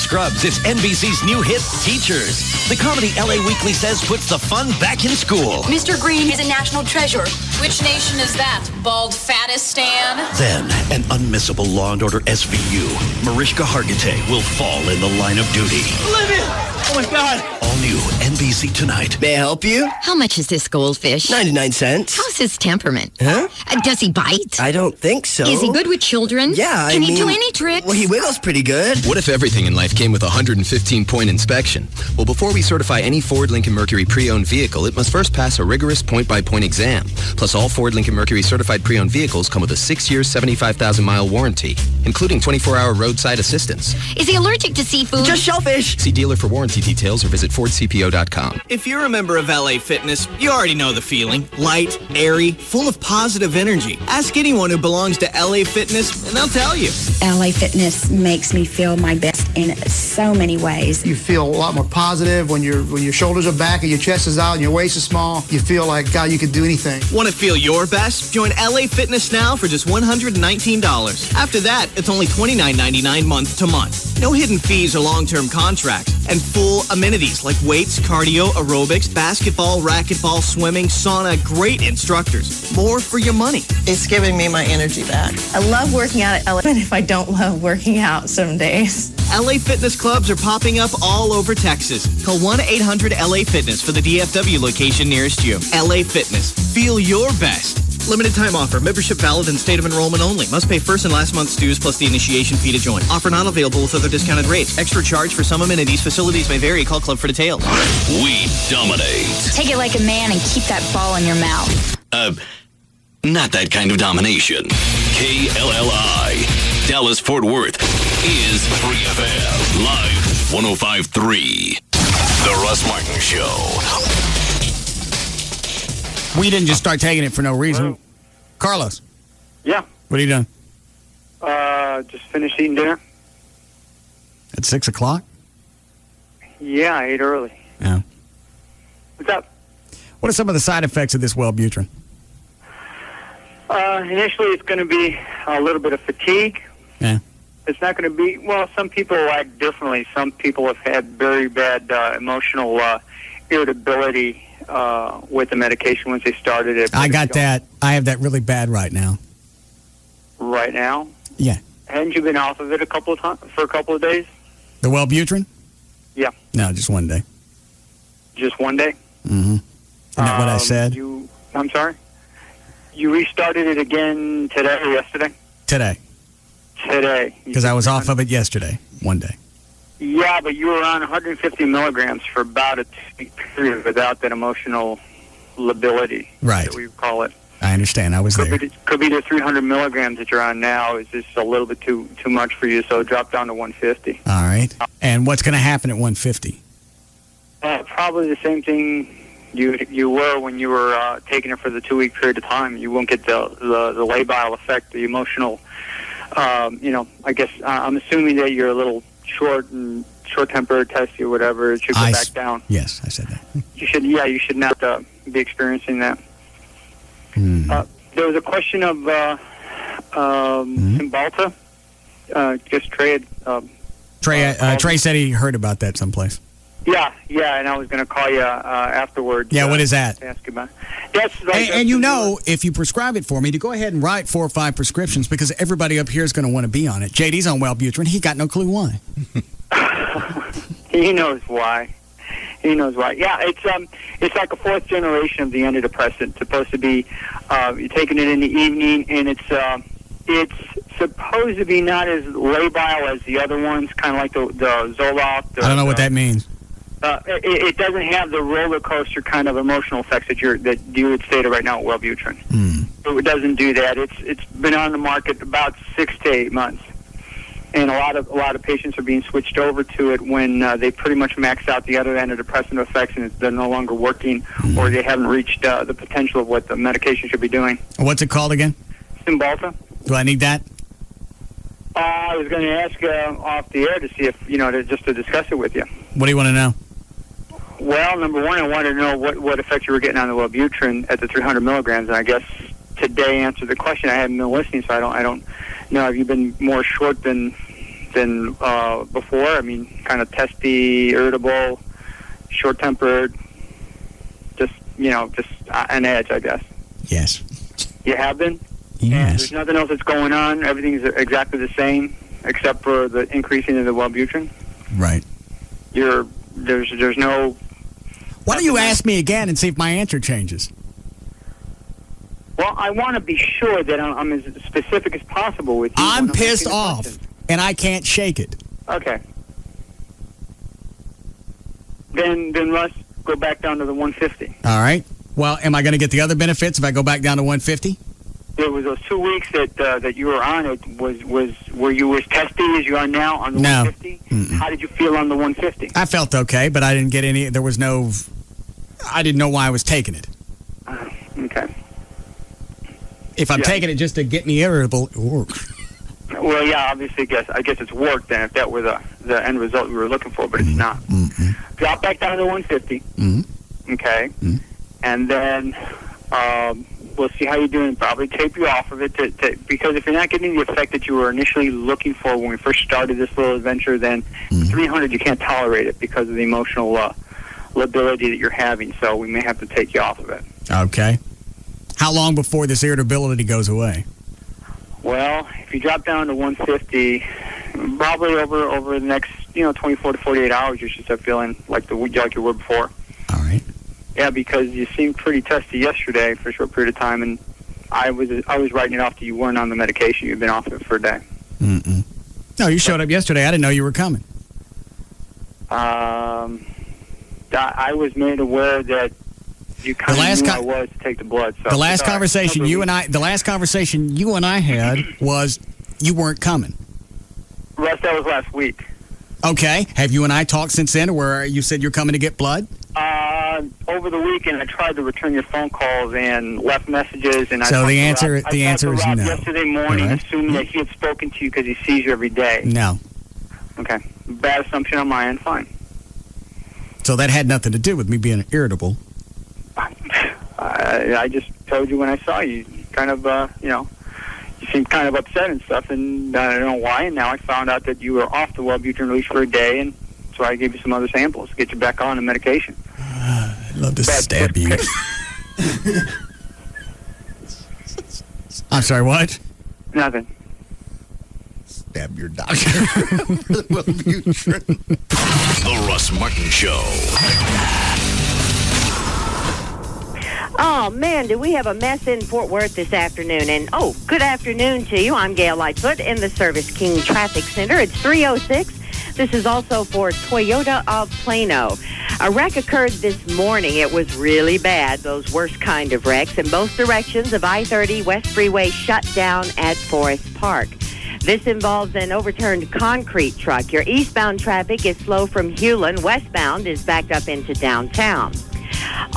Scrubs, it's NBC's new hit, Teachers. The comedy LA Weekly says puts the fun back in school. Mr. Green is a national treasure. Which nation is that? Bald Fatistan? Then, an unmissable Law & Order SVU, Mariska Hargitay, will fall in the line of duty. Olivia! Oh, my God. All new NBC tonight. May I help you? How much is this goldfish? 99 cents. How's his temperament? Huh? Does he bite? I don't think so. Is he good with children? Yeah, Can he do any tricks? Well, he wiggles pretty good. What if everything in life came with a 115-point inspection? Well, before we certify any Ford Lincoln Mercury pre-owned vehicle, it must first pass a rigorous point-by-point exam. Plus, all Ford Lincoln Mercury certified pre-owned vehicles come with a 6-year, 75,000-mile warranty, including 24-hour roadside assistance. Is he allergic to seafood? Just shellfish. See dealer for warranty details or visit FordCPO.com. If you're a member of LA Fitness, you already know the feeling. Light, airy, full of positive energy. Ask anyone who belongs to LA Fitness, and they'll tell you. LA Fitness makes me feel my best in so many ways. You feel a lot more positive when your shoulders are back and your chest is out and your waist is small. You feel like, God, you could do anything. Want to feel your best? Join LA Fitness now for just $119. After that, it's only $29.99 month to month. No hidden fees or long-term contracts. And full amenities like weights, cardio, aerobics, basketball, racquetball, swimming, sauna, great instructors. More for your money. It's giving me my energy back. I love working out at LA, but if I don't love working out some days. LA Fitness clubs are popping up all over Texas. Call 1-800-LA-FITNESS for the DFW location nearest you. LA Fitness. Feel your best. Limited time offer. Membership valid in state of enrollment only. Must pay first and last month's dues plus the initiation fee to join. Offer not available with other discounted rates. Extra charge for some amenities. Facilities may vary. Call club for details. We dominate. Take it like a man and keep that ball in your mouth. Not that kind of domination. KLLI, Dallas Fort Worth, is Free FM. Live 105.3. The Russ Martin Show. We didn't just start taking it for no reason. Hello. Carlos. Yeah. What are you doing? Just finished eating dinner. At 6 o'clock? Yeah, I ate early. Yeah. What's up? What are some of the side effects of this Wellbutrin? Initially, it's going to be a little bit of fatigue. Yeah. It's not going to be, well, some people act differently. Some people have had very bad emotional irritability with the medication once they started it. I got that. I have that really bad right now. Right now? Yeah. Hadn't you been off of it for a couple of days? The Wellbutrin? Yeah. No, just one day. Just one day? Mm-hmm. Isn't that what I said? I'm sorry? You restarted it again today or yesterday? Today. Today. Because I was off of it yesterday, one day. Yeah, but you were on 150 milligrams for about a 2-week period without that emotional lability. Right. That we call it. I understand. I was there. Could be the 300 milligrams that you're on now is just a little bit too much for you, so drop down to 150. All right. And what's going to happen at 150? Probably the same thing you were when you were taking it for the 2-week period of time. You won't get the labile effect, the emotional. I guess I'm assuming that you're a little short-tempered, testy, or whatever. It should go back down. Yes, I said that. You should not be experiencing that. There was a question of Cymbalta. Just Trey had... Trey said he heard about that someplace. Yeah, and I was going to call you afterwards. Yeah, what is that? To ask you about it. And you know, if you prescribe it for me, to go ahead and write 4 or 5 prescriptions because everybody up here is going to want to be on it. JD's on Wellbutrin. He got no clue why. He knows why. Yeah, it's like a 4th generation of the antidepressant. It's supposed to be you're taking it in the evening, and it's supposed to be not as labile as the other ones, kind of like the Zoloft. I don't know what that means. It doesn't have the roller coaster kind of emotional effects that you would state right now at Wellbutrin. It doesn't do that. It's been on the market about 6 to 8 months, and a lot of patients are being switched over to it when they pretty much maxed out the other antidepressant effects and they're no longer working, or they haven't reached the potential of what the medication should be doing. What's it called again? Cymbalta. Do I need that? I was going to ask off the air to see if just to discuss it with you. What do you want to know? Well, number one, I wanted to know what effect you were getting on the Wellbutrin at the 300 milligrams, and I guess today answered the question. I haven't been listening, so I don't know. Have you been more short than before? I mean, kind of testy, irritable, short-tempered, just an edge, I guess. Yes. You have been? Yes. And there's nothing else that's going on. Everything's exactly the same, except for the increasing of the Wellbutrin. Right. There's no. Why don't you ask me again and see if my answer changes? Well, I want to be sure that I'm as specific as possible with you. I'm pissed off, and I can't shake it. Okay. Then Russ, go back down to the 150. All right. Well, am I going to get the other benefits if I go back down to 150? There was those 2 weeks that you were on it. Were you as testy as you are now on the 150? Mm-mm. How did you feel on the 150? I felt okay, but I didn't get any. There was no. I didn't know why I was taking it. Okay. If I'm taking it just to get me irritable, it works. Well, yeah, obviously, I guess it's worked then if that were the end result we were looking for, but it's not. Mm-hmm. Drop back down to 150. Mm-hmm. Okay. Mm-hmm. And then we'll see how you're doing. Probably tape you off of it because if you're not getting the effect that you were initially looking for when we first started this little adventure, then 300 you can't tolerate it because of the emotional lability that you're having. So we may have to take you off of it. Okay. How long before this irritability goes away? Well, if you drop down to 150, probably over the next 24 to 48 hours, you should start feeling like you were before. All right. Yeah, because you seemed pretty testy yesterday for a short period of time, and I was writing it off that you weren't on the medication. You've been off it for a day. Mm-mm. No, you showed up yesterday. I didn't know you were coming. I was made aware that you kind of knew I was to take the blood. So the last conversation you and I had was you weren't coming. Russ, that was last week. Okay. Have you and I talked since then, where you said you're coming to get blood? Over the weekend, I tried to return your phone calls and left messages. And so the answer is no. Yesterday morning, right. Assuming that he had spoken to you because he sees you every day. No. Okay. Bad assumption on my end. Fine. So that had nothing to do with me being irritable. I just told you when I saw you, kind of, you seemed kind of upset and stuff, and I don't know why. And now I found out that you were off the Wellbutrin release for a day, and so I gave you some other samples to get you back on the medication. I'd love to stab you. I'm sorry, what? Nothing. Stab your doctor for the Wellbutrin. The Russ Martin Show. Oh, man, do we have a mess in Fort Worth this afternoon. And, good afternoon to you. I'm Gail Lightfoot in the Service King Traffic Center. It's 3:06. This is also for Toyota of Plano. A wreck occurred this morning. It was really bad, those worst kind of wrecks. In both directions of I-30 West Freeway shut down at Forest Park. This involves an overturned concrete truck. Your eastbound traffic is slow from Hewlin. Westbound is backed up into downtown.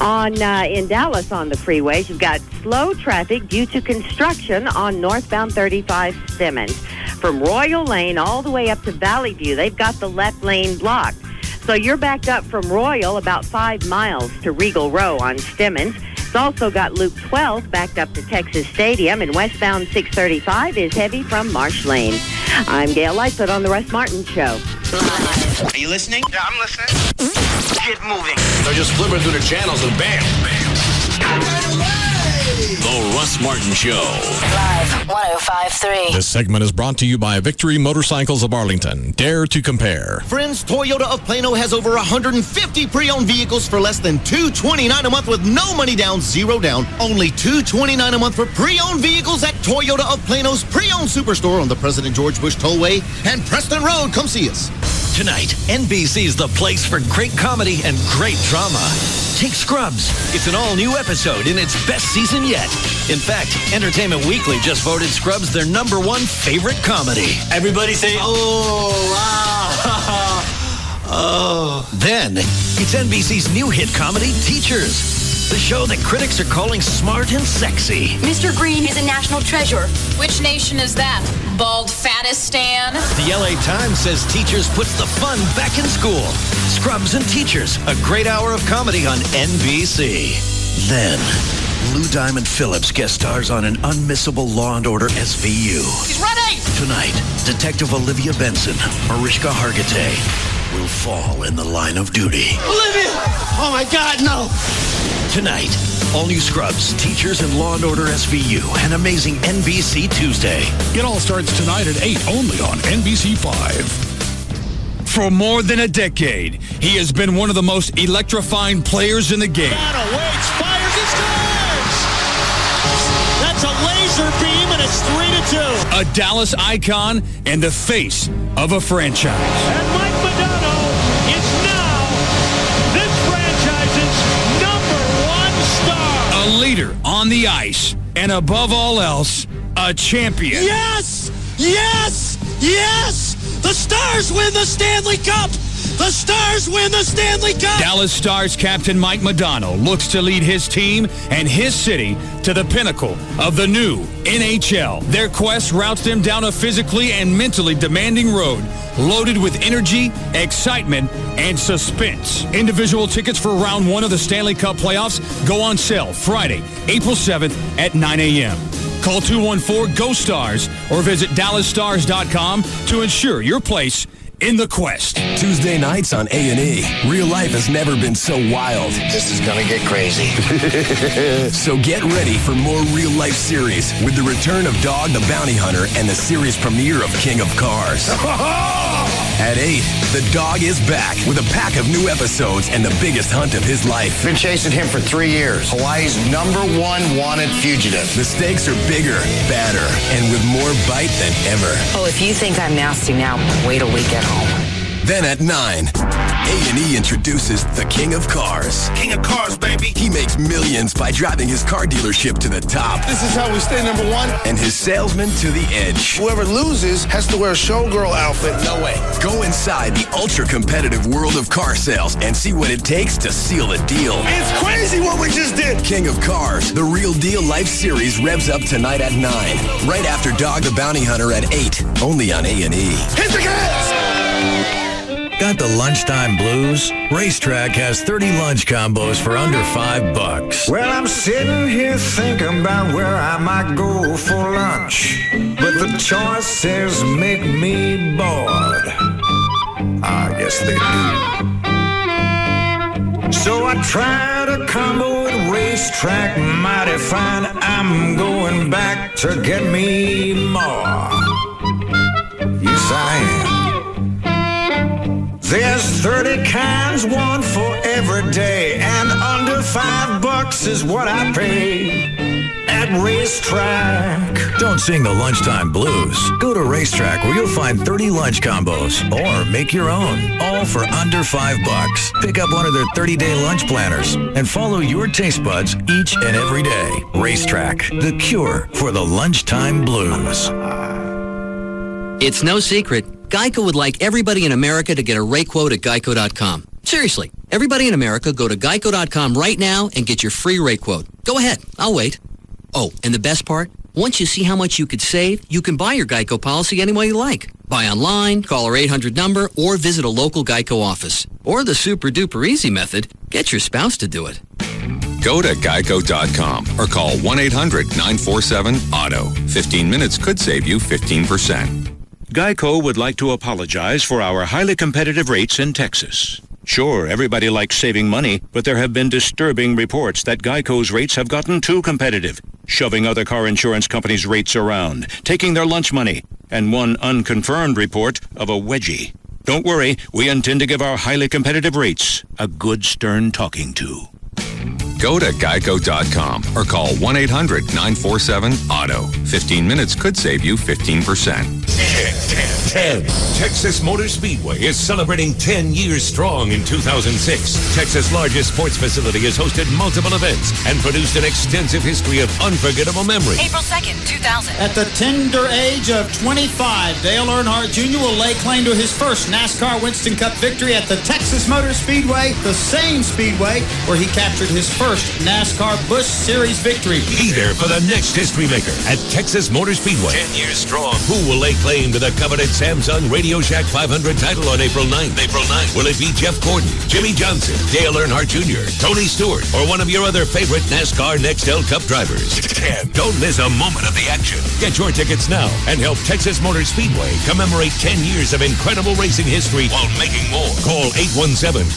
In Dallas on the freeways, you've got slow traffic due to construction on northbound 35 Simmons. From Royal Lane all the way up to Valley View, they've got the left lane blocked. So you're backed up from Royal about 5 miles to Regal Row on Stemmons. It's also got Loop 12 backed up to Texas Stadium, and westbound 635 is heavy from Marsh Lane. I'm Gail Lightfoot on the Russ Martin Show. Are you listening? Yeah, I'm listening. Get moving. They're just flipping through the channels and bam, bam. The Russ Martin Show. Live 105.3. This segment is brought to you by Victory Motorcycles of Arlington. Dare to compare. Friends, Toyota of Plano has over 150 pre-owned vehicles for less than $229 a month with no money down, zero down. Only $229 a month for pre-owned vehicles at Toyota of Plano's pre-owned superstore on the President George Bush Tollway and Preston Road. Come see us. Tonight, NBC's the place for great comedy and great drama. Take Scrubs. It's an all-new episode in its best season yet. In fact, Entertainment Weekly just voted Scrubs their #1 favorite comedy. Everybody say, oh, wow. Oh. Then, it's NBC's new hit comedy, Teachers. The show that critics are calling smart and sexy. Mr. Green is a national treasure. Which nation is that? Bald Fatistan? The LA Times says Teachers puts the fun back in school. Scrubs and Teachers, a great hour of comedy on NBC. Then, Lou Diamond Phillips guest stars on an unmissable Law & Order SVU. He's running! Tonight, Detective Olivia Benson, Mariska Hargitay, will fall in the line of duty. Olivia! Oh my God, no! Tonight, all new Scrubs, Teachers, and Law & Order SVU, an amazing NBC Tuesday. It all starts tonight at 8, only on NBC5. For more than a decade, he has been one of the most electrifying players in the game. Battle waits, fires, he scores! That's a laser beam, and it's 3-2. A Dallas icon and the face of a franchise. And Mike Modano is now this franchise's #1 star. A leader on the ice, and above all else, a champion. Yes! Yes! Yes! The Stars win the Stanley Cup! The Stars win the Stanley Cup! Dallas Stars captain Mike Modano looks to lead his team and his city to the pinnacle of the new NHL. Their quest routes them down a physically and mentally demanding road, loaded with energy, excitement, and suspense. Individual tickets for round 1 of the Stanley Cup playoffs go on sale Friday, April 7th at 9 a.m. Call 214-GO-STARS or visit DallasStars.com to ensure your place in the quest. Tuesday nights on A&E. Real life has never been so wild. This is gonna get crazy. So get ready for more real-life series with the return of Dog the Bounty Hunter and the series premiere of King of Cars. At 8, the dog is back with a pack of new episodes and the biggest hunt of his life. Been chasing him for 3 years. Hawaii's #1 wanted fugitive. The stakes are bigger, badder, and with more bite than ever. Oh, if you think I'm nasty now, wait till we get home. Then at 9, A&E introduces the King of Cars. King of Cars, baby. He makes millions by driving his car dealership to the top. This is how we stay #1. And his salesman to the edge. Whoever loses has to wear a showgirl outfit. No way. Go inside the ultra-competitive world of car sales and see what it takes to seal the deal. It's crazy what we just did. King of Cars, the Real Deal Life series revs up tonight at 9. Right after Dog the Bounty Hunter at 8. Only on A&E. Hit the gas! Got the lunchtime blues? Racetrack has 30 lunch combos for under $5. Well, I'm sitting here thinking about where I might go for lunch, but the choices make me bored. I guess they do. So I tried a combo at Racetrack, mighty fine. I'm going back to get me more. Yes, I am. There's 30 kinds, one for every day, and under $5 is what I pay at Racetrack. Don't sing the lunchtime blues. Go to Racetrack where you'll find 30 lunch combos or make your own, all for under $5. Pick up one of their 30-day lunch planners and follow your taste buds each and every day. Racetrack, the cure for the lunchtime blues. It's no secret. Geico would like everybody in America to get a rate quote at Geico.com. Seriously, everybody in America, go to Geico.com right now and get your free rate quote. Go ahead, I'll wait. Oh, and the best part? Once you see how much you could save, you can buy your Geico policy any way you like. Buy online, call our 800 number, or visit a local Geico office. Or the super-duper easy method, get your spouse to do it. Go to geico.com or call 1-800-947-AUTO. 15 minutes could save you 15%. Geico would like to apologize for our highly competitive rates in Texas. Sure, everybody likes saving money, but there have been disturbing reports that Geico's rates have gotten too competitive, shoving other car insurance companies' rates around, taking their lunch money, and one unconfirmed report of a wedgie. Don't worry, we intend to give our highly competitive rates a good stern talking to. Go to geico.com or call 1-800-947-AUTO. 15 minutes could save you 15%. 10. Texas Motor Speedway is celebrating 10 years strong in 2006. Texas' largest sports facility has hosted multiple events and produced an extensive history of unforgettable memories. April 2nd, 2000. At the tender age of 25, Dale Earnhardt Jr. will lay claim to his first NASCAR Winston Cup victory at the Texas Motor Speedway, the same speedway where he captured his first first NASCAR Busch Series victory. Be there for the next history maker at Texas Motor Speedway. 10 years strong. Who will lay claim to the coveted Samsung Radio Shack 500 title on April 9th? Will it be Jeff Gordon, Jimmy Johnson, Dale Earnhardt Jr., Tony Stewart, or one of your other favorite NASCAR Nextel Cup drivers? 10. Don't miss a moment of the action. Get your tickets now and help Texas Motor Speedway commemorate 10 years of incredible racing history while making more. Call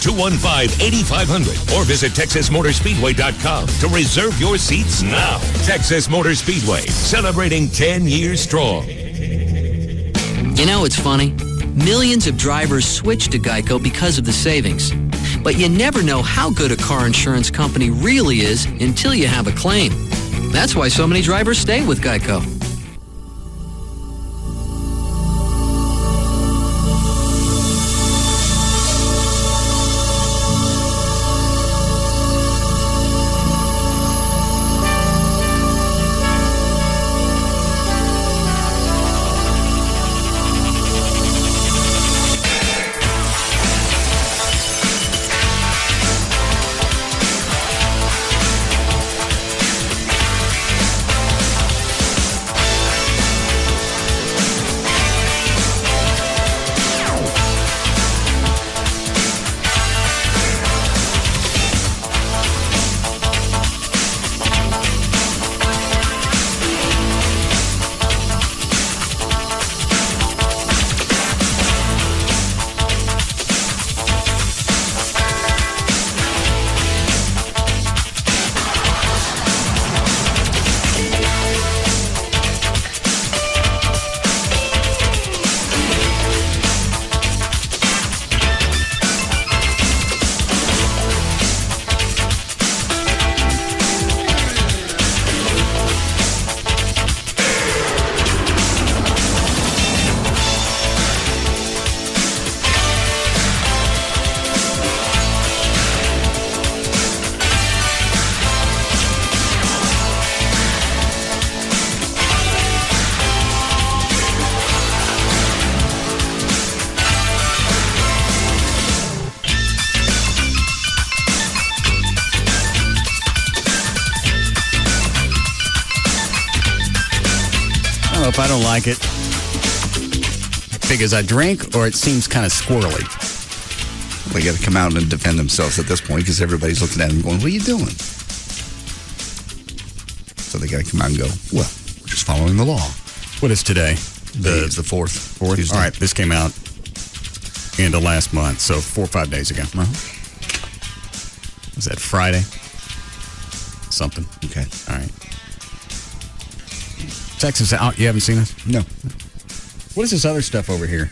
817-215-8500 or visit TexasMotorspeedway.com to reserve your seats now. Texas Motor Speedway, celebrating 10 years strong. You know, it's funny. Millions of drivers switch to Geico because of the savings. But you never know how good a car insurance company really is until you have a claim. That's why so many drivers stay with Geico. If I don't like it, because I drink, or it seems kind of squirrely. Well, they got to come out and defend themselves at this point because everybody's looking at them going, what are you doing? So they got to come out and go, well, we're just following the law. What is today? It's the 4th. All right, this came out end of last month, so 4 or 5 days ago. Was that Friday? Something. Okay. All right. Texas out. You haven't seen us? No. What is this other stuff over here?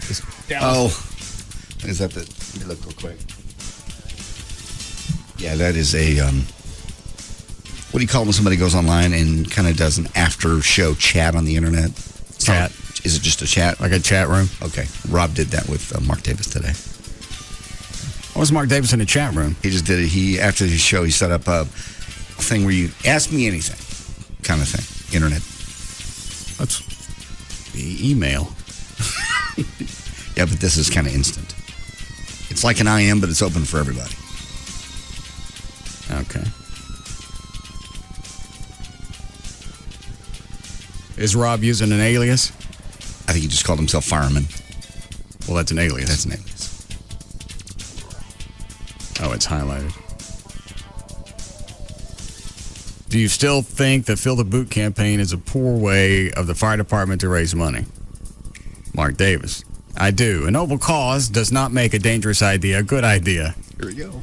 Is that the... Let me look real quick. Yeah, that is a... what do you call it when somebody goes online and kind of does an after-show chat on the internet? Chat. Is it just a chat? Like a chat room? Okay. Rob did that with Mark Davis today. What was Mark Davis in the chat room? He just did it. After the show, he set up a thing where you ask me anything kind of thing. Internet. That's the email. Yeah, but this is kind of instant. It's like an IM, but it's open for everybody. Okay. Is Rob using an alias? I think he just called himself Fireman. Well, that's an alias. That's an alias. Oh, it's highlighted. Do you still think the Fill the Boot campaign is a poor way of the fire department to raise money? Mark Davis. I do. A noble cause does not make a dangerous idea a good idea. Here we go.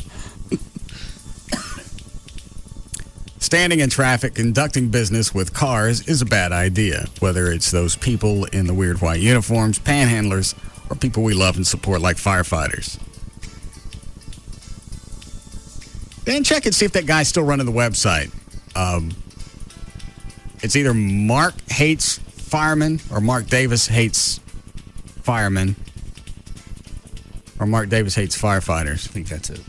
Standing in traffic, conducting business with cars is a bad idea, whether it's those people in the weird white uniforms, panhandlers, or people we love and support like firefighters. Dan, check and see if that guy's still running the website. It's either Mark hates firemen or Mark Davis hates firemen or Mark Davis hates firefighters. I think that's it.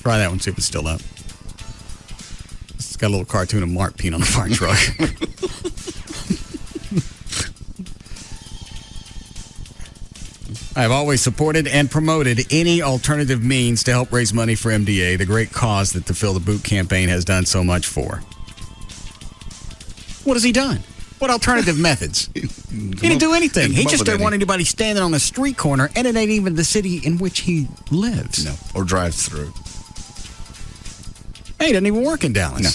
Try that one, see if it's still up. It's got a little cartoon of Mark peeing on the fire truck. I've always supported and promoted any alternative means to help raise money for MDA, the great cause that the Fill the Boot campaign has done so much for. What has he done? What alternative methods? He didn't do anything. He just didn't want anybody standing on a street corner, and it ain't even the city in which he lives. No, or drives through. Hey, he doesn't even work in Dallas. No.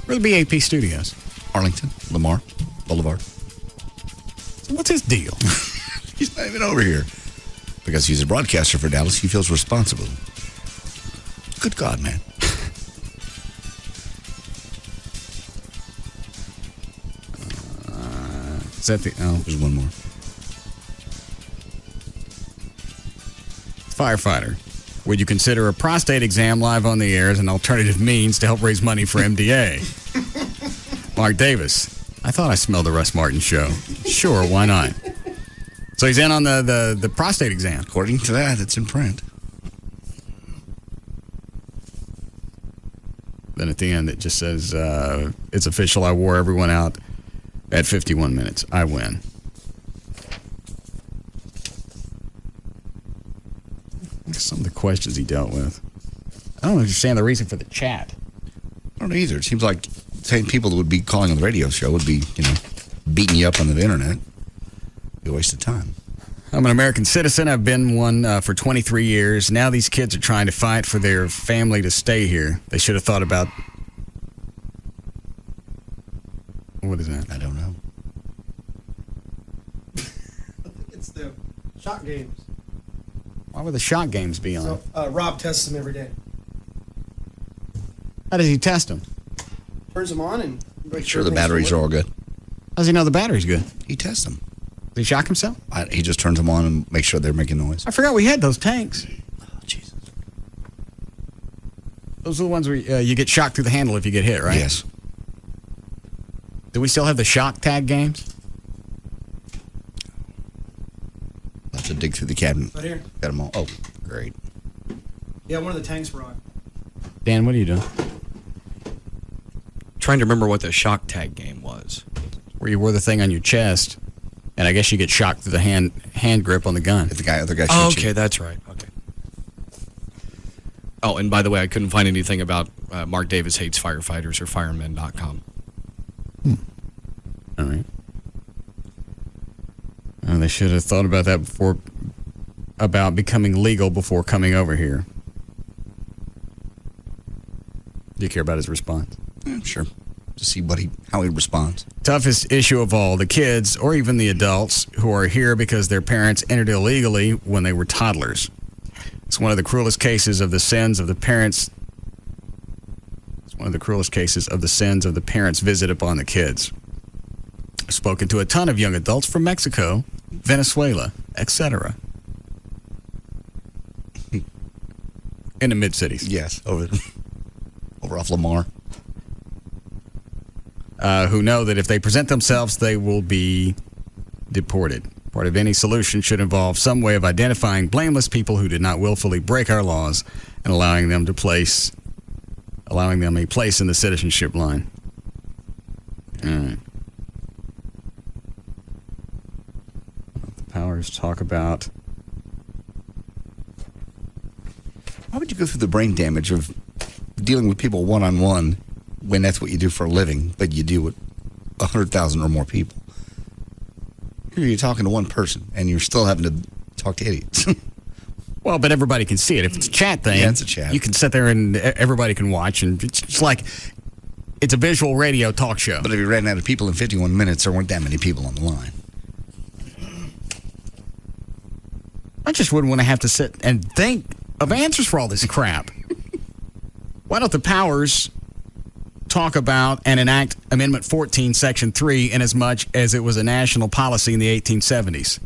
Where are the BAP studios? Arlington, Lamar, Boulevard. So what's his deal? He's not even over here. Because he's a broadcaster for Dallas, he feels responsible. Good God, man. Is that the... Oh. There's one more. Firefighter. Would you consider a prostate exam live on the air as an alternative means to help raise money for MDA? Mark Davis. I thought I smelled the Russ Martin Show. Sure, why not? So he's in on the prostate exam. According to that, it's in print. Then at the end, it just says, it's official. I wore everyone out at 51 minutes. I win. Some of the questions he dealt with. I don't understand the reason for the chat. I don't either. It seems like the same people that would be calling on the radio show would be, beating you up on the internet. Be a waste of time. I'm an American citizen. I've been one for 23 years. Now these kids are trying to fight for their family to stay here. They should have thought about... What is that? I don't know. I think it's the shot games. Why would the shot games be on? So, Rob tests them every day. How does he test them? Turns them on and... Make sure the batteries are all good. How does he know the battery's good? He tests them. Does he shock himself? He just turns them on and makes sure they're making noise. I forgot we had those tanks. Oh, Jesus. Those are the ones where you get shocked through the handle if you get hit, right? Yes. Do we still have the shock tag games? I'll have to dig through the cabinet. Right here. Got them all. Oh, great. Yeah, one of the tanks were on. Dan, what are you doing? Trying to remember what the shock tag game was. Where you wore the thing on your chest, and I guess you get shocked through the hand grip on the gun. If the other guy Oh, shoots okay, you. that's right. Okay. Oh, and by the way, I couldn't find anything about Mark Davis hates firefighters or firemen.com. All right. They should have thought about that before, about becoming legal before coming over here. Do you care about his response? Yeah, sure. To see how he responds. Toughest issue of all, the kids, or even the adults, who are here because their parents entered illegally when they were toddlers. It's one of the cruelest cases of the sins of the parents. It's one of the cruelest cases of the sins of the parents visit upon the kids. I've spoken to a ton of young adults from Mexico, Venezuela, etc. In the mid-cities. Yes, over off Lamar. Who know that if they present themselves, they will be deported. Part of any solution should involve some way of identifying blameless people who did not willfully break our laws and allowing them a place in the citizenship line. All right. The powers talk about... Why would you go through the brain damage of dealing with people one-on-one when that's what you do for a living, but you do with 100,000 or more people? Here you're talking to one person, and you're still having to talk to idiots. Well, but everybody can see it. If it's a chat thing, yeah, it's a chat. You can sit there and everybody can watch, and it's like it's a visual radio talk show. But if you ran out of people in 51 minutes, there weren't that many people on the line. I just wouldn't want to have to sit and think of answers for all this crap. Why don't the powers talk about and enact Amendment 14, Section 3, in as much as it was a national policy in the 1870s?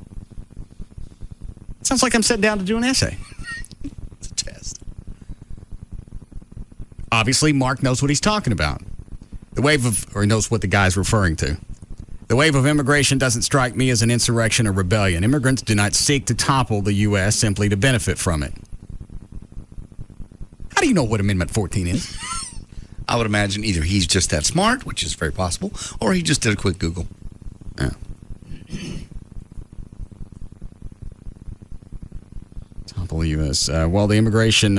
Sounds like I'm sitting down to do an essay. It's a test. Obviously, Mark knows what he's talking about. The wave of, or knows what the guy's referring to. The wave of immigration doesn't strike me as an insurrection or rebellion. Immigrants do not seek to topple the U.S. simply to benefit from it. How do you know what Amendment 14 is? I would imagine either he's just that smart, which is very possible, or he just did a quick Google. Yeah. I'll believe this. While the immigration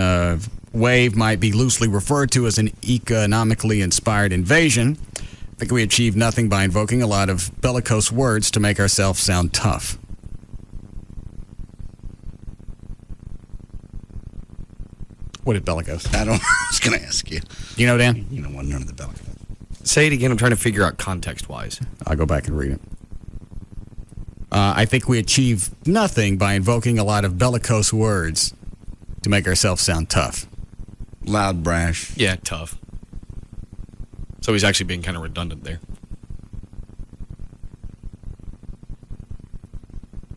wave might be loosely referred to as an economically inspired invasion, I think we achieved nothing by invoking a lot of bellicose words to make ourselves sound tough. What is bellicose? I was going to ask you. You know, Dan? You don't want none of the bellicose. Say it again. I'm trying to figure out context-wise. I'll go back and read it. I think we achieve nothing by invoking a lot of bellicose words to make ourselves sound tough. Loud, brash. Yeah, tough. So he's actually being kind of redundant there.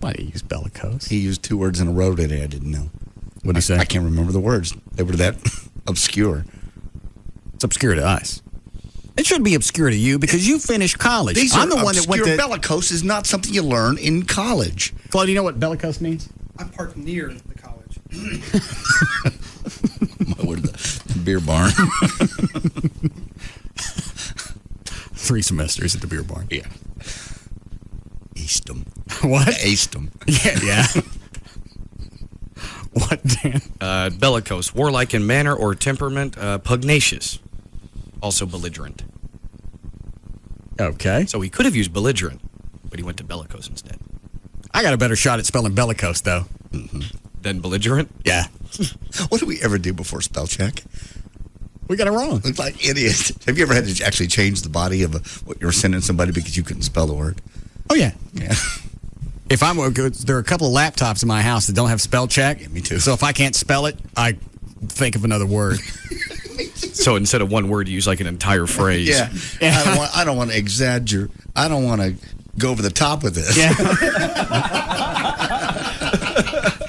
Why did he use bellicose? He used 2 words in a row today I didn't know. What did he say? I can't remember the words. They were that obscure. It's obscure to us. It should be obscure to you because you finished college. I'm the one that went to... Bellicose is not something you learn in college. Claude, do you know what bellicose means? I parked near the college. What the beer barn? 3 semesters at the beer barn. Yeah. Aced them. What? Aced them. Yeah. What, Dan? Bellicose, warlike in manner or temperament, pugnacious. Also belligerent. Okay. So he could have used belligerent, but he went to bellicose instead. I got a better shot at spelling bellicose, though. Than belligerent? Yeah. What did we ever do before spell check? We got it wrong. Looked like idiots. Have you ever had to actually change the body of what you were sending somebody because you couldn't spell the word? Oh, yeah. Yeah. If there are a couple of laptops in my house that don't have spell check. Yeah, me too. So if I can't spell it, I think of another word. So instead of one word, you use like an entire phrase. Yeah. I don't want to exaggerate. I don't want to go over the top with this. Yeah.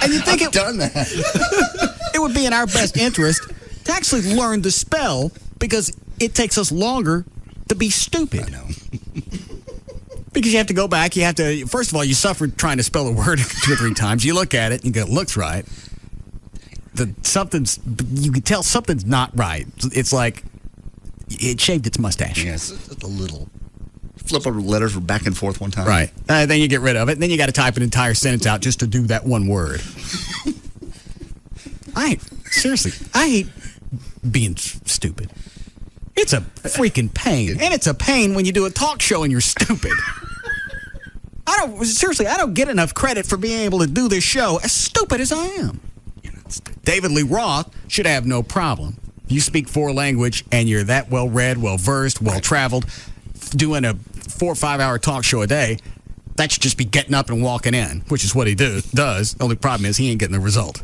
And you think I've done that. It would be in our best interest to actually learn to spell because it takes us longer to be stupid. I know. Because you have to go back. You have to, first of all, you suffered trying to spell a word 2 or 3 times. You look at it and you go, it looks right. You can tell something's not right. It's like it shaved its mustache. Yes, a little. Flip over letters back and forth one time. Right. Then you get rid of it. And then you got to type an entire sentence out just to do that one word. Seriously, I hate being stupid. It's a freaking pain. And it's a pain when you do a talk show and you're stupid. I don't get enough credit for being able to do this show as stupid as I am. David Lee Roth should have no problem. You speak 4 language and you're that well-read, well-versed, well-traveled, doing a 4 or 5 hour talk show a day, that should just be getting up and walking in, which is what he does. The only problem is he ain't getting the result.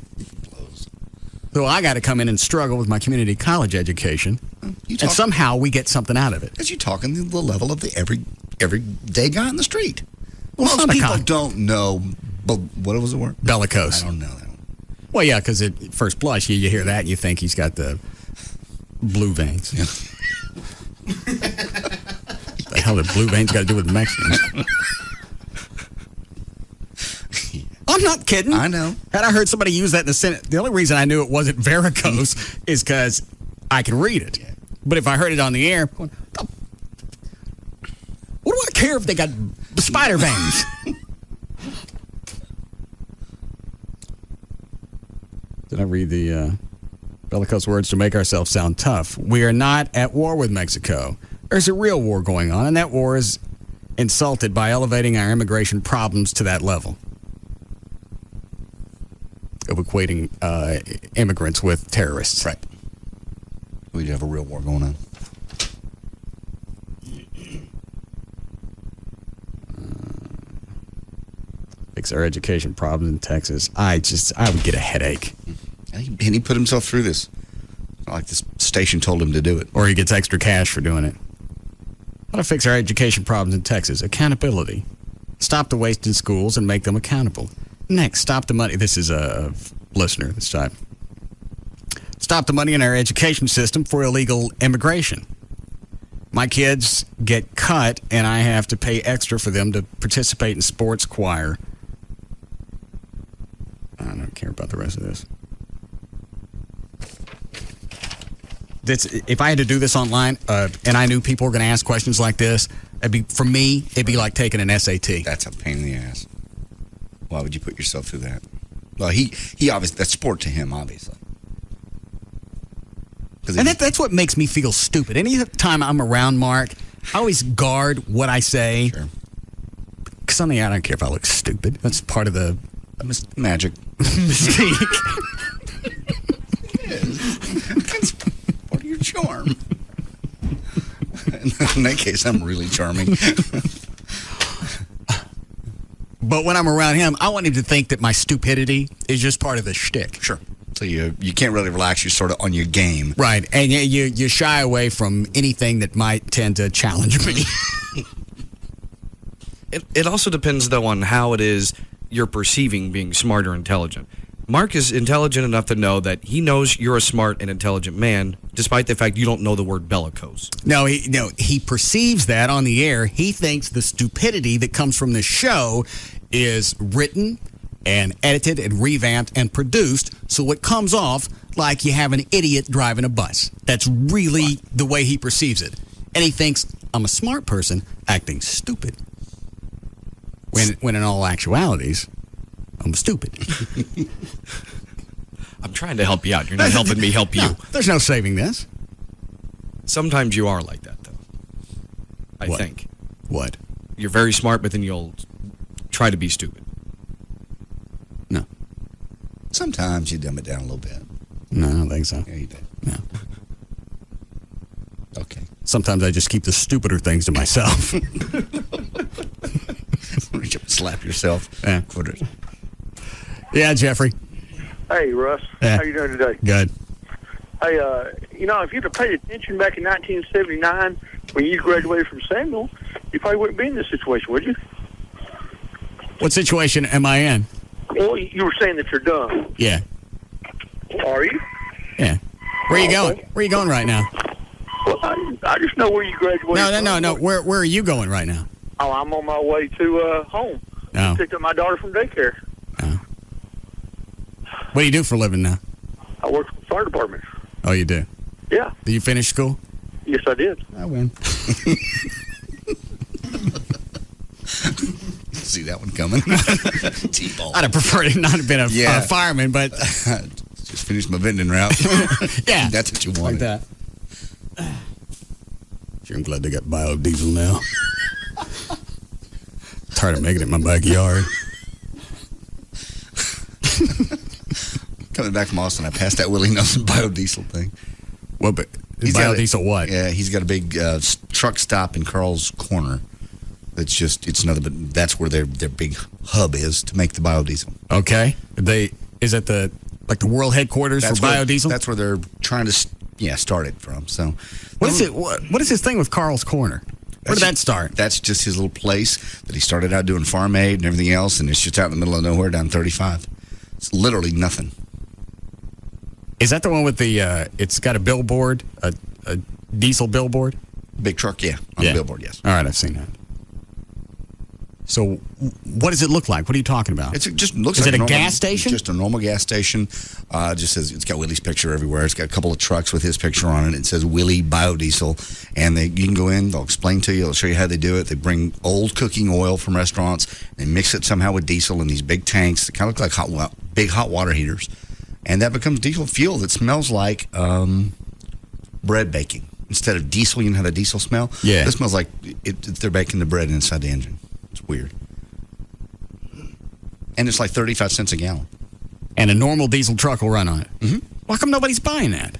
So I got to come in and struggle with my community college education, and somehow we get something out of it. Because you're talking the level of the everyday guy on the street. Well, most people don't know, but what was the word? Bellicose. I don't know that one. Well, yeah, because at first blush, you hear that and you think he's got the blue veins. Yeah. What the hell did blue veins got to do with Mexicans? I'm not kidding. I know. Had I heard somebody use that in the sentence, the only reason I knew it wasn't varicose is because I can read it. Yeah. But if I heard it on the air, what do I care if they got spider veins? Did I read the bellicose words to make ourselves sound tough? We are not at war with Mexico. There's a real war going on, and that war is insulted by elevating our immigration problems to that level of equating immigrants with terrorists. Right. We do have a real war going on. Fix our education problems in Texas. I would get a headache. And he put himself through this. Like this station told him to do it. Or he gets extra cash for doing it. How to fix our education problems in Texas? Accountability. Stop the waste in schools and make them accountable. Next, stop the money. This is a listener this time. Stop the money in our education system for illegal immigration. My kids get cut, and I have to pay extra for them to participate in sports choir. I don't care about the rest of this. If I had to do this online, and I knew people were going to ask questions like this, for me, it'd be like taking an SAT. That's a pain in the ass. Why would you put yourself through that? Well, he obviously, that's sport to him, obviously. And that's what makes me feel stupid. Any time I'm around Mark, I always guard what I say. Sure. Because on the out, I don't care if I look stupid. That's part of the magic. Mystique. That's part of your charm. In that case, I'm really charming. But when I'm around him, I want him to think that my stupidity is just part of the shtick. Sure. So you can't really relax. You're sort of on your game. Right. And you shy away from anything that might tend to challenge me. It also depends, though, on how it is you're perceiving being smart or intelligent. Mark is intelligent enough to know that he knows you're a smart and intelligent man, despite the fact you don't know the word bellicose. No, he perceives that on the air. He thinks the stupidity that comes from the show is written and edited and revamped and produced, so it comes off like you have an idiot driving a bus. That's really the way he perceives it. And he thinks, I'm a smart person acting stupid. When in all actualities, I'm stupid. I'm trying to help you out. You're not helping me help you. No, there's no saving this. Sometimes you are like that, though. I think. What? You're very smart, but then you'll try to be stupid. No. Sometimes you dumb it down a little bit. No, I don't think so. Yeah, you do. No. Okay. Sometimes I just keep the stupider things to myself. Reach up and slap yourself. Yeah. Quarters. Yeah, Jeffrey. Hey, Russ. Yeah. How you doing today? Good. Hey, if you'd have paid attention back in 1979 when you graduated from Samuel, you probably wouldn't be in this situation, would you? What situation am I in? Well, you were saying that you're done. Yeah. Are you? Yeah. Where are you going? Where are you going right now? Well, I just know where you graduated. No. Where are you going right now? Oh, I'm on my way to home. Oh. Picked up my daughter from daycare. Oh. What do you do for a living now? I work for the fire department. Oh, you do? Yeah. Did you finish school? Yes, I did. I win. See that one coming. T-ball. I'd have preferred it not have been a fireman, but just finished my vending route. Yeah, that's what you wanted. Like that. Sure, I'm glad they got biodiesel now. Tired of making it in my backyard. Coming back from Austin, I passed that Willie Nelson biodiesel thing. Well, but biodiesel what? Yeah, he's got a big truck stop in Carl's Corner. It's another, but that's where their big hub is to make the biodiesel. Okay, is that the world headquarters for biodiesel? That's where they're trying to start it from. So, what is it? What is his thing with Carl's Corner? Where did that start? That's just his little place that he started out doing farm aid and everything else, and it's just out in the middle of nowhere down 35. It's literally nothing. Is that the one with the? It's got a billboard, a diesel billboard. Big truck, on the billboard, yes. All right, I've seen that. So, what does it look like? What are you talking about? It just looks Is like it a gas station? Just a normal gas station. Just says it's got Willie's picture everywhere. It's got a couple of trucks with his picture on it. It says Willie Biodiesel, and you can go in. They'll explain to you. They'll show you how they do it. They bring old cooking oil from restaurants. They mix it somehow with diesel in these big tanks. They kind of look like big hot water heaters, and that becomes diesel fuel that smells like bread baking. Instead of diesel, you know how the diesel smell? Yeah. It smells like they're baking the bread inside the engine. It's weird. And it's like 35 cents a gallon. And a normal diesel truck will run on it. Mm-hmm. Why come nobody's buying that?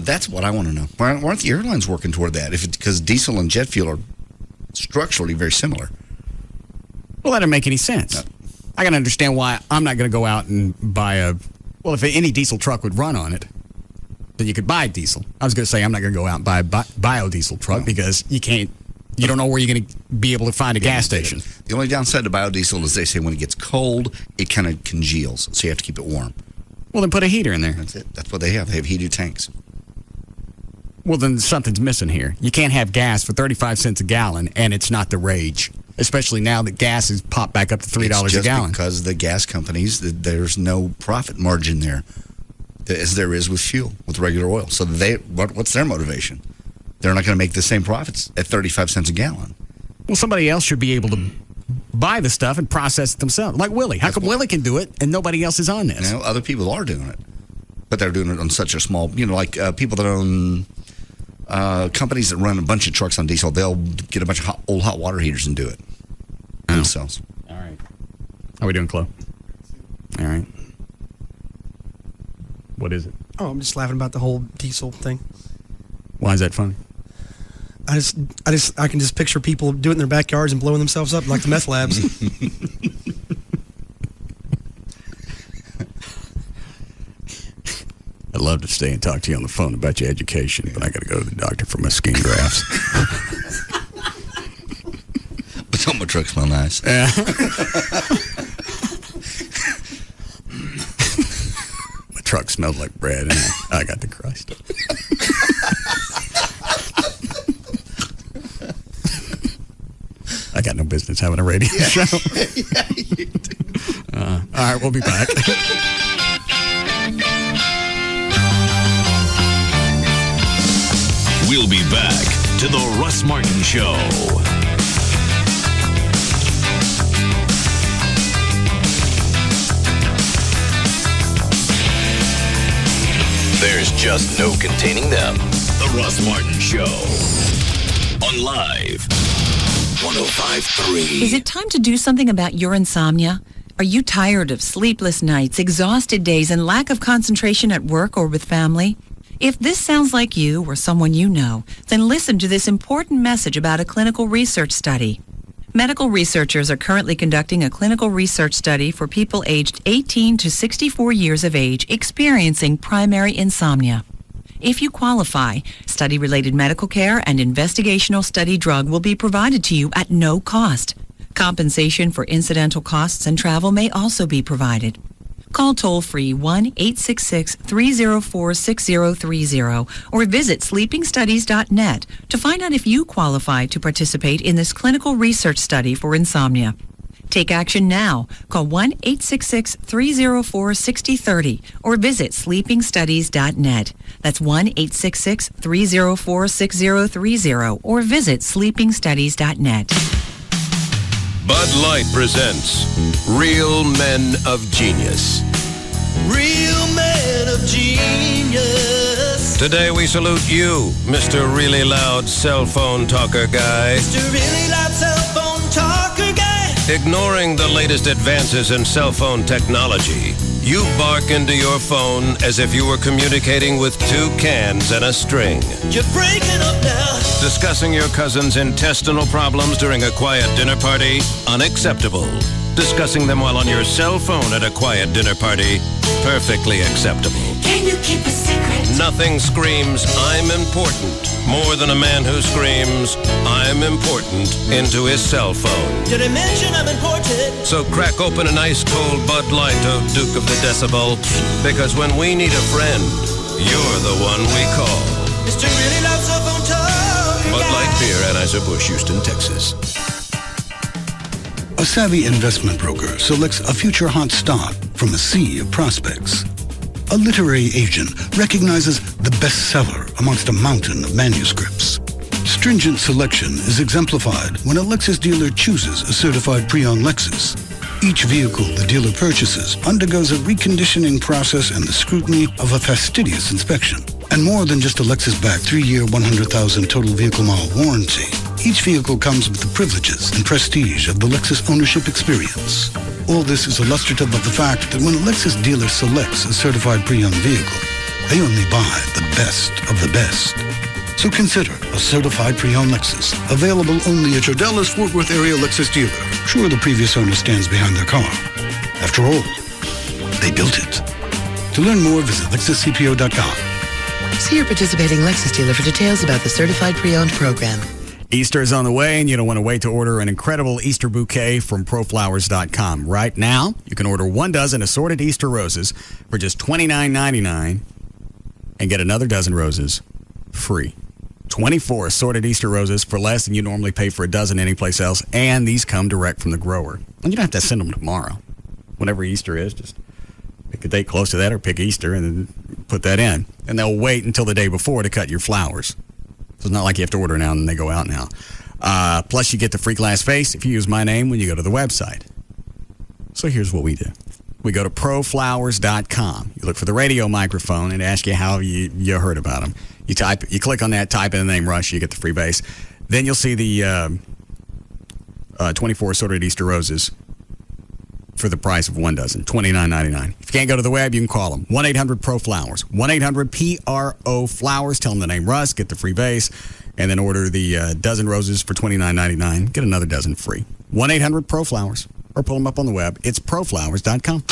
That's what I want to know. Why aren't the airlines working toward that? Because diesel and jet fuel are structurally very similar. Well, that doesn't make any sense. No. I can understand why I'm not going to go out and buy if any diesel truck would run on it, then you could buy diesel. I was going to say I'm not going to go out and buy a biodiesel truck because you don't know where you're going to be able to find a gas station. The only downside to biodiesel is they say when it gets cold, it kind of congeals, so you have to keep it warm. Well, then put a heater in there. That's it. That's what they have. They have heated tanks. Well, then something's missing here. You can't have gas for 35 cents a gallon, and it's not the rage, especially now that gas has popped back up to $3 a gallon. Because the gas companies, there's no profit margin there, as there is with fuel, with regular oil. So what's their motivation? They're not going to make the same profits at 35 cents a gallon. Well, somebody else should be able to buy the stuff and process it themselves. Like Willie. How come Willie can do it and nobody else is on this? Other people are doing it. But they're doing it on such a small, like people that own companies that run a bunch of trucks on diesel, they'll get a bunch of old hot water heaters and do it themselves. All right. How are we doing, Chloe? All right. What is it? Oh, I'm just laughing about the whole diesel thing. Why is that funny? I can just picture people doing it in their backyards and blowing themselves up like the meth labs. I'd love to stay and talk to you on the phone about your education, but I got to go to the doctor for my skin grafts. But don't my truck smell nice? Yeah. My truck smelled like bread, and I got the crust. I got no business having a radio show. Yeah, you do. All right, we'll be back. We'll be back to the Russ Martin Show. There's just no containing them. The Russ Martin Show. On Live 105.3. Is it time to do something about your insomnia? Are you tired of sleepless nights, exhausted days, and lack of concentration at work or with family? If this sounds like you or someone you know, then listen to this important message about a clinical research study. Medical researchers are currently conducting a clinical research study for people aged 18 to 64 years of age experiencing primary insomnia. If you qualify, study-related medical care and investigational study drug will be provided to you at no cost. Compensation for incidental costs and travel may also be provided. Call toll-free 1-866-304-6030 or visit sleepingstudies.net to find out if you qualify to participate in this clinical research study for insomnia. Take action now. Call 1-866-304-6030 or visit sleepingstudies.net. That's 1-866-304-6030 or visit sleepingstudies.net. Bud Light presents Real Men of Genius. Real men of genius. Today we salute you, Mr. Really Loud Cell Phone Talker Guy. Mr. Really Loud Cell Phone Talker Guy. Ignoring the latest advances in cell phone technology, you bark into your phone as if you were communicating with 2 cans and a string. You're breaking up now. Discussing your cousin's intestinal problems during a quiet dinner party? Unacceptable. Discussing them while on your cell phone at a quiet dinner party? Perfectly acceptable. Can you keep a secret? Nothing screams, I'm important, more than a man who screams, I'm important, into his cell phone. Did I mention I'm important? So crack open an ice cold Bud Light, oh Duke of the Decibel, because when we need a friend, you're the one we call. Mr. Really Loud Cell Phone Talker Bud Guy. Light Beer, Anheuser-Busch, Houston, Texas. A savvy investment broker selects a future hot stock from a sea of prospects. A literary agent recognizes the bestseller amongst a mountain of manuscripts. Stringent selection is exemplified when a Lexus dealer chooses a certified pre-owned Lexus. Each vehicle the dealer purchases undergoes a reconditioning process and the scrutiny of a fastidious inspection. And more than just a Lexus-backed 3-year, 100,000 total vehicle mile warranty, each vehicle comes with the privileges and prestige of the Lexus ownership experience. All this is illustrative of the fact that when a Lexus dealer selects a certified pre-owned vehicle, they only buy the best of the best. So consider a certified pre-owned Lexus, available only at your Dallas-Fort Worth area Lexus dealer. Sure, the previous owner stands behind their car. After all, they built it. To learn more, visit LexusCPO.com. See your participating Lexus dealer for details about the certified pre-owned program. Easter is on the way, and you don't want to wait to order an incredible Easter bouquet from proflowers.com. Right now, you can order 1 dozen assorted Easter roses for just $29.99 and get another dozen roses free. 24 assorted Easter roses for less than you normally pay for a dozen anyplace else, and these come direct from the grower. And you don't have to send them tomorrow. Whenever Easter is, just pick a date close to that or pick Easter and then put that in. And they'll wait until the day before to cut your flowers. So it's not like you have to order now and they go out now. Plus, you get the free glass face if you use my name when you go to the website. So here's what we do. We go to proflowers.com. You look for the radio microphone and ask you how you heard about them. You click on that, type in the name Rush, you get the free base. Then you'll see the 24 assorted Easter roses for the price of 1 dozen, $29.99. If you can't go to the web, you can call them. 1-800-PRO-FLOWERS. 1-800-PRO-FLOWERS. Tell them the name Russ, get the free base, and then order the dozen roses for $29.99. Get another dozen free. 1-800-PRO-FLOWERS. Or pull them up on the web. It's proflowers.com.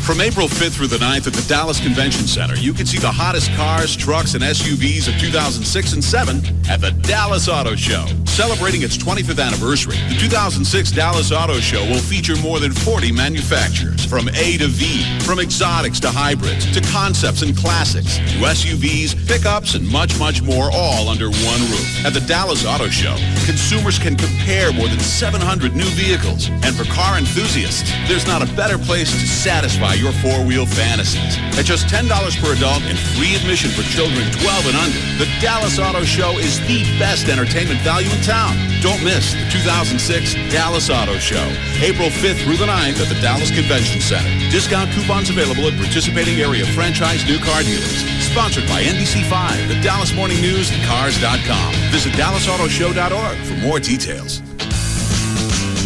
From April 5th through the 9th at the Dallas Convention Center, you can see the hottest cars, trucks, and SUVs of 2006 and 7 at the Dallas Auto Show. Celebrating its 25th anniversary, the 2006 Dallas Auto Show will feature more than 40 manufacturers, from A to V, from exotics to hybrids, to concepts and classics, to SUVs, pickups, and much, much more, all under one roof. At the Dallas Auto Show, consumers can compare more than 700 new vehicles. And for car enthusiasts, there's not a better place to satisfy your four-wheel fantasies. At just $10 per adult and free admission for children 12 and under, the Dallas Auto Show is the best entertainment value in town. Don't miss the 2006 Dallas Auto Show, April 5th through the 9th at the Dallas Convention Center. Discount coupons available at participating area franchise new car dealers. Sponsored by NBC5, the Dallas Morning News, and Cars.com. Visit DallasAutoShow.org for more details.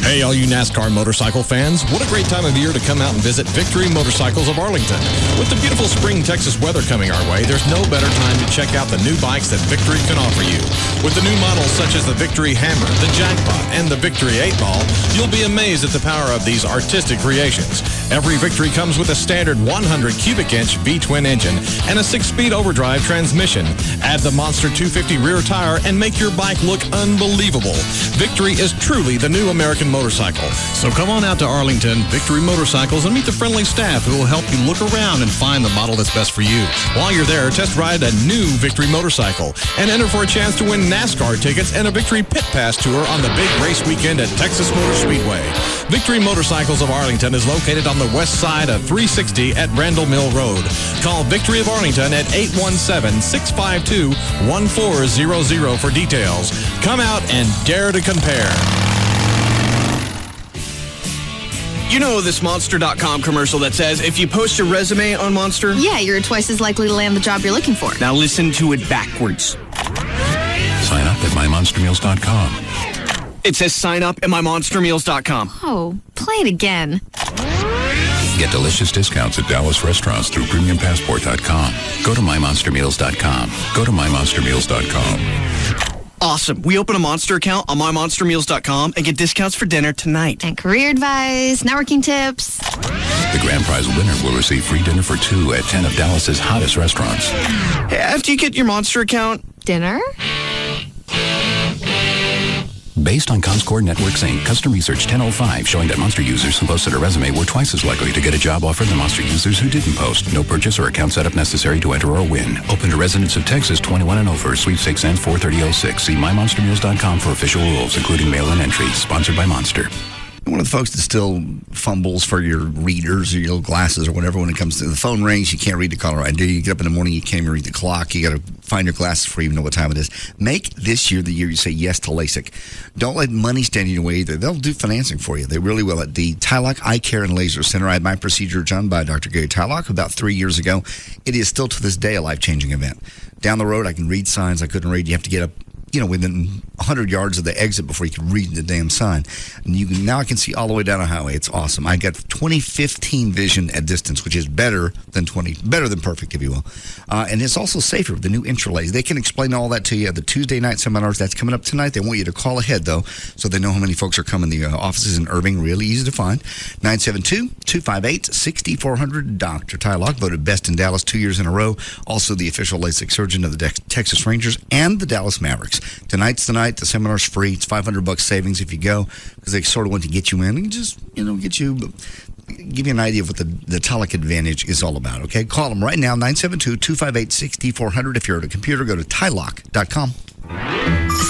Hey, all you NASCAR motorcycle fans, what a great time of year to come out and visit Victory Motorcycles of Arlington. With the beautiful spring Texas weather coming our way, there's no better time to check out the new bikes that Victory can offer you. With the new models such as the Victory Hammer, the Jackpot, and the Victory 8-Ball, you'll be amazed at the power of these artistic creations. Every Victory comes with a standard 100 cubic inch V-twin engine and a 6-speed overdrive transmission. Add the Monster 250 rear tire and make your bike look unbelievable. Victory is truly the new American motorcycle. So come on out to Arlington, Victory Motorcycles, and meet the friendly staff who will help you look around and find the model that's best for you. While you're there, test ride a new Victory motorcycle and enter for a chance to win NASCAR tickets and a Victory Pit Pass tour on the big race weekend at Texas Motor Speedway. Victory Motorcycles of Arlington is located on the west side of 360 at Randall Mill Road. Call Victory of Arlington at 817-652-1400 for details. Come out and dare to compare. You know this Monster.com commercial that says, if you post your resume on Monster... Yeah, you're twice as likely to land the job you're looking for. Now listen to it backwards. Sign up at mymonstermeals.com. It says sign up at mymonstermeals.com. Oh, play it again. Get delicious discounts at Dallas restaurants through premiumpassport.com. Go to mymonstermeals.com. Go to mymonstermeals.com. Awesome. We open a Monster account on mymonstermeals.com and get discounts for dinner tonight. And career advice, networking tips. The grand prize winner will receive free dinner for 2 at 10 of Dallas's hottest restaurants. Hey, after you get your Monster account... Dinner? Based on Comscore Networks Inc., custom research 1005 showing that Monster users who posted a resume were twice as likely to get a job offer than Monster users who didn't post. No purchase or account setup necessary to enter or win. Open to residents of Texas 21 and over. Sweepstakes ends 4/30/06. See mymonstermeals.com for official rules, including mail-in entry. Sponsored by Monster. One of the folks that still fumbles for your readers or your glasses or whatever when it comes to the phone rings, you can't read the caller ID. You get up in the morning, you can't even read the clock. You got to find your glasses before you even know what time it is. Make this year the year you say yes to LASIK. Don't let money stand in your way either. They'll do financing for you. They really will. At the Tylock Eye Care and Laser Center, I had my procedure done by Dr. Gary Tylock about 3 years ago. It is still to this day a life-changing event. Down the road, I can read signs I couldn't read. You have to get up, within 100 yards of the exit before you can read the damn sign. And now I can see all the way down a highway. It's awesome. I got 20/15 vision at distance, which is better than perfect, if you will. And it's also safer with the new Intralays. They can explain all that to you at the Tuesday night seminars. That's coming up tonight. They want you to call ahead, though, so they know how many folks are coming. The offices in Irving, really easy to find. 972-258-6400. Dr. Tylock, voted best in Dallas 2 years in a row. Also the official LASIK surgeon of the Texas Rangers and the Dallas Mavericks. Tonight's the night. The seminar's free. It's $500 savings if you go, because they sort of want to get you in and just, give you an idea of what the Tylock Advantage is all about, okay? Call them right now, 972-258-6400. If you're at a computer, go to tylock.com.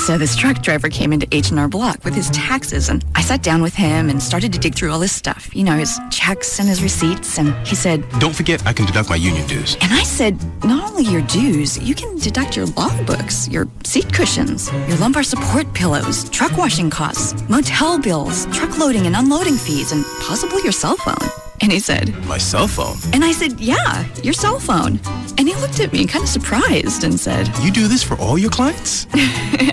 So this truck driver came into H&R Block with his taxes, and I sat down with him and started to dig through all his stuff. You know, his checks and his receipts, and he said, "Don't forget, I can deduct my union dues." And I said, not only your dues, you can deduct your logbooks, your seat cushions, your lumbar support pillows, truck washing costs, motel bills, truck loading and unloading fees, and possibly your cell phone. And he said, "My cell phone?" And I said, "Yeah, your cell phone." And he looked at me kind of surprised and said, "You do this for all your clients?"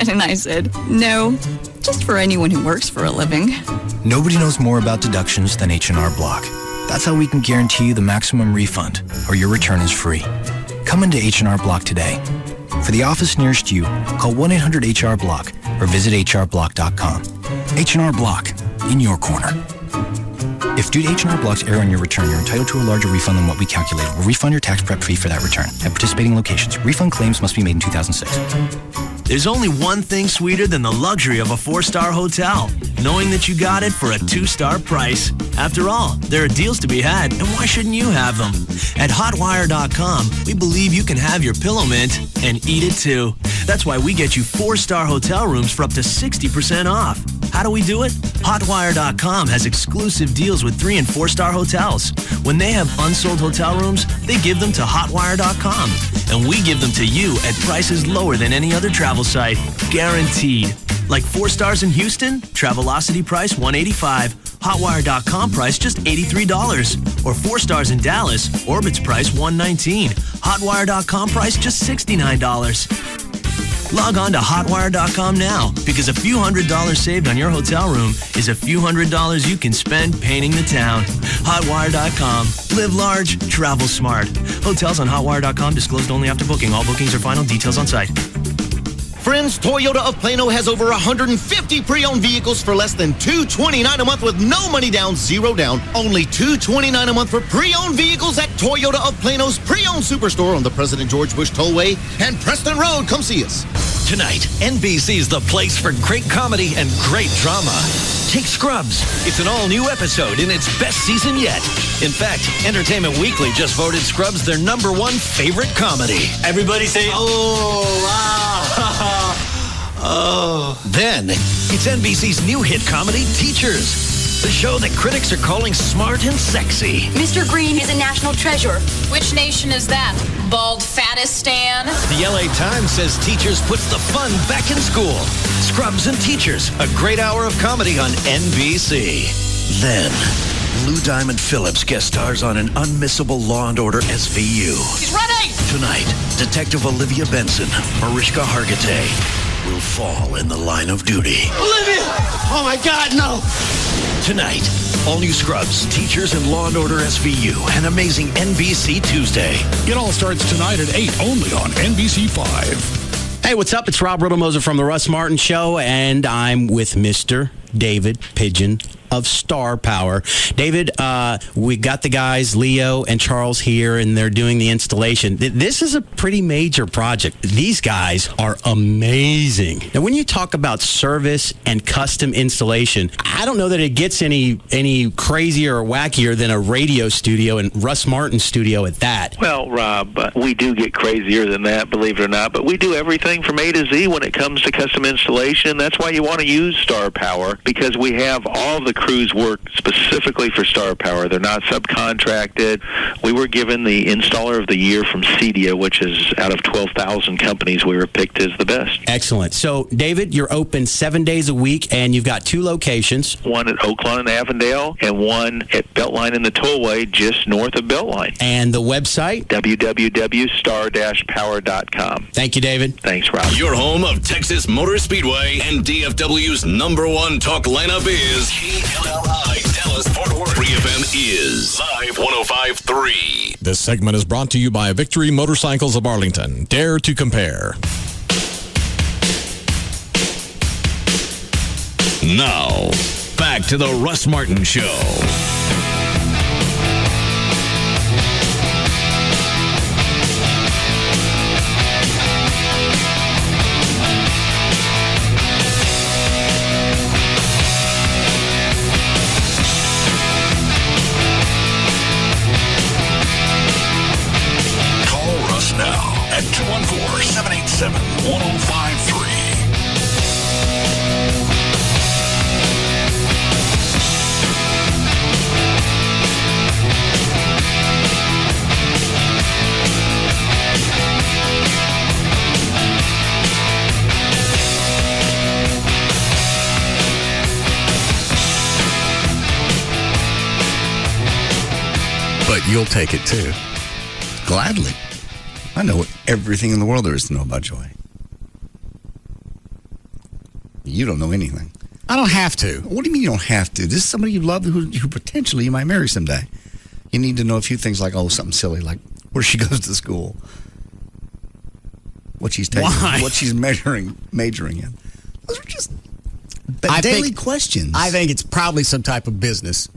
And I said, "No, just for anyone who works for a living." Nobody knows more about deductions than H&R Block. That's how we can guarantee you the maximum refund, or your return is free. Come into H&R Block today. For the office nearest you, call 1-800-HR-BLOCK or visit hrblock.com. H&R Block, in your corner. If due to H&R Block's error on your return, you're entitled to a larger refund than what we calculated. We'll refund your tax prep fee for that return at participating locations. Refund claims must be made in 2006. There's only one thing sweeter than the luxury of a 4-star hotel, knowing that you got it for a 2-star price. After all, there are deals to be had, and why shouldn't you have them? At hotwire.com, we believe you can have your pillow mint and eat it too. That's why we get you 4-star hotel rooms for up to 60% off. How do we do it? Hotwire.com has exclusive deals with 3- and 4-star hotels. When they have unsold hotel rooms, they give them to Hotwire.com. And we give them to you at prices lower than any other travel site. Guaranteed. Like 4 stars in Houston, Travelocity price $185. Hotwire.com price just $83. Or 4 stars in Dallas, Orbit's price $119. Hotwire.com price just $69. Log on to hotwire.com now, because a few $100s saved on your hotel room is a few $100s you can spend painting the town. Hotwire.com. Live large, travel smart. Hotels on hotwire.com disclosed only after booking. All bookings are final. Details on site. Friends, Toyota of Plano has over 150 pre-owned vehicles for less than $229 a month with no money down, zero down. Only $229 a month for pre-owned vehicles at Toyota of Plano's pre-owned superstore on the President George Bush Tollway and Preston Road. Come see us. Tonight, NBC's the place for great comedy and great drama. Take Scrubs. It's an all-new episode in its best season yet. In fact, Entertainment Weekly just voted Scrubs their #1 favorite comedy. Everybody say, oh, wow. Oh. Then, it's NBC's new hit comedy, Teachers. The show that critics are calling smart and sexy. Mr. Green is a national treasure. Which nation is that? Bald Fatistan? The LA Times says Teachers puts the fun back in school. Scrubs and Teachers, a great hour of comedy on NBC. Then, Lou Diamond Phillips guest stars on an unmissable Law & Order SVU. He's running! Tonight, Detective Olivia Benson, Mariska Hargitay, will fall in the line of duty. Olivia! Oh my God, no! Tonight, all new Scrubs, Teachers, and Law & Order SVU, an amazing NBC Tuesday. It all starts tonight at 8, only on NBC 5. Hey, what's up? It's Rob Riddlemoser from the Russ Martin Show, and I'm with Mr. David Pigeon of Star Power. David, we got the guys, Leo and Charles, here, and they're doing the installation. This is a pretty major project. These guys are amazing. Now, when you talk about service and custom installation, I don't know that it gets any crazier or wackier than a radio studio and Russ Martin studio at that. Well, Rob, we do get crazier than that, believe it or not, but we do everything from A to Z when it comes to custom installation. That's why you want to use Star Power, because we have all the crews work specifically for Star Power. They're not subcontracted. We were given the Installer of the Year from CEDIA, which is out of 12,000 companies, we were picked as the best. Excellent. So, David, you're open 7 days a week, and you've got 2 locations. One at Oaklawn and Avondale, and one at Beltline in the Tollway, just north of Beltline. And the website? www.star-power.com. Thank you, David. Thanks, Rob. Your home of Texas Motor Speedway and DFW's #1 talk lineup is KLLI Dallas Fort Worth. 3FM is Live 105.3. This segment is brought to you by Victory Motorcycles of Arlington. Dare to compare. Now, back to the Russ Martin Show. Call Russ now at 214-787-1053. But you'll take it too. Gladly. I know everything in the world there is to know about Joy. You don't know anything. I don't have to. What do you mean you don't have to? This is somebody you love who potentially you might marry someday. You need to know a few things like, something silly, like where she goes to school, what she's taking, what she's majoring in. Those are just daily questions. I think it's probably some type of business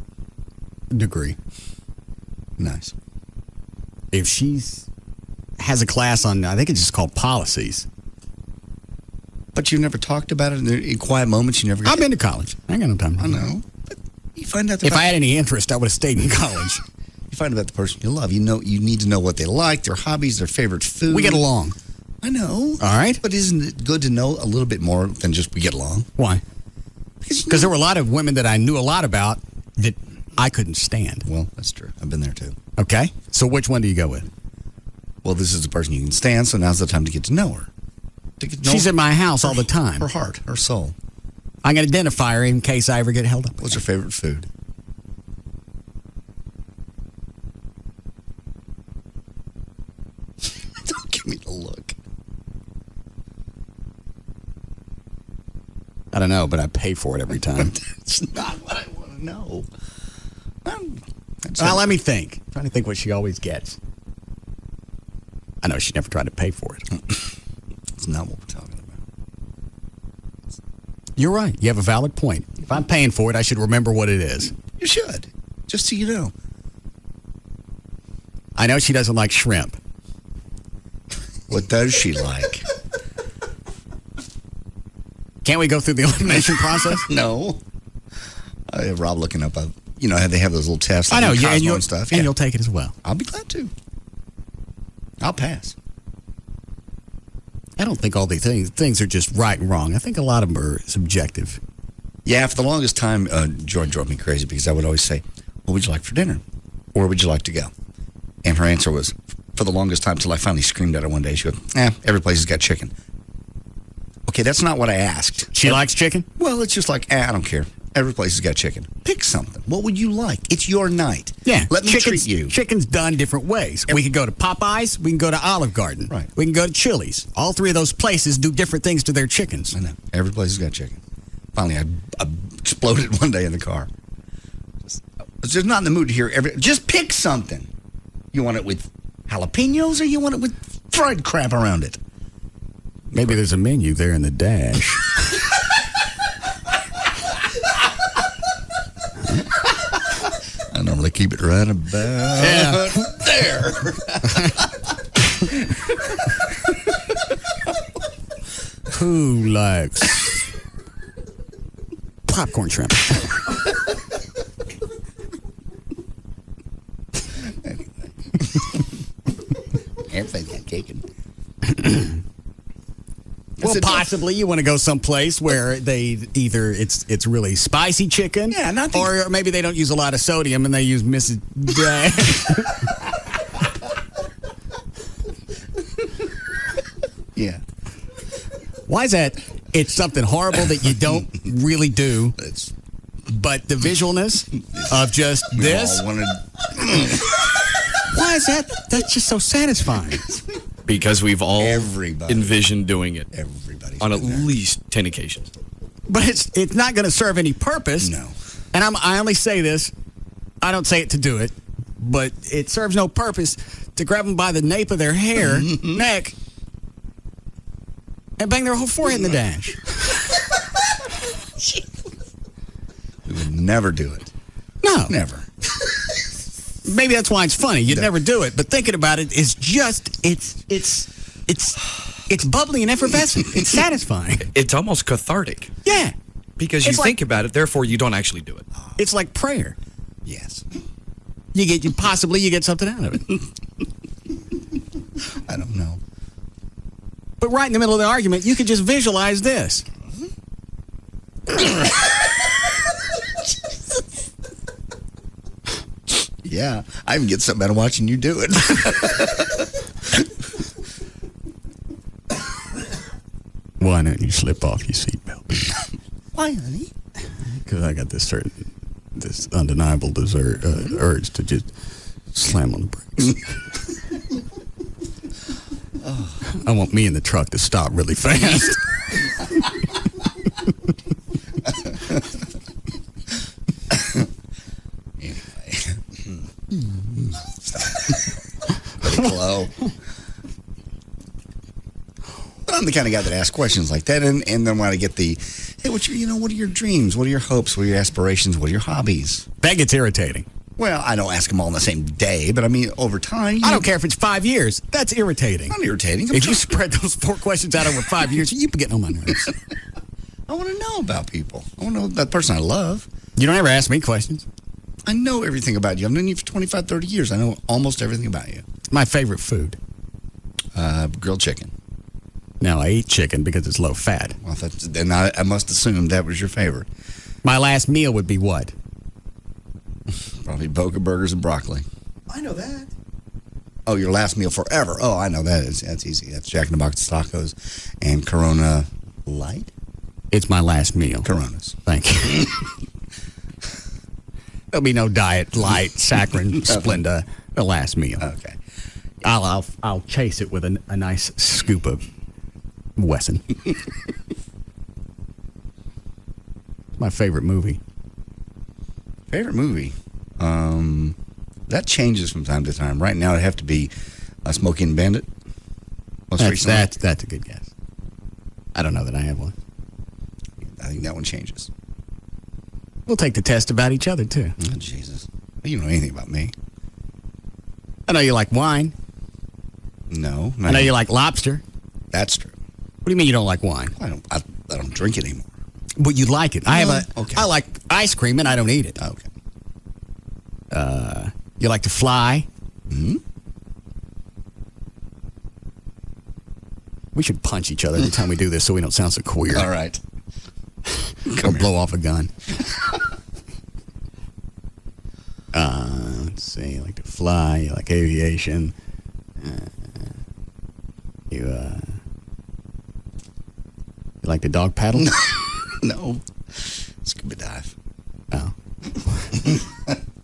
degree. Nice. If has a class on, I think it's just called policies. But you never talked about it in quiet moments? You never. I've been to college. I ain't got no time. I know. But you find out if I had any interest, I would have stayed in college. You find out about the person you love. You need to know what they like, their hobbies, their favorite food. We get along. I know. All right. But isn't it good to know a little bit more than just we get along? Why? Because there were a lot of women that I knew a lot about that I couldn't stand. Well, that's true. I've been there too. Okay. So which one do you go with? Well, this is the person you can stand, so now's the time to get to know her. She's at my house all the time. Her heart, her soul. I'm going to identify her in case I ever get held up. What's her favorite food? Don't give me the look. I don't know, but I pay for it every time. That's not what I want to know. Let me think. I'm trying to think what she always gets. I know she never tried to pay for it. That's not what we're talking about. You're right. You have a valid point. If I'm paying for it, I should remember what it is. You should. Just so you know. I know she doesn't like shrimp. What does she like? Can't we go through the elimination process? No. I have Rob looking up. They have those little tests. I know. Like and stuff. And you'll take it as well. I'll be glad to. I'll pass. I don't think all these things are just right and wrong. I think a lot of them are subjective. Yeah, for the longest time, Joy drove me crazy because I would always say, what would you like for dinner? Or where would you like to go? And her answer was, for the longest time, till I finally screamed at her one day, she goes, every place has got chicken. Okay, that's not what I asked. She likes chicken? Well, it's just like, I don't care. Every place has got chicken. Pick something. What would you like? It's your night. Yeah. Let me treat you. Chicken's done different ways. We can go to Popeyes. We can go to Olive Garden. Right. We can go to Chili's. All three of those places do different things to their chickens. I know. Every place has got chicken. Finally, I exploded one day in the car. I was just not in the mood to hear just pick something. You want it with jalapenos or you want it with fried crab around it? Maybe there's a menu there in the dash. I normally keep it right about there. Who likes popcorn shrimp? Everything's got chicken. Well, possibly you want to go someplace where they either it's really spicy chicken, or maybe they don't use a lot of sodium and they use Mrs. Dash. Yeah. Why is that? It's something horrible that you don't really do. But the visualness of just this. Why is that? That's just so satisfying. Because we've all envisioned doing it. Everybody on at least 10 occasions. But it's not going to serve any purpose. No. And I only say this. I don't say it to do it. But it serves no purpose to grab them by the nape of their hair, neck, and bang their whole forehead in the dash. We would never do it. No. Never. Maybe that's why it's funny. You'd never do it. But thinking about it is just, it's bubbly and effervescent. It's satisfying. It's almost cathartic. Yeah. Because you think about it, therefore you don't actually do it. It's like prayer. Yes. You get something out of it. I don't know. But right in the middle of the argument, you could just visualize this. Yeah, I even get something out of watching you do it. Why don't you slip off your seatbelt? Why, honey? Because I got this undeniable urge to just Slam on the brakes. I want me in the truck to stop really fast. Hello. But I'm the kind of guy that asks questions like that, and then when I get the, hey, what are your dreams? What are your hopes? What are your aspirations? What are your hobbies? That gets irritating. Well, I don't ask them all on the same day, but I mean, over time. I don't care if it's 5 years. That's irritating. Not irritating. If you spread those 4 questions out over 5 years, you've been getting on my nerves. I want to know about people. I want to know that person I love. You don't ever ask me questions. I know everything about you. I've known you for 25, 30 years. I know almost everything about you. My favorite food? Grilled chicken. No, I eat chicken because it's low fat. Well, then I must assume that was your favorite. My last meal would be what? Probably Boca burgers and broccoli. I know that. Oh, your last meal forever. Oh, I know that. That's easy. That's Jack in the Box tacos and Corona Light. It's my last meal. Coronas. Thank you. There'll be no Diet Light, Saccharin, Splenda. The last meal. Okay. I'll chase it with a nice scoop of Wesson. My favorite movie. Favorite movie? That changes from time to time. Right now, it'd have to be Smokey and Bandit. That's a good guess. I don't know that I have one. I think that one changes. We'll take the test about each other, too. Oh, Jesus. You don't know anything about me. I know you like wine. No. I know you like lobster. That's true. What do you mean you don't like wine? I don't drink it anymore. But you like it. Okay. I like ice cream and I don't eat it. Okay. You like to fly? Hmm? We should punch each other every time we do this so we don't sound so queer. All right. Or blow off a gun. Let's see. You like to fly. You like aviation. You like to dog paddle? No. Scuba dive. Oh.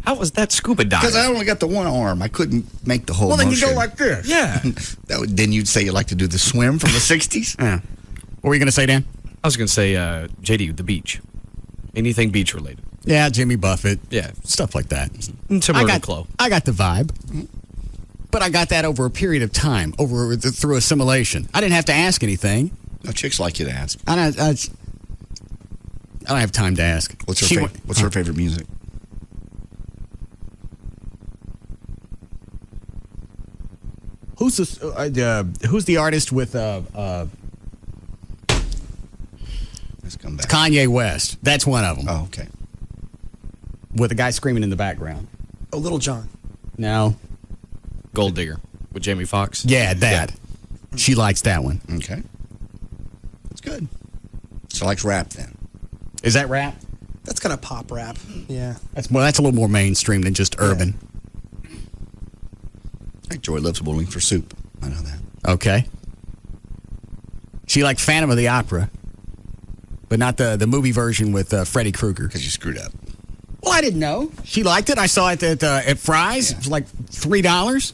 How was that scuba dive? Because I only got the one arm. I couldn't make the whole motion. Then you go like this. Yeah. Then you'd say you like to do the swim from the 60s? Yeah. What were you going to say, Dan? I was going to say, JD, the beach. Anything beach related. Yeah, Jimmy Buffett. Yeah. Stuff like that. Similar to Chloe. I got the vibe. But I got that over a period of time, through assimilation. I didn't have to ask anything. No, chicks like you to ask. I don't have time to ask. What's her favorite music? Who's the artist with Let's come back. Kanye West? That's one of them. Oh, okay. With a guy screaming in the background. Oh, Little John. No. Gold Digger with Jamie Foxx. Yeah, that. Yeah. She likes that one. Okay. That's good. She likes rap then. Is that rap? That's kind of pop rap. Yeah. That's a little more mainstream than just urban. I think Joy loves bowling for soup. I know that. Okay. She liked Phantom of the Opera, but not the movie version with Freddy Krueger. Because you screwed up. Well, I didn't know. She liked it. I saw it at Fry's. Yeah. It was like $3.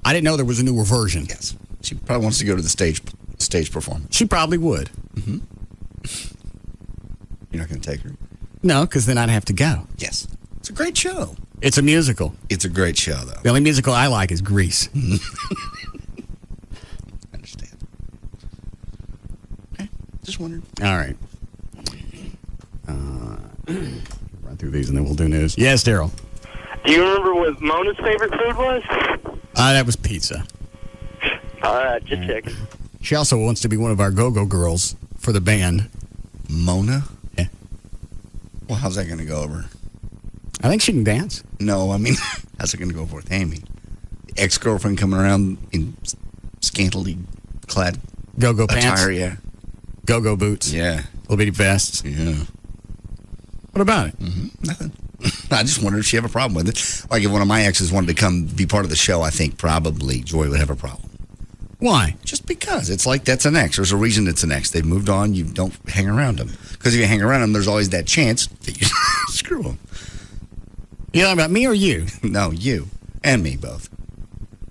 I didn't know there was a newer version. Yes. She probably wants to go to the stage performance. She probably would. Mm-hmm. You're not going to take her? No, because then I'd have to go. Yes. It's a great show. It's a musical. It's a great show, though. The only musical I like is Grease. I understand. Okay. Just wondering. All right. Run through these and then we'll do news. Yes, Daryl. Do you remember what Mona's favorite food was? That was pizza. All right, just checking. She also wants to be one of our go-go girls for the band. Mona? Yeah. Well, how's that going to go over? I think she can dance. No, I mean, how's it going to go over with Amy? Ex-girlfriend coming around in scantily clad go-go pants? Attire, yeah. Go-go boots? Yeah. Little bitty vests? Yeah. What about it? Mm-hmm. Nothing. I just wondered if she had a problem with it. Like if one of my exes wanted to come be part of the show, I think probably Joy would have a problem. Why? Just because. It's like that's an ex. There's a reason it's an ex. They've moved on. You don't hang around them. Because if you hang around them, there's always that chance that you screw them. You talking about me or you? No, you and me both.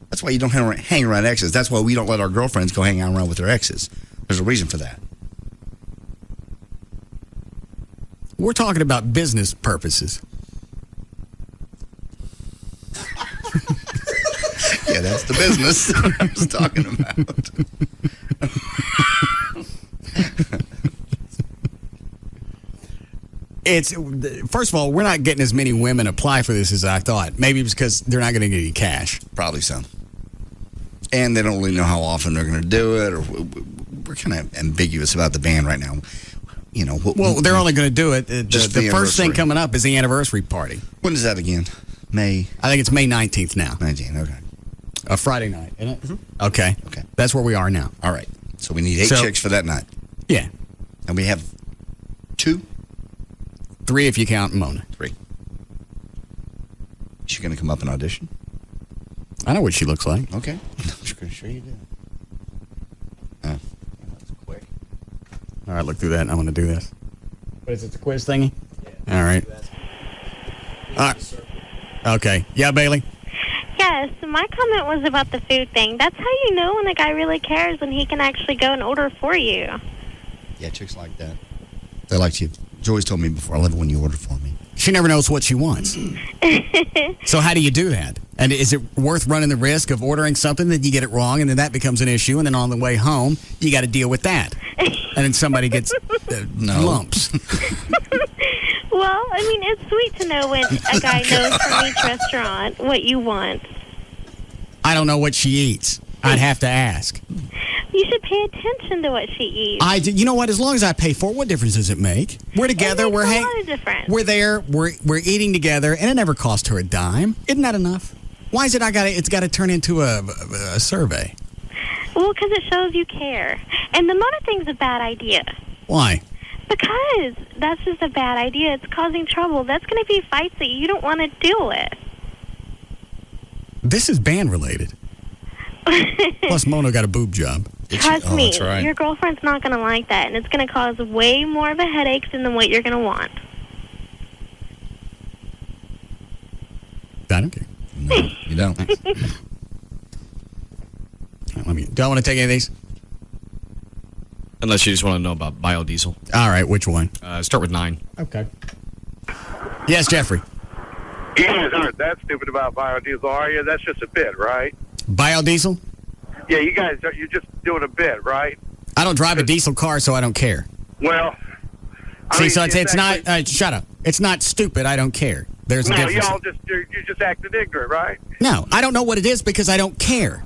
That's why you don't hang around exes. That's why we don't let our girlfriends go hang around with their exes. There's a reason for that. We're talking about business purposes. Yeah, that's the business I was talking about. It's first of all, we're not getting as many women apply for this as I thought. Maybe it's because they're not going to get any cash. Probably so. And they don't really know how often they're going to do it, or we're kind of ambiguous about the ban right now. You know, well, they're only going to do it. Just the first thing coming up is the anniversary party. When is that again? May? I think it's May 19th now. 19th, okay. A Friday night, isn't it? Mm-hmm. Okay. That's where we are now. All right. So we need 8 chicks for that night. Yeah. And we have 2? 3 if you count Mona. 3. Is she going to come up and audition? I know what she looks like. Okay. I'm just going to show you that. That's quick. All right, look through that. I'm going to do this. What is it, the quiz thingy? Yeah. All right. All right. Okay. Yeah, Bailey? Yes, my comment was about the food thing. That's how you know when a guy really cares, when he can actually go and order for you. Yeah, chicks like that. They like you. Joy's told me before, I love it when you order for me. She never knows what she wants. So how do you do that? And is it worth running the risk of ordering something that you get it wrong, and then that becomes an issue, and then on the way home, you got to deal with that? And then somebody gets lumps. Well, I mean, it's sweet to know when a guy knows from each restaurant what you want. I don't know what she eats. I'd have to ask. You should pay attention to what she eats. You know what? As long as I pay for it, what difference does it make? We're together. It makes a lot of difference. We're there. We're eating together, and it never cost her a dime. Isn't that enough? Why is it it's got to turn into a survey? Well, because it shows you care. And the Mona thing's a bad idea. Why? Because that's just a bad idea. It's causing trouble. That's going to be fights that you don't want to deal with. This is band related. Plus, Mona got a boob job. Trust me, your girlfriend's not going to like that, and it's going to cause way more of a headache than what you're going to want. I don't care. No, you don't. Do I want to take any of these? Unless you just want to know about biodiesel. All right, which one? Start with 9. Okay. Yes, Jeffrey. You guys aren't that stupid about biodiesel, are you? That's just a bit, right? Biodiesel? Yeah, you guys, you're just doing a bit, right? I don't drive a diesel car, so I don't care. Well, it's not. Shut up. It's not stupid. I don't care. There's a difference. You're just acting ignorant, right? No, I don't know what it is because I don't care.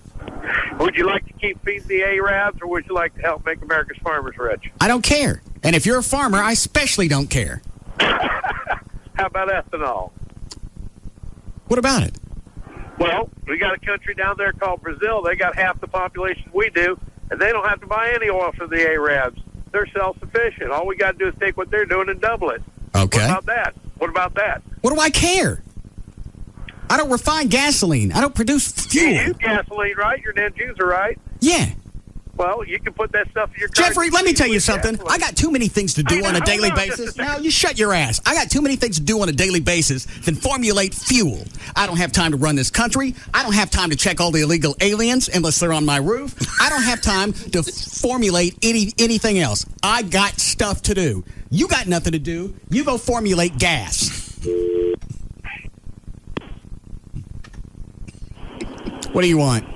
Would you like to keep feeding the Arabs, or would you like to help make America's farmers rich? I don't care. And if you're a farmer, I especially don't care. How about ethanol? What about it? Well, we got a country down there called Brazil. They got half the population we do, and they don't have to buy any oil from the Arabs. They're self-sufficient. All we got to do is take what they're doing and double it. Okay. What about that? What about that? What do I care? I don't refine gasoline. I don't produce fuel. You use gasoline, right? You're an end user, right? Yeah. Well, you can put that stuff in your car. Jeffrey, let me tell you something. I got too many things to do on a daily basis. Now, you shut your ass. I got too many things to do on a daily basis than formulate fuel. I don't have time to run this country. I don't have time to check all the illegal aliens unless they're on my roof. I don't have time to formulate anything else. I got stuff to do. You got nothing to do. You go formulate gas. What do you want?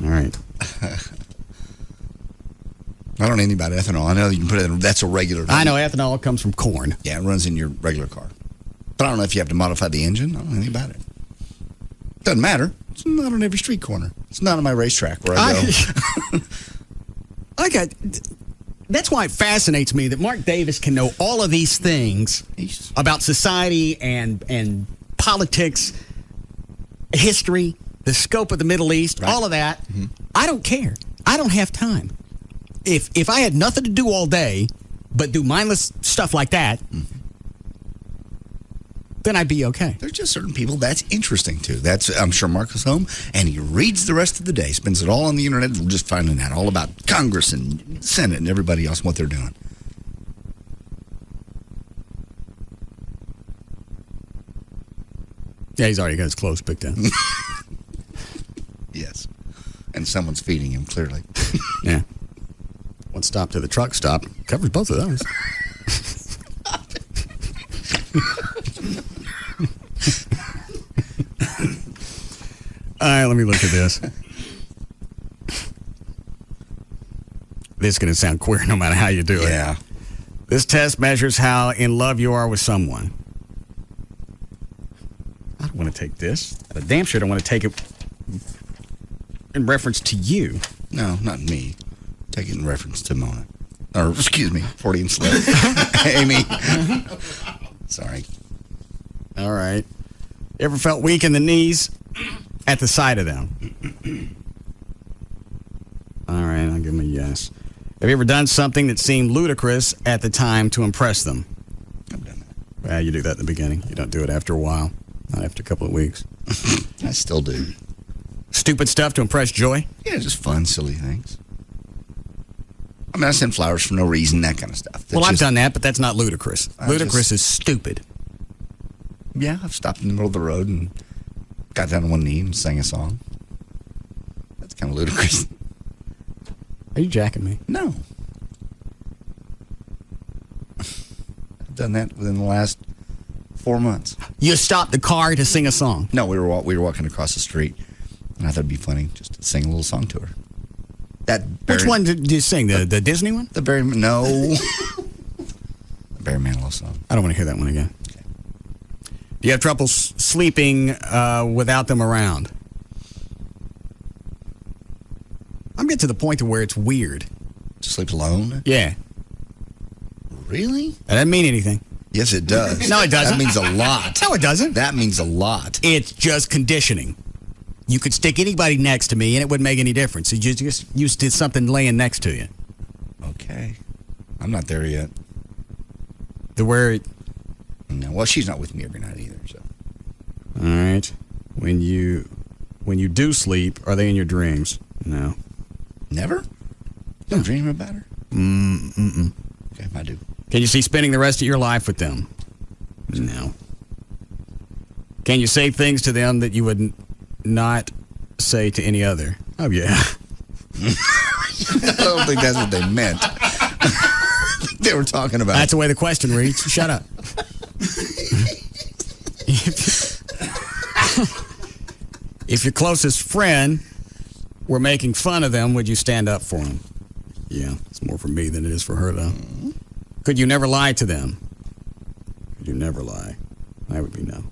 All right. I don't know anything about ethanol. I know you can put it in, that's a regular. I know ethanol comes from corn. Yeah, it runs in your regular car. But I don't know if you have to modify the engine. I don't know anything about it. Doesn't matter. It's not on every street corner. It's not on my racetrack where I go. That's why it fascinates me that Mark Davis can know all of these things about society and politics, history, the scope of the Middle East, all of that. Mm-hmm. I don't care. I don't have time. If I had nothing to do all day but do mindless stuff like that, then I'd be okay. There's just certain people that's interesting to. I'm sure Mark is home, and he reads the rest of the day, spends it all on the internet, just finding out all about Congress and Senate and everybody else and what they're doing. Yeah, he's already got his clothes picked out. Yes. And someone's feeding him, clearly. Yeah. One stop to the truck stop covers both of those. All right, let me look at this. This is going to sound queer no matter how you do it. Yeah. This test measures how in love you are with someone. I don't want to take this. I damn sure don't want to take it in reference to you. No, not me. Take it in reference to Mona. Or, excuse me, 40 and slow. Amy. Sorry. All right. Ever felt weak in the knees at the sight of them? All right, I'll give them a yes. Have you ever done something that seemed ludicrous at the time to impress them? I've done that. Well, you do that in the beginning. You don't do it after a while, not after a couple of weeks. I still do. Stupid stuff to impress Joy? Yeah, just fun, silly things. I mean, I send flowers for no reason, that kind of stuff. Well, I've done that, but that's not ludicrous. Ludicrous is stupid. Yeah, I've stopped in the middle of the road and got down on one knee and sang a song. That's kind of ludicrous. Are you jacking me? No. I've done that within the last 4 months. You stopped the car to sing a song? No, we were walking across the street, and I thought it'd be funny just to sing a little song to her. Which one did you sing? The Disney one? The Barry the Barry Manilow song. I don't want to hear that one again. Okay. Do you have trouble sleeping without them around? I'm getting to the point to where it's weird. To sleep alone? Yeah. Really? That doesn't mean anything. Yes, it does. No, it doesn't. That means a lot. No, it doesn't. That means a lot. It's just conditioning. You could stick anybody next to me, and it wouldn't make any difference. You just used to something laying next to you. Okay. I'm not there yet. No, well, she's not with me every night either, so. All right. When you do sleep, are they in your dreams? No. Never? Don't dream about her? Mm-mm. Okay, I do. Can you see spending the rest of your life with them? No. Can you say things to them that you would not say to any other? Oh, yeah. I don't think that's what they meant. They were talking about. That's the way the question reads. Shut up. If your closest friend were making fun of them, would you stand up for them? Yeah, it's more for me than it is for her, though. Could you never lie to them? Could you never lie? That would be no.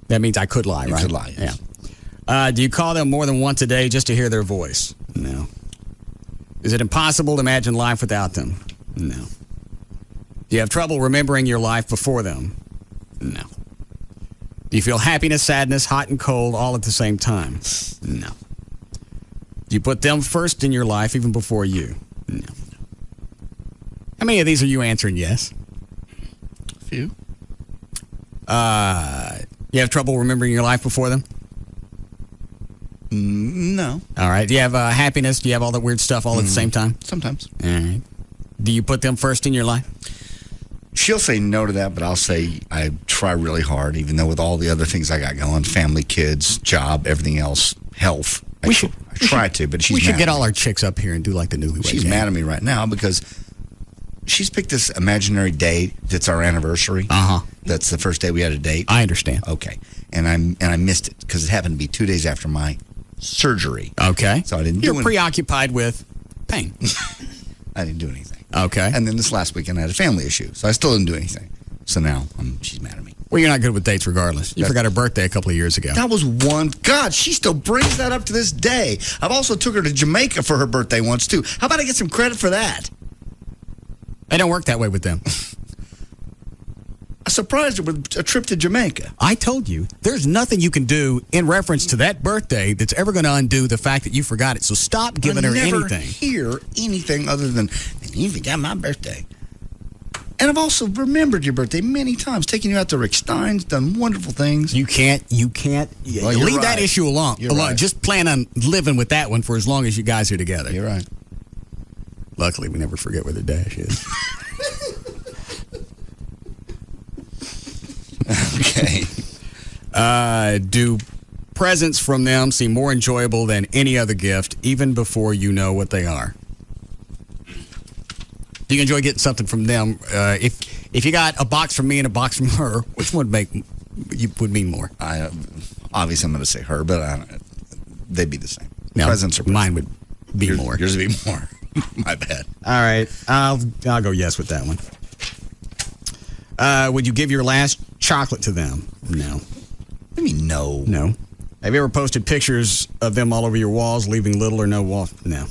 That means I could lie, right? You could lie, yes. Yeah. Do you call them more than once a day just to hear their voice? No. Is it impossible to imagine life without them? No. Do you have trouble remembering your life before them? No. Do you feel happiness, sadness, hot and cold all at the same time? No. Do you put them first in your life even before you? No. How many of these are you answering yes? A few. You have trouble remembering your life before them? No. All right. Do you have happiness? Do you have all that weird stuff all at the same time? Sometimes. All right. Do you put them first in your life? She'll say no to that, but I'll say I try really hard, even though with all the other things I got going, family, kids, job, everything else, health. I try to, but she's We should mad get at all me. our chicks up here and do like the newlywed She's game. mad at me right now because she's picked this imaginary date that's our anniversary. Uh-huh. That's the first day we had a date. I understand. Okay. And I missed it because it happened to be 2 days after my surgery. Okay. So I didn't do You're anything. preoccupied with pain. I didn't do anything. Okay. And then this last weekend I had a family issue, so I still didn't do anything. So now she's mad at me. Well, you're not good with dates regardless. You forgot her birthday a couple of years ago. That was one. God, she still brings that up to this day. I've also took her to Jamaica for her birthday once, too. How about I get some credit for that? It don't work that way with them. I surprised her with a trip to Jamaica. I told you, there's nothing you can do in reference to that birthday that's ever going to undo the fact that you forgot it. So stop giving her never anything. Hear anything other than, you forgot my birthday. And I've also remembered your birthday many times, taking you out to Rick Stein's, done wonderful things. You can't. Well, you're leave that right. issue alone. You're right. Just plan on living with that one for as long as you guys are together. You're right. Luckily, we never forget where the dash is. Okay. Do presents from them seem more enjoyable than any other gift, even before you know what they are? Do you enjoy getting something from them? If you got a box from me and a box from her, which one would mean more? Obviously, I'm going to say her, but they'd be the same. No, presents are mine would be more. Yours would be more. My bad. All right, I'll go yes with that one. Would you give your last chocolate to them? No. I mean, no. No. Have you ever posted pictures of them all over your walls, leaving little or no wall? No.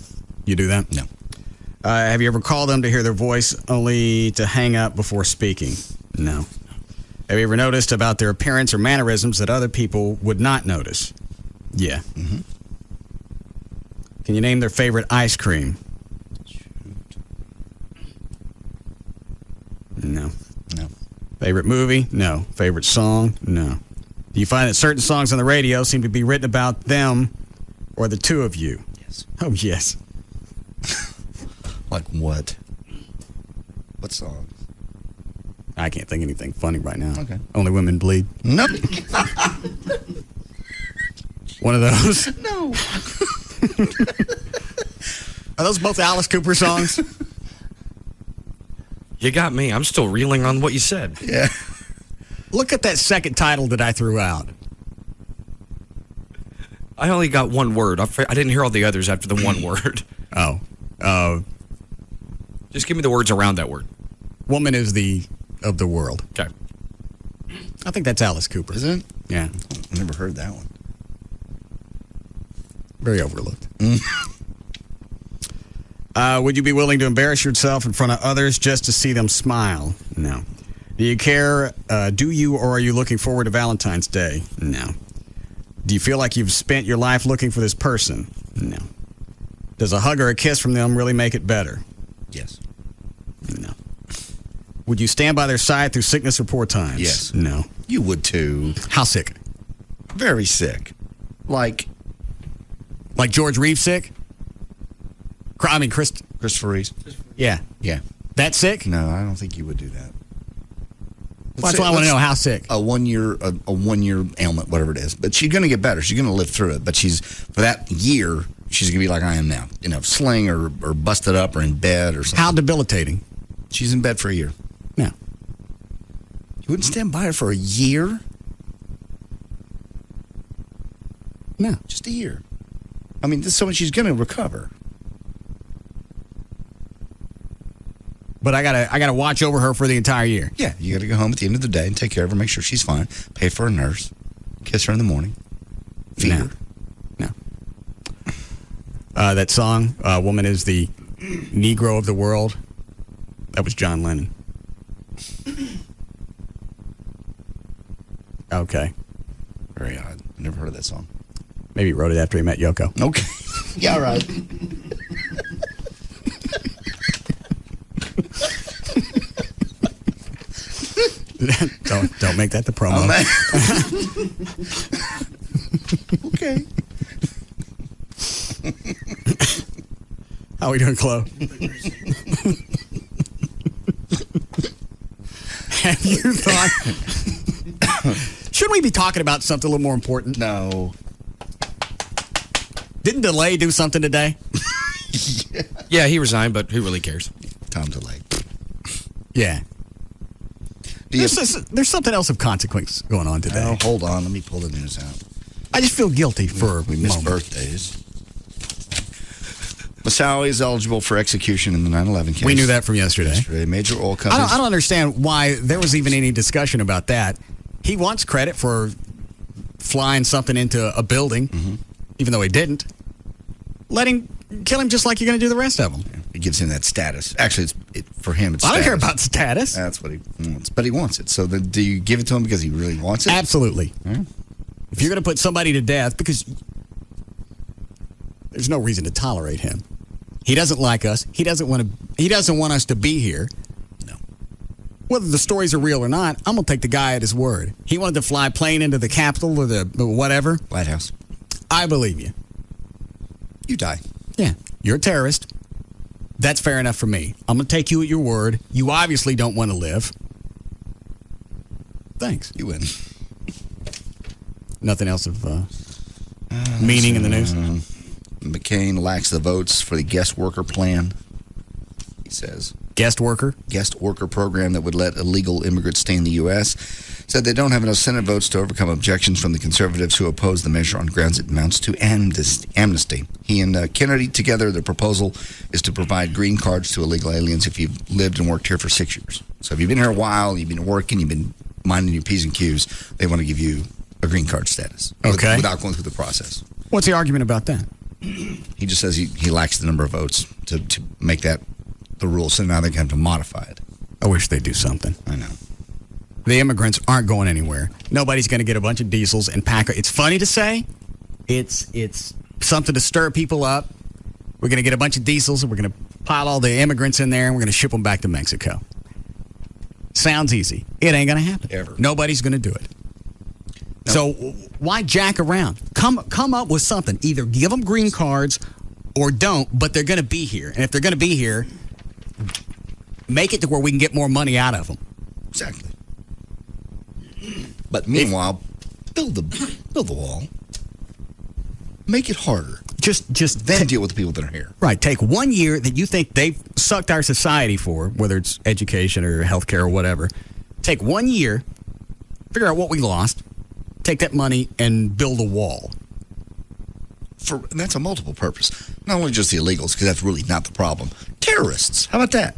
You do that? No. Have you ever called them to hear their voice only to hang up before speaking? No. Have you ever noticed about their appearance or mannerisms that other people would not notice? Yeah. Mm-hmm. Can you name their favorite ice cream? No. No. Favorite movie? No. Favorite song? No. Do you find that certain songs on the radio seem to be written about them or the two of you? Yes. Oh, yes. Like what? What song? I can't think of anything funny right now. Okay. Only Women Bleed. Nope. One of those? No. Are those both Alice Cooper songs? You got me. I'm still reeling on what you said. Yeah. Look at that second title that I threw out. I only got one word. I didn't hear all the others after the one word. Oh. Just give me the words around that word. Woman is of the world. Okay. I think that's Alice Cooper. Is it? Yeah. I never heard that one. Very overlooked. Would you be willing to embarrass yourself in front of others just to see them smile? No. Do you care? Do you or are you looking forward to Valentine's Day? No. Do you feel like you've spent your life looking for this person? No. Does a hug or a kiss from them really make it better? Yes. No. Would you stand by their side through sickness or poor times? Yes. No. You would too. How sick? Very sick. Like George Reeves sick? I mean, Christopher Reeves. Yeah. Yeah. That sick? No, I don't think you would do that. Well, that's why I want to know how sick. A 1 year ailment, whatever it is. But she's going to get better. She's going to live through it. But for that year, she's going to be like I am now. Sling or busted up or in bed or something. How debilitating? She's in bed for a year. No. You wouldn't stand by her for a year? No. Just a year. I mean, she's going to recover. But I gotta watch over her for the entire year. Yeah, you got to go home at the end of the day and take care of her, make sure she's fine, pay for a nurse, kiss her in the morning, feed her. No. That song, "Woman is the Negro of the World," that was John Lennon. Okay. Very odd. Never heard of that song. Maybe he wrote it after he met Yoko. Okay. Yeah, all right. Don't make that the promo. Okay. How are we doing, Chloe? Have you thought? Shouldn't we be talking about something a little more important? No. Didn't DeLay do something today? Yeah, he resigned, but who really cares? Tom DeLay. Yeah. There's something else of consequence going on today. Oh, hold on. Let me pull the news out. I just feel guilty for we missed birthdays. Massaui is eligible for execution in the 9/11 case. We knew that from yesterday. Major oil companies. I don't understand why there was even any discussion about that. He wants credit for flying something into a building, even though he didn't. Let him kill him just like you're going to do the rest of them. It gives him that status. Actually, for him, it's I don't status. care about status. That's what he wants. But he wants it. So do you give it to him because he really wants it? Absolutely. If you're going to put somebody to death, because there's no reason to tolerate him. He doesn't like us. He doesn't want us to be here. No. Whether the stories are real or not, I'm going to take the guy at his word. He wanted to fly a plane into the Capitol or the whatever. White House. I believe you. You die. Yeah. You're a terrorist. That's fair enough for me. I'm going to take you at your word. You obviously don't want to live. Thanks. You win. Nothing else of meaning in the news? McCain lacks the votes for the guest worker plan, he says. Guest worker? Guest worker program that would let illegal immigrants stay in the U.S. Said they don't have enough Senate votes to overcome objections from the conservatives who oppose the measure on grounds it amounts to amnesty. He and Kennedy together, their proposal is to provide green cards to illegal aliens if you've lived and worked here for 6 years. So if you've been here a while, you've been working, you've been minding your P's and Q's, they want to give you a green card status. Okay. Without going through the process. What's the argument about that? He just says he lacks the number of votes to make that the rule, so now they're going to have to modify it. I wish they'd do something. I know. The immigrants aren't going anywhere. Nobody's going to get a bunch of diesels and pack. It's funny to say. It's something to stir people up. We're going to get a bunch of diesels and we're going to pile all the immigrants in there and we're going to ship them back to Mexico. Sounds easy. It ain't going to happen. Ever. Nobody's going to do it. No. So why jack around? Come up with something. Either give them green cards or don't, but they're going to be here. And if they're going to be here, make it to where we can get more money out of them. Exactly. But meanwhile, build the wall. Make it harder. Just then deal with the people that are here. Right. Take 1 year that you think they've sucked our society for, whether it's education or healthcare or whatever. Take 1 year, figure out what we lost, take that money and build a wall. And that's a multiple purpose. Not only just the illegals, because that's really not the problem. Terrorists. How about that?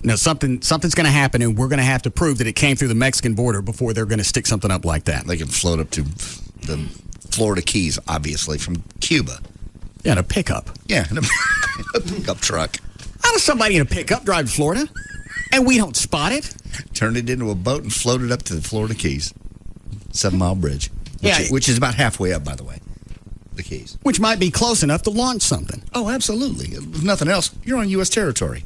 Now, something's going to happen, and we're going to have to prove that it came through the Mexican border before they're going to stick something up like that. They can float up to the Florida Keys, obviously, from Cuba. Yeah, in a pickup. Yeah, in a pickup truck. How does somebody in a pickup drive to Florida, and we don't spot it? Turned it into a boat and floated up to the Florida Keys. 7 Mile Bridge. Which is about halfway up, by the way. The Keys. Which might be close enough to launch something. Oh, absolutely. If nothing else, you're on U.S. territory.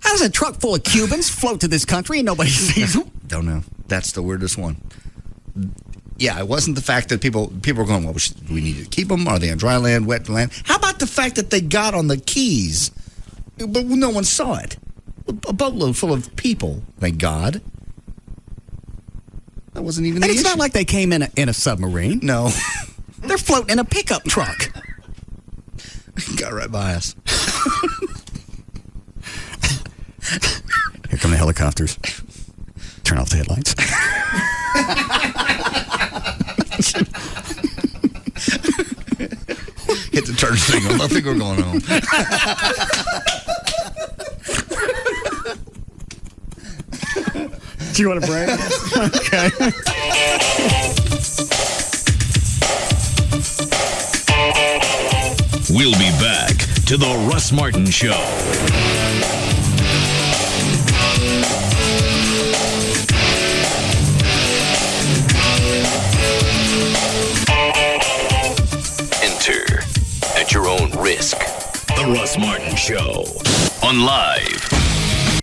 How does a truck full of Cubans float to this country and nobody sees them? Don't know. That's the weirdest one. Yeah, it wasn't the fact that people were going, well, do we need to keep them? Are they on dry land, wet land? How about the fact that they got on the Keys, but no one saw it? A boatload full of people, thank God. That wasn't even the issue. It's not like they came in a submarine. No. They're floating in a pickup truck. Got right by us. Here come the helicopters. Turn off the headlights. Hit the turn signal. I think we're going home. Do you want a break? Okay. We'll be back to the Russ Martin Show. Enter at your own risk. The Russ Martin Show on Live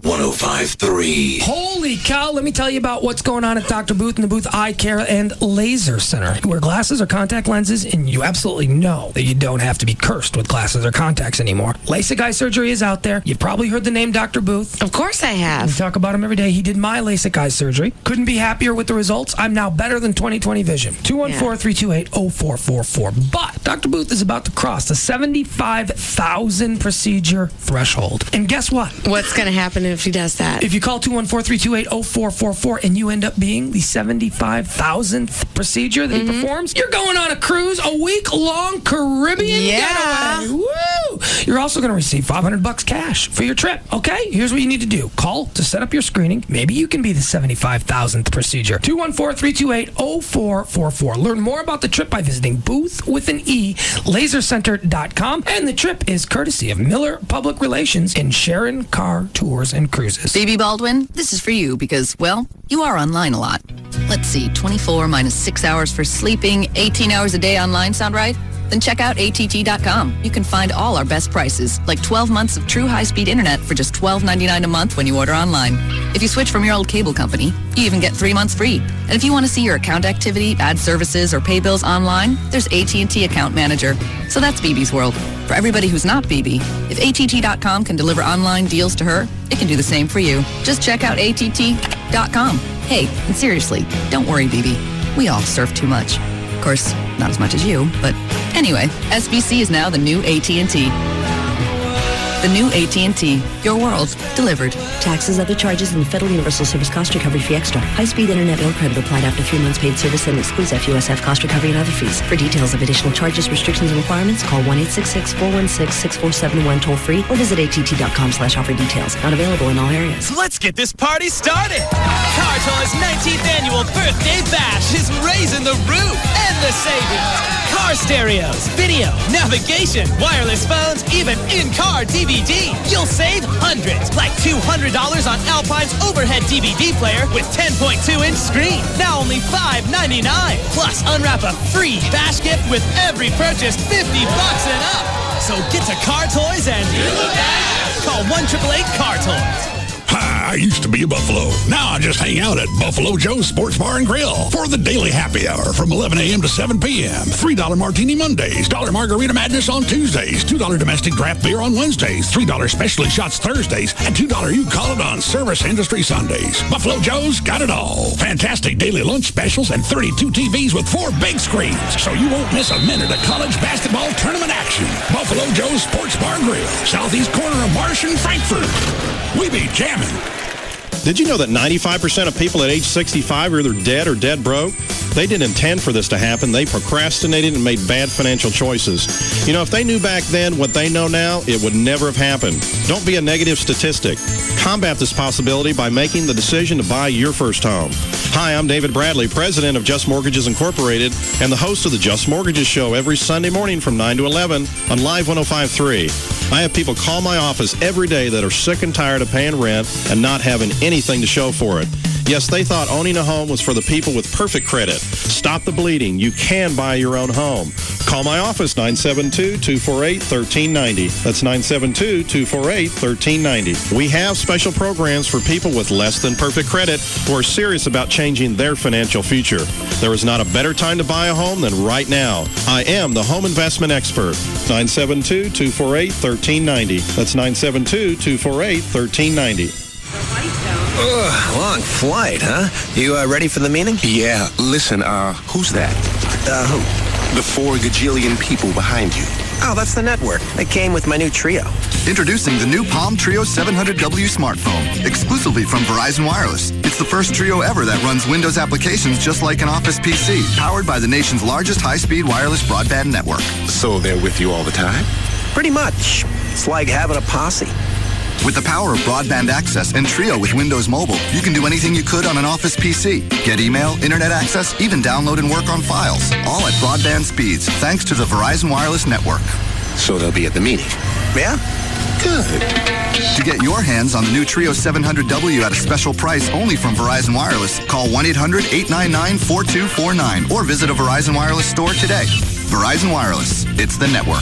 105.3. Holy cow, let me tell you about what's going on at Dr. Booth and the Booth Eye Care and Laser Center. You wear glasses or contact lenses, and you absolutely know that you don't have to be cursed with glasses or contacts anymore. LASIK eye surgery is out there. You've probably heard the name Dr. Booth. Of course I have. We talk about him every day. He did my LASIK eye surgery. Couldn't be happier with the results. I'm now better than 20/20 vision. 214-328-0444. But Dr. Booth is about to cross the 75,000 procedure threshold. And guess what? What's going to happen if he does that? If you call 214-328-0444 and you end up being the 75,000th procedure that he performs, you're going on a cruise, a week-long Caribbean getaway. Woo! You're also going to receive $500 cash for your trip. Okay, here's what you need to do. Call to set up your screening. Maybe you can be the 75,000th procedure. 214-328-0444. Learn more about the trip by visiting Booth with an E, lasercenter.com. And the trip is courtesy of Miller Public Relations and Sharon Car Tours and Cruises. Phoebe Baldwin, this is for you because, well, you are online a lot. Let's see, 24 minus 6 hours for sleeping, 18 hours a day online, sound right? Then check out ATT.com. You can find all our best prices, like 12 months of true high-speed internet for just $12.99 a month when you order online. If you switch from your old cable company, you even get 3 months free. And if you want to see your account activity, add services, or pay bills online, there's AT&T Account Manager. So that's BB's world. For everybody who's not BB, if ATT.com can deliver online deals to her, it can do the same for you. Just check out ATT.com. Hey, and seriously, don't worry, BB. We all surf too much. Of course, not as much as you, but anyway, SBC is now the new AT&T. The new AT&T. Your world delivered. Taxes, other charges, and the Federal Universal Service Cost Recovery Fee Extra. High-speed internet bill credit applied after 3 months paid service and excludes FUSF cost recovery and other fees. For details of additional charges, restrictions, and requirements, call 1-866-416-6471 toll-free or visit att.com/offer details. Not available in all areas. Let's get this party started. Car Toys 19th Annual Birthday Bash is raising the roof and the savings. Car stereos, video, navigation, wireless phones, even in-car DVD. You'll save hundreds, like $200 on Alpine's overhead DVD player with 10.2-inch screen. Now only $5.99. Plus, unwrap a free bash gift with every purchase $50 and up. So get to Car Toys and do the bash. Call 1-888-CAR-TOYS. I used to be a Buffalo. Now I just hang out at Buffalo Joe's Sports Bar and Grill for the daily happy hour from 11 a.m. to 7 p.m. $3 Martini Mondays, $1 Margarita Madness on Tuesdays, $2 domestic draft beer on Wednesdays, $3 specialty shots Thursdays, and $2 you call it on Service Industry Sundays. Buffalo Joe's got it all. Fantastic daily lunch specials and 32 TVs with 4 big screens, so you won't miss a minute of college basketball tournament action. Buffalo Joe's Sports Bar and Grill, southeast corner of Marsh and Frankfurt. We be jamming. Did you know that 95% of people at age 65 are either dead or dead broke? They didn't intend for this to happen. They procrastinated and made bad financial choices. You know, if they knew back then what they know now, it would never have happened. Don't be a negative statistic. Combat this possibility by making the decision to buy your first home. Hi, I'm David Bradley, president of Just Mortgages Incorporated and the host of the Just Mortgages Show every Sunday morning from 9 to 11 on Live 105.3. I have people call my office every day that are sick and tired of paying rent and not having anything to show for it. Yes, they thought owning a home was for the people with perfect credit. Stop the bleeding. You can buy your own home. Call my office, 972-248-1390. That's 972-248-1390. We have special programs for people with less than perfect credit who are serious about changing their financial future. There is not a better time to buy a home than right now. I am the home investment expert. 972-248-1390. That's 972-248-1390. Long flight, huh? You ready for the meeting? Yeah. Listen, who's that? Who? The 4 gajillion people behind you. Oh, that's the network. They came with my new Trio. Introducing the new Palm Trio 700W smartphone, exclusively from Verizon Wireless. It's the first Trio ever that runs Windows applications just like an Office PC, powered by the nation's largest high-speed wireless broadband network. So they're with you all the time? Pretty much. It's like having a posse. With the power of broadband access and Trio with Windows Mobile, you can do anything you could on an Office PC. Get email, internet access, even download and work on files. All at broadband speeds, thanks to the Verizon Wireless Network. So they'll be at the meeting? Yeah? Good. To get your hands on the new Trio 700W at a special price only from Verizon Wireless, call 1-800-899-4249 or visit a Verizon Wireless store today. Verizon Wireless, it's the network.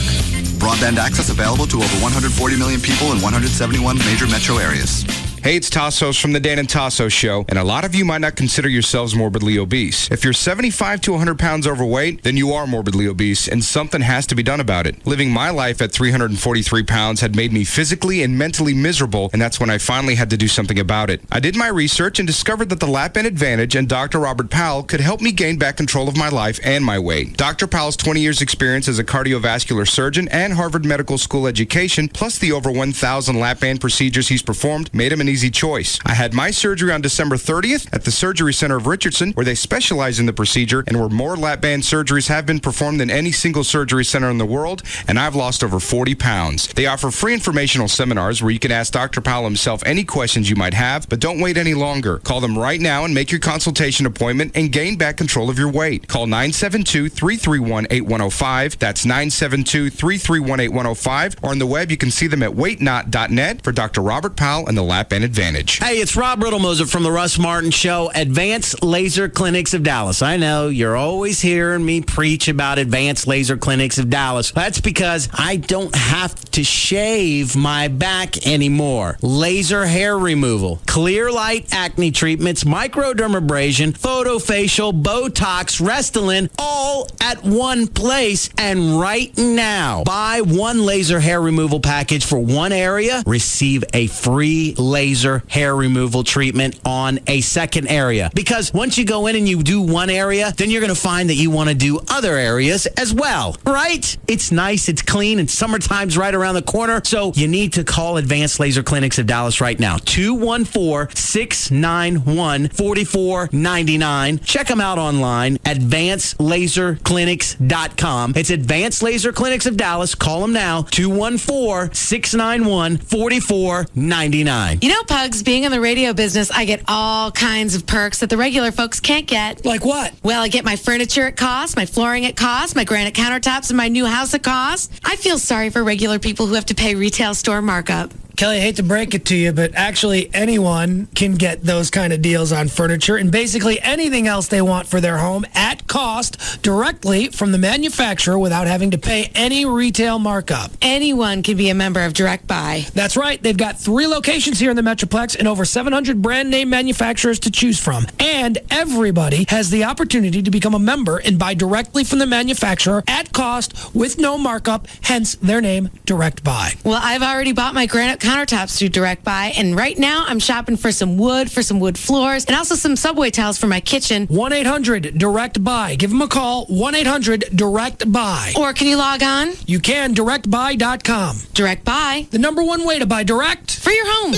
Broadband access available to over 140 million people in 171 major metro areas. Hey, it's Tassos from the Dan and Tassos Show, and a lot of you might not consider yourselves morbidly obese. If you're 75 to 100 pounds overweight, then you are morbidly obese, and something has to be done about it. Living my life at 343 pounds had made me physically and mentally miserable, and that's when I finally had to do something about it. I did my research and discovered that the Lap Band Advantage and Dr. Robert Powell could help me gain back control of my life and my weight. Dr. Powell's 20 years experience as a cardiovascular surgeon and Harvard Medical School education, plus the over 1,000 lap band procedures he's performed, made him an easy choice. I had my surgery on December 30th at the Surgery Center of Richardson, where they specialize in the procedure and where more lap band surgeries have been performed than any single surgery center in the world, and I've lost over 40 pounds. They offer free informational seminars where you can ask Dr. Powell himself any questions you might have, but don't wait any longer. Call them right now and make your consultation appointment and gain back control of your weight. Call 972-331-8105. That's 972-331-8105. Or on the web, you can see them at weightnot.net for Dr. Robert Powell and the Lap Band Advantage. Hey, it's Rob Riddlemoser from the Russ Martin Show, Advanced Laser Clinics of Dallas. I know you're always hearing me preach about Advanced Laser Clinics of Dallas. That's because I don't have to shave my back anymore. Laser hair removal, clear light acne treatments, microdermabrasion, photofacial, Botox, Restylane, all at one place. And right now, buy one laser hair removal package for one area, receive a free laser laser hair removal treatment on a second area. Because once you go in and you do one area, then you're going to find that you want to do other areas as well, right? It's nice, it's clean, and summertime's right around the corner, so you need to call Advanced Laser Clinics of Dallas right now. 214-691-4499. Check them out online, advancedlaserclinics.com. It's Advanced Laser Clinics of Dallas. Call them now, 214-691-4499. You know, Pugs, being in the radio business, I get all kinds of perks that the regular folks can't get. Like what? Well, I get my furniture at cost, my flooring at cost, my granite countertops in my new house at cost. I feel sorry for regular people who have to pay retail store markup. Kelly, I hate to break it to you, but actually anyone can get those kind of deals on furniture and basically anything else they want for their home at cost directly from the manufacturer without having to pay any retail markup. Anyone can be a member of Direct Buy. That's right. They've got 3 locations here in the Metroplex and over 700 brand name manufacturers to choose from. And everybody has the opportunity to become a member and buy directly from the manufacturer at cost with no markup, hence their name, Direct Buy. Well, I've already bought my granite countertops through Direct Buy, and right now I'm shopping for some wood floors, and also some subway tiles for my kitchen. 1-800-DIRECT-BUY. Give them a call, 1-800-DIRECT-BUY. Or can you log on? You can, directbuy.com. Direct Buy. The #1 way to buy direct. For your home.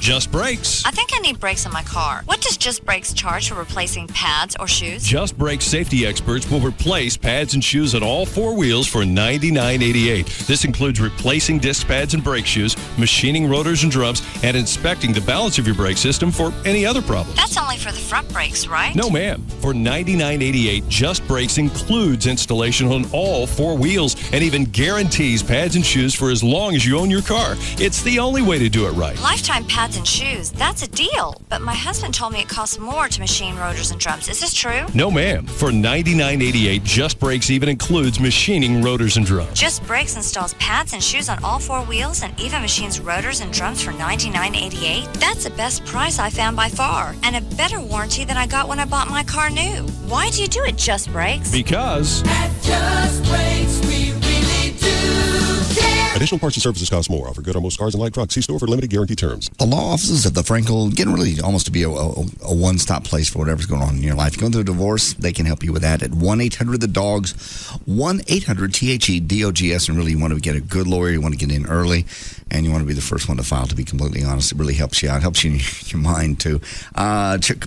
Just Brakes. I think I need brakes on my car. What does Just Brakes charge for replacing pads or shoes? Just Brakes safety experts will replace pads and shoes on all 4 wheels for $99.88. This includes replacing disc pads and brake shoes, machining rotors and drums, and inspecting the balance of your brake system for any other problems. That's only for the front brakes, right? No, ma'am. For $99.88, Just Brakes includes installation on all 4 wheels and even guarantees pads and shoes for as long as you own your car. It's the only way to do it right. Lifetime pads and shoes, that's a deal. But my husband told me it costs more to machine rotors and drums. Is this true? No, ma'am. For $99.88, Just Brakes even includes machining rotors and drums. Just Brakes installs pads and shoes on all 4 wheels and even machines rotors and drums for $99.88. That's the best price I found by far, and a better warranty than I got when I bought my car new. Why do you do it, Just Brakes? Because at Just Brakes, we really do care. Additional parts and services cost more. Offer good on most cars and light trucks. See store for limited guarantee terms. The law offices of the Frankel getting really almost to be a one-stop place for whatever's going on in your life. You're going through a divorce, they can help you with that at 1-800-THE-DOGS, 1-800-THE-DOGS, and really you want to get a good lawyer, you want to get in early, and you want to be the first one to file, to be completely honest. It really helps you out. It helps you in your mind, too.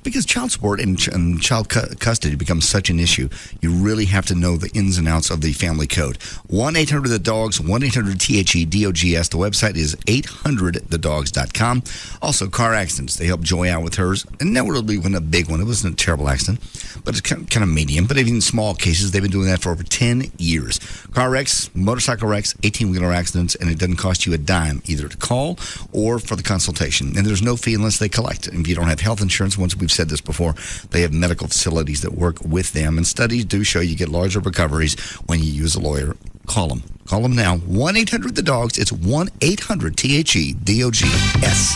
Because child support and child custody becomes such an issue, you really have to know the ins and outs of the family code. 1-800-THE-DOGS, 1-800-THE-DOGS. The website is 800thedogs.com. Also, car accidents. They helped Joy out with hers. And that really wasn't a big one. It wasn't a terrible accident, but it's kind of medium. But even small cases, they've been doing that for over 10 years. Car wrecks, motorcycle wrecks, 18-wheeler accidents, and it doesn't cost you a dime either to call or for the consultation. And there's no fee unless they collect. And if you don't have health insurance, once we've said this before, they have medical facilities that work with them. And studies do show you get larger recoveries when you use a lawyer. Call them. Call them now. 1-800-THE-DOGS. It's 1-800-THE-DOGS.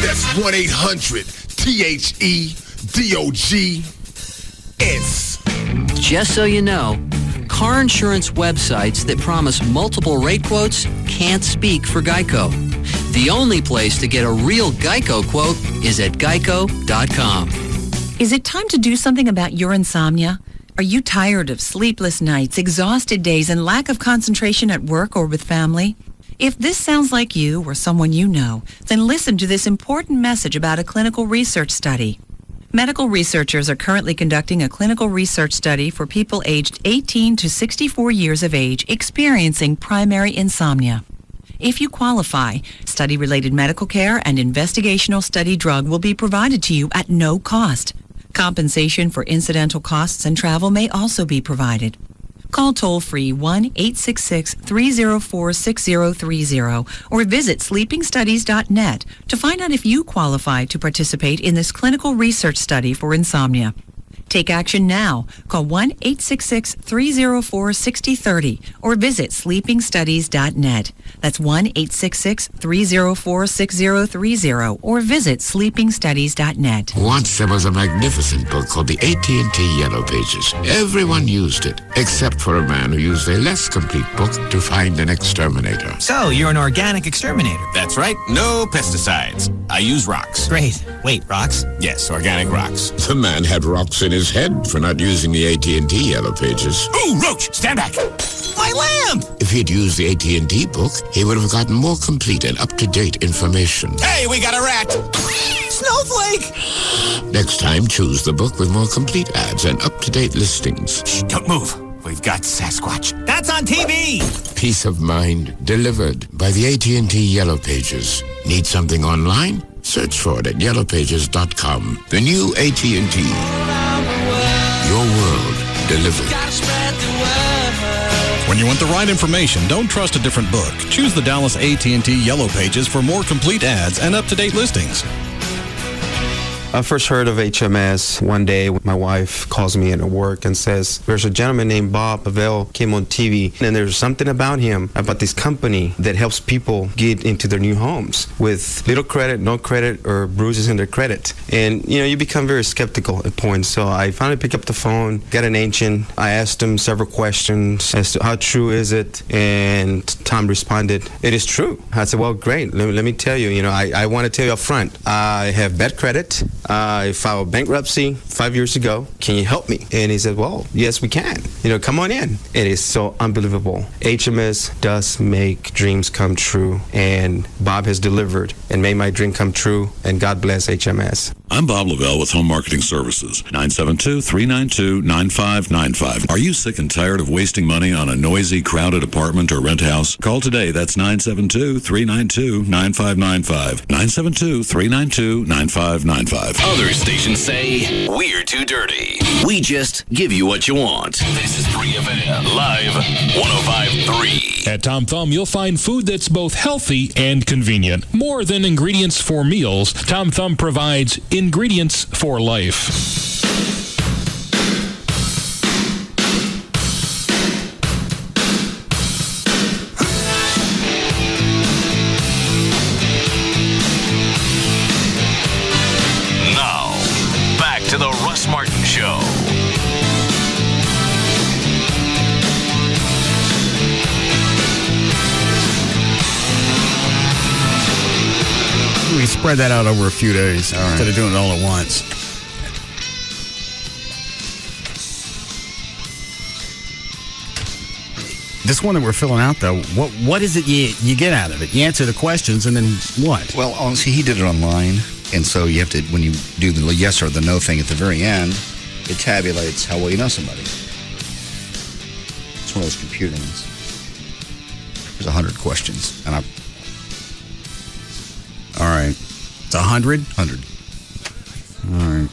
That's 1-800-THE-DOGS. Just so you know, car insurance websites that promise multiple rate quotes can't speak for Geico. The only place to get a real Geico quote is at geico.com. Is it time to do something about your insomnia? Are you tired of sleepless nights, exhausted days, and lack of concentration at work or with family? If this sounds like you or someone you know, then listen to this important message about a clinical research study. Medical researchers are currently conducting a clinical research study for people aged 18 to 64 years of age experiencing primary insomnia. If you qualify, study-related medical care and investigational study drug will be provided to you at no cost. Compensation for incidental costs and travel may also be provided. Call toll-free 1-866-304-6030 or visit sleepingstudies.net to find out if you qualify to participate in this clinical research study for insomnia. Take action now. Call 1-866-304-6030 or visit sleepingstudies.net. That's 1-866-304-6030 or visit sleepingstudies.net. Once there was a magnificent book called the AT&T Yellow Pages. Everyone used it, except for a man who used a less complete book to find an exterminator. So, you're an organic exterminator. That's right. No pesticides. I use rocks. Great. Wait, rocks? Yes, organic rocks. The man had rocks in his head for not using the AT&T Yellow Pages. Ooh, Roach, stand back. My lamp! If he'd used the AT&T book, he would have gotten more complete and up-to-date information. Hey, we got a rat. Snowflake! Next time, choose the book with more complete ads and up-to-date listings. Shh, don't move. We've got Sasquatch. That's on TV! Peace of mind delivered by the AT&T Yellow Pages. Need something online? Search for it at yellowpages.com. The new AT&T. Your world delivered. When you want the right information, don't trust a different book. Choose the Dallas AT&T Yellow Pages for more complete ads and up-to-date listings. I first heard of HMS one day. My wife calls me at work and says, there's a gentleman named Bob Pavel came on TV, and there's something about him, about this company that helps people get into their new homes with little credit, no credit, or bruises in their credit. And, you become very skeptical at points. So I finally picked up the phone, got an agent. I asked him several questions as to how true is it, and Tom responded, it is true. I said, well, great. Let me tell you, I want to tell you up front, I have bad credit. I filed bankruptcy 5 years ago. Can you help me? And he said, well, yes, we can. Come on in. It is so unbelievable. HMS does make dreams come true. And Bob has delivered and made my dream come true. And God bless HMS. I'm Bob Lavelle with Home Marketing Services, 972-392-9595. Are you sick and tired of wasting money on a noisy, crowded apartment or rent house? Call today. That's 972-392-9595. 972-392-9595. Other stations say, we're too dirty. We just give you what you want. This is 3FM Live 105.3. At Tom Thumb, you'll find food that's both healthy and convenient. More than ingredients for meals, Tom Thumb provides ingredients for life. Now, back to the Russ Martin Show. We spread that out over a few days instead of doing it all at once. This one that we're filling out, though, what is it you get out of it? You answer the questions, and then what? Well, honestly, he did it online, and so you have to, when you do the yes or the no thing at the very end, it tabulates how well you know somebody. It's one of those computer ones. There's 100 questions, and All right. It's 100? 100. All right.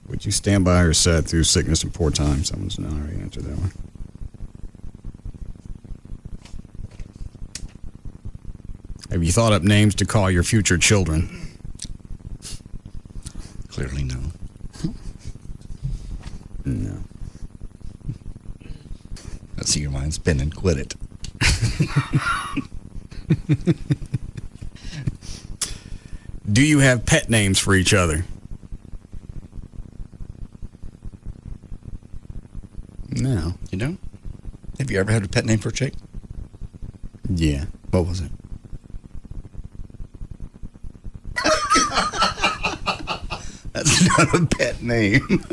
Would you stand by or sat through sickness and poor times? Someone's not already answered that one. Have you thought up names to call your future children? Clearly no. No. I see your mind spinning. Quit it. Do you have pet names for each other? No. You don't? Have you ever had a pet name for a chick? Yeah. What was it? That's not a pet name.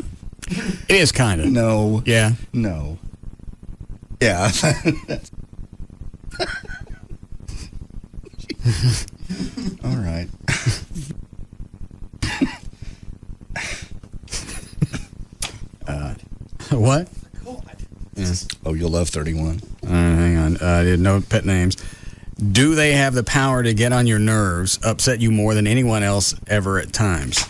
It is kind of. No. Yeah. No. Yeah. All right. What? Yeah. Oh, you'll love 31. Hang on. I didn't know pet names. Do they have the power to get on your nerves, upset you more than anyone else ever at times?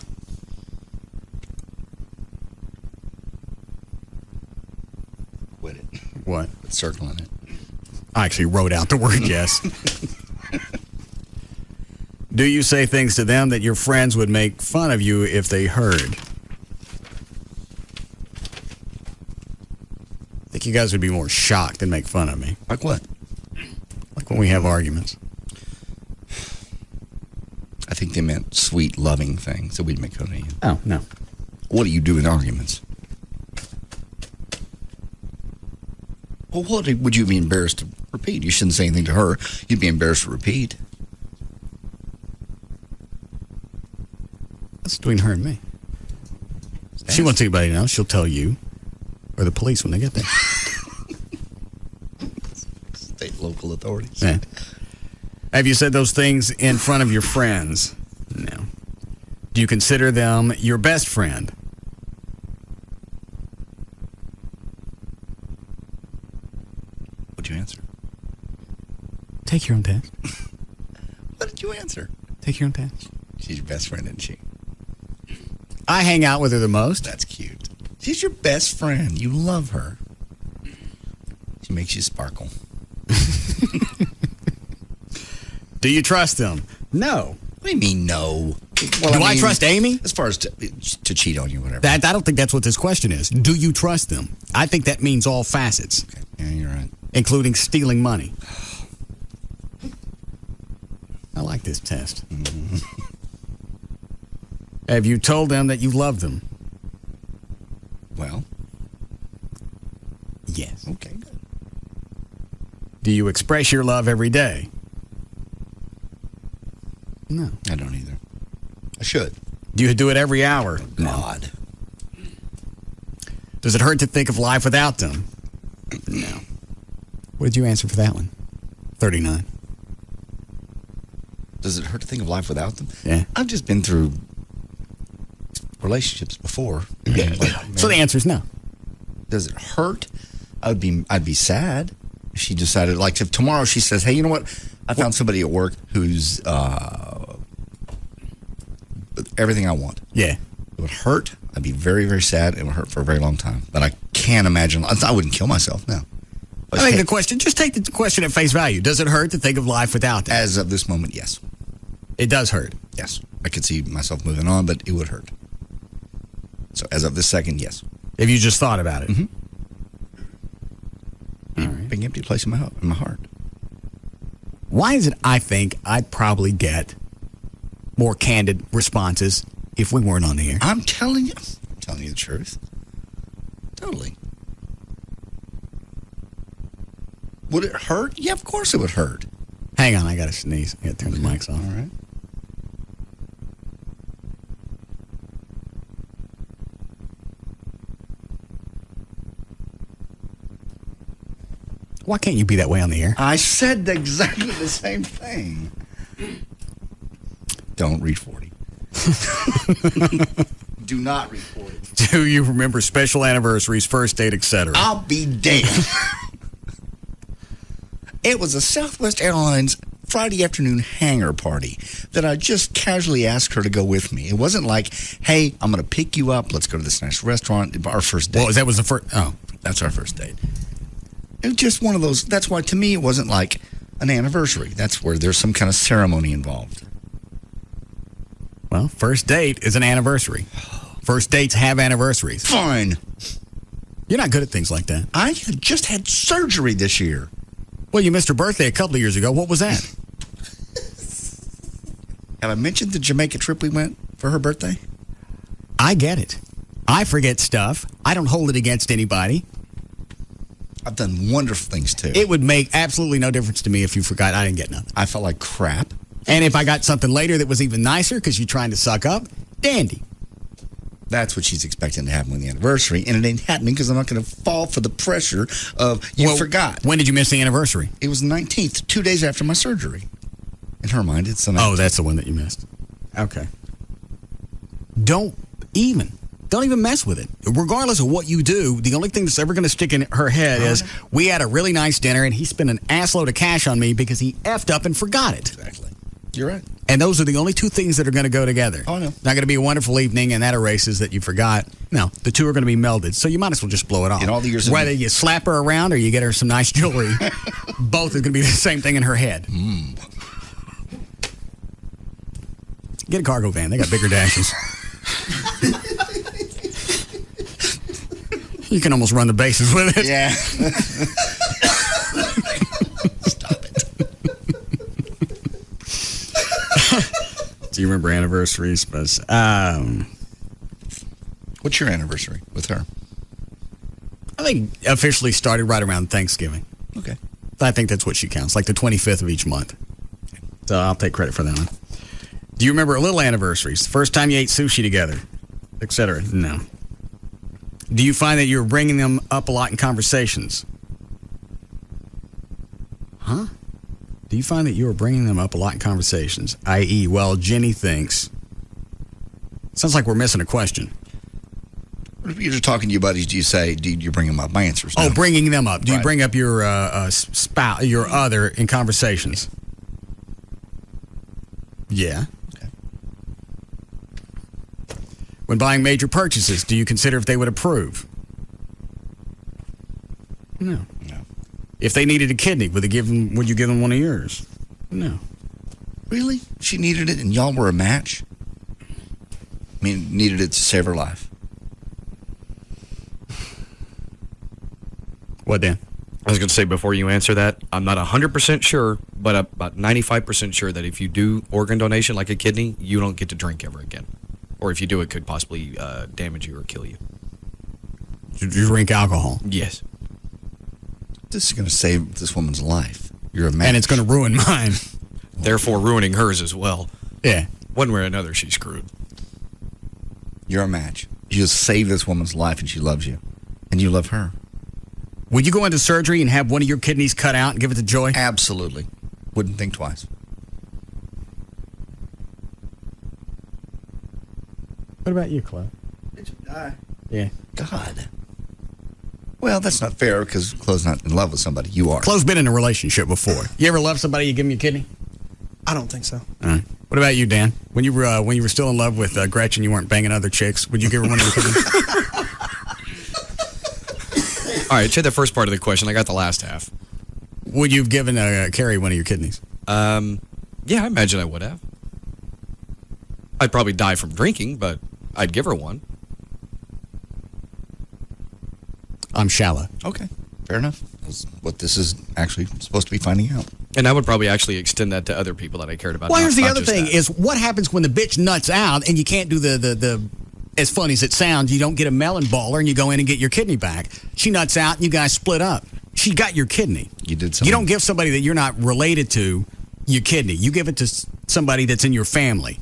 Quit it. What? Quit circling it. I actually wrote out the word yes. Do you say things to them that your friends would make fun of you if they heard? I think you guys would be more shocked than make fun of me. Like what? Like when we have arguments. I think they meant sweet, loving things that we'd make fun of you. Oh, no. What do you do in arguments? Well, what would you be embarrassed to repeat? You shouldn't say anything to her. You'd be embarrassed to repeat. That's between her and me. She wants anybody to know. She'll tell you or the police when they get there. State, local authorities. Yeah. Have you said those things in front of your friends? No. Do you consider them your best friend? What'd you answer? Take your own test. What did you answer? Take your own test. She's your best friend, isn't she? I hang out with her the most. That's cute. She's your best friend. You love her. She makes you sparkle. Do you trust them? No. What do you mean, no? Well, do I trust Amy? As far as to cheat on you, whatever. I don't think that's what this question is. Do you trust them? I think that means all facets. Okay. Yeah, you're right. Including stealing money. I like this test. Mm-hmm. Have you told them that you love them? Well. Yes. Okay, good. Do you express your love every day? No. I don't either. I should. Do you do it every hour? God. No. Does it hurt to think of life without them? No. What did you answer for that one? 39. Does it hurt to think of life without them? Yeah. I've just been through relationships before. Yeah. So the answer is no. Does it hurt? I'd be sad if she decided, like, if tomorrow she says, hey, you know what? I found somebody at work who's everything I want. Yeah. It would hurt. I'd be very, very sad. It would hurt for a very long time. But I can't imagine. I wouldn't kill myself, no. I think the question, just take the question at face value. Does it hurt to think of life without them? As of this moment, yes. It does hurt. Yes. I could see myself moving on, but it would hurt. So as of this second, yes. If you just thought about it. Mm-hmm. All right. Big empty place in my heart. Why is it I think I'd probably get more candid responses if we weren't on the air? I'm telling you the truth. Totally. Would it hurt? Yeah, of course it would hurt. Hang on, I got to sneeze. I got to turn the mics off. All right. Why can't you be that way on the air? I said exactly the same thing. Don't read 40. Do not read 40. Do you remember special anniversaries, first date, etc.? I'll be damned. It was a Southwest Airlines Friday afternoon hangar party that I just casually asked her to go with me. It wasn't like, hey, I'm going to pick you up. Let's go to this nice restaurant. Our first date. Well, that was the first. Oh, that's our first date. It was just one of those. That's why, to me, it wasn't like an anniversary. That's where there's some kind of ceremony involved. Well, first date is an anniversary. First dates have anniversaries. Fine. You're not good at things like that. I had just had surgery this year. Well, you missed her birthday a couple of years ago. What was that? Have I mentioned the Jamaica trip we went for her birthday? I get it. I forget stuff. I don't hold it against anybody. I've done wonderful things, too. It would make absolutely no difference to me if you forgot. I didn't get nothing. I felt like crap. And if I got something later that was even nicer because you're trying to suck up, dandy. That's what she's expecting to happen with the anniversary, and it ain't happening because I'm not going to fall for the pressure of, you forgot. When did you miss the anniversary? It was the 19th, 2 days after my surgery. In her mind, it's the 19th. Oh, that's the one that you missed. Okay. Don't even mess with it. Regardless of what you do, the only thing that's ever going to stick in her head is, we had a really nice dinner, and he spent an assload of cash on me because he effed up and forgot it. Exactly. You're right. And those are the only two things that are going to go together. Oh, no. Not going to be a wonderful evening, and that erases that you forgot. No, the two are going to be melded, so you might as well just blow it off. In all the years Whether you slap her around or you get her some nice jewelry, both are going to be the same thing in her head. Get a cargo van. They got bigger dashes. You can almost run the bases with it. Yeah. Do you remember anniversaries? What's your anniversary with her? I think officially started right around Thanksgiving. Okay. I think that's what she counts, like the 25th of each month. So I'll take credit for that one. Do you remember little anniversaries? The first time you ate sushi together, etc.? No. Do you find that you're bringing them up a lot in conversations? Huh? Do you find that you are bringing them up a lot in conversations? I.e., well, Jenny thinks. Sounds like we're missing a question. If you're talking to your buddies, do you bring them up? My answer is no. Oh, bringing them up. Do you Right. bring up your spouse, your other, in conversations? Yeah. Okay. When buying major purchases, do you consider if they would approve? No. If they needed a kidney, would you give them one of yours? No. Really? She needed it and y'all were a match? I mean, needed it to save her life. What, Dan? I was going to say before you answer that, I'm not 100% sure, but about 95% sure that if you do organ donation like a kidney, you don't get to drink ever again. Or if you do, it could possibly damage you or kill you. Did you drink alcohol? Yes. This is going to save this woman's life. You're a match. And it's going to ruin mine. Therefore ruining hers as well. Yeah. One way or another, she's screwed. You're a match. You just saved this woman's life and she loves you. And you love her. Would you go into surgery and have one of your kidneys cut out and give it to Joy? Absolutely. Wouldn't think twice. What about you, Chloe? Did you die? Yeah. God. Well, that's not fair because Chloe's not in love with somebody. You are. Chloe's been in a relationship before. You ever love somebody, you give them your kidney? I don't think so. All right. What about you, Dan? When you were still in love with Gretchen, you weren't banging other chicks. Would you give her one of your kidneys? All right, to the first part of the question. I got the last half. Would you have given Carrie one of your kidneys? Yeah, I imagine I would have. I'd probably die from drinking, but I'd give her one. I'm shallow. Okay, fair enough. That's what this is actually supposed to be finding out. And I would probably actually extend that to other people that I cared about. Well, not- here's the not other just thing: that. is what happens when the bitch nuts out and you can't do the as funny as it sounds. You don't get a melon baller and you go in and get your kidney back. She nuts out and you guys split up. She got your kidney. You did something. You don't give somebody that you're not related to your kidney. You give it to somebody that's in your family.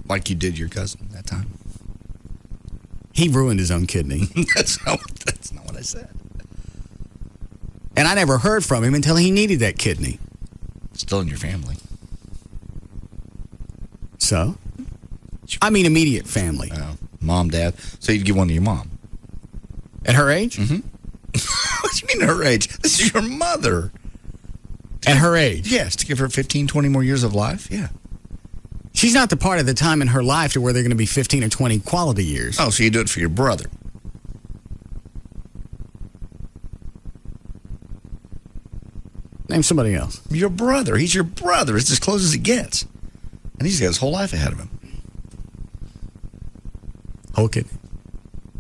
Like you did your cousin that time. He ruined his own kidney. That's not what I said. And I never heard from him until he needed that kidney. Still in your family. So? I mean immediate family. Mom, dad. So you'd give one to your mom. At her age? Mm-hmm. What do you mean her age? This is your mother. At her age? Yes, to give her 15, 20 more years of life? Yeah. She's not the part of the time in her life to where they're going to be 15 or 20 quality years. Oh, so you do it for your brother. Name somebody else. Your brother. He's your brother. It's as close as it gets. And he's got his whole life ahead of him. Whole kidney?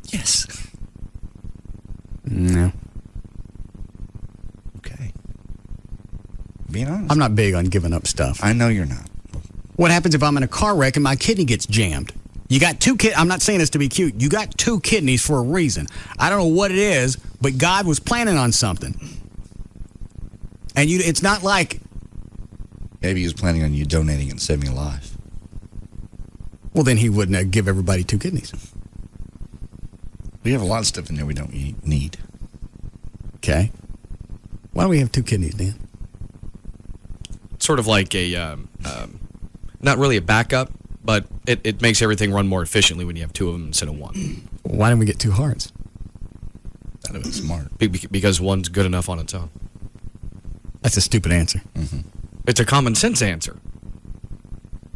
Yes. No. Okay. Being honest. I'm not big on giving up stuff. I know you're not. What happens if I'm in a car wreck and my kidney gets jammed? You got two I'm not saying this to be cute. You got two kidneys for a reason. I don't know what it is, but God was planning on something. And it's not like... Maybe he was planning on you donating and saving a life. Well, then he wouldn't give everybody two kidneys. We have a lot of stuff in there we don't need. Okay. Why do we have two kidneys, Dan? Sort of like a, not really a backup, but it makes everything run more efficiently when you have two of them instead of one. Why didn't we get two hearts? That would be smart. Because one's good enough on its own. That's a stupid answer. Mm-hmm. It's a common sense answer.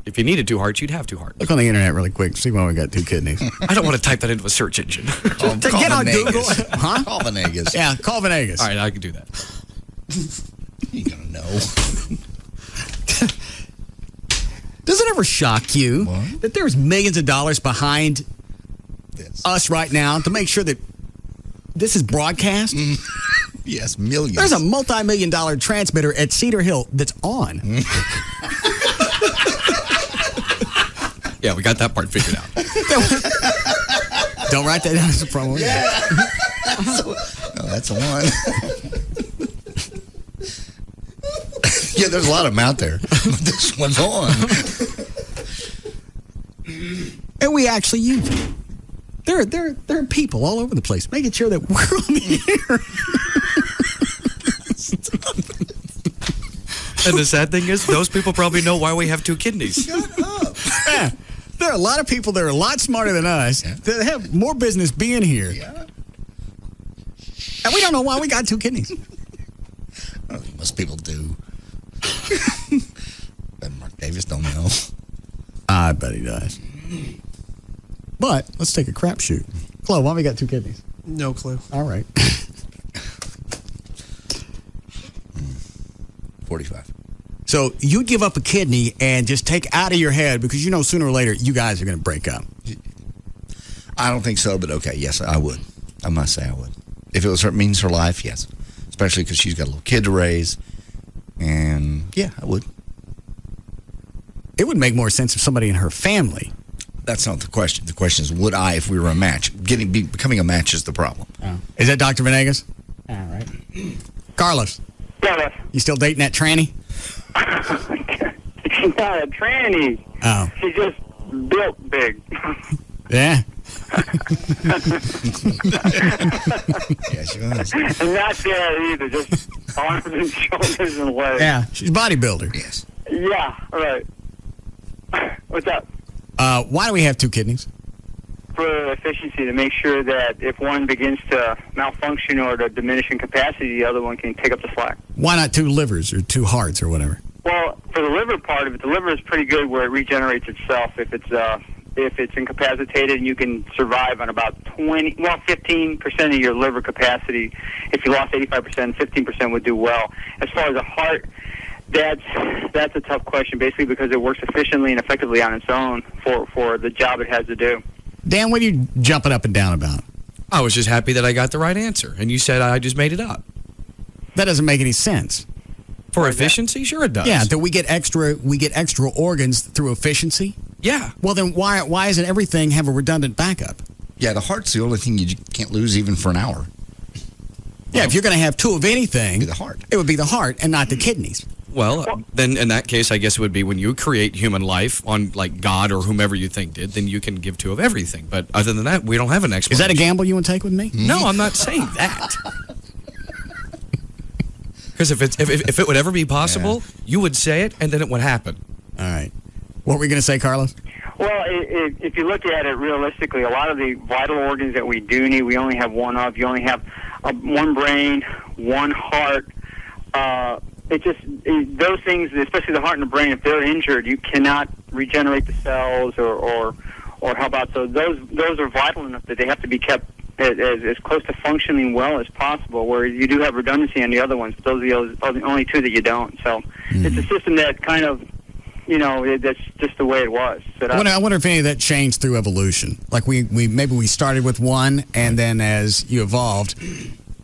If you needed two hearts, you'd have two hearts. Look on the internet really quick. See why we got two kidneys. I don't want to type that into a search engine. Get on Google. Huh? Call Venegas. Yeah, call Venegas. All right, I can do that. You ain't gonna know. Does it ever shock you that there's millions of dollars behind us right now to make sure that this is broadcast? Yes, millions. There's a multi-million-dollar transmitter at Cedar Hill that's on. Yeah, we got that part figured out. Don't write that down as a promo. Yeah. Oh, that's a one. Yeah, there's a lot of them out there. But this one's on. And we actually use it. There are people all over the place making sure that we're on the air. And the sad thing is, those people probably know why we have two kidneys. Shut up. Yeah. There are a lot of people that are a lot smarter than us that have more business being here. Yeah. And we don't know why we got two kidneys. Well, most people do. But Mark Davis don't know. I bet he does. But let's take a crapshoot. Chloe, why we got two kidneys? No clue. All right. 45. So you'd give up a kidney and just take out of your head because you know sooner or later you guys are going to break up. I don't think so, but okay, yes, I would. I must say I would. If it was her means her life, yes. Especially because she's got a little kid to raise. And yeah, I would. It would make more sense if somebody in her family. That's not the question. The question is, would I if we were a match? Becoming a match is the problem. Oh. Is that Dr. Venegas? All right. Carlos. Yeah. You still dating that tranny? She's not a tranny. Oh. She's just built big. Yeah. Yeah, she was. And not bad either, just arms and shoulders and legs. Yeah, she's a bodybuilder. Yes. Yeah, right. What's up? Why do we have two kidneys? For efficiency, to make sure that if one begins to malfunction or to diminish in capacity, the other one can take up the slack. Why not two livers or two hearts or whatever? Well, for the liver part of it, the liver is pretty good where it regenerates itself. If it's incapacitated, you can survive on about 15% of your liver capacity. If you lost 85%, 15% would do well. As far as the heart, that's a tough question, basically because it works efficiently and effectively on its own for the job it has to do. Dan, what are you jumping up and down about? I was just happy that I got the right answer, and you said I just made it up. That doesn't make any sense. For efficiency? Sure it does. Yeah, that we get extra organs through efficiency? Yeah. Well, then why doesn't everything have a redundant backup? Yeah, the heart's the only thing you can't lose even for an hour. Yeah, if you're going to have two of anything, the heart. It would be the heart and not the kidneys. Well, then in that case, I guess it would be when you create human life on like God or whomever you think did, then you can give two of everything. But other than that, we don't have an explanation. Is that a gamble you want to take with me? No, I'm not saying that. Because if it would ever be possible, you would say it, and then it would happen. All right. What were we going to say, Carlos? Well, if you look at it realistically, a lot of the vital organs that we do need, we only have one of. You only have one brain, one heart. Those things, especially the heart and the brain, if they're injured, you cannot regenerate the cells or help out. So those are vital enough that they have to be kept as close to functioning well as possible, where you do have redundancy on the other ones. Those are the only two that you don't. So it's a system that kind of, that's just the way it was set up. I wonder if any of that changed through evolution. Like maybe we started with one, and then as you evolved,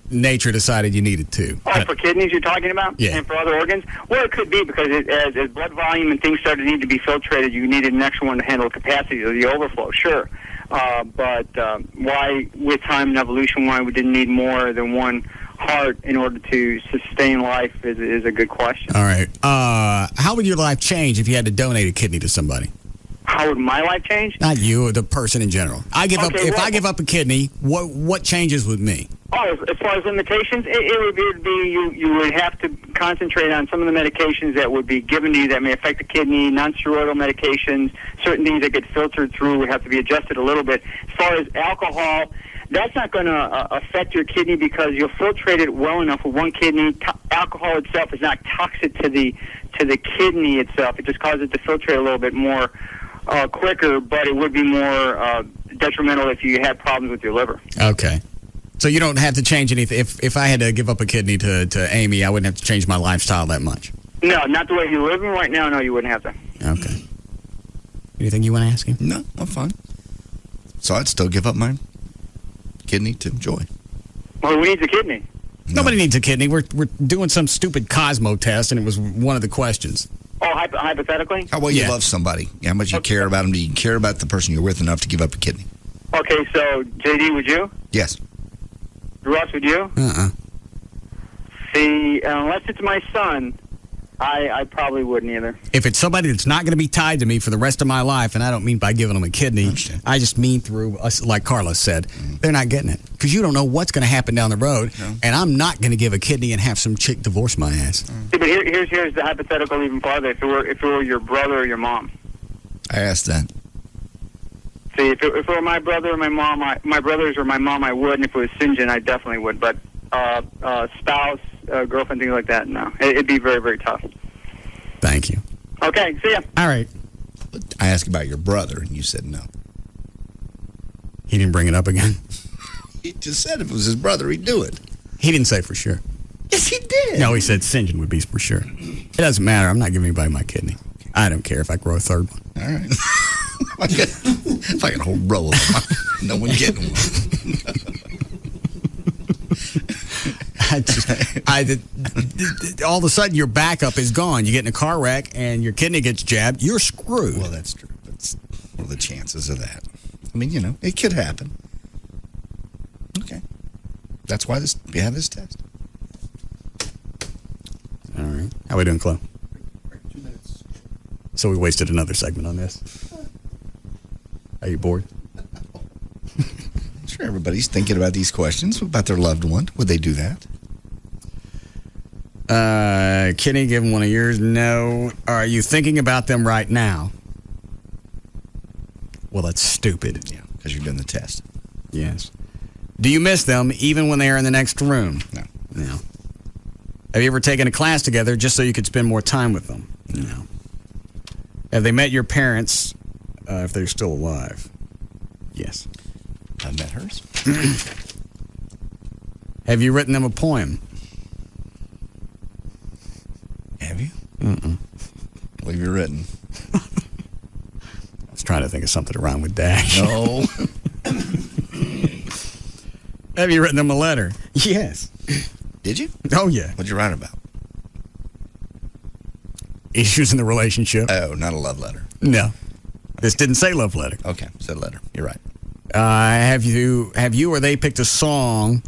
nature decided you needed two. Oh, for kidneys you're talking about? Yeah. And for other organs? Well, it could be because as blood volume and things started to need to be filtrated, you needed an extra one to handle the capacity of the overflow, sure. But why, with time and evolution, why we didn't need more than one heart in order to sustain life is a good question. All right. How would your life change if you had to donate a kidney to somebody? How would my life change? Not you, the person in general. I give up a kidney, what changes with me? Oh, as far as limitations, it would be you would have to concentrate on some of the medications that would be given to you that may affect the kidney, non-steroidal medications, certain things that get filtered through would have to be adjusted a little bit. As far as alcohol, that's not going to affect your kidney because you'll filtrate it well enough with one kidney. Alcohol itself is not toxic to the kidney itself. It just causes it to filtrate a little bit more quicker, but it would be more detrimental if you had problems with your liver. Okay. So you don't have to change anything. If I had to give up a kidney to Amy, I wouldn't have to change my lifestyle that much. No, not the way you're living right now. No, you wouldn't have to. Okay. Anything you want to ask him? No, I'm fine. So I'd still give up my kidney to Joy. Well, who needs a kidney? Nobody needs a kidney. We're doing some stupid Cosmo test, and it was one of the questions. Oh, hypothetically? How well you love somebody. How much you care about them. Do you care about the person you're with enough to give up a kidney? Okay, so JD, would you? Yes. Russ, would you? See, unless it's my son, I probably wouldn't either. If it's somebody that's not going to be tied to me for the rest of my life, and I don't mean by giving them a kidney, I just mean through, like Carlos said, they're not getting it. Because you don't know what's going to happen down the road, and I'm not going to give a kidney and have some chick divorce my ass. See, but here's the hypothetical even farther. If it were your brother or your mom. I asked that. See, if it were my brother or my mom, my brothers or my mom, I would, and if it was Sinjin, I definitely would. But spouse, girlfriend, things like that, no. It'd be very, very tough. Thank you. Okay, see ya. All right. I asked about your brother, and you said no. He didn't bring it up again? He just said if it was his brother, he'd do it. He didn't say for sure. Yes, he did. No, he said Sinjin would be for sure. It doesn't matter. I'm not giving anybody my kidney. I don't care if I grow a third one. All right. If I got a whole row of them, no one getting one. All of a sudden, your backup is gone. You get in a car wreck and your kidney gets jabbed. You're screwed. Well, that's true. But what are the chances of that? I mean, it could happen. Okay. That's why we have this test. All right. How we doing, Chloe? 2 minutes. So we wasted another segment on this. Are you bored? I'm sure everybody's thinking about these questions about their loved one. Would they do that? Kenny, give him one of yours. No. Are you thinking about them right now? Well, that's stupid. Yeah, because you're doing the test. Yes. Do you miss them even when they are in the next room? No. No. Have you ever taken a class together just so you could spend more time with them? No. Have they met your parents if they're still alive? Yes. I've met hers. Have you written them a poem? Have you? Mm-mm. What have you written? I was trying to think of something to rhyme with dash. No. Have you written them a letter? Yes. Did you? Oh, yeah. What'd you write about? Issues in the relationship. Oh, not a love letter. No. This didn't say love letter. Okay, said letter. You're right. Have you or they picked a song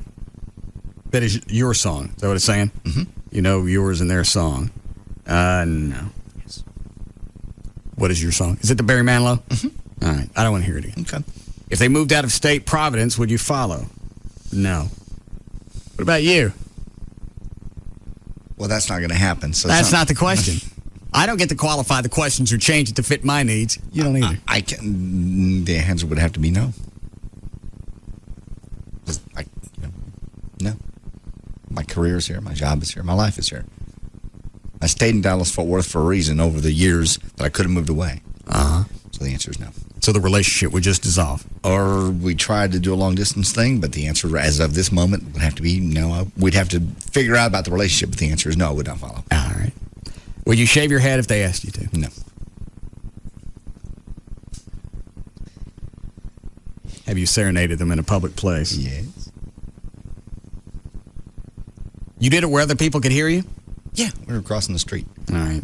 that is your song? Is that what it's saying? Mm-hmm. You know yours and their song. No. Yes. What is your song? Is it the Barry Manilow? Mm-hmm. All right. I don't want to hear it again. Okay. If they moved out of state Providence, would you follow? No. What about you? Well, that's not going to happen. So That's not the question. I don't get to qualify the questions or change it to fit my needs. You don't either. I can. The answer would have to be no. No. My career is here. My job is here. My life is here. I stayed in Dallas-Fort Worth for a reason over the years that I could have moved away. Uh-huh. So the answer is no. So the relationship would just dissolve. Or we tried to do a long-distance thing, but the answer, as of this moment, would have to be no. We'd have to figure out about the relationship, but the answer is no, I would not follow. All right. Would you shave your head if they asked you to? No. Have you serenaded them in a public place? Yes. You did it where other people could hear you? Yeah, we were crossing the street. All right.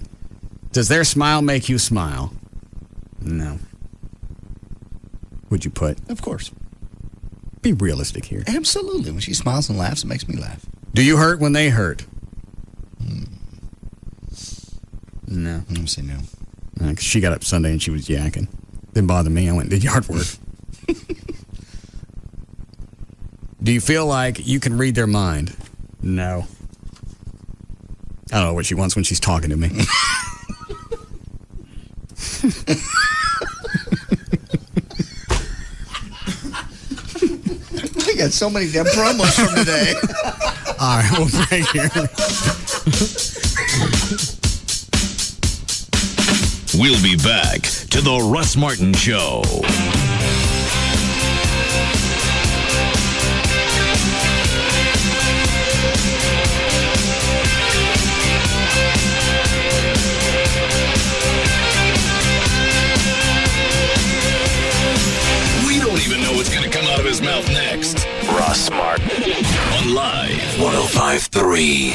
Does their smile make you smile? No. Would you put? Of course. Be realistic here. Absolutely. When she smiles and laughs, it makes me laugh. Do you hurt when they hurt? No. I'm saying no. 'Cause she got up Sunday and she was yakking. Didn't bother me. I went and did yard work. Do you feel like you can read their mind? No. I don't know what she wants when she's talking to me. I got so many damn promos from today. All right, we'll break here. We'll be back to the Russ Martin Show. 1053.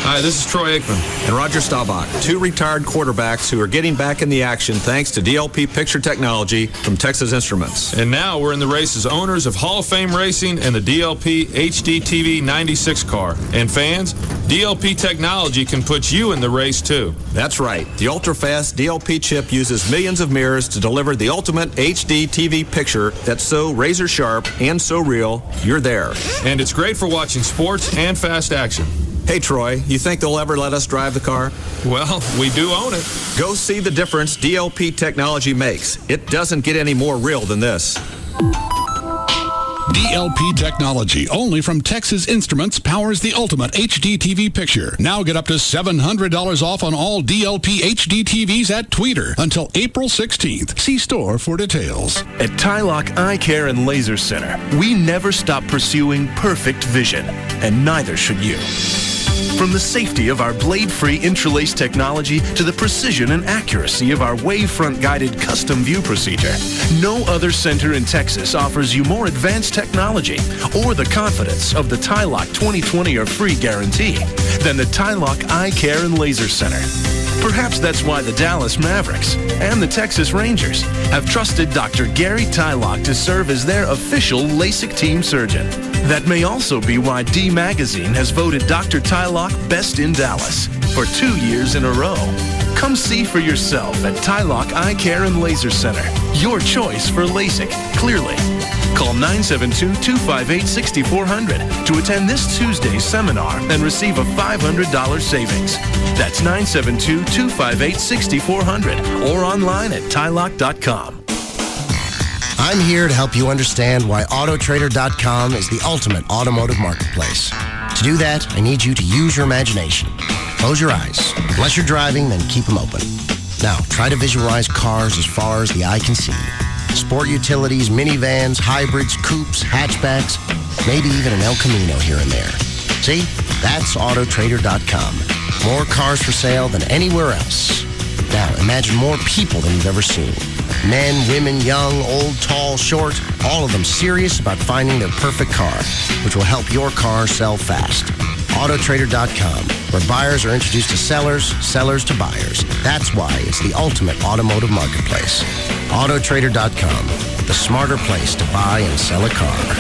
Hi, this is Troy Aikman and Roger Staubach, two retired quarterbacks who are getting back in the action thanks to DLP Picture Technology from Texas Instruments. And now we're in the race as owners of Hall of Fame Racing and the DLP HD TV 96 car. And fans, DLP Technology can put you in the race too. That's right. The ultra-fast DLP chip uses millions of mirrors to deliver the ultimate HD TV picture that's so razor sharp and so real, you're there. And it's great for watching sports and fast action. Hey, Troy, you think they'll ever let us drive the car? Well, we do own it. Go see the difference DLP technology makes. It doesn't get any more real than this. DLP technology, only from Texas Instruments, powers the ultimate HD TV picture. Now get up to $700 off on all DLP HD TVs at Tweeter until April 16th. See store for details. At Tylock Eye Care and Laser Center, we never stop pursuing perfect vision, and neither should you. From the safety of our blade-free interlace technology to the precision and accuracy of our wavefront-guided custom view procedure, no other center in Texas offers you more advanced technology or the confidence of the Tylock 2020 or free guarantee than the Tylock Eye Care and Laser Center. Perhaps that's why the Dallas Mavericks and the Texas Rangers have trusted Dr. Gary Tylock to serve as their official LASIK team surgeon. That may also be why D Magazine has voted Dr. Tylock Best in Dallas for 2 years in a row. Come see for yourself at Tylock Eye Care and Laser Center. Your choice for LASIK, clearly. Call 972-258-6400 to attend this Tuesday's seminar and receive a $500 savings. That's 972-258-6400 or online at tylock.com. I'm here to help you understand why Autotrader.com is the ultimate automotive marketplace. To do that, I need you to use your imagination. Close your eyes. Unless you're driving, then keep them open. Now, try to visualize cars as far as the eye can see. Sport utilities, minivans, hybrids, coupes, hatchbacks, maybe even an El Camino here and there. See? That's Autotrader.com. More cars for sale than anywhere else. Now, imagine more people than you've ever seen. Men, women, young, old, tall, short, all of them serious about finding their perfect car, which will help your car sell fast. Autotrader.com, where buyers are introduced to sellers, sellers to buyers. That's why it's the ultimate automotive marketplace. Autotrader.com, the smarter place to buy and sell a car.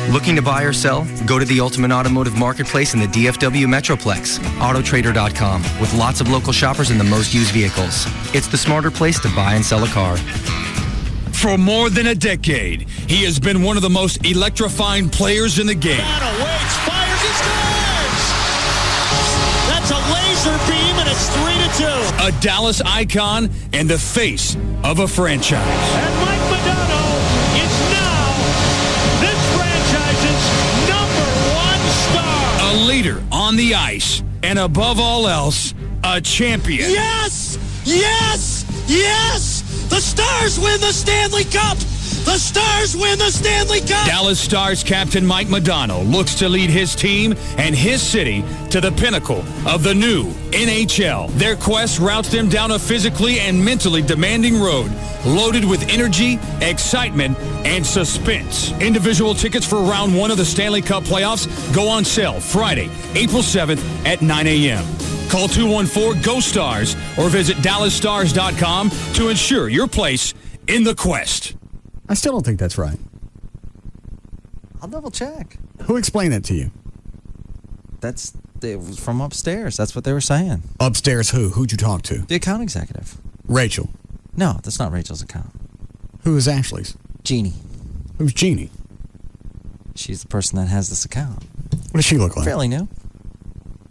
Looking to buy or sell? Go to the ultimate automotive marketplace in the DFW Metroplex, Autotrader.com, with lots of local shoppers and the most used vehicles. It's the smarter place to buy and sell a car. For more than a decade, he has been one of the most electrifying players in the game. Waits, fires, he scores! That's a laser beam, and it's 3-2. A Dallas icon and the face of a franchise. And Mike Madonna is now this franchise's #1 star. A leader on the ice, and above all else, a champion. Yes! Yes! Yes! The Stars win the Stanley Cup! The Stars win the Stanley Cup! Dallas Stars captain Mike Modano looks to lead his team and his city to the pinnacle of the new NHL. Their quest routes them down a physically and mentally demanding road, loaded with energy, excitement, and suspense. Individual tickets for round 1 of the Stanley Cup playoffs go on sale Friday, April 7th at 9 a.m. Call 214-GO-STARS or visit DallasStars.com to ensure your place in the quest. I still don't think that's right. I'll double check. Who explained that to you? It was from upstairs. That's what they were saying. Upstairs who? Who'd you talk to? The account executive. Rachel. No, that's not Rachel's account. Who is Ashley's? Jeannie. Who's Jeannie? She's the person that has this account. What does she look like? Fairly new.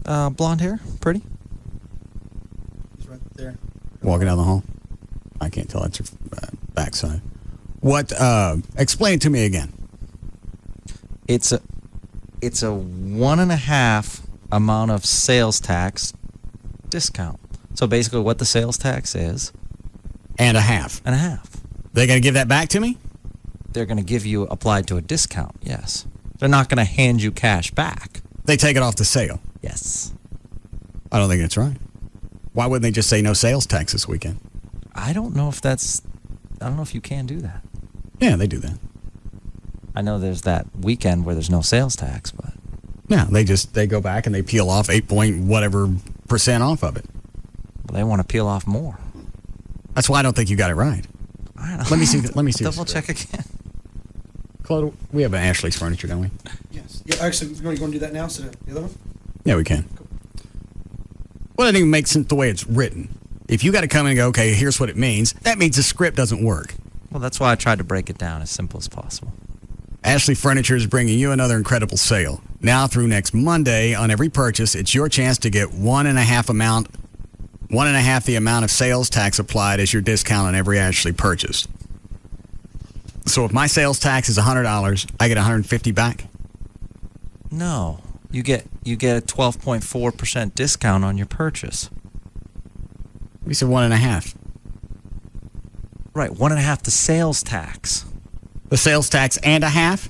Blonde hair, pretty. She's right there. Walking down the hall. I can't tell. That's her backside. What? Explain it to me again. It's a 1.5 amount of sales tax discount. So basically, what the sales tax is, and a half. They're going to give that back to me? They're going to give you applied to a discount. Yes. They're not going to hand you cash back. They take it off the sale. Yes. I don't think that's right. Why wouldn't they just say no sales tax this weekend? I don't know if you can do that. Yeah, they do that. I know there's that weekend where there's no sales tax, but Yeah, they go back and they peel off 8% off of it. they want to peel off more. That's why I don't think you got it right. Let me see. Let me see. Double check again. Claude, we have an Ashley's Furniture, don't we? Yes. Yeah, actually, we're going to do that now instead of the other one? Yeah, we can. Well, it doesn't even make sense the way it's written. If you got to come in and go, okay, here's what it means, that means the script doesn't work. Well, that's why I tried to break it down as simple as possible. Ashley Furniture is bringing you another incredible sale. Now through next Monday, on every purchase, it's your chance to get 1.5 the amount of sales tax applied as your discount on every Ashley purchase. So if my sales tax is $100, I get $150 back? No, you get a 12.4% discount on your purchase. We said 1.5. Right, 1.5 the sales tax. The sales tax and a half?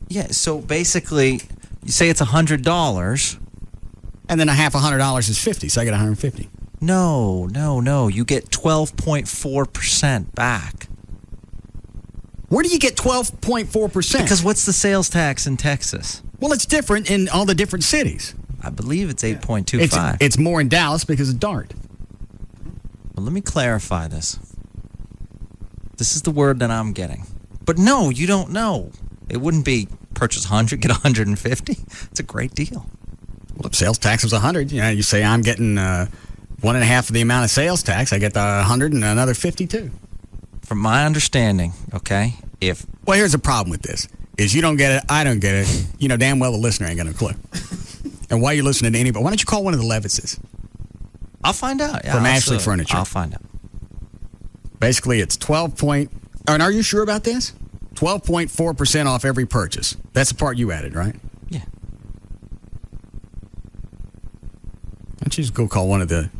Yeah, so basically, you say it's $100. And then a half $100 is 50, so I get 150. No. You get 12.4% back. Where do you get 12.4%? Because what's the sales tax in Texas? Well, it's different in all the different cities. I believe it's 8.25. It's more in Dallas because of DART. Well, let me clarify this. This is the word that I'm getting. But no, you don't know. It wouldn't be purchase 100, get 150. It's a great deal. Well, if sales tax was 100, you say I'm getting 1.5 of the amount of sales tax. I get the 100 and another 50 too. From my understanding, okay, Well, here's the problem with this, is you don't get it, I don't get it. You know damn well the listener ain't got no clue. And why are you listening to anybody? Why don't you call one of the Levitses? I'll find out. Yeah, From Ashley absolutely. Furniture. I'll find out. Basically, it's 12 and are you sure about this? 12.4% off every purchase. That's the part you added, right? Yeah. Why don't you just go call one of the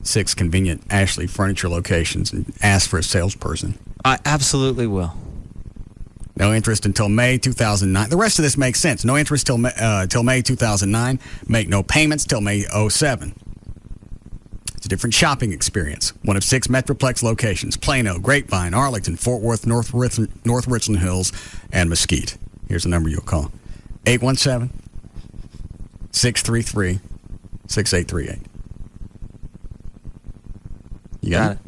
6 convenient Ashley Furniture locations and ask for a salesperson? I absolutely will. No interest until May 2009. The rest of this makes sense. No interest till May 2009. Make no payments till May 07. It's a different shopping experience. One of 6 Metroplex locations: Plano, Grapevine, Arlington, Fort Worth, North Richland Hills, and Mesquite. Here's the number you'll call: 817-633-6838. You got it?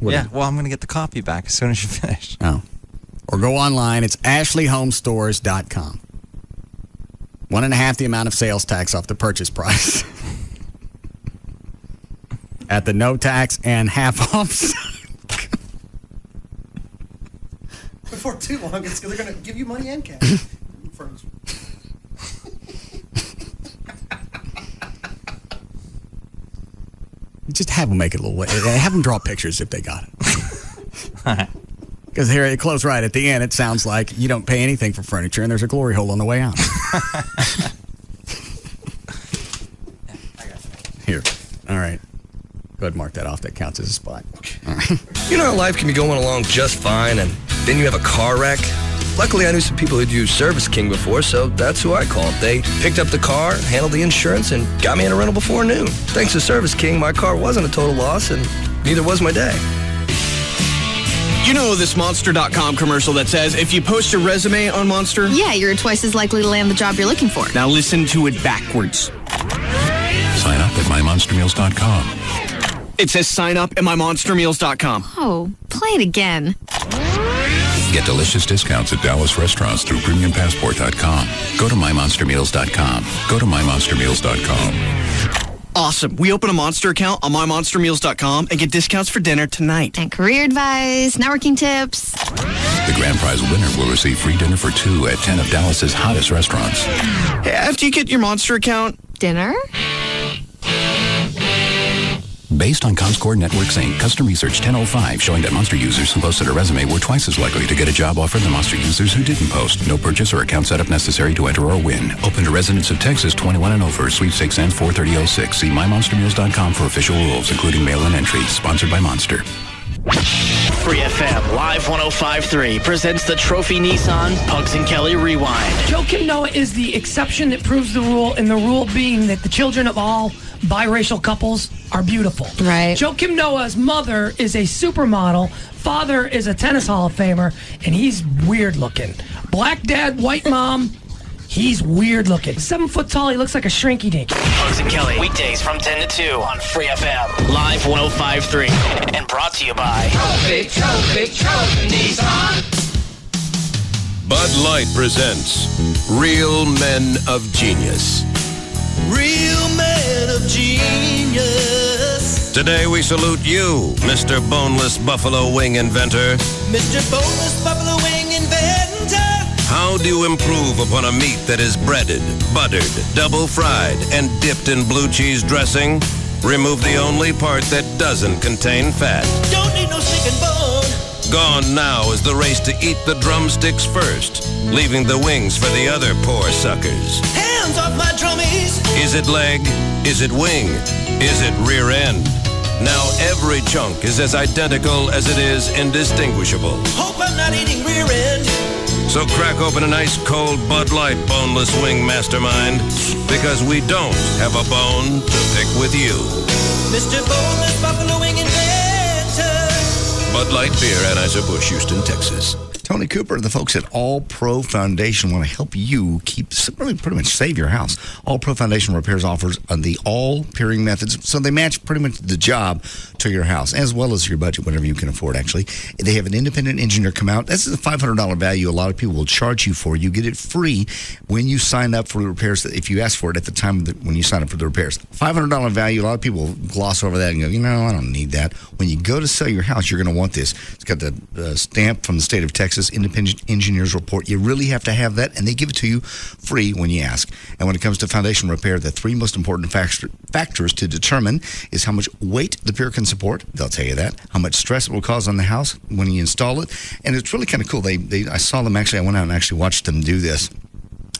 Yeah, well, I'm going to get the copy back as soon as you finish. Oh. Or go online. It's ashleyhomestores.com. 1.5 the amount of sales tax off the purchase price. At the no tax and half off. Before too long, they're going to give you money and cash. Just have them make it a little. Have them draw pictures if they got it. Because here, it close right at the end, it sounds like you don't pay anything for furniture and there's a glory hole on the way out. Here. All right. Go ahead and mark that off. That counts as a spot. All right. You know how life can be going along just fine, and then you have a car wreck? Luckily, I knew some people who'd used Service King before, so that's who I called. They picked up the car, handled the insurance, and got me in a rental before noon. Thanks to Service King, my car wasn't a total loss, and neither was my day. You know this Monster.com commercial that says, if you post your resume on Monster... Yeah, you're twice as likely to land the job you're looking for. Now listen to it backwards. Sign up at mymonstermeals.com. It says sign up at mymonstermeals.com. Oh, play it again. Get delicious discounts at Dallas restaurants through premiumpassport.com. Go to mymonstermeals.com. Go to mymonstermeals.com. Awesome. We open a Monster account on mymonstermeals.com and get discounts for dinner tonight. And career advice, networking tips. The grand prize winner will receive free dinner for 2 at 10 of Dallas's hottest restaurants. Hey, after you get your Monster account... Dinner? Based on Comscore Networks Inc. custom research 1005 showing that Monster users who posted a resume were twice as likely to get a job offer than Monster users who didn't post. No purchase or account setup necessary to enter or win. Open to residents of Texas 21 and over. Sweepstakes ends 4/30/06. See mymonstermeals.com for official rules, including mail-in entry. Sponsored by Monster. Free FM Live 105.3 presents the Trophy Nissan Pugs and Kelly Rewind. Joakim Noah is the exception that proves the rule, and the rule being that the children of all biracial couples are beautiful. Right. Joakim Noah's mother is a supermodel, father is a tennis Hall of Famer, and he's weird looking. Black dad, white mom. He's weird looking. 7 foot tall. He looks like a shrinky dink. Pugs and Kelly, weekdays from 10 to 2 on Free FM, Live 105.3, and brought to you by Trophy Nissan. Bud Light presents Real Men of Genius. Real men of genius. Today we salute you, Mr. Boneless Buffalo Wing Inventor. Mr. Boneless Buffalo Wing Inventor. How do you improve upon a meat that is breaded, buttered, double fried, and dipped in blue cheese dressing? Remove the only part that doesn't contain fat. Don't need no sticking bone. Gone now is the race to eat the drumsticks first, leaving the wings for the other poor suckers. Hands off my drummies. Is it leg? Is it wing? Is it rear end? Now every chunk is as identical as it is indistinguishable. Hope I'm not eating rear end. So crack open an ice cold Bud Light Boneless Wing Mastermind, because we don't have a bone to pick with you. Mr. Boneless Buffalo Wing Inventor. Bud Light Beer, Anheuser-Busch, Houston, Texas. Tony Cooper, the folks at All Pro Foundation want to help you pretty much save your house. All Pro Foundation Repairs offers the all peering methods, so they match pretty much the job to your house, as well as your budget, whatever you can afford, actually. They have an independent engineer come out. This is a $500 value a lot of people will charge you for. You get it free when you sign up for the repairs, if you ask for it at the time when you sign up for the repairs. $500 value, a lot of people will gloss over that and go, I don't need that. When you go to sell your house, you're going to want this. It's got the stamp from the state of Texas, Independent Engineers Report. You really have to have that, and they give it to you free when you ask. And when it comes to foundation repair, the three most important factors to determine is how much weight the pier can support. They'll tell you that. How much stress it will cause on the house when you install it. And it's really kind of cool. I saw them actually. I went out and actually watched them do this.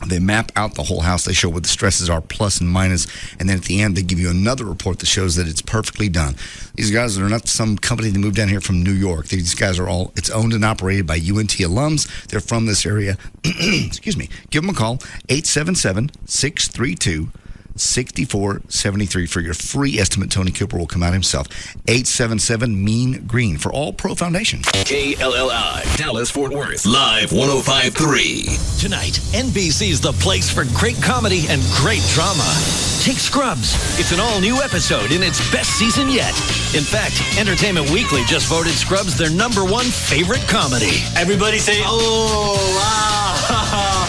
They map out the whole house. They show what the stresses are, plus and minus, and then at the end, they give you another report that shows that it's perfectly done. These guys are not some company that moved down here from New York. These guys are it's owned and operated by UNT alums. They're from this area. Excuse me. Give them a call, 877-632-6473 for your free estimate. Tony Cooper will come out himself. 877-MEAN-GREEN for All Pro Foundation. KLLI, Dallas-Fort Worth, Live 105.3. Tonight, NBC's the place for great comedy and great drama. Take Scrubs. It's an all-new episode in its best season yet. In fact, Entertainment Weekly just voted Scrubs their #1 favorite comedy. Everybody say, oh, wow.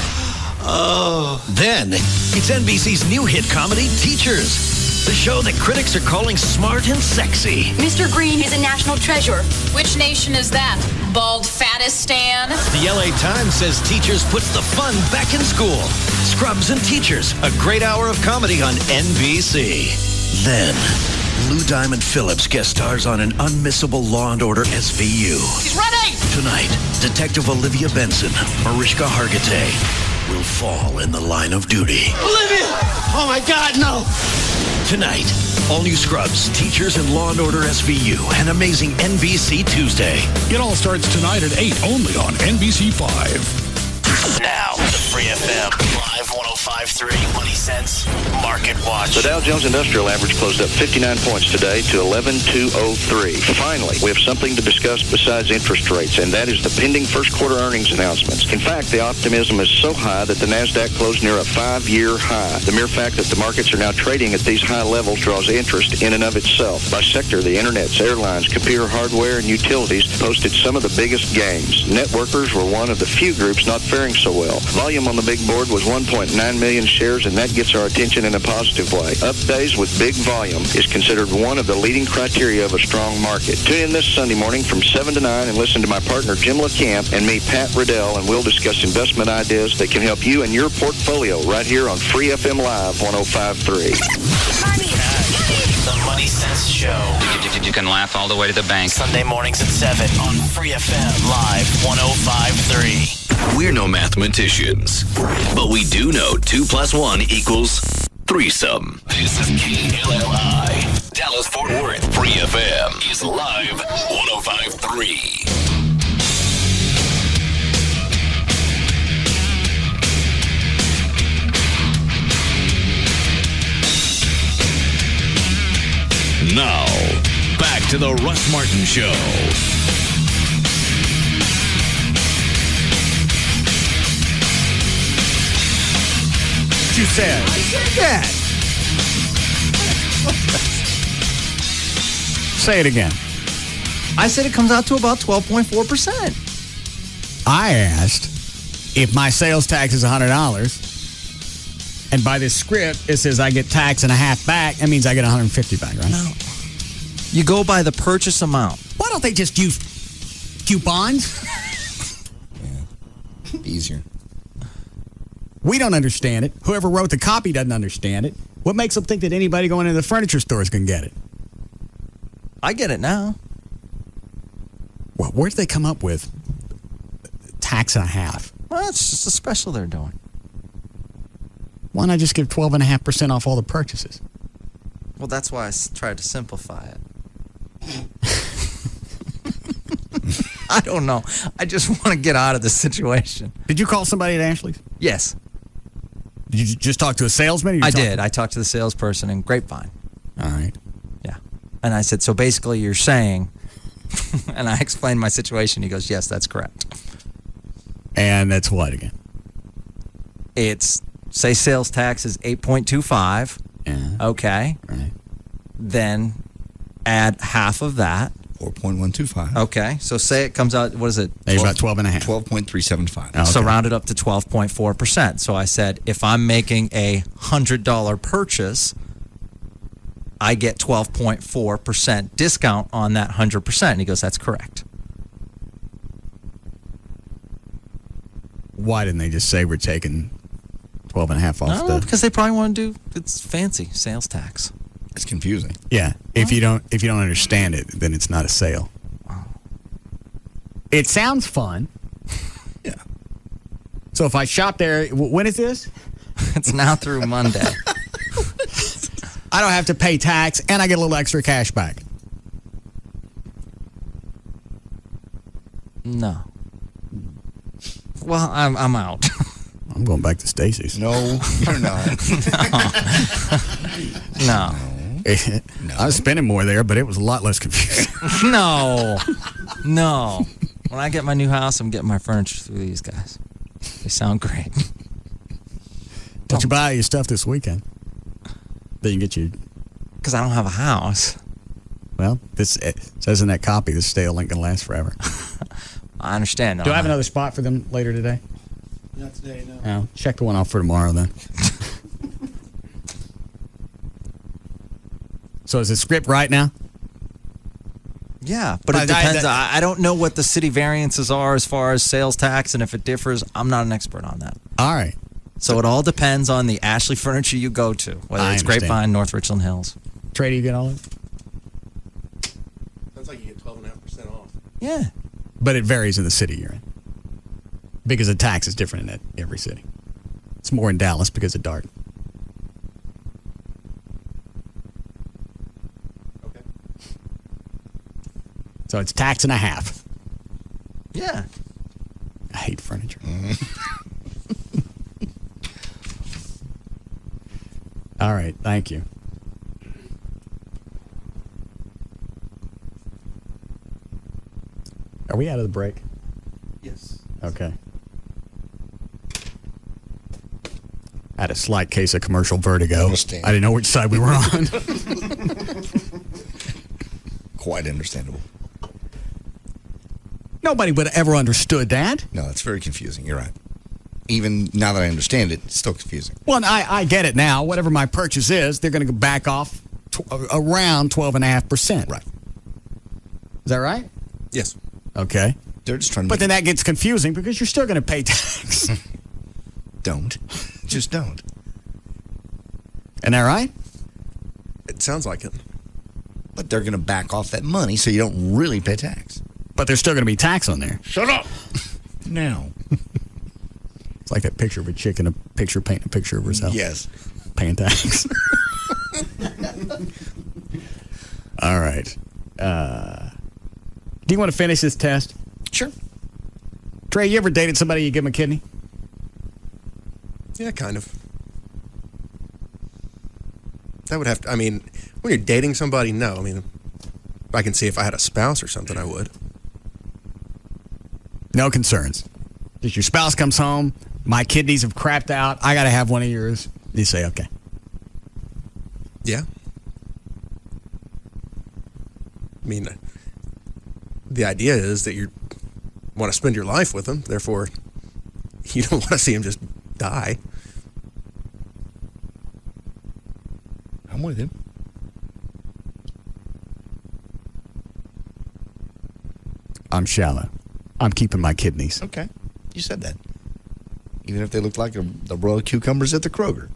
Oh. Then, it's NBC's new hit comedy, Teachers. The show that critics are calling smart and sexy. Mr. Green is a national treasure. Which nation is that? Bald Fatistan? The LA Times says Teachers puts the fun back in school. Scrubs and Teachers, a great hour of comedy on NBC. Then, Lou Diamond Phillips guest stars on an unmissable Law & Order SVU. He's running! Tonight, Detective Olivia Benson, Mariska Hargitay, will fall in the line of duty. Olivia! Oh my God, no! Tonight, all new Scrubs, Teachers, and Law & Order SVU, an amazing NBC Tuesday. It all starts tonight at 8, only on NBC5. Now, the Free FM, Live 105.3, Money Sense, Market Watch. The Dow Jones Industrial Average closed up 59 points today to 11,203. Finally, we have something to discuss besides interest rates, and that is the pending first quarter earnings announcements. In fact, the optimism is so high that the NASDAQ closed near a 5-year high. The mere fact that the markets are now trading at these high levels draws interest in and of itself. By sector, the internets, airlines, computer hardware, and utilities posted some of the biggest gains. Networkers were one of the few groups not faring so well. Volume on the big board was 1.9 million shares, and that gets our attention in a positive way. Up days with big volume is considered one of the leading criteria of a strong market. Tune in this Sunday morning from 7 to 9 and listen to my partner Jim LeCamp and me, Pat Riddell, and we'll discuss investment ideas that can help you and your portfolio right here on Free FM Live 105.3. The Money Sense Show. You can laugh all the way to the bank. Sunday mornings at 7 on Free FM Live 105.3. We're no mathematicians, but we do know 2 + 1 = threesome. This is KLLI, Dallas-Fort Worth. Free FM is Live 105.3. Now, back to the Russ Martin Show. you said. Yeah. Say it again. I said it comes out to about 12.4%. I asked if my sales tax is $100, and by this script, it says I get tax and a half back. That means I get $150 back, right? No. You go by the purchase amount. Why don't they just use coupons? Easier. We don't understand it. Whoever wrote the copy doesn't understand it. What makes them think that anybody going into the furniture stores can get it? I get it now. Well, where did they come up with tax and a half? Well, it's just a special they're doing. Why not just give 12.5% off all the purchases? Well, that's why I tried to simplify it. I don't know. I just want to get out of this situation. Did you call somebody at Ashley's? Yes. Did you just talk to a salesman? I did. I talked to the salesperson in Grapevine. All right. Yeah. And I said, so basically you're saying, and I explained my situation. He goes, yes, that's correct. And that's what again? It's, say sales tax is 8.25. Yeah. Okay. Right. Then add half of that. 4.125. Okay. So say it comes out, what is it? About 12.5. 12.375. Okay. So round it up to 12.4%. So I said, if I'm making a $100 purchase, I get 12.4% discount on that 100%. And he goes, that's correct. Why didn't they just say we're taking 12.5 off the? Because they probably want to do, it's fancy, sales tax. It's confusing. Yeah. If you don't understand it, then it's not a sale. It sounds fun. Yeah. So if I shop there, when is this? It's now through Monday. I don't have to pay tax, and I get a little extra cash back. No. Well, I'm out. I'm going back to Stacy's. No, you're not. No. I was spending more there, but it was a lot less confusing. No. When I get my new house, I'm getting my furniture through these guys. They sound great. Don't you buy your stuff this weekend? Then you get your... Because I don't have a house. Well, this says in that copy, this stale ain't going to last forever. I understand. No, Do I have another spot for them later today? Not today, no. No. Check the one off for tomorrow, then. So is the script right now? Yeah, but it depends. I don't know what the city variances are as far as sales tax, and if it differs, I'm not an expert on that. All right. So it all depends on the Ashley furniture you go to, whether it's Grapevine, North Richland Hills. Trey, do you get all of it? Sounds like you get 12.5% off. Yeah. But it varies in the city you're in. Because the tax is different in every city. It's more in Dallas because of Dart. Okay. So it's tax and a half. Yeah. I hate furniture. All right, thank you. Are we out of the break? Yes. Okay. I had a slight case of commercial vertigo. I didn't know which side we were on. Quite understandable. Nobody would have ever understood that. No, it's very confusing. You're right. Even now that I understand it, it's still confusing. Well, and I get it now. Whatever my purchase is, they're going to back off around 12.5%. Right. Is that right? Yes. Okay. They're just trying to But then that gets confusing because you're still going to pay tax. Don't. Just don't. Isn't that right? It sounds like it. But they're going to back off that money so you don't really pay tax. But there's still going to be tax on there. Shut up. No. It's like that picture of a chick in a picture painting a picture of herself. Yes. Paying tax. All right. Do you want to finish this test? Sure. Trey, you ever dated somebody you give them a kidney? Yeah, kind of. That would have to, I mean, when you're dating somebody, no. I mean, I can see if I had a spouse or something, I would. No concerns. If your spouse comes home, my kidneys have crapped out, I got to have one of yours. You say, okay. Yeah. I mean, the idea is that you want to spend your life with them. Therefore, you don't want to see him just die. I'm with him. I'm shallow. I'm keeping my kidneys. Okay. You said that. Even if they looked like the royal cucumbers at the Kroger.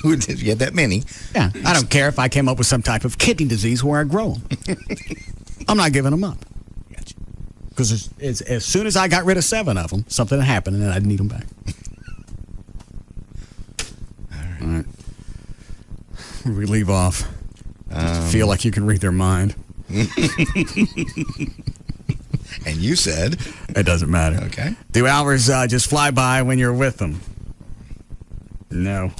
You had that many. Yeah. I don't care if I came up with some type of kidney disease where I grow them. I'm not giving them up. Because as soon as I got rid of 7 of them, something happened and then I'd need them back. All right. We leave off. Feel like you can read their mind. And you said? It doesn't matter. Okay. Do hours just fly by when you're with them? No.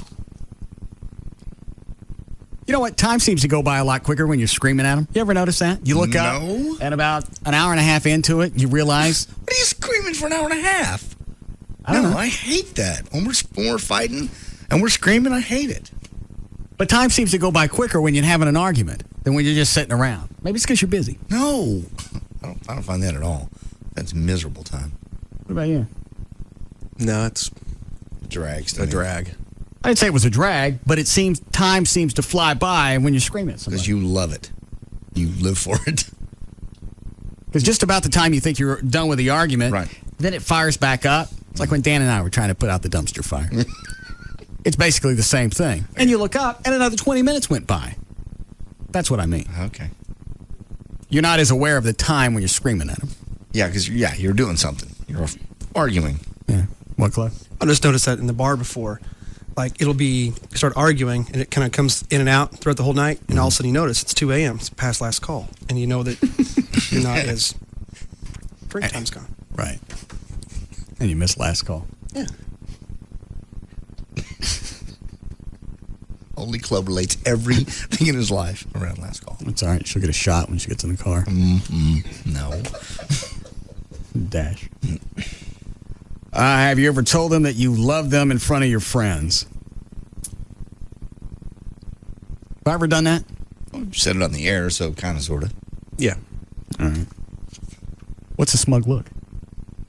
You know what? Time seems to go by a lot quicker when you're screaming at them. You ever notice that? You look up, and about an hour and a half into it, you realize... What are you screaming for an hour and a half? I don't know. I hate that. When we're fighting and we're screaming, I hate it. But time seems to go by quicker when you're having an argument than when you're just sitting around. Maybe it's because you're busy. No. I don't find that at all. That's miserable time. What about you? No, it's a drag. A drag. I didn't say it was a drag, but time seems to fly by when you're screaming at somebody. Because you love it. You live for it. Because just about the time you think you're done with the argument, then it fires back up. It's like when Dan and I were trying to put out the dumpster fire. It's basically the same thing. And you look up, and another 20 minutes went by. That's what I mean. Okay. You're not as aware of the time when you're screaming at them. Yeah, because you're doing something. You're arguing. Yeah. What, Cliff? I just noticed that in the bar before. Like, it'll be, start arguing, and it kind of comes in and out throughout the whole night, and all of a sudden you notice it's 2 a.m., it's past last call, and you know that you're not as, drink time's gone. Right. And you missed last call. Yeah. Only Club relates everything in his life around last call. It's all right. She'll get a shot when she gets in the car. No. Dash. Have you ever told them that you love them in front of your friends? Have I ever done that? Well, you said it on the air, so kind of, sort of. Yeah. All right. What's a smug look?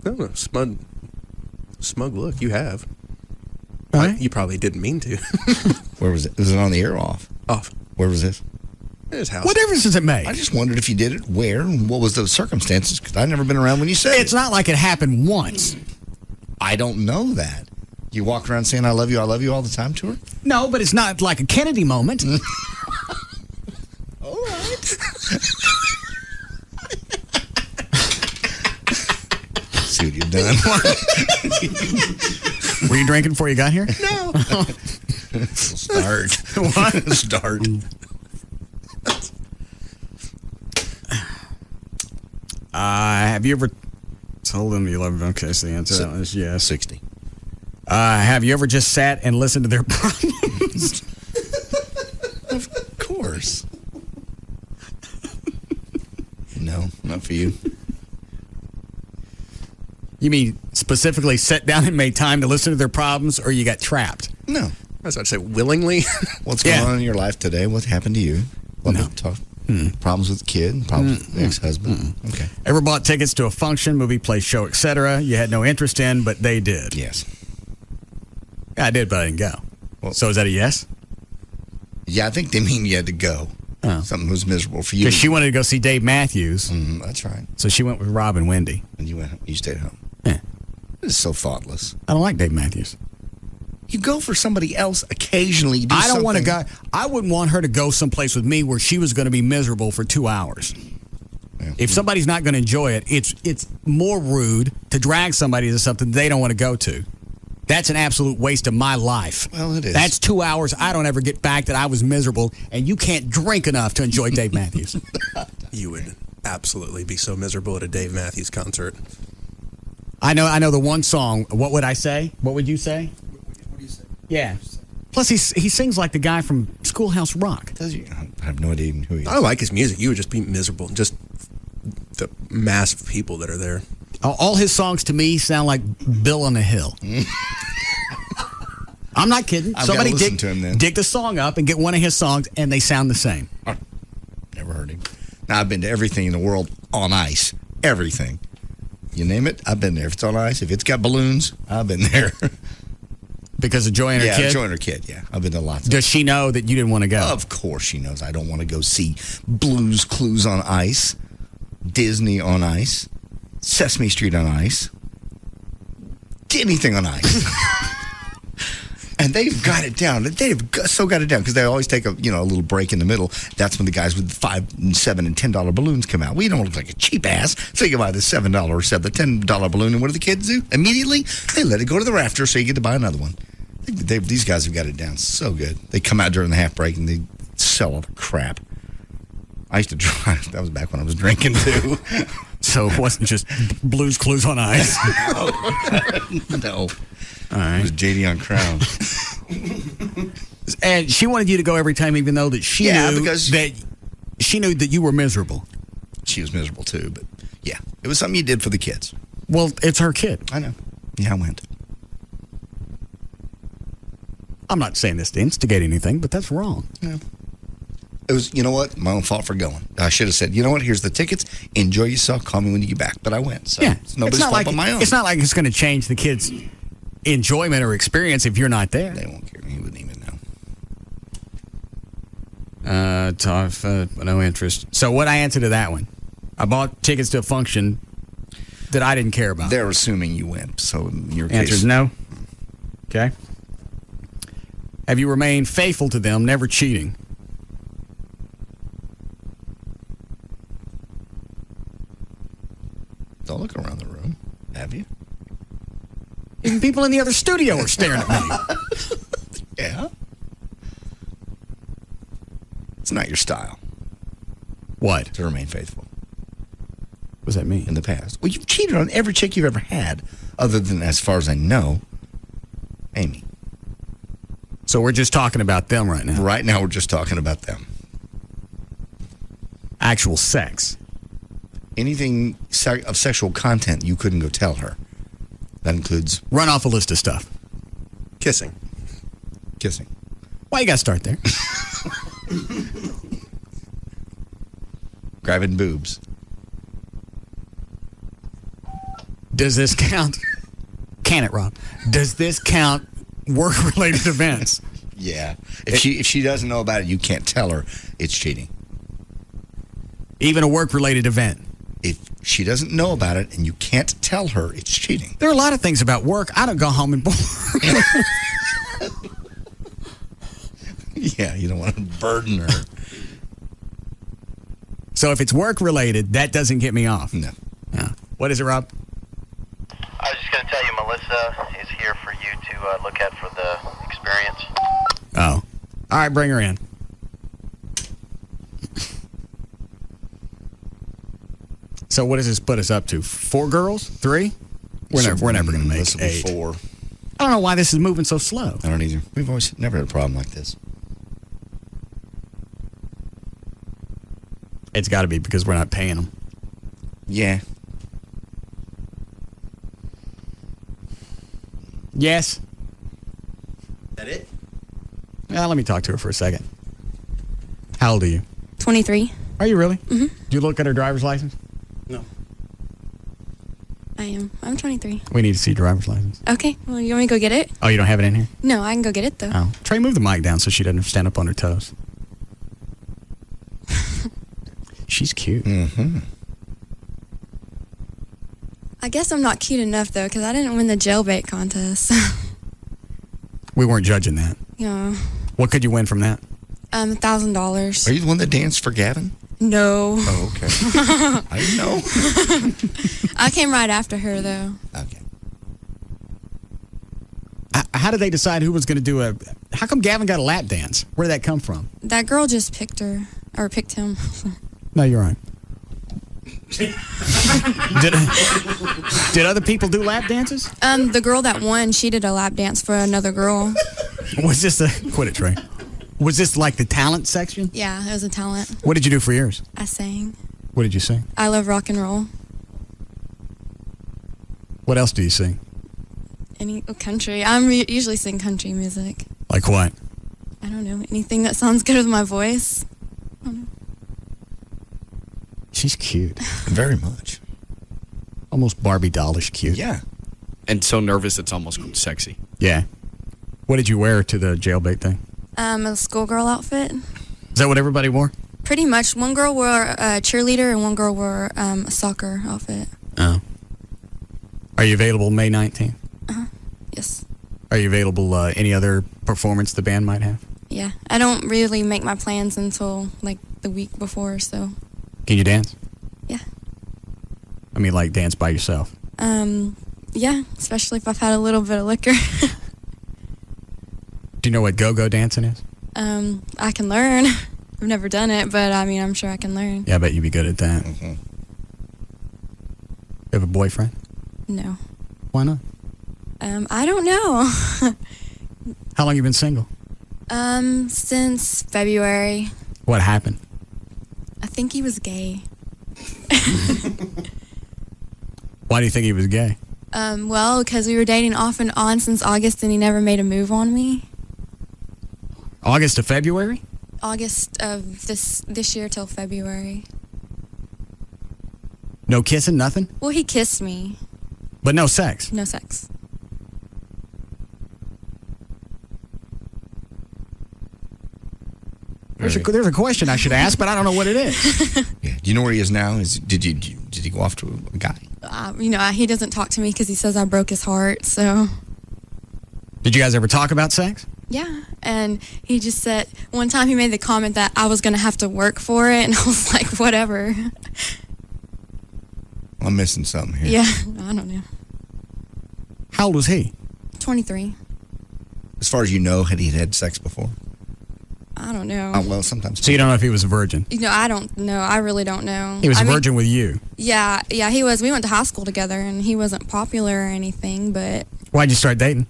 No, smug look. You have. All right. You probably didn't mean to. Where was it? Was it on the air or off? Off. Where was this? His house. What difference does it make? I just wondered if you did it where and what was the circumstances, because I've never been around when you said It's not like it happened once. I don't know that. You walk around saying I love you all the time to her? No, but it's not like a Kennedy moment. All right. See what you've done. Were you drinking before you got here? No. Start. What? Start. Have you ever told them you love them? Okay, so the answer to that one is yes. 60. Have you ever just sat and listened to their problems? Of course. No, not for you. You mean specifically sat down and made time to listen to their problems, or you got trapped? No. I was about to say willingly. What's going on in your life today? What happened to you? No. Talk. Problems with the kid? Problems with the ex-husband? Okay. Ever bought tickets to a function, movie, play, show, etc. you had no interest in, but they did? Yes. Yeah, I did, but I didn't go. Well, so is that a yes? Yeah, I think they mean you had to go. Oh. Something was miserable for you. Because she wanted to go see Dave Matthews. That's right. So she went with Rob and Wendy. And you stayed home. Yeah. This is so thoughtless. I don't like Dave Matthews. You go for somebody else occasionally. I don't want to go. I wouldn't want her to go someplace with me where she was going to be miserable for 2 hours. Yeah. If somebody's not going to enjoy it, it's more rude to drag somebody to something they don't want to go to. That's an absolute waste of my life. Well, it is. That's 2 hours I don't ever get back that I was miserable, and you can't drink enough to enjoy Dave Matthews. You would absolutely be so miserable at a Dave Matthews concert. I know the one song. What would I say? What would you say? What do you say? Yeah. Plus, he sings like the guy from Schoolhouse Rock. Does he? I have no idea even who he is. I like his music. You would just be miserable. Just the mass of people that are there. All his songs to me sound like Bill on the Hill. I'm not kidding. I've Somebody gotta listen to him then. dig the song up and get one of his songs, and they sound the same. Never heard him. Now, I've been to everything in the world on ice. Everything. You name it, I've been there. If it's on ice, if it's got balloons, I've been there. Because of Joy and her kid? Yeah, Joy and her kid, yeah. I've been to lots of Does she know that you didn't want to go? Of course she knows. I don't want to go see Blue's Clues on ice, Disney on ice, Sesame Street on ice, anything on ice. And they've got it down. They've so got it down because they always take a little break in the middle. That's when the guys with the $5 and $7 and $10 balloons come out. We don't look like a cheap ass. So you can buy the $7 or the $10 balloon, and what do the kids do? Immediately, they let it go to the rafter so you get to buy another one. These guys have got it down so good. They come out during the half break and they sell all the crap. I used to drive. That was back when I was drinking too. So it wasn't just Blue's Clues on ice. No. All right. It was JD on Crown. And she wanted you to go every time, even though that she knew that you were miserable. She was miserable too, but yeah, it was something you did for the kids. Well, it's her kid. I know. Yeah, I went. I'm not saying this to instigate anything, but that's wrong. Yeah. It was, you know what? My own fault for going. I should have said, you know what? Here's the tickets. Enjoy yourself. Call me when you get back. But I went. So it's nobody's fault but my own. It's not like it's going to change the kids' enjoyment or experience if you're not there. They won't care. He wouldn't even know. No interest. So what I answer to that one? I bought tickets to a function that I didn't care about. They're assuming you went. So in your Answer case. is no. Okay. Have you remained faithful to them, never cheating? Don't look around the room. Have you? Even people in the other studio are staring at me. Yeah. It's not your style. What? To remain faithful. What does that mean? In the past. Well, you've cheated on every chick you've ever had, other than, as far as I know, Amy. So we're just talking about them right now. Right now, we're just talking about them. Actual sex. Anything of sexual content, you couldn't go tell her. That includes... Run off a list of stuff. Kissing. Why you got to start there? Grabbing boobs. Does this count? Can it, Rob? Does this count work-related events? Yeah. If she doesn't know about it, you can't tell her it's cheating. Even a work-related event? If she doesn't know about it and you can't tell her, it's cheating. There are a lot of things about work. I don't go home and Yeah, you don't want to burden her. So if it's work-related, that doesn't get me off. No. What is it, Rob? I was just going to tell you, Melissa is here for you to look at for the experience. Oh. All right, bring her in. So what does this put us up to? 4 girls? 3? We're never going to make 8. 4. I don't know why this is moving so slow. I don't either. We've always never had a problem like this. It's got to be because we're not paying them. Yeah. Yes. That it? Let me talk to her for a second. How old are you? 23. Are you really? Mm-hmm. Do you look at her driver's license? No. I am. I'm 23. We need to see your driver's license. Okay. Well, you want me to go get it? Oh, you don't have it in here? No, I can go get it, though. Oh. Trey, move the mic down so she doesn't stand up on her toes. She's cute. Mm-hmm. I guess I'm not cute enough, though, because I didn't win the jailbait contest. We weren't judging that. Yeah. What could you win from that? $1,000. Are you the one that danced for Gavin? No. Oh, okay. I didn't know. I came right after her, though. Okay. How did they decide who was going to do a... How come Gavin got a lap dance? Where did that come from? That girl just picked her, or picked him. No, you're right. Did other people do lap dances? The girl that won, she did a lap dance for another girl. Was this quit it, Trey? Was this like the talent section? Yeah, it was a talent. What did you do for yours? I sang. What did you sing? I love rock and roll. What else do you sing? Any country. I'm usually sing country music. Like what? I don't know. Anything that sounds good with my voice. She's cute. Very much. Almost Barbie dollish cute. Yeah. And so nervous it's almost sexy. Yeah. What did you wear to the jailbait thing? A schoolgirl outfit. Is that what everybody wore? Pretty much. One girl wore a cheerleader and one girl wore a soccer outfit. Oh. Are you available May 19th? Yes. Are you available any other performance the band might have? Yeah. I don't really make my plans until like the week before, so. Can you dance? Yeah. I mean, like dance by yourself. Yeah, especially if I've had a little bit of liquor. Do you know what go-go dancing is? I can learn. I've never done it, but I mean, I'm sure I can learn. Yeah, I bet you'd be good at that. Mm-hmm. You have a boyfriend? No. Why not? I don't know. How long you been single? Since February. What happened? I think he was gay. Why do you think he was gay? Well, because we were dating off and on since August and he never made a move on me. August to February? August of this year till February. No kissing, nothing? Well, he kissed me. But no sex? No sex. There's a question I should ask, but I don't know what it is. Yeah. Do you know where he is now? Did he go off to a guy? He doesn't talk to me because he says I broke his heart, so. Did you guys ever talk about sex? Yeah, and he just said, one time he made the comment that I was going to have to work for it, and I was like, whatever. I'm missing something here. Yeah, I don't know. How old was he? 23. As far as you know, had he had sex before? I don't know. Oh, well, sometimes. So you don't know if he was a virgin? I don't know. I really don't know. He was a virgin with you? Yeah, he was. We went to high school together, and he wasn't popular or anything, but... Why'd you start dating?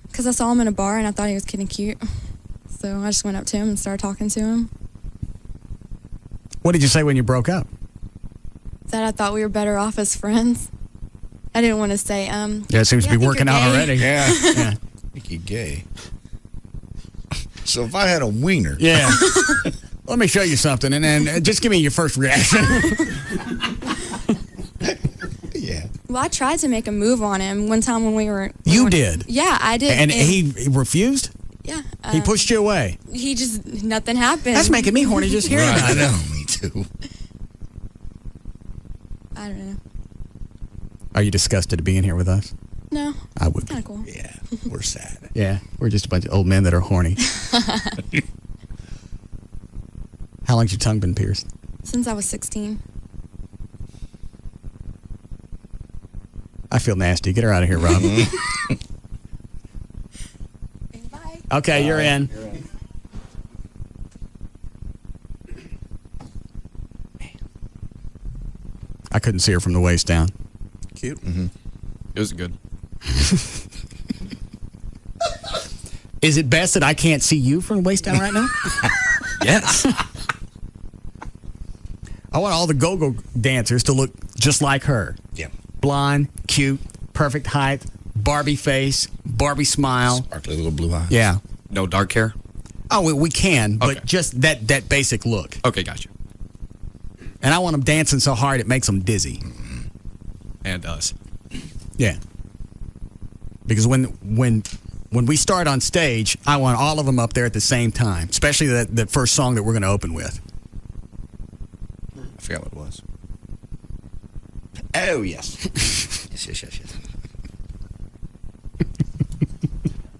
Because I saw him in a bar, and I thought he was kind of cute. So I just went up to him and started talking to him. What did you say when you broke up? That I thought we were better off as friends. I didn't want to say, Yeah, it seems to be working out already. Yeah. Yeah. I think you're gay. So if I had a wiener. Yeah. Let me show you something, and then just give me your first reaction. Yeah. Well, I tried to make a move on him one time when we were... You did? Yeah, I did. And he refused? Yeah. He pushed you away? He just... Nothing happened. That's making me horny just hearing about it. I know, me too. I don't know. Are you disgusted to being here with us? No. I would be. Kind of cool. Yeah, we're sad. Yeah, we're just a bunch of old men that are horny. How long's your tongue been pierced? Since I was 16. I feel nasty. Get her out of here, Rob. Bye. Okay, you're in. I couldn't see her from the waist down. Cute. Mm-hmm. It was good. Is it best that I can't see you from the waist down right now? Yes. I want all the go-go dancers to look just like her. Yeah. Blonde, cute, perfect height, Barbie face, Barbie smile. Sparkly little blue eyes. Yeah. No dark hair? Oh, we can, but Okay. just that basic look. Okay, gotcha. And I want them dancing so hard it makes them dizzy. And us. Yeah. Because when we start on stage, I want all of them up there at the same time, especially that first song that we're going to open with. I forgot what it was. Oh, yes. yes.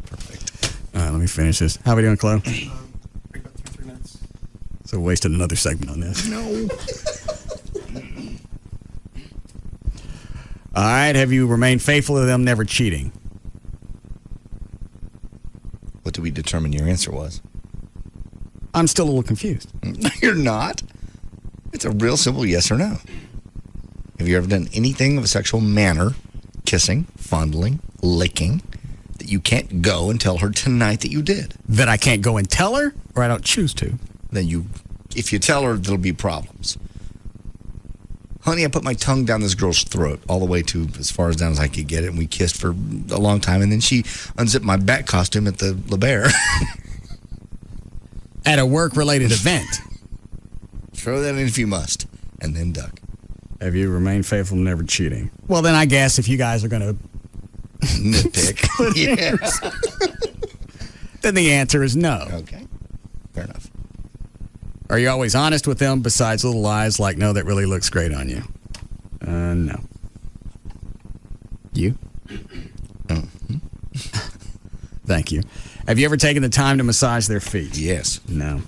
Perfect. All right, let me finish this. How are we doing, Chloe? 3 minutes. So we wasted another segment on this. No. All right, have you remained faithful to them, never cheating? What did we determine your answer was? I'm still a little confused. No, you're not. It's a real simple yes or no. Have you ever done anything of a sexual manner, kissing, fondling, licking, that you can't go and tell her tonight that you did? That I can't go and tell her, or I don't choose to? Then if you tell her, there'll be problems. Honey, I put my tongue down this girl's throat all the way to as far as down as I could get it, and we kissed for a long time, and then she unzipped my bat costume at the La Bear. At a work-related event. Throw that in if you must, and then duck. Have you remained faithful, never cheating? Well, then I guess if you guys are going to nitpick, then the answer is no. Okay, fair enough. Are you always honest with them besides little lies like, no, that really looks great on you? No. You? Thank you. Have you ever taken the time to massage their feet? Yes. No.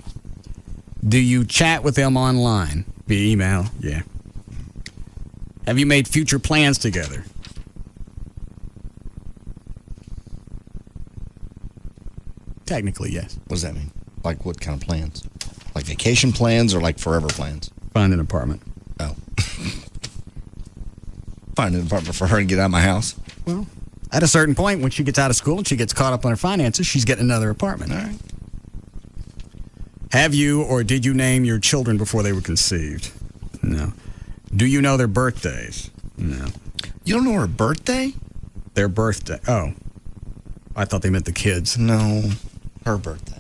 Do you chat with them online? Via email? Yeah. Have you made future plans together? Technically, yes. What does that mean? Like what kind of plans? Like vacation plans or like forever plans? Find an apartment. Oh. Find an apartment for her and get out of my house? Well, at a certain point, when she gets out of school and she gets caught up on her finances, she's getting another apartment. All right. Have you or did you name your children before they were conceived? No. Do you know their birthdays? No. You don't know her birthday? Their birthday. Oh. I thought they meant the kids. No. Her birthday.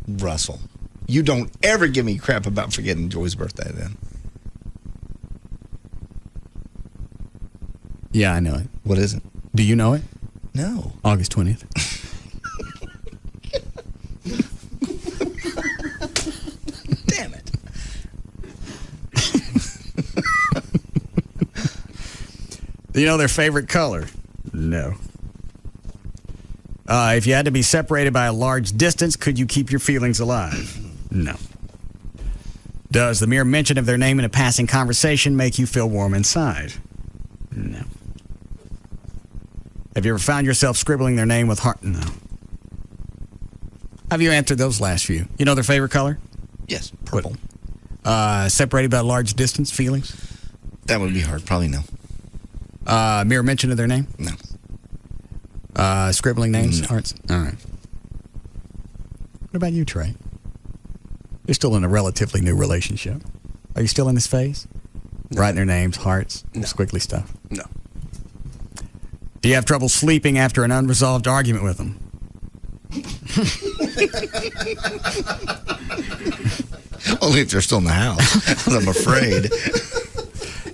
Russell. You don't ever give me crap about forgetting Joy's birthday then. Yeah, I know it. What is it? Do you know it? No. August 20th. Damn it. Do you know their favorite color? No. If you had to be separated by a large distance, could you keep your feelings alive? No. Does the mere mention of their name in a passing conversation make you feel warm inside? No. Have you ever found yourself scribbling their name with heart? No. Have you answered those last few? You know their favorite color? Yes, purple. Separated by a large distance, feelings? That would be hard. Probably no. Mere mention of their name? No. Scribbling names? No. Hearts? All right. What about you, Trey? You're still in a relatively new relationship. Are you still in this phase? No. Writing their names, hearts, squiggly stuff? No. Do you have trouble sleeping after an unresolved argument with them? Only if they're still in the house. I'm afraid.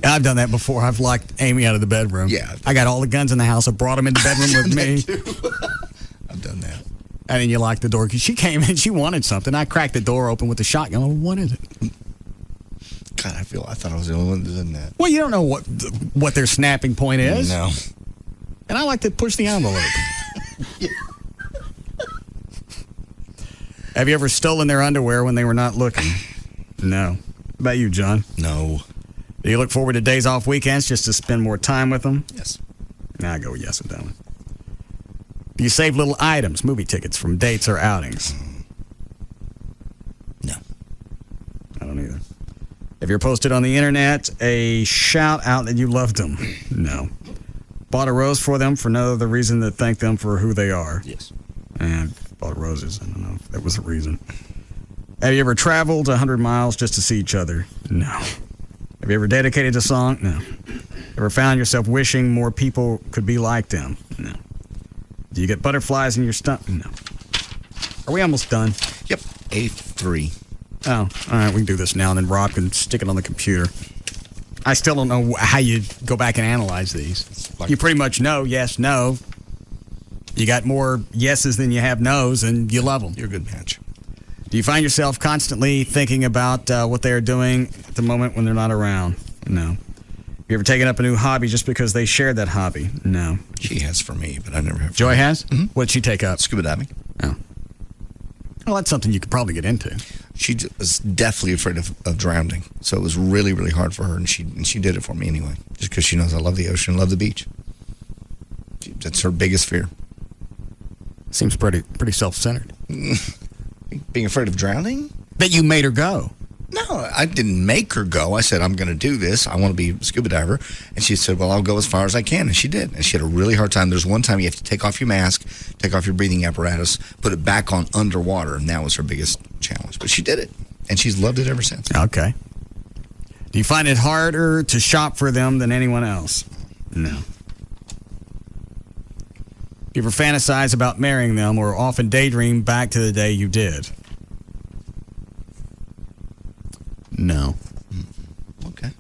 I've done that before. I've locked Amy out of the bedroom. Yeah. I got all the guns in the house. I brought them in the bedroom with me. I've done that. And then you lock the door because she came in. She wanted something. I cracked the door open with the shotgun. Oh, what is it? God, I thought I was the only one that did that. Well, you don't know what their snapping point is. No. And I like to push the envelope. Yeah. Have you ever stolen their underwear when they were not looking? No. How about you, John? No. Do you look forward to days off weekends just to spend more time with them? Yes. I go with yes on that one. Do you save little items, movie tickets from dates or outings? No. I don't either. Have you ever posted on the internet a shout out that you loved them? No. Bought a rose for them for no other reason than thank them for who they are? Yes. And bought roses. I don't know if that was a reason. Have you ever traveled 100 miles just to see each other? No. Have you ever dedicated a song? No. Ever found yourself wishing more people could be like them? No. Do you get butterflies in your stomach? No. Are we almost done? Yep. A3. Oh, all right. We can do this now, and then Rob can stick it on the computer. I still don't know how you go back and analyze these. You pretty much know yes, no. You got more yeses than you have no's, and you love them. You're a good match. Do you find yourself constantly thinking about what they are doing at the moment when they're not around? No. Have you ever taken up a new hobby just because they shared that hobby? No. She has for me, but I never have. Joy has? Mm-hmm. What'd she take up? Scuba diving. Oh. Well, that's something you could probably get into. She was deathly afraid of drowning, so it was really, really hard for her, and she did it for me anyway, just because she knows I love the ocean, love the beach. That's her biggest fear. Seems pretty self-centered. Being afraid of drowning? That you made her go. No, I didn't make her go. I said, I'm going to do this. I want to be a scuba diver. And she said, well, I'll go as far as I can. And she did. And she had a really hard time. There's one time you have to take off your mask, take off your breathing apparatus, put it back on underwater. And that was her biggest challenge. But she did it. And she's loved it ever since. Okay. Do you find it harder to shop for them than anyone else? No. Do you ever fantasize about marrying them or often daydream back to the day you did? No. Okay.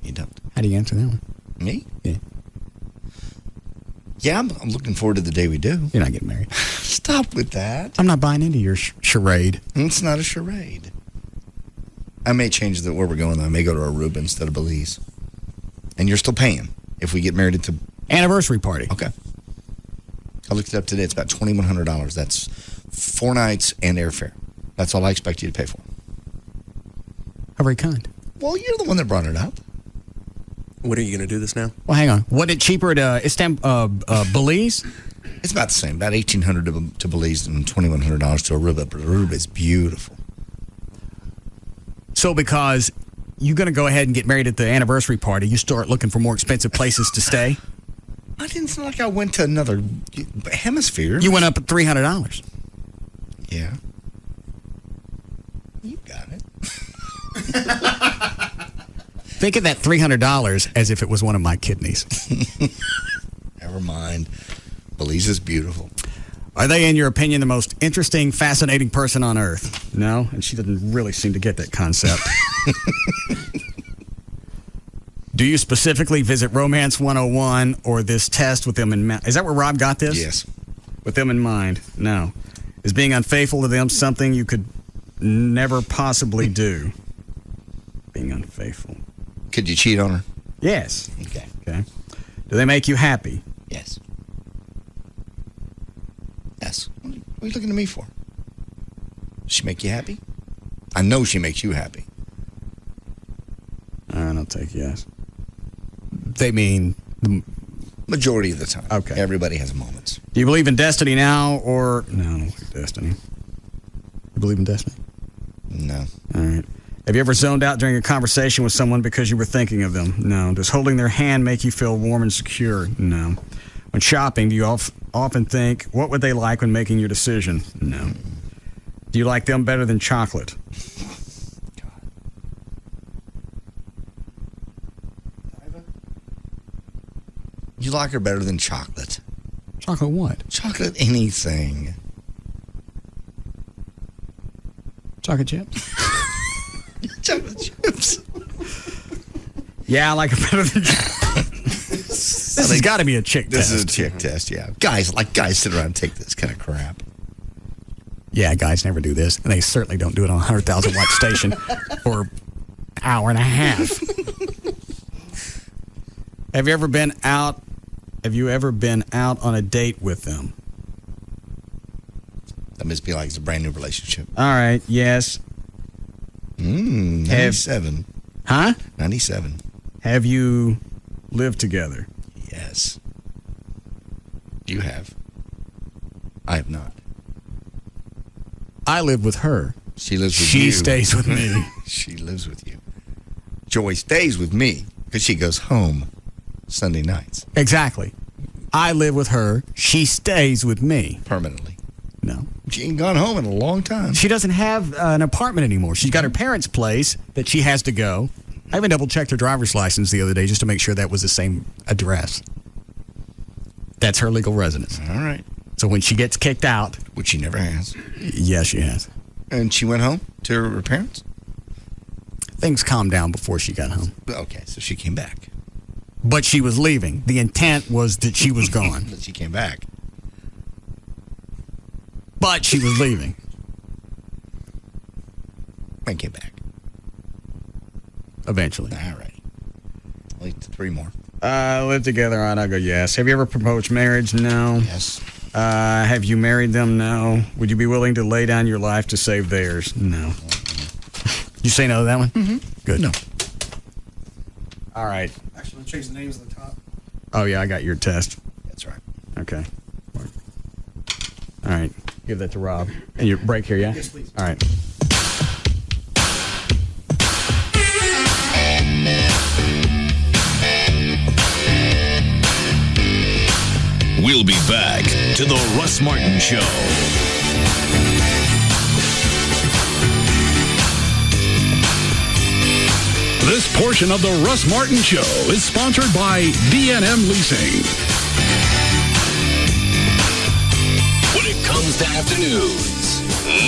You don't. How do you answer that one? Me? Yeah. Yeah, I'm looking forward to the day we do. You're not getting married. Stop with that. I'm not buying into your charade. It's not a charade. I may change where we're going, though. I may go to Aruba instead of Belize. And you're still paying if we get married at the anniversary party. Okay. I looked it up today. It's about $2,100. That's 4 nights and airfare. That's all I expect you to pay for. How very kind. Well, you're the one that brought it up. When are you going to do this now? Well, hang on. Wasn't it cheaper at Belize? It's about the same. About $1,800 to Belize and $2,100 to Aruba. But Aruba is beautiful. So because you're going to go ahead and get married at the anniversary party, you start looking for more expensive places to stay? I didn't feel like I went to another hemisphere. You went up at $300. Yeah. You got it. Think of that $300 as if it was one of my kidneys. Never mind. Belize is beautiful. Are they, in your opinion, the most interesting, fascinating person on earth? No? And she doesn't really seem to get that concept. Do you specifically visit Romance 101 or this test with them in mind? Is that where Rob got this? Yes. With them in mind? No. Is being unfaithful to them something you could never possibly do? Being unfaithful. Could you cheat on her? Yes. Okay. Do they make you happy? Yes. Yes. What are you looking at me for? Does she make you happy? I know she makes you happy. All right, I'll take yes. They mean the majority of the time. Okay. Everybody has moments. Do you believe in destiny now or no? I don't believe in destiny. You believe in destiny? No. All right. Have you ever zoned out during a conversation with someone because you were thinking of them? No. Does holding their hand make you feel warm and secure? No. When shopping, do you often think, what would they like when making your decision? No. Do you like them better than chocolate? You like her better than chocolate. Chocolate what? Chocolate anything. Chocolate chips? Chocolate chips. Yeah, I like her better than chocolate. This has got to be a chick test. This is a chick test, yeah. Guys sit around and take this kind of crap. Yeah, guys never do this. And they certainly don't do it on a 100,000 watt station for an hour and a half. Have you ever been out on a date with them? That must be like it's a brand new relationship. All right, yes. 97. Huh? 97. Have you lived together? Yes. You have. I have not. I live with her. She lives with you. She stays with me. She lives with you. Joy stays with me because she goes home Sunday nights. Exactly. I live with her. She stays with me. Permanently. No. She ain't gone home in a long time. She doesn't have an apartment anymore. She's got her parents' place that she has to go. I even double-checked her driver's license the other day just to make sure that was the same address. That's her legal residence. All right. So when she gets kicked out... Which she never has. Yes, she has. And she went home to her parents? Things calmed down before she got home. Okay, so she came back. But she was leaving. The intent was that she was gone. But she came back. But she was leaving. And came back. Eventually. All right. At least 3 more. Live together. All right, I'll go yes. Have you ever proposed marriage? No. Yes. Have you married them? No. Would you be willing to lay down your life to save theirs? No. You say no to that one? Mm-hmm. Good. No. All right. Actually, I'll change the names at the top. Oh, yeah, I got your test. That's right. Okay. All right. Give that to Rob. And your break here, yeah? Yes, please. All right. We'll be back to the Russ Martin Show. This portion of the Russ Martin Show is sponsored by D&M Leasing. When it comes to afternoons,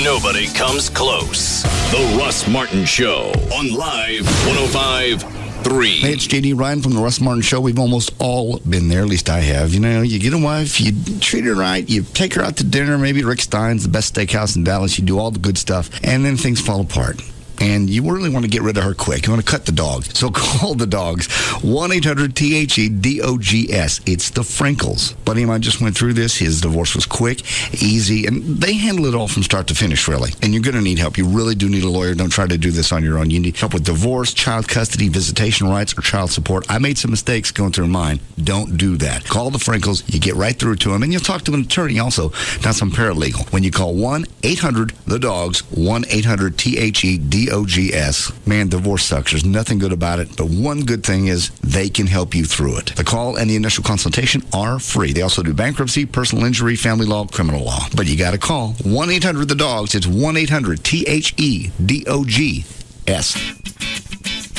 nobody comes close. The Russ Martin Show on Live 105.3. Hey, it's JD Ryan from the Russ Martin Show. We've almost all been there, at least I have. You know, you get a wife, you treat her right, you take her out to dinner, maybe Rick Stein's, the best steakhouse in Dallas, you do all the good stuff, and then things fall apart. And you really want to get rid of her quick. You want to cut the dog. So call the dogs. 1-800-THE-DOGS. It's the Frinkles. Buddy of mine just went through this. His divorce was quick, easy, and they handle it all from start to finish, really. And you're going to need help. You really do need a lawyer. Don't try to do this on your own. You need help with divorce, child custody, visitation rights, or child support. I made some mistakes going through mine. Don't do that. Call the Frinkles. You get right through to them, and you'll talk to an attorney also, not some paralegal. When you call 1-800-THE-DOGS, 1-800-THE-DOGS. Man, divorce sucks. There's nothing good about it, but one good thing is they can help you through it. The call and the initial consultation are free. They also do bankruptcy, personal injury, family law, criminal law. But you got to call 1-800-THE-DOGS. It's 1-800-THE-DOGS.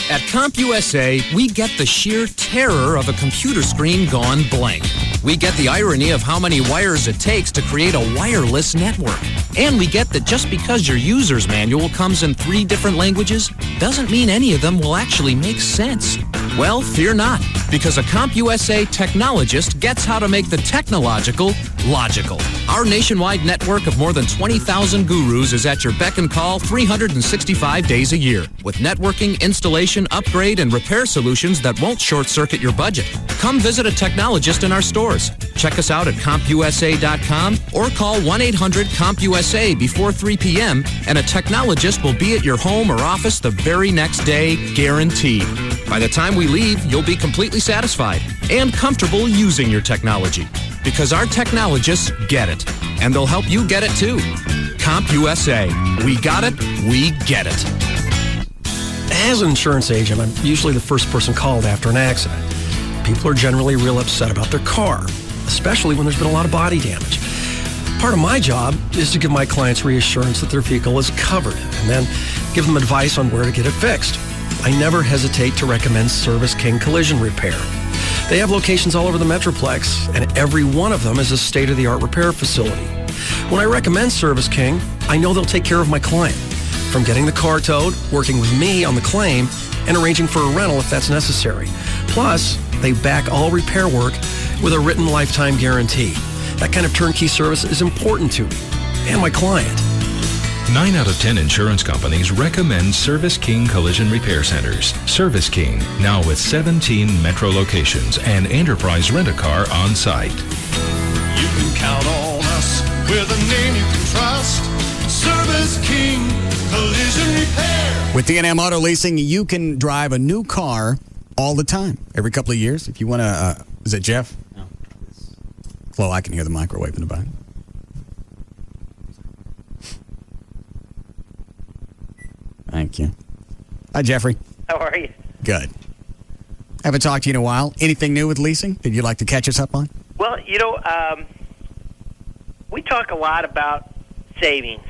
At CompUSA, we get the sheer terror of a computer screen gone blank. We get the irony of how many wires it takes to create a wireless network. And we get that just because your user's manual comes in 3 different languages doesn't mean any of them will actually make sense. Well, fear not, because a CompUSA technologist gets how to make the technological logical. Our nationwide network of more than 20,000 gurus is at your beck and call 365 days a year, with networking, installation, upgrade, and repair solutions that won't short-circuit your budget. Come visit a technologist in our stores. Check us out at CompUSA.com or call 1-800-CompUSA before 3 p.m. and a technologist will be at your home or office the very next day, guaranteed. By the time we leave, you'll be completely satisfied and comfortable using your technology. Because our technologists get it, and they'll help you get it too. CompUSA. We got it, we get it. As an insurance agent, I'm usually the first person called after an accident. People are generally real upset about their car, especially when there's been a lot of body damage. Part of my job is to give my clients reassurance that their vehicle is covered and then give them advice on where to get it fixed. I never hesitate to recommend Service King Collision Repair. They have locations all over the Metroplex, and every one of them is a state-of-the-art repair facility. When I recommend Service King, I know they'll take care of my client, from getting the car towed, working with me on the claim, and arranging for a rental if that's necessary. Plus, they back all repair work with a written lifetime guarantee. That kind of turnkey service is important to me and my client. 9 out of 10 insurance companies recommend Service King Collision Repair Centers. Service King, now with 17 metro locations and enterprise rent-a-car on site. You can count on us with a name you can trust. Service King Collision Repair. With D&M Auto Leasing, you can drive a new car all the time, every couple of years. If you want to, is it Jeff? No. Well, I can hear the microwave in the back. Thank you. Hi, Jeffrey. How are you? Good. Haven't talked to you in a while. Anything new with leasing that you'd like to catch us up on? Well, we talk a lot about saving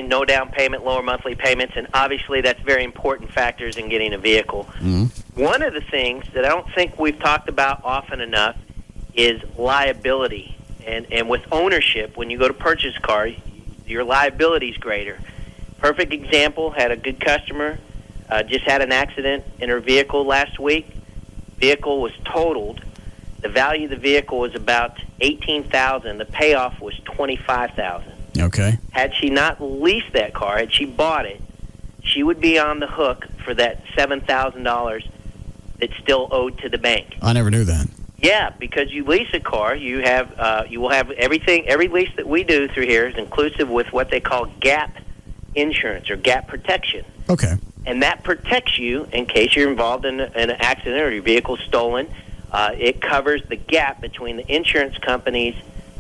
no down payment, lower monthly payments, and obviously that's very important factors in getting a vehicle. Mm-hmm. One of the things that I don't think we've talked about often enough is liability. And with ownership, when you go to purchase a car, your liability is greater. Perfect example, had a good customer, just had an accident in her vehicle last week. Vehicle was totaled. The value of the vehicle was about $18,000. The payoff was $25,000. Okay. Had she not leased that car, had she bought it, she would be on the hook for that $7,000 that's still owed to the bank. I never knew that. Yeah, because you lease a car, you will have everything. Every lease that we do through here is inclusive with what they call gap insurance or gap protection. Okay. And that protects you in case you're involved in an accident or your vehicle's stolen. It covers the gap between the insurance company's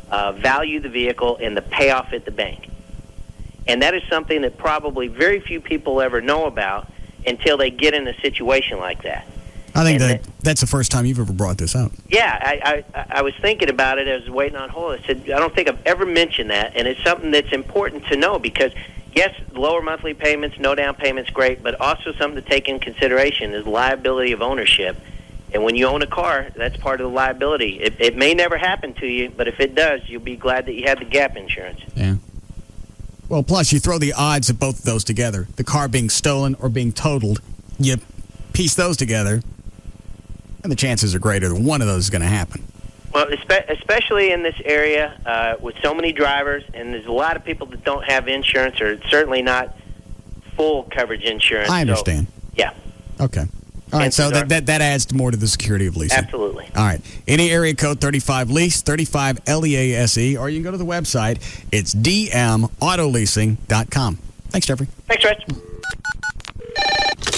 value of the vehicle and the payoff at the bank. And that is something that probably very few people ever know about until they get in a situation like that. I think that's the first time you've ever brought this up. Yeah, I was thinking about it. I was waiting on hold. I said, I don't think I've ever mentioned that, and it's something that's important to know because yes, lower monthly payments, no down payments, great, but also something to take in consideration is liability of ownership. And when you own a car, that's part of the liability. It may never happen to you, but if it does, you'll be glad that you had the gap insurance. Yeah. Well, plus you throw the odds of both of those together, the car being stolen or being totaled, you piece those together, and the chances are greater that one of those is going to happen. Well, especially in this area with so many drivers, and there's a lot of people that don't have insurance, or certainly not full coverage insurance. I understand. So, yeah. Okay. All right, so that adds more to the security of leasing. Absolutely. All right. Any area code 35LEASE, 35LEASE, or you can go to the website. It's dmautoleasing.com. Thanks, Jeffrey. Thanks, Rich.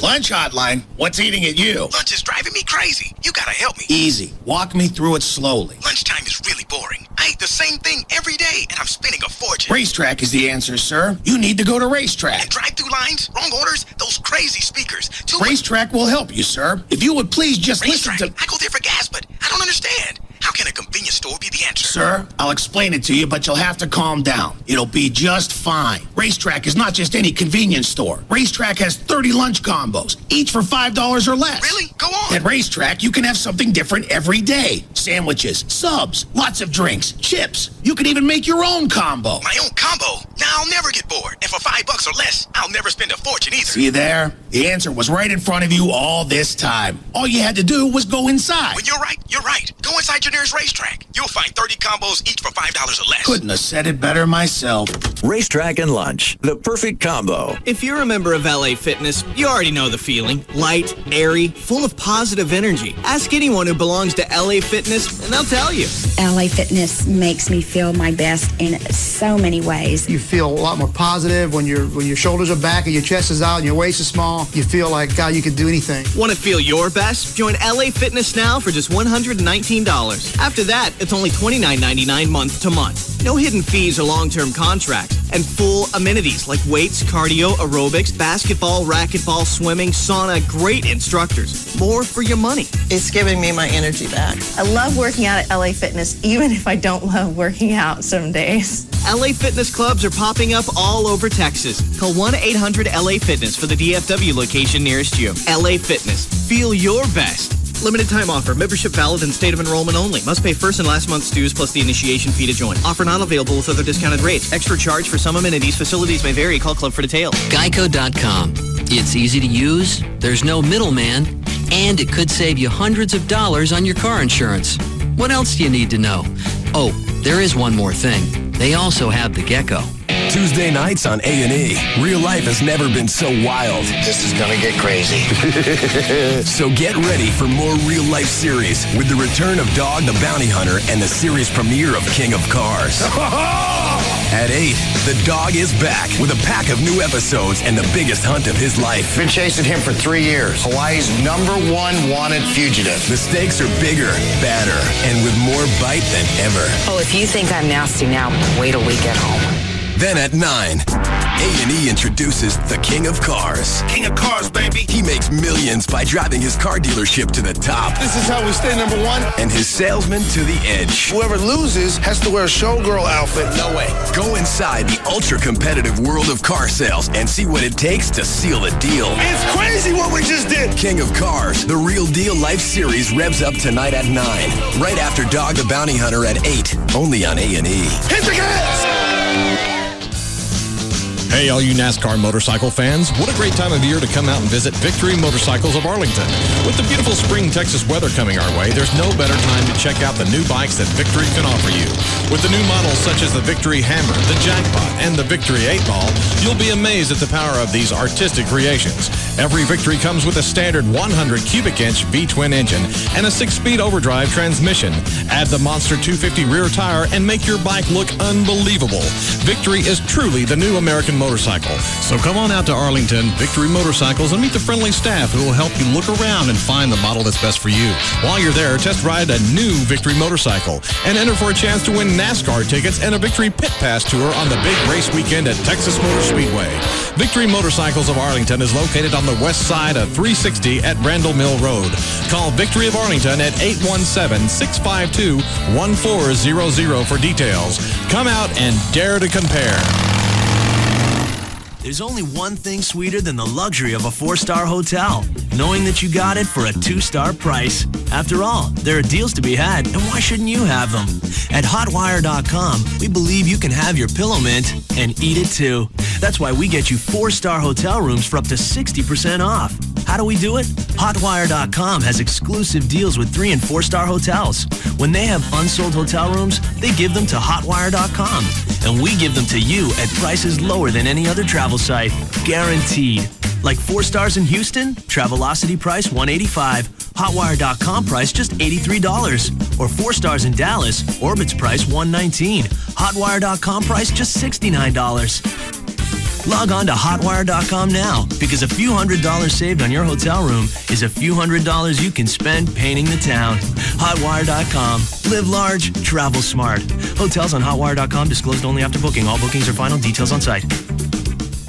Lunch hotline. What's eating at you? Lunch is driving me crazy. You gotta help me. Easy. Walk me through it slowly. Lunchtime is really boring. I eat the same thing every day, and I'm spending a fortune. Racetrack is the answer, sir. You need to go to Racetrack. And drive-through lines, wrong orders, those crazy speakers. Racetrack will help you, sir. If you would please just Racetrack. listen to... I go there for gas, but I don't understand. How can a convenience store be the answer? Sir, I'll explain it to you, but you'll have to calm down. It'll be just fine. Racetrack is not just any convenience store. Racetrack has 30 lunch combos, each for $5 or less. Really? Go on. At Racetrack, you can have something different every day. Sandwiches, subs, lots of drinks, chips. You can even make your own combo. My own combo? Now I'll never get bored. And for $5 or less, I'll never spend a fortune either. See there? The answer was right in front of you all this time. All you had to do was go inside. When you're right, you're right. Go inside your nearest Racetrack. You'll find 30 combos each for $5 or less. Couldn't have said it better myself. Racetrack and lunch, the perfect combo. If you're a member of LA Fitness, you already know the feeling. Light, airy, full of positive energy. Ask anyone who belongs to LA Fitness and they'll tell you. LA Fitness makes me feel my best in so many ways. You feel a lot more positive when your shoulders are back and your chest is out and your waist is small. You feel like, God, you can do anything. Want to feel your best? Join LA Fitness now for just $119. After that, it's only $29.99 month to month. No hidden fees or long-term contracts. And full amenities like weights, cardio, aerobics, basketball, racquetball, swimming, sauna, great instructors. More for your money. It's giving me my energy back. I love working out at LA Fitness, even if I don't love working out some days. LA Fitness clubs are popping up all over Texas. Call 1-800-LA-FITNESS for the DFW location nearest you. LA Fitness. Feel your best. Limited time offer. Membership valid in state of enrollment only. Must pay first and last month's dues plus the initiation fee to join. Offer not available with other discounted rates. Extra charge for some amenities. Facilities may vary. Call Club for details. Geico.com. It's easy to use, there's no middleman, and it could save you hundreds of dollars on your car insurance. What else do you need to know? Oh, there is one more thing. They also have the Gecko. Tuesday nights on A&E. Real life has never been so wild. This is gonna get crazy. So get ready for more real life series with the return of Dog the Bounty Hunter and the series premiere of King of Cars. At 8, the dog is back with a pack of new episodes and the biggest hunt of his life. Been chasing him for 3 years. Hawaii's #1 wanted fugitive. The stakes are bigger, badder, and with more bite than ever. Oh, if you think I'm nasty now, wait till we get home. Then at 9, A&E introduces the King of Cars. King of Cars, baby. He makes millions by driving his car dealership to the top. This is how we stay #1. And his salesman to the edge. Whoever loses has to wear a showgirl outfit. No way. Go inside the ultra-competitive world of car sales and see what it takes to seal the deal. It's crazy what we just did. King of Cars, the Real Deal Life series revs up tonight at 9. Right after Dog the Bounty Hunter at 8. Only on A&E. Hit the gas! Hey, all you NASCAR motorcycle fans, what a great time of year to come out and visit Victory Motorcycles of Arlington. With the beautiful spring Texas weather coming our way, there's no better time to check out the new bikes that Victory can offer you. With the new models such as the Victory Hammer, the Jackpot, and the Victory 8-Ball, you'll be amazed at the power of these artistic creations. Every Victory comes with a standard 100 cubic inch V-twin engine and a 6-speed overdrive transmission. Add the Monster 250 rear tire and make your bike look unbelievable. Victory is truly the new American motorcycle. So come on out to Arlington, Victory Motorcycles, and meet the friendly staff who will help you look around and find the model that's best for you. While you're there, test ride a new Victory motorcycle and enter for a chance to win NASCAR tickets and a Victory Pit Pass tour on the big race weekend at Texas Motor Speedway. Victory Motorcycles of Arlington is located on the west side of 360 at Randall Mill Road. Call Victory of Arlington at 817-652-1400 for details. Come out and dare to compare. There's only one thing sweeter than the luxury of a 4-star hotel, knowing that you got it for a 2-star price. After all, there are deals to be had, and why shouldn't you have them? At HotWire.com, we believe you can have your pillow mint and eat it too. That's why we get you 4-star hotel rooms for up to 60% off. How do we do it? HotWire.com has exclusive deals with 3- and 4-star hotels. When they have unsold hotel rooms, they give them to HotWire.com. And we give them to you at prices lower than any other travel site. Guaranteed. Like 4 stars in Houston, Travelocity price $185. HotWire.com price just $83. Or 4 stars in Dallas, Orbit's price $119. HotWire.com price just $69. Log on to HotWire.com now, because a few $100s saved on your hotel room is a few $100s you can spend painting the town. HotWire.com. Live large, travel smart. Hotels on HotWire.com disclosed only after booking. All bookings are final. Details on site.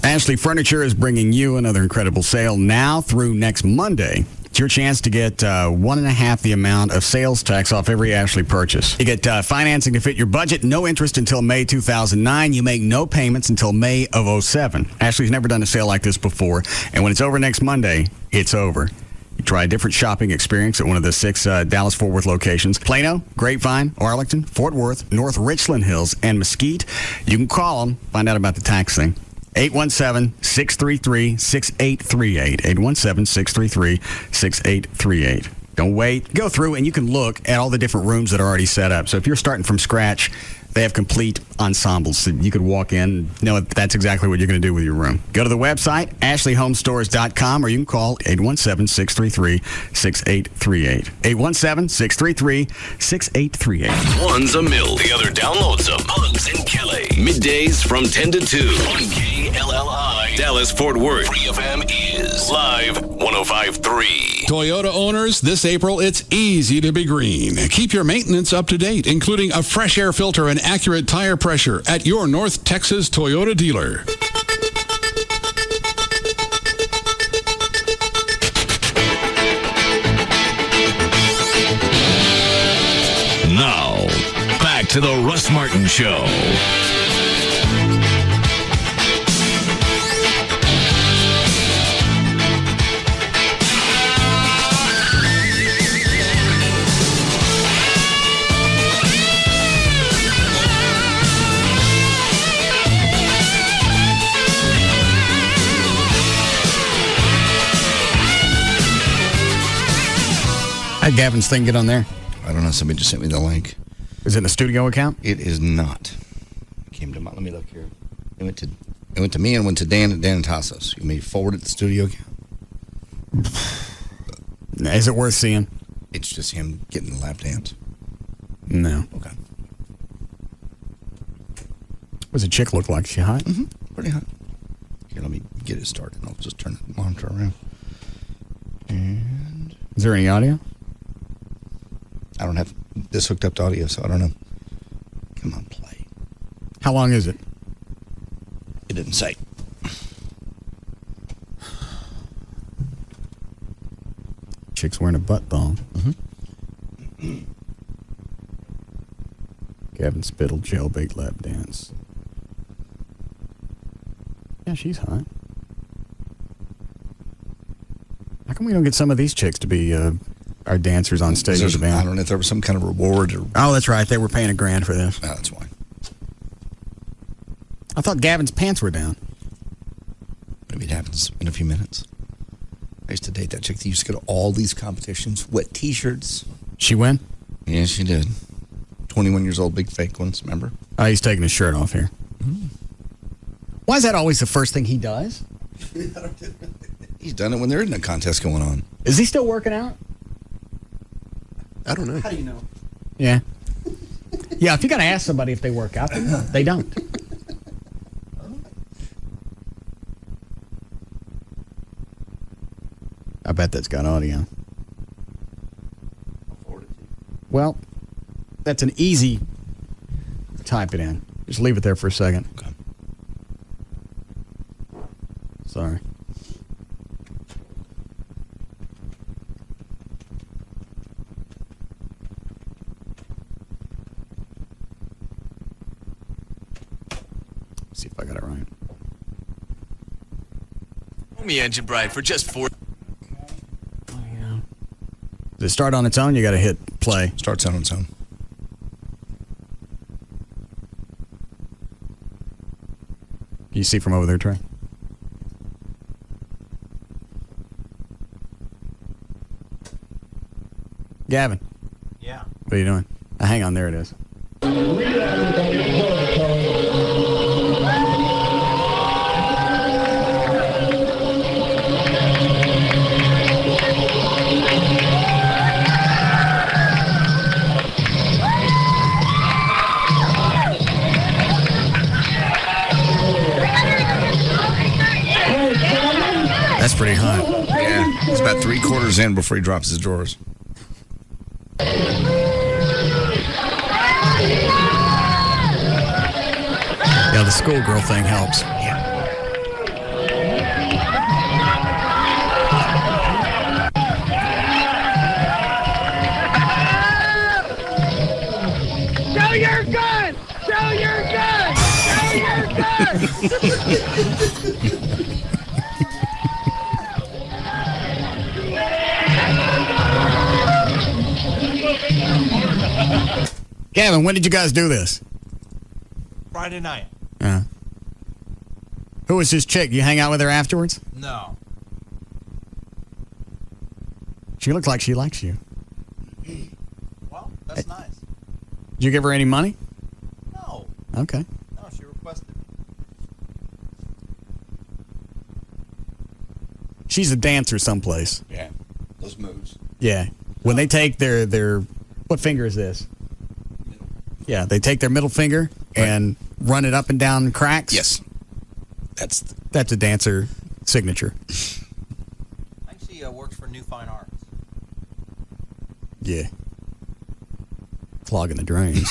Ashley Furniture is bringing you another incredible sale now through next Monday. It's your chance to get 1.5 the amount of sales tax off every Ashley purchase. You get financing to fit your budget, no interest until May 2009. You make no payments until May of 2007. Ashley's never done a sale like this before, and when it's over next Monday, it's over. You try a different shopping experience at one of the 6 Dallas-Fort Worth locations. Plano, Grapevine, Arlington, Fort Worth, North Richland Hills, and Mesquite. You can call them, find out about the tax thing. 817-633-6838. 817-633-6838. Don't wait. Go through and you can look at all the different rooms that are already set up. So if you're starting from scratch, they have complete ensembles. So you could walk in and know that's exactly what you're going to do with your room. Go to the website, ashleyhomestores.com, or you can call 817-633-6838. 817-633-6838. One's a mill, the other downloads them. Bugs and Kelly. Middays from 10 to 2 on KLLI. Dallas Fort Worth. Free FM is live 105.3. Toyota owners, this April, it's easy to be green. Keep your maintenance up to date, including a fresh air filter and accurate tire pressure at your North Texas Toyota dealer. Now, back to the Russ Martin Show. How'd Gavin's thing get on there? I don't know. Somebody just sent me the link. Is it in the studio account? It is not. It came to my. Let me look here. It went to me and went to Dan and Tassos. You may forward it to the studio account. Is it worth seeing? It's just him getting the lap dance. No. Okay. What does a chick look like? Is she hot? Mm-hmm. Pretty hot. Here, let me get it started. I'll just turn the monitor around. And is there any audio? I don't have this hooked up to audio, so I don't know. Come on, play. How long is it? It didn't say. Chick's wearing a butt thong. Mm-hmm. Gavin Spittle jailbait lap dance. Yeah, she's hot. How come we don't get some of these chicks to be our dancers on stage with the band? I don't know if there was some kind of reward. Oh, that's right. They were paying $1,000 for this. Oh, that's why. I thought Gavin's pants were down. Maybe it happens in a few minutes. I used to date that chick that used to go to all these competitions, wet T-shirts. She win? Yeah, she did. 21 years old, big fake ones, remember? Oh, he's taking his shirt off here. Mm. Why is that always the first thing he does? He's done it when there isn't a contest going on. Is he still working out? I don't know. How do you know? Yeah. Yeah, if you got to ask somebody if they work out, they don't. I bet that's got audio. Well, that's an easy type it in. Just leave it there for a second. Okay. Sorry. See if I got it right. me Engine Bright for just $4. Does it start on its own? You got to hit play. Starts on its own. Can you see from over there, Trey? Gavin. Yeah. What are you doing? Hang on, there it is. That's pretty hot. Yeah, it's about 3/4 in before he drops his drawers. Yeah, the schoolgirl thing helps. Show your gun! Show your gun! Show your gun! Gavin, when did you guys do this? Friday night. Yeah. Who was this chick? You hang out with her afterwards? No. She looks like she likes you. Well, that's nice. Did you give her any money? No. Okay. No, she requested. She's a dancer someplace. Yeah. Those moves. Yeah. When they take their what finger is this? Yeah, they take their middle finger and run it up and down cracks. Yes. That's a dancer signature. I think she works for New Fine Arts. Yeah. Clogging the drains.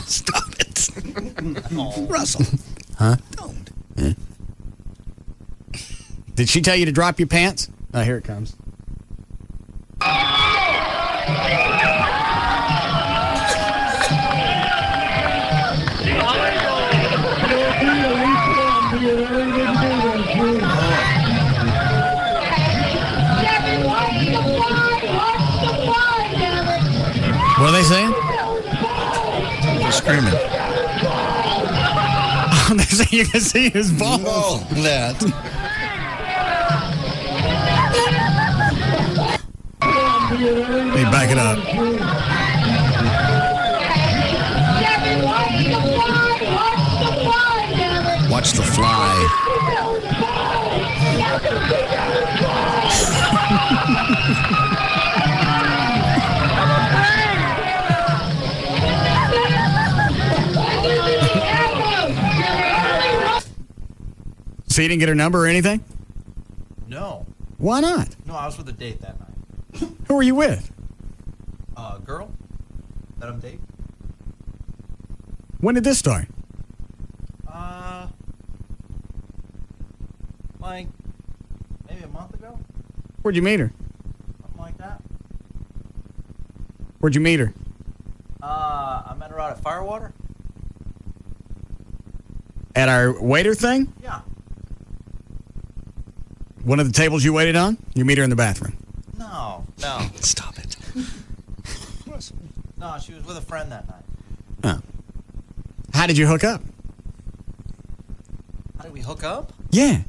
Stop it. Oh. Russell. Huh? Don't. Yeah. Did she tell you to drop your pants? Oh, here it comes. What are they saying? They're screaming. Oh, they're saying you can see his balls. Oh, that. Hey, back it up. Watch the fly. So you didn't get her number or anything? No. Why not? No, I was with a date that night. Who were you with? A girl that I'm dating. When did this start? Like maybe a month ago. Where'd you meet her? Something like that. Where'd you meet her? I met her out at Firewater. At our waiter thing? Yeah. One of the tables you waited on? You meet her in the bathroom? No. Stop it. No, she was with a friend that night. Oh. How did you hook up? How did we hook up? Yeah.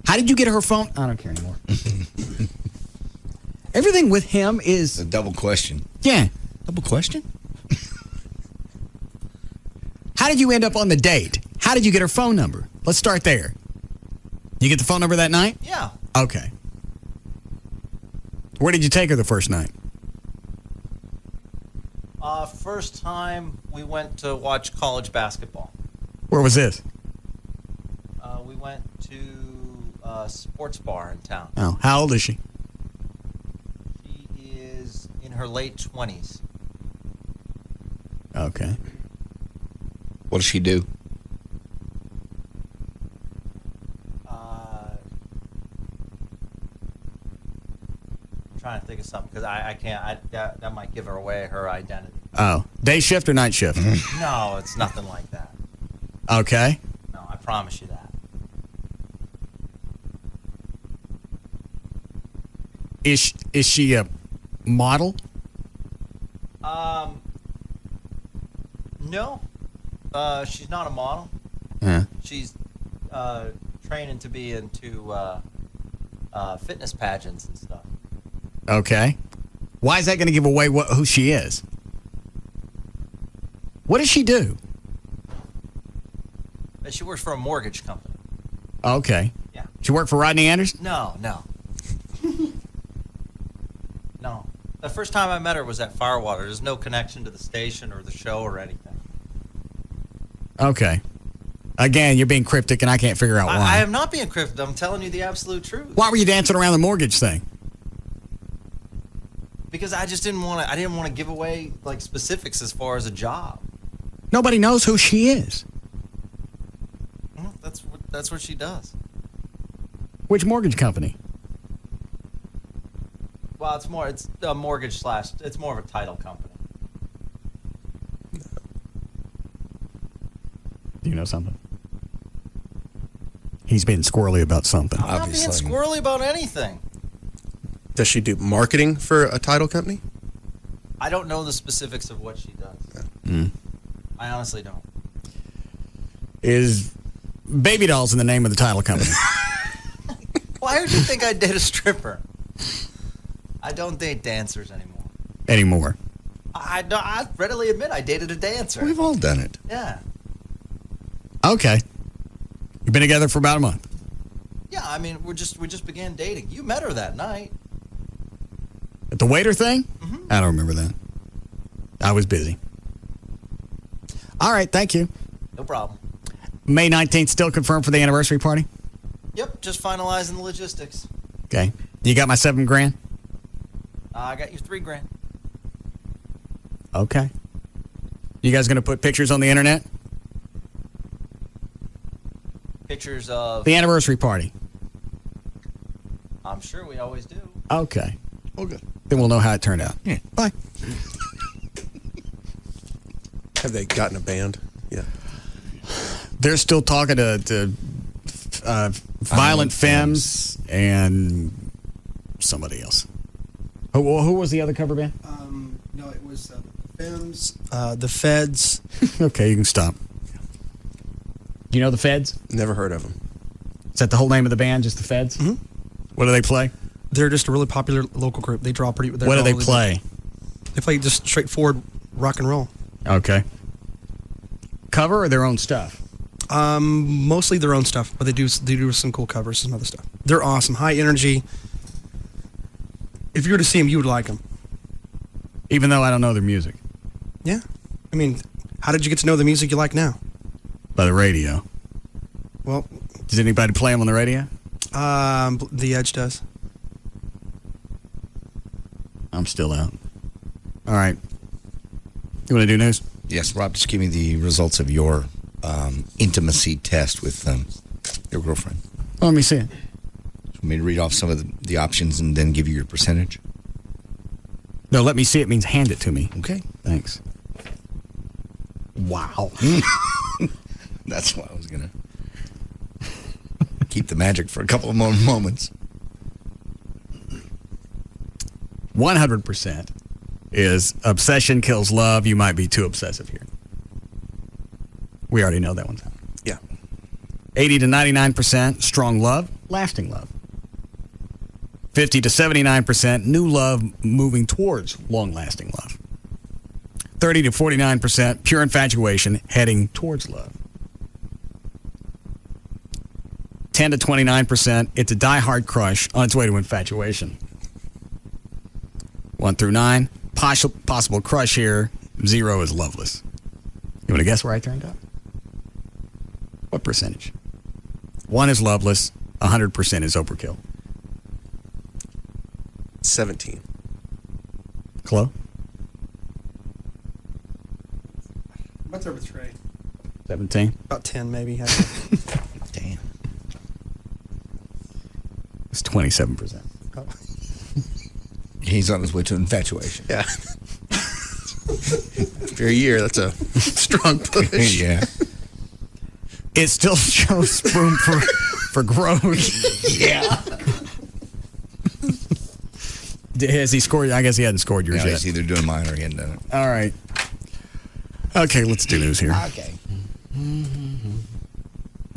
How did you get her phone? I don't care anymore. Everything with him is a double question. Yeah. Double question? How did you end up on the date? How did you get her phone number? Let's start there. You get the phone number that night? Yeah. Okay. Where did you take her the first night? First time we went to watch college basketball. Where was this? We went to a sports bar in town. Oh, how old is she? She is in her late 20s. Okay. What does she do? I'm trying to think of something because I can't. That might give her away her identity. Oh, day shift or night shift? No, it's nothing like that. Okay. No, I promise you that. Is she a model? No. She's not a model. She's training to be into fitness pageants and stuff. Okay. Why is that going to give away who she is? What does she do? She works for a mortgage company. Okay. Yeah. She work for Rodney Anderson? No. No. The first time I met her was at Firewater. There's no connection to the station or the show or anything. Okay. Again, you're being cryptic, and I can't figure out why. I am not being cryptic. I'm telling you the absolute truth. Why were you dancing around the mortgage thing? Because I just didn't want to. I didn't want to give away like specifics as far as a job. Nobody knows who she is. Well, that's what she does. Which mortgage company? Well, it's a mortgage / it's more of a title company. Do you know something? He's being squirrely about something. I'm not being squirrely about anything. Does she do marketing for a title company? I don't know the specifics of what she does. I honestly don't. Is Baby Dolls in the name of the title company? Why would you think I'd date a stripper? I don't date dancers Anymore. I readily admit I dated a dancer. We've all done it. Yeah. Okay. You've been together for about a month. Yeah, I mean, we just began dating. You met her that night. At the waiter thing? I don't remember that. I was busy. All right, thank you. No problem. May 19th still confirmed for the anniversary party? Yep, just finalizing the logistics. Okay. You got my $7,000? I got you $3,000. Okay. You guys going to put pictures on the internet? Pictures of the anniversary party. I'm sure we always do. Okay. Okay. Then we'll know how it turned out. Yeah. Bye. Have they gotten a band? Yeah. They're still talking to Violent Femmes and somebody else. Who was the other cover band? No, it was the Femmes, the Feds. Okay, you can stop. Do you know the Feds? Never heard of them. Is that the whole name of the band, just the Feds? Mm-hmm. What do they play? They're just a really popular local group. They draw pretty... What do they play? They play just straightforward rock and roll. Okay. Cover or their own stuff? Mostly their own stuff, but they do some cool covers, some other stuff. They're awesome, high energy. If you were to see them, you would like them. Even though I don't know their music? Yeah. I mean, how did you get to know the music you like now? By the radio. Well... Does anybody play them on the radio? The Edge does. I'm still out. All right. You want to do news? Yes, Rob, just give me the results of your intimacy test with your girlfriend. Oh, let me see it. Want me to read off some of the options and then give you your percentage? No, let me see it means hand it to me. Okay. Thanks. Wow. That's why I was going to keep the magic for a couple of more moments. 100% is obsession kills love. You might be too obsessive here. We already know that one's out. Yeah. 80 to 99% strong love, lasting love. 50 to 79% new love moving towards long-lasting love. 30 to 49% pure infatuation heading towards love. 10 to 29%, it's a die-hard crush on its way to infatuation. 1 through 9, possible crush here. 0 is loveless. You want to guess where I turned up? What percentage? 1 is loveless. 100% is overkill. 17. Chloe? What's over 3? 17? About 10, maybe. Damn. It's 27%. Oh. He's on his way to infatuation. Yeah. After a year, that's a strong push. Yeah. It still shows room for growth. Yeah. Has he scored? I guess he hadn't scored yours No, yet. he's either doing mine or he hadn't done it. All right. Okay, let's do news here. Okay.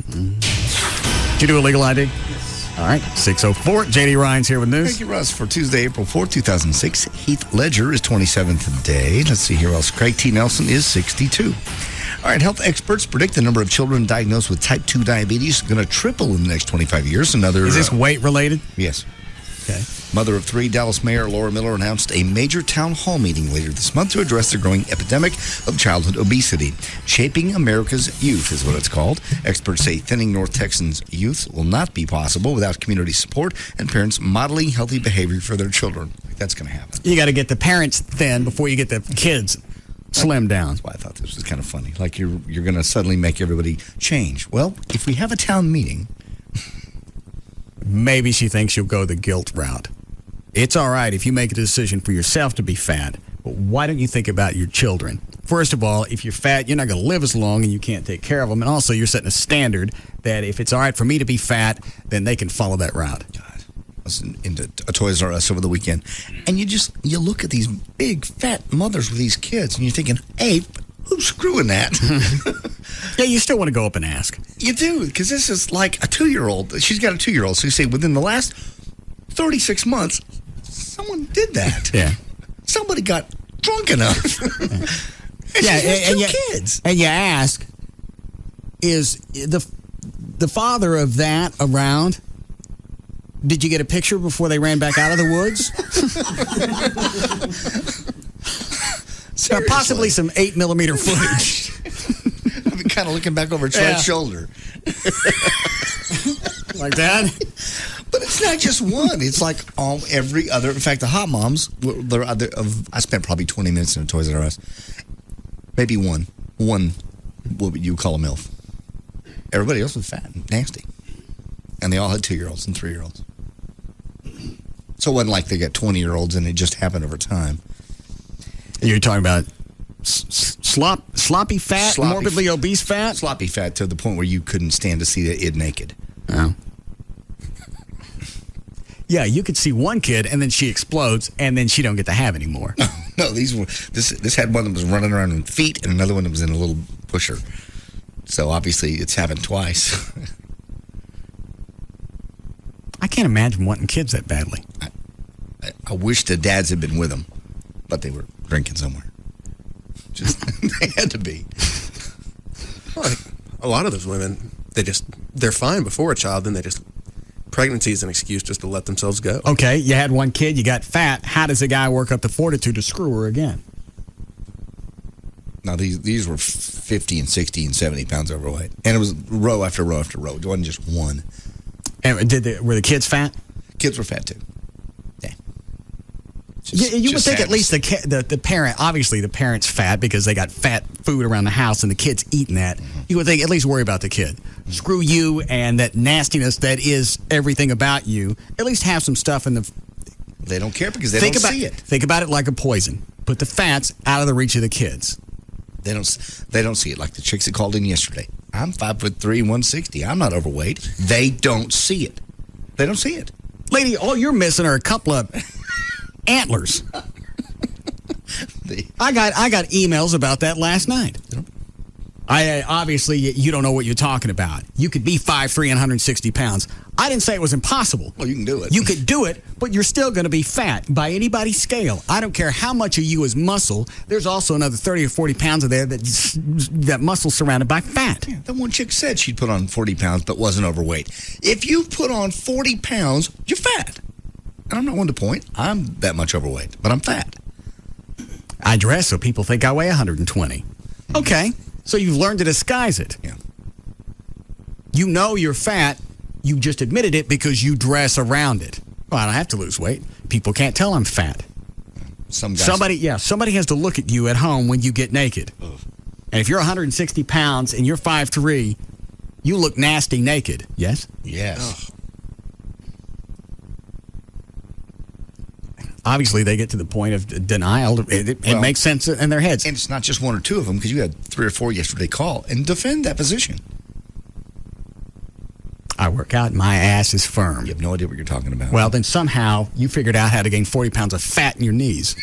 Did you do a legal ID? Yes. All right, 6:04. JD Ryan's here with news. Thank you, Russ. For Tuesday, April 4th, 2006, Heath Ledger is 27 today. Let's see here else. Craig T. Nelson is 62. All right, health experts predict the number of children diagnosed with type 2 diabetes is going to triple in the next 25 years. Is this weight related? Yes. Okay. Mother of 3, Dallas Mayor Laura Miller announced a major town hall meeting later this month to address the growing epidemic of childhood obesity. Shaping America's Youth is what it's called. Experts say thinning North Texans' youth will not be possible without community support and parents modeling healthy behavior for their children. That's going to happen. You got to get the parents thin before you get the kids slim down. That's why I thought this was kind of funny. Like you're going to suddenly make everybody change. Well, if we have a town meeting... Maybe she thinks you'll go the guilt route. It's all right if you make a decision for yourself to be fat, but why don't you think about your children? First of all, if you're fat, you're not going to live as long and you can't take care of them. And also, you're setting a standard that if it's all right for me to be fat, then they can follow that route. God, I was into a Toys R Us over the weekend, and you look at these big, fat mothers with these kids, and you're thinking, hey, who's screwing that? Yeah, you still want to go up and ask. You do, because this is like a 2-year-old. She's got a 2-year-old, so you say within the last 36 months, someone did that. Yeah. Somebody got drunk enough. And kids. And you ask, is the father of that around? Did you get a picture before they ran back out of the woods? Possibly some 8mm footage. I've been kind of looking back over Troy's shoulder. Like that? But it's not just one. It's like every other. In fact, the hot moms, I spent probably 20 minutes in a Toys R Us. Maybe one, what you call a MILF. Everybody else was fat and nasty. And they all had 2-year-olds and 3-year-olds. So it wasn't like they got 20-year-olds and it just happened over time. You're talking about sloppy fat, morbidly obese fat? Sloppy fat to the point where you couldn't stand to see it naked. Oh. Yeah, you could see one kid and then she explodes and then she don't get to have anymore. No, this had one that was running around in feet and another one that was in a little pusher. So obviously it's happened twice. I can't imagine wanting kids that badly. I wish the dads had been with them, but they were drinking somewhere. Just they had to be. Well, a lot of those women, they're fine before a child, then pregnancy is an excuse just to let themselves go. Okay, you had one kid, you got fat. How does a guy work up the fortitude to screw her again? Now, these were 50 and 60 and 70 pounds overweight. And it was row after row after row. It wasn't just one. And were the kids fat? Kids were fat, too. You would think at least the parent, obviously the parent's fat because they got fat food around the house and the kid's eating that. Mm-hmm. You would think at least worry about the kid. Mm-hmm. Screw you and that nastiness that is everything about you. At least have some stuff in the... They don't care because they don't see it. Think about it like a poison. Put the fats out of the reach of the kids. They don't see it like the chicks that called in yesterday. I'm 5'3", 160. I'm not overweight. They don't see it. They don't see it. Lady, all you're missing are a couple of... antlers. I got emails about that last night. Obviously, you don't know what you're talking about. You could be 5'3" and 160 pounds. I didn't say it was impossible. Well, you can do it. You could do it, but you're still going to be fat by anybody's scale. I don't care how much of you is muscle. There's also another 30 or 40 pounds of there that muscle surrounded by fat. Yeah, that one chick said she'd put on 40 pounds but wasn't overweight. If you put on 40 pounds, you're fat. And I'm not one to point. I'm that much overweight, but I'm fat. I dress so people think I weigh 120. Mm-hmm. Okay, so you've learned to disguise it. Yeah. You know you're fat. You just admitted it because you dress around it. Well, I don't have to lose weight. People can't tell I'm fat. Somebody has to look at you at home when you get naked. Ugh. And if you're 160 pounds and you're 5'3", you look nasty naked. Yes? Yes. Ugh. Obviously, they get to the point of denial. It makes sense in their heads. And it's not just one or two of them, because you had 3 or 4 yesterday call and defend that position. I work out. My ass is firm. You have no idea what you're talking about. Well, then somehow you figured out how to gain 40 pounds of fat in your knees.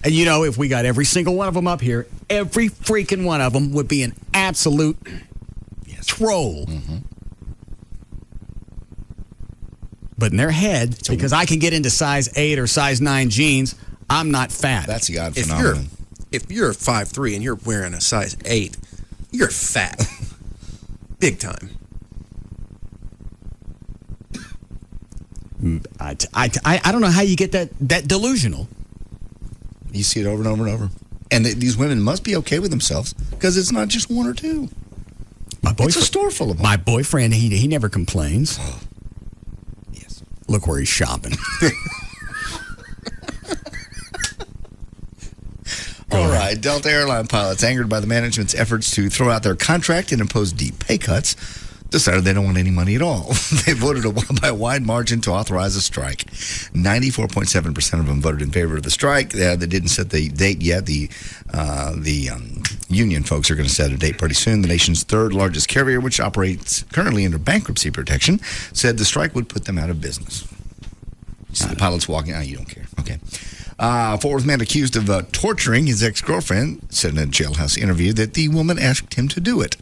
And if we got every single one of them up here, every freaking one of them would be an absolute troll. Mm-hmm. But in their head, because I can get into size 8 or size 9 jeans, I'm not fat. That's the odd phenomenon. If you're 5'3" and you're wearing a size 8, you're fat. Big time. I don't know how you get that delusional. You see it over and over and over. And these women must be okay with themselves because it's not just one or two. It's a store full of them. My boyfriend, he never complains. Yes. Look where he's shopping. All right. Delta Airline pilots, angered by the management's efforts to throw out their contract and impose deep pay cuts, decided they don't want any money at all. They voted by a wide margin to authorize a strike. 94.7% of them voted in favor of the strike. They didn't set the date yet. The union folks are going to set a date pretty soon. The nation's third largest carrier, which operates currently under bankruptcy protection, said the strike would put them out of business. So the pilot's walking out. You don't care. Okay. Fort Worth man accused of torturing his ex-girlfriend said in a jailhouse interview that the woman asked him to do it.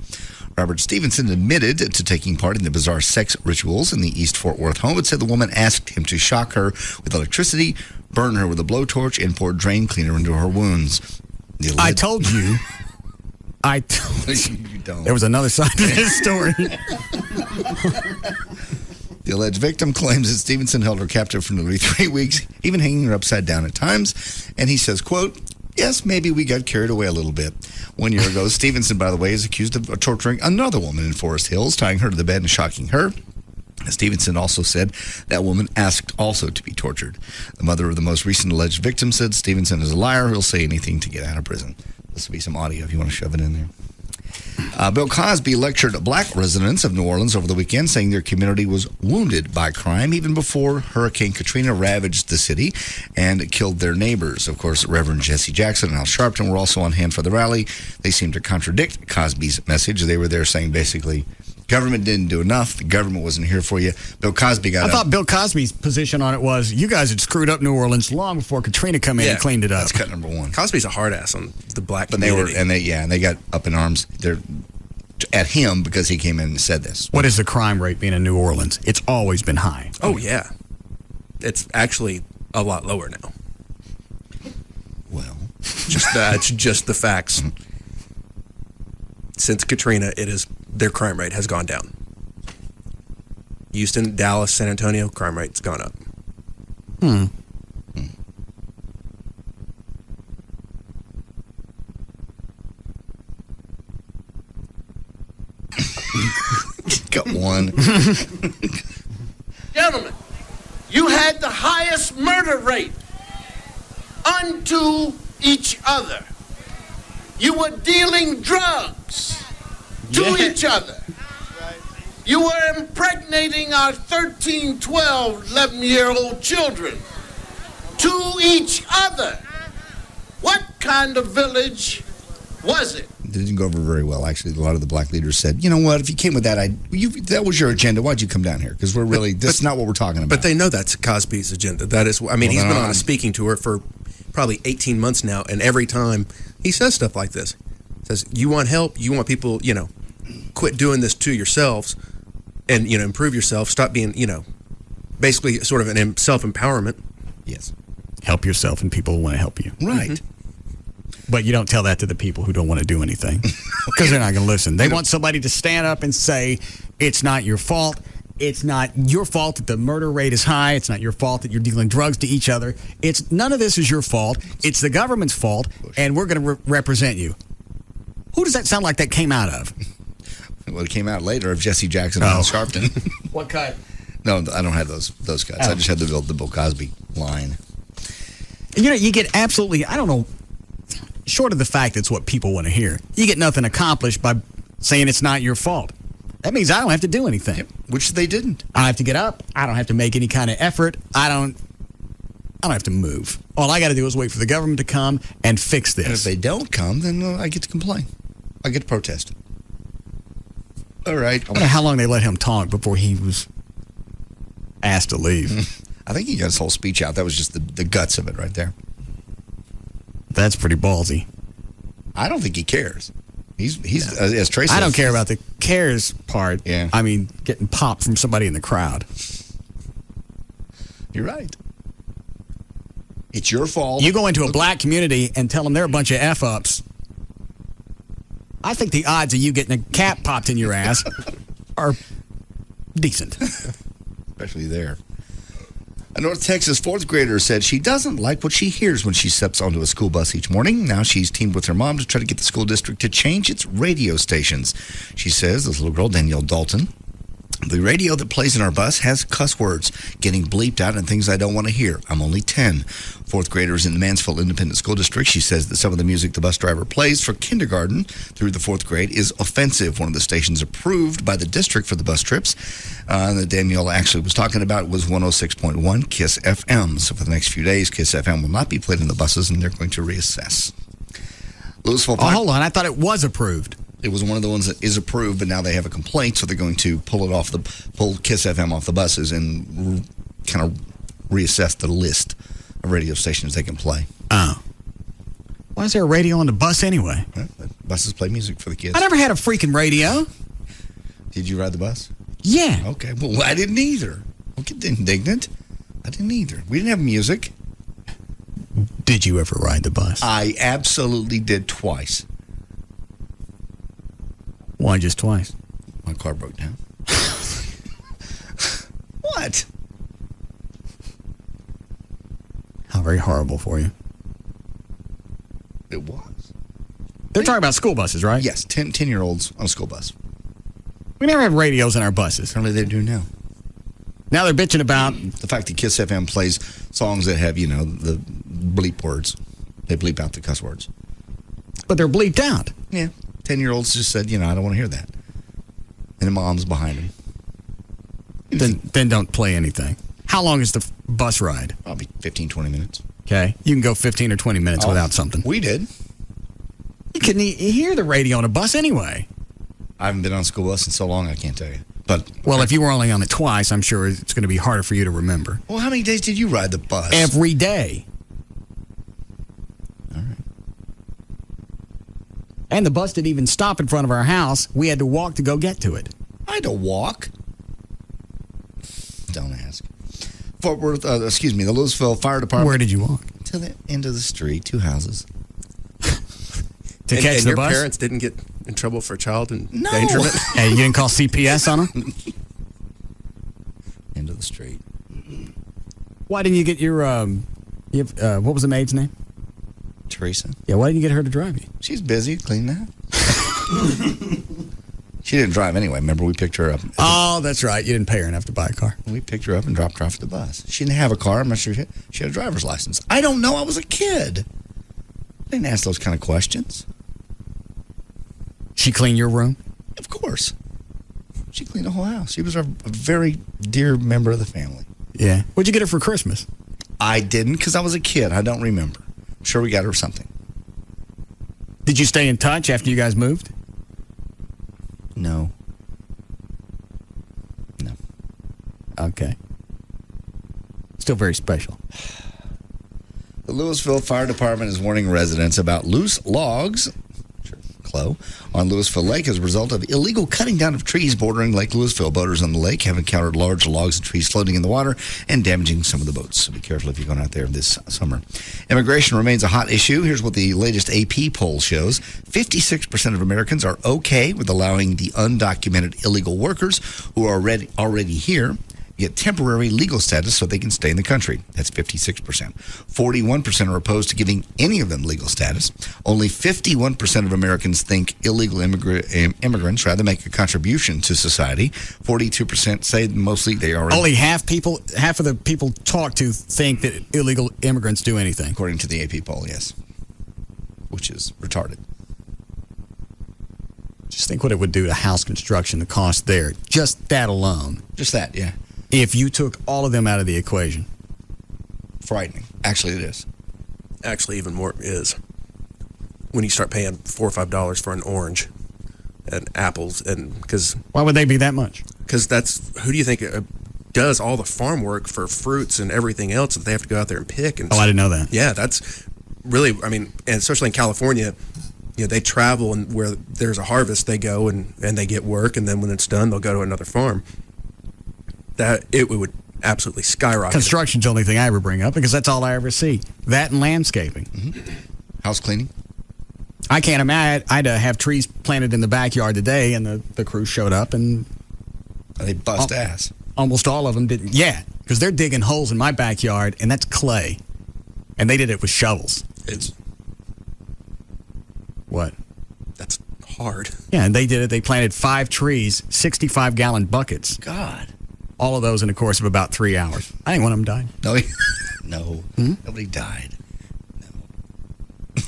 Robert Stevenson admitted to taking part in the bizarre sex rituals in the East Fort Worth home, but said the woman asked him to shock her with electricity, burn her with a blowtorch, and pour drain cleaner into her wounds. I told you. You don't. There was another side to this story. The alleged victim claims that Stevenson held her captive for nearly 3 weeks, even hanging her upside down at times. And he says, quote, "Yes, maybe we got carried away a little bit." 1 year ago, Stevenson, by the way, is accused of torturing another woman in Forest Hills, tying her to the bed and shocking her. Stevenson also said that woman asked also to be tortured. The mother of the most recent alleged victim said Stevenson is a liar. He'll say anything to get out of prison. This will be some audio if you want to shove it in there. Bill Cosby lectured black residents of New Orleans over the weekend, saying their community was wounded by crime even before Hurricane Katrina ravaged the city and killed their neighbors. Of course, Reverend Jesse Jackson and Al Sharpton were also on hand for the rally. They seemed to contradict Cosby's message. They were there saying basically, government didn't do enough. The government wasn't here for you. Bill Cosby got I thought Bill Cosby's position on it was, you guys had screwed up New Orleans long before Katrina come in and cleaned it up. That's cut number one. Cosby's a hard ass on the black but community. They got up in arms. They're at him because he came in and said this. What is the crime rate being in New Orleans? It's always been high. Oh, yeah. It's actually a lot lower now. Well, it's just the facts. Since Katrina, their crime rate has gone down. Houston, Dallas, San Antonio, crime rate's gone up. Got one. Gentlemen, you had the highest murder rate unto each other. You were dealing drugs to each other. You were impregnating our 13, 12, 11-year-old children to each other. What kind of village was it? It didn't go over very well, actually. A lot of the black leaders said, you know what, if you came with that, that was your agenda. Why'd you come down here? Because this is not what we're talking about. But they know that's Cosby's agenda. That is, he's been on a speaking tour for probably 18 months now, and every time he says stuff like this. He says, you want help? You want people, quit doing this to yourselves and, improve yourself. Stop being, basically sort of an self-empowerment. Yes. Help yourself and people want to help you. Right. Mm-hmm. But you don't tell that to the people who don't want to do anything because they're not going to listen. They want somebody to stand up and say, it's not your fault. It's not your fault that the murder rate is high. It's not your fault that you're dealing drugs to each other. None of this is your fault. It's the government's fault, and we're going to represent you. Who does that sound like that came out of? Well, it came out later of Jesse Jackson and Al Sharpton. What cut? No, I don't have those cuts. I just had the Bill Cosby line. You get absolutely, I don't know, short of the fact it's what people want to hear, you get nothing accomplished by saying it's not your fault. That means I don't have to do anything. Yep, which they didn't. I don't have to get up. I don't have to make any kind of effort. I don't don't have to move. All I got to do is wait for the government to come and fix this. And if they don't come, then I get to complain. I get to protest. All right. I wonder how long they let him talk before he was asked to leave. I think he got his whole speech out. That was just the guts of it right there. That's pretty ballsy. I don't think he cares. He's as Tracy. I don't care about the cares part. Yeah. I mean, getting popped from somebody in the crowd. You're right. It's your fault. You go into a black community and tell them they're a bunch of F-ups. I think the odds of you getting a cap popped in your ass are decent. Especially there. A North Texas fourth grader said she doesn't like what she hears when she steps onto a school bus each morning. Now she's teamed with her mom to try to get the school district to change its radio stations. She says, this little girl, Danielle Dalton, the radio that plays in our bus has cuss words getting bleeped out and things I don't want to hear. I'm only 10. Fourth graders in the Mansfield Independent School District. She says that some of the music the bus driver plays for kindergarten through the fourth grade is offensive. One of the stations approved by the district for the bus trips that Danielle actually was talking about was 106.1 KISS FM. So for the next few days, KISS FM will not be played in the buses, and they're going to reassess. Louisville. Hold on. I thought it was approved. It was one of the ones that is approved, but now they have a complaint, so they're going to pull KISS FM off the buses and kind of reassess the list of radio stations they can play. Oh. Why is there a radio on the bus anyway? Buses play music for the kids. I never had a freaking radio. Did you ride the bus? Yeah. Okay. Well, I didn't either. Don't get indignant. I didn't either. We didn't have music. Did you ever ride the bus? I absolutely did twice. Why just twice? My car broke down. What? How very horrible for you. It was. They're talking about school buses, right? Yes, 10-year-olds on a school bus. We never had radios in our buses. Apparently they do now. Now they're bitching about the fact that KISS FM plays songs that have, the bleep words. They bleep out the cuss words. But they're bleeped out. Yeah. 10-year-olds just said, I don't want to hear that. And the mom's behind them. Then don't play anything. How long is the bus ride? Probably 15, 20 minutes. Okay. You can go 15 or 20 minutes without something. We did. You couldn't hear the radio on a bus anyway. I haven't been on a school bus in so long, I can't tell you. But well, if you were only on it twice, I'm sure it's going to be harder for you to remember. Well, how many days did you ride the bus? Every day. All right. And the bus didn't even stop in front of our house. We had to walk to go get to it. I had to walk. Don't ask. Fort Worth, the Louisville Fire Department. Where did you walk? To the end of the street, 2 houses. To catch the your bus? Parents didn't get in trouble for child endangerment? Hey, you didn't call CPS on them? End of the street. Why didn't you get your, what was the maid's name? Teresa. Yeah, why didn't you get her to drive you? She's busy cleaning that. She didn't drive anyway. Remember, we picked her up. Oh, that's right. You didn't pay her enough to buy a car. We picked her up and dropped her off at the bus. She didn't have a car. I'm not sure she had a driver's license. I don't know. I was a kid. I didn't ask those kind of questions. She cleaned your room? Of course. She cleaned the whole house. She was a very dear member of the family. Yeah. What'd you get her for Christmas? I didn't because I was a kid. I don't remember. I'm sure we got her something. Did you stay in touch after you guys moved? No. Okay. Still very special. The Louisville Fire Department is warning residents about loose logs on Louisville Lake as a result of illegal cutting down of trees bordering Lake Louisville. Boaters on the lake have encountered large logs and trees floating in the water and damaging some of the boats. So be careful if you're going out there this summer. Immigration remains a hot issue. Here's what the latest AP poll shows. 56% of Americans are okay with allowing the undocumented illegal workers who are already here get temporary legal status so they can stay in the country. That's 56%. 41% are opposed to giving any of them legal status. Only 51% of Americans think illegal immigrants rather make a contribution to society. 42% say mostly they are. Only half of the people talked to think that illegal immigrants do anything. According to the AP poll, yes. Which is retarded. Just think what it would do to house construction, the cost there. Just that alone. Just that, yeah. If you took all of them out of the equation. Frightening. Actually, it is. Actually, even more is when you start paying $4 or $5 for an orange and apples, and because why would they be that much? Because who do you think does all the farm work for fruits and everything else that they have to go out there and pick? And I didn't know that. Yeah, that's really, and especially in California, they travel, and where there's a harvest, they go and they get work, and then when it's done, they'll go to another farm. That it would absolutely skyrocket. Construction's the only thing I ever bring up because that's all I ever see. That and landscaping. Mm-hmm. House cleaning. I can't imagine. I'd have trees planted in the backyard today, and the crew showed up, and they bust ass. Almost all of them didn't. Yeah, because they're digging holes in my backyard, and that's clay. And they did it with shovels. It's... What? That's hard. Yeah, and they did it. They planted 5 trees, 65-gallon buckets. God. All of those in the course of about 3 hours. I think one of them died. No, no. Nobody died. No.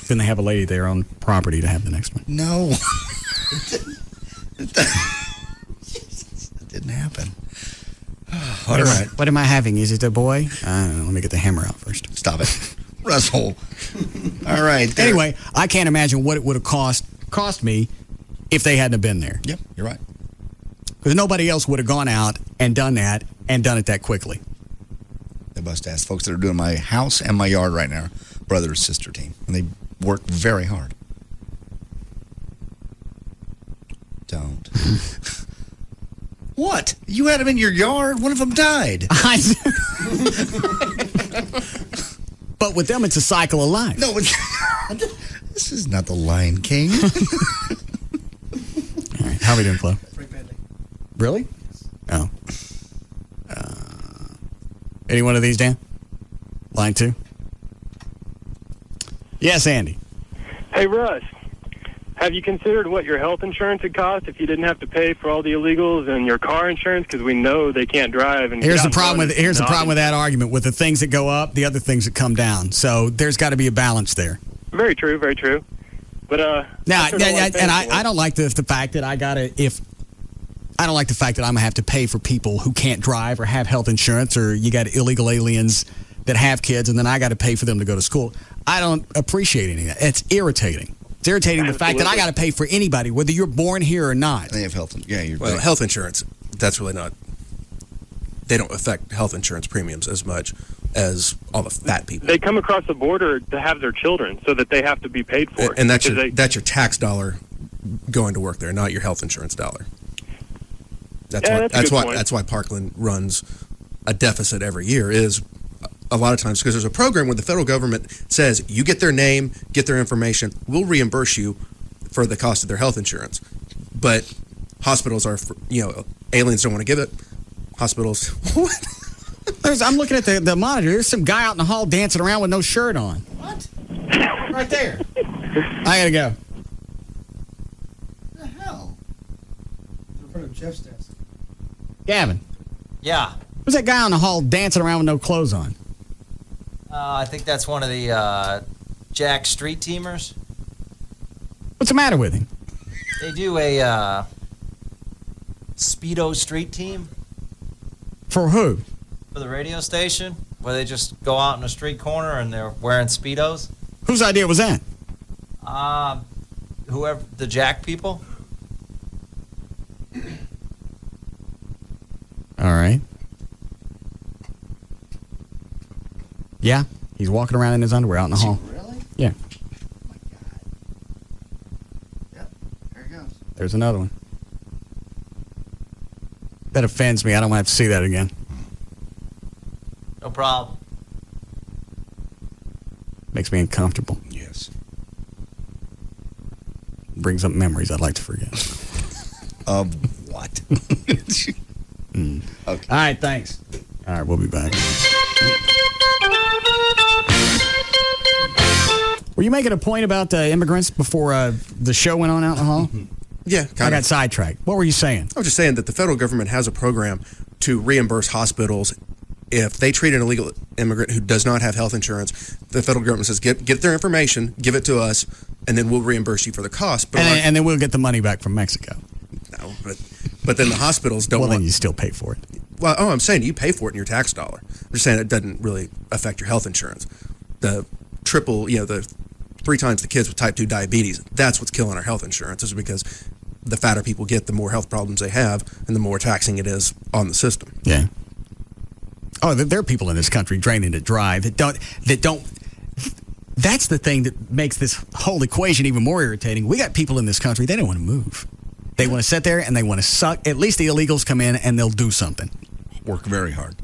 Then they have a lady there on property to have the next one. No. That didn't happen. What am I having? Is it a boy? Let me get the hammer out first. Stop it. Russell. All right. There. Anyway, I can't imagine what it would have cost me if they hadn't have been there. Yep, you're right. Because nobody else would have gone out and done it that quickly. They bust ass. Folks that are doing my house and my yard right now, brother or sister team. And they work very hard. Don't. What? You had them in your yard? One of them died. But with them, it's a cycle of life. No, this is not the Lion King. All right, how are we doing, Flo? Really? Oh. Any one of these, Dan? Line 2? Yes, Andy. Hey, Russ. Have you considered what your health insurance would cost if you didn't have to pay for all the illegals and your car insurance? Because we know they can't drive. And here's the problem with that argument. With the things that go up, the other things that come down. So there's got to be a balance there. Very true. Very true. But I don't like the fact that I don't like the fact that I'm gonna have to pay for people who can't drive or have health insurance, or you got illegal aliens that have kids, and then I got to pay for them to go to school. I don't appreciate any of that. It's irritating. It's irritating the fact that I got to pay for anybody, whether you're born here or not. They have health. Health insurance. That's really not. They don't affect health insurance premiums as much as all the fat people. They come across the border to have their children, so that they have to be paid for. And that's your tax dollar going to work there, not your health insurance dollar. That's why Parkland runs a deficit every year. Is a lot of times because there's a program where the federal government says you get their name, get their information, we'll reimburse you for the cost of their health insurance. But hospitals are, aliens don't want to give it. Hospitals. I'm looking at the monitor. There's some guy out in the hall dancing around with no shirt on. What? Right there. I gotta go. What the hell? In front of Jeff's desk. Gavin. Yeah. Who's that guy in the hall dancing around with no clothes on? I think that's one of the Jack Street Teamers. What's the matter with him? They do a Speedo Street Team. For who? For the radio station, where they just go out in a street corner and they're wearing Speedos. Whose idea was that? Whoever, the Jack people. All right. Yeah, he's walking around in his underwear out in the hall. Really? Yeah. Oh my God. Yep. There he goes. There's another one. That offends me. I don't want to have to see that again. No problem. Makes me uncomfortable. Yes. Brings up memories I'd like to forget. Of what? Okay. All right, thanks. All right, we'll be back. Were you making a point about immigrants before the show went on out in the hall? Yeah, I got sidetracked. What were you saying? I was just saying that the federal government has a program to reimburse hospitals if they treat an illegal immigrant who does not have health insurance. The federal government says, get their information, give it to us, and then we'll reimburse you for the cost. But and then we'll get the money back from Mexico. No, but then the hospitals don't then you still pay for it. Well, I'm saying you pay for it in your tax dollar. I'm just saying it doesn't really affect your health insurance. the triple, the 3 times the kids with type 2 diabetes. That's what's killing our health insurance, is because the fatter people get, the more health problems they have, and the more taxing it is on the system. Yeah. Oh, there are people in this country draining it dry that don't. That's the thing that makes this whole equation even more irritating. We got people in this country, they don't want to move. They want to sit there and they want to suck. At least the illegals come in and they'll do something. Work very hard.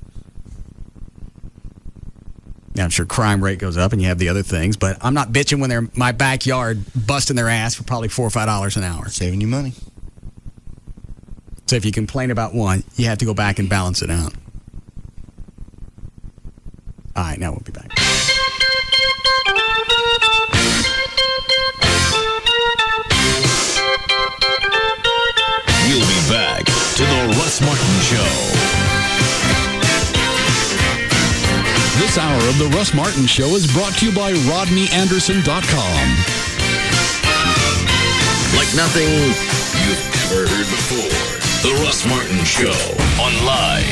Now, I'm sure crime rate goes up and you have the other things, but I'm not bitching when they're in my backyard busting their ass for probably $4 or $5 an hour. Saving you money. So if you complain about one, you have to go back and balance it out. All right, now we'll be back. We'll be back to the Russ Martin Show. This hour of the Russ Martin Show is brought to you by RodneyAnderson.com. Like nothing you've ever heard before. The Russ Martin Show on Live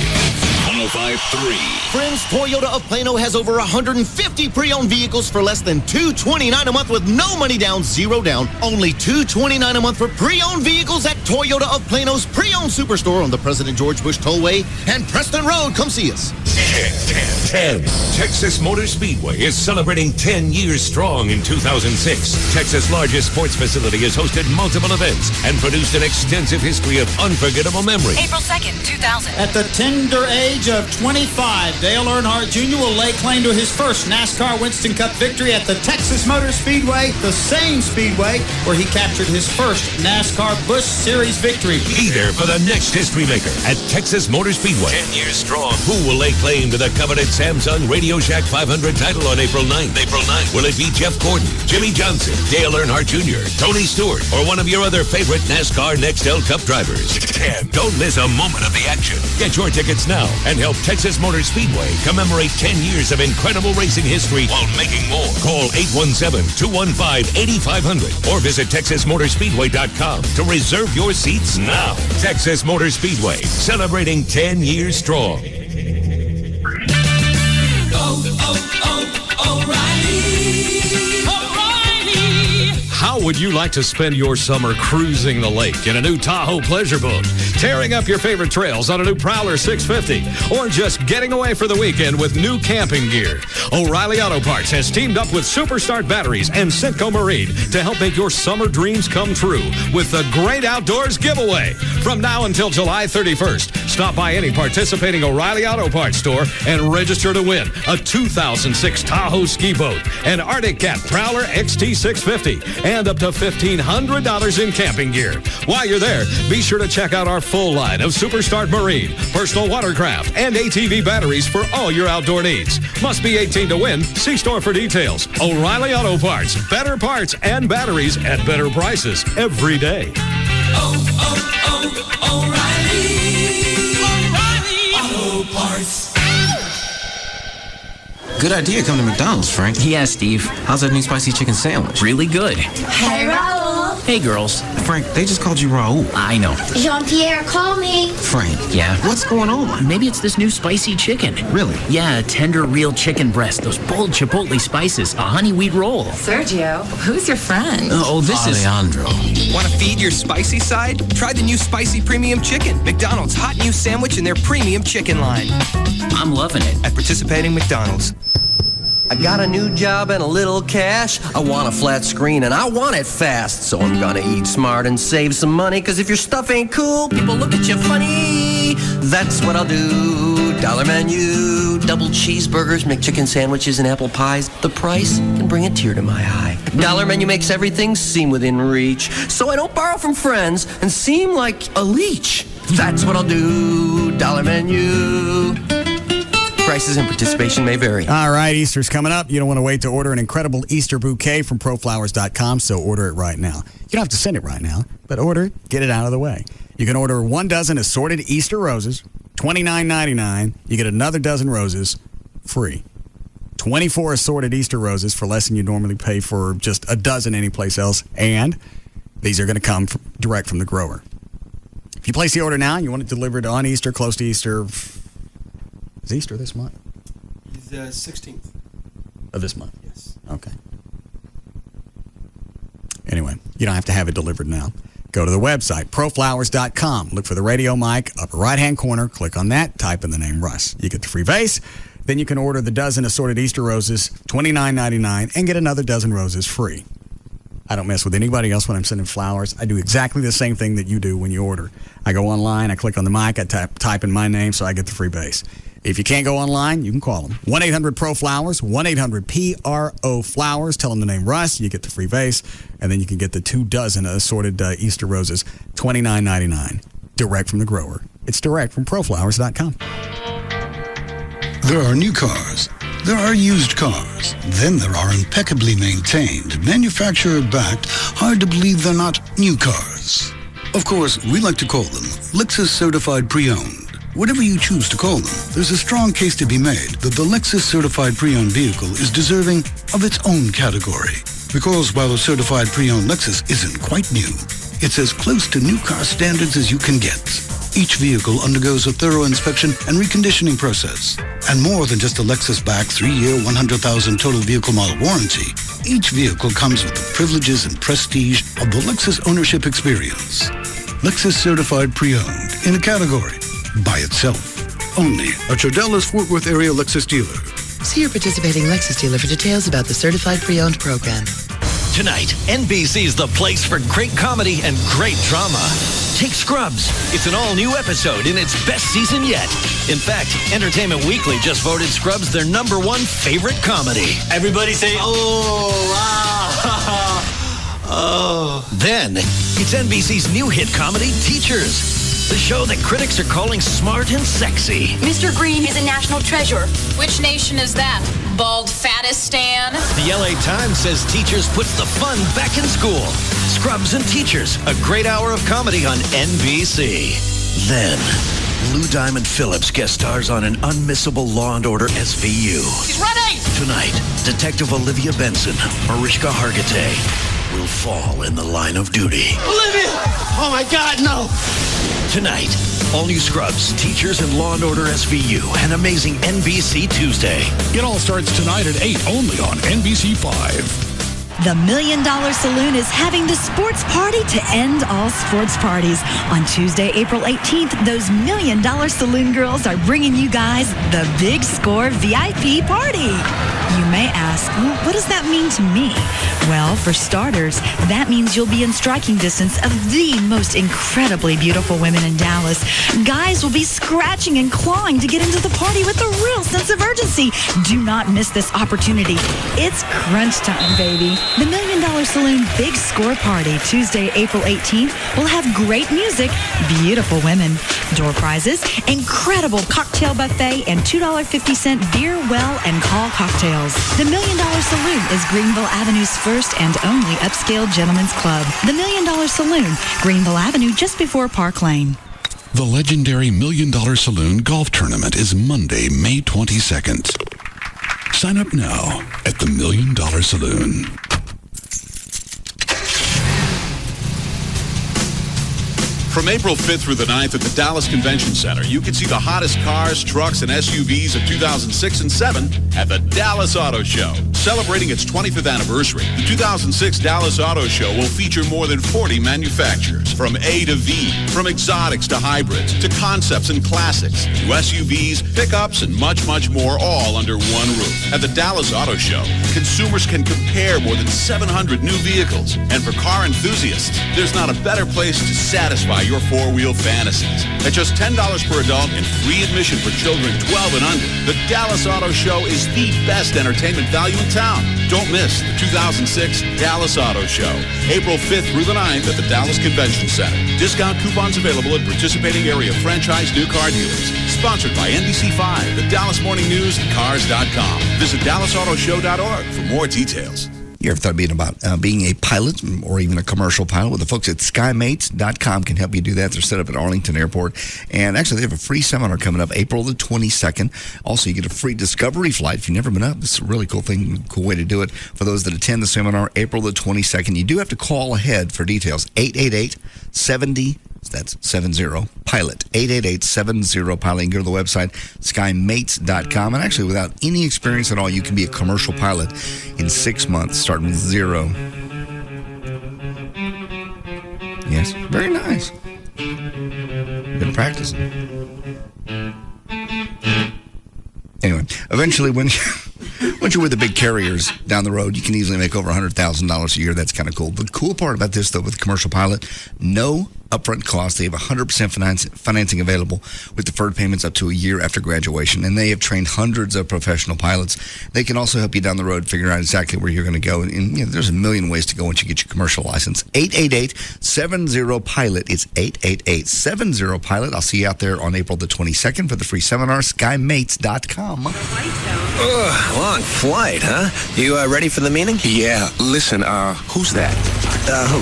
105.3. Friends, Toyota of Plano has over 150 pre-owned vehicles for less than $229 a month with no money down, zero down. Only $229 a month for pre-owned vehicles at Toyota of Plano's pre-owned superstore on the President George Bush Tollway and Preston Road. Come see us. 10. Texas Motor Speedway is celebrating 10 years strong in 2006. Texas' largest sports facility has hosted multiple events and produced an extensive history of unforgettable memories. April 2nd, 2000. At the tender age of 25, Dale Earnhardt Jr. will lay claim to his first NASCAR Winston Cup victory at the Texas Motor Speedway, the same speedway where he captured his first NASCAR Busch Series victory. Be there for the next history maker at Texas Motor Speedway. 10 years strong. Who will lay claim to the coveted Samsung Radio Shack 500 title on April 9th? Will it be Jeff Gordon, Jimmy Johnson, Dale Earnhardt Jr., Tony Stewart, or one of your other favorite NASCAR Nextel Cup drivers? 10. Don't miss a moment of the action. Get your tickets now and help Texas Motor Speedway commemorate 10 years of incredible racing history while making more. Call 817-215-8500 or visit TexasMotorspeedway.com to reserve your seats now. Texas Motor Speedway, celebrating 10 years strong. How would you like to spend your summer cruising the lake in a new Tahoe pleasure boat, tearing up your favorite trails on a new Prowler 650, or just getting away for the weekend with new camping gear? O'Reilly Auto Parts has teamed up with Superstart Batteries and Citgo Marine to help make your summer dreams come true with the Great Outdoors Giveaway. From now until July 31st, stop by any participating O'Reilly Auto Parts store and register to win a 2006 Tahoe ski boat, an Arctic Cat Prowler XT 650, and up to $1,500 in camping gear. While you're there, be sure to check out our full line of Superstart Marine, personal watercraft, and ATV batteries for all your outdoor needs. Must be 18 to win. See store for details. O'Reilly Auto Parts. Better parts and batteries at better prices every day. O'Reilly Auto Parts. Good idea coming to McDonald's, Frank. Yeah, Steve. How's that new spicy chicken sandwich? Really good. Hey, Raul. Hey, girls. Frank, they just called you Raul. I know. Jean-Pierre, call me. Frank. Yeah? What's going on? Maybe it's this new spicy chicken. Really? Yeah, a tender, real chicken breast. Those bold chipotle spices. A honey wheat roll. Sergio, who's your friend? This is Alejandro. Want to feed your spicy side? Try the new Spicy Premium Chicken. McDonald's hot new sandwich in their premium chicken line. I'm loving it. At participating McDonald's. I got a new job and a little cash. I want a flat screen and I want it fast. So I'm gonna eat smart and save some money. Cause if your stuff ain't cool, people look at you funny. That's what I'll do. Dollar menu, double cheeseburgers, McChicken sandwiches, and apple pies. The price can bring a tear to my eye. Dollar Menu makes everything seem within reach. So I don't borrow from friends and seem like a leech. That's what I'll do. Dollar Menu. Prices and participation may vary. All right, Easter's coming up. You don't want to wait to order an incredible Easter bouquet from proflowers.com, so order it right now. You don't have to send it right now, but order it, get it out of the way. You can order 1 dozen assorted Easter roses, $29.99. You get another dozen roses free. 24 assorted Easter roses for less than you normally pay for just a dozen anyplace else, and these are going to come direct from the grower. If you place the order now and you want it delivered on Easter, close to Easter, is Easter this month? The 16th. Of this month, yes. Okay. Anyway, you don't have to have it delivered now. Go to the website, proflowers.com. Look for the radio mic, upper right-hand corner. Click on that. Type in the name Russ. You get the free vase. Then you can order the dozen assorted Easter roses, $29.99, and get another dozen roses free. I don't mess with anybody else when I'm sending flowers. I do exactly the same thing that you do when you order. I go online, I click on the mic, I type in my name so I get the free vase. If you can't go online, you can call them. 1-800-PRO-FLOWERS, 1-800-PRO-FLOWERS. Tell them the name Russ, you get the free vase, and then you can get the 2 dozen assorted Easter roses, $29.99, direct from the grower. It's direct from proflowers.com. There are new cars. There are used cars. Then there are impeccably maintained, manufacturer-backed, hard-to-believe they're not new cars. Of course, we like to call them Lexus Certified Pre-Owned. Whatever you choose to call them, there's a strong case to be made that the Lexus Certified Pre-Owned vehicle is deserving of its own category. Because while a certified pre-owned Lexus isn't quite new, it's as close to new car standards as you can get. Each vehicle undergoes a thorough inspection and reconditioning process. And more than just a Lexus-backed 3-year, 100,000 total vehicle model warranty, each vehicle comes with the privileges and prestige of the Lexus ownership experience. Lexus Certified Pre-Owned in a category by itself. Only at your Dallas Fort Worth area Lexus dealer. See your participating Lexus dealer for details about the Certified Pre-Owned program. Tonight, NBC's the place for great comedy and great drama. Take Scrubs. It's an all-new episode in its best season yet. In fact, Entertainment Weekly just voted Scrubs their #1 favorite comedy. Everybody say, oh, oh. Then, it's NBC's new hit comedy, Teachers. The show that critics are calling smart and sexy. Mr. Green is a national treasure. Which nation is that? Bald Fatistan? The LA Times says Teachers puts the fun back in school. Scrubs and Teachers, a great hour of comedy on NBC. Then, Lou Diamond Phillips guest stars on an unmissable Law & Order SVU. He's ready! Tonight, Detective Olivia Benson, Mariska Hargitay, will fall in the line of duty. Olivia! Oh my God, no! Tonight, all new Scrubs, Teachers, and Law & Order SVU, an amazing NBC Tuesday. It all starts tonight at 8, only on NBC5. The $1 Million Saloon is having the sports party to end all sports parties. On Tuesday, April 18th, those $1 Million Saloon girls are bringing you guys the Big Score VIP party. You may ask, well, what does that mean to me? Well, for starters, that means you'll be in striking distance of the most incredibly beautiful women in Dallas. Guys will be scratching and clawing to get into the party with a real sense of urgency. Do not miss this opportunity. It's crunch time, baby. The $1 Million Saloon Big Score Party, Tuesday, April 18th, will have great music, beautiful women, door prizes, incredible cocktail buffet, and $2.50 beer, well, and call cocktails. The $1 Million Saloon is Greenville Avenue's first and only upscale gentlemen's club. The $1 Million Saloon, Greenville Avenue, just before Park Lane. The legendary $1 Million Saloon Golf Tournament is Monday, May 22nd. Sign up now at the $1 Million Saloon. From April 5th through the 9th at the Dallas Convention Center, you can see the hottest cars, trucks, and SUVs of 2006 and 7 at the Dallas Auto Show. Celebrating its 25th anniversary, the 2006 Dallas Auto Show will feature more than 40 manufacturers, from A to V, from exotics to hybrids, to concepts and classics, to SUVs, pickups, and much, much more, all under one roof. At the Dallas Auto Show, consumers can compare more than 700 new vehicles. And for car enthusiasts, there's not a better place to satisfy your four-wheel fantasies. At just $10 per adult and free admission for children 12 and under, the Dallas Auto Show is the best entertainment value in town. Don't miss the 2006 Dallas Auto Show, April 5th through the 9th at the Dallas Convention Center. Discount coupons available at participating area franchise new car dealers. Sponsored by NBC5, the Dallas Morning News, and Cars.com. Visit DallasAutoShow.org for more details. You ever thought about being a pilot or even a commercial pilot? Well, the folks at SkyMates.com can help you do that. They're set up at Arlington Airport. And actually, they have a free seminar coming up April the 22nd. Also, you get a free discovery flight if you've never been up. It's a really cool thing, cool way to do it. For those that attend the seminar, April the 22nd, you do have to call ahead for details. 888-70 So that's 70-PILOT, 888-70-PILOT. You can go to the website, skymates.com. And actually, without any experience at all, you can be a commercial pilot in 6 months, starting with zero. Yes, very nice. Been practicing. Anyway, eventually, once you're with the big carriers down the road, you can easily make over $100,000 a year. That's kind of cool. The cool part about this, though, with Commercial Pilot, no upfront cost. They have 100% financing available with deferred payments up to a year after graduation. And they have trained hundreds of professional pilots. They can also help you down the road figure out exactly where you're going to go. And there's a million ways to go once you get your commercial license. 888-70-PILOT. It's 888-70-PILOT. I'll see you out there on April the 22nd for the free seminar, skymates.com. Long flight, huh? You ready for the meeting? Yeah. Listen, who's that? Who?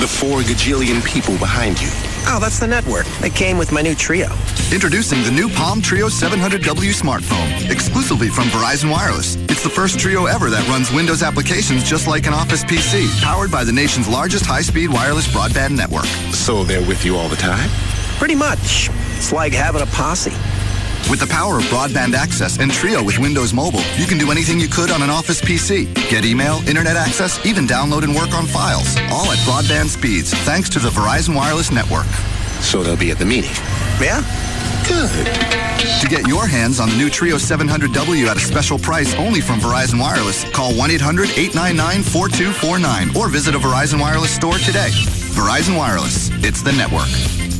The 4 gajillion people behind you. Oh, that's the network. They came with my new Trio. Introducing the new Palm Trio 700W smartphone, exclusively from Verizon Wireless. It's the first Trio ever that runs Windows applications just like an Office PC, powered by the nation's largest high-speed wireless broadband network. So they're with you all the time? Pretty much. It's like having a posse. With the power of broadband access and Trio with Windows Mobile, you can do anything you could on an Office PC. Get email, internet access, even download and work on files. All at broadband speeds, thanks to the Verizon Wireless Network. So they'll be at the meeting? Yeah? Good. To get your hands on the new Trio 700W at a special price only from Verizon Wireless, call 1-800-899-4249 or visit a Verizon Wireless store today. Verizon Wireless, it's the network.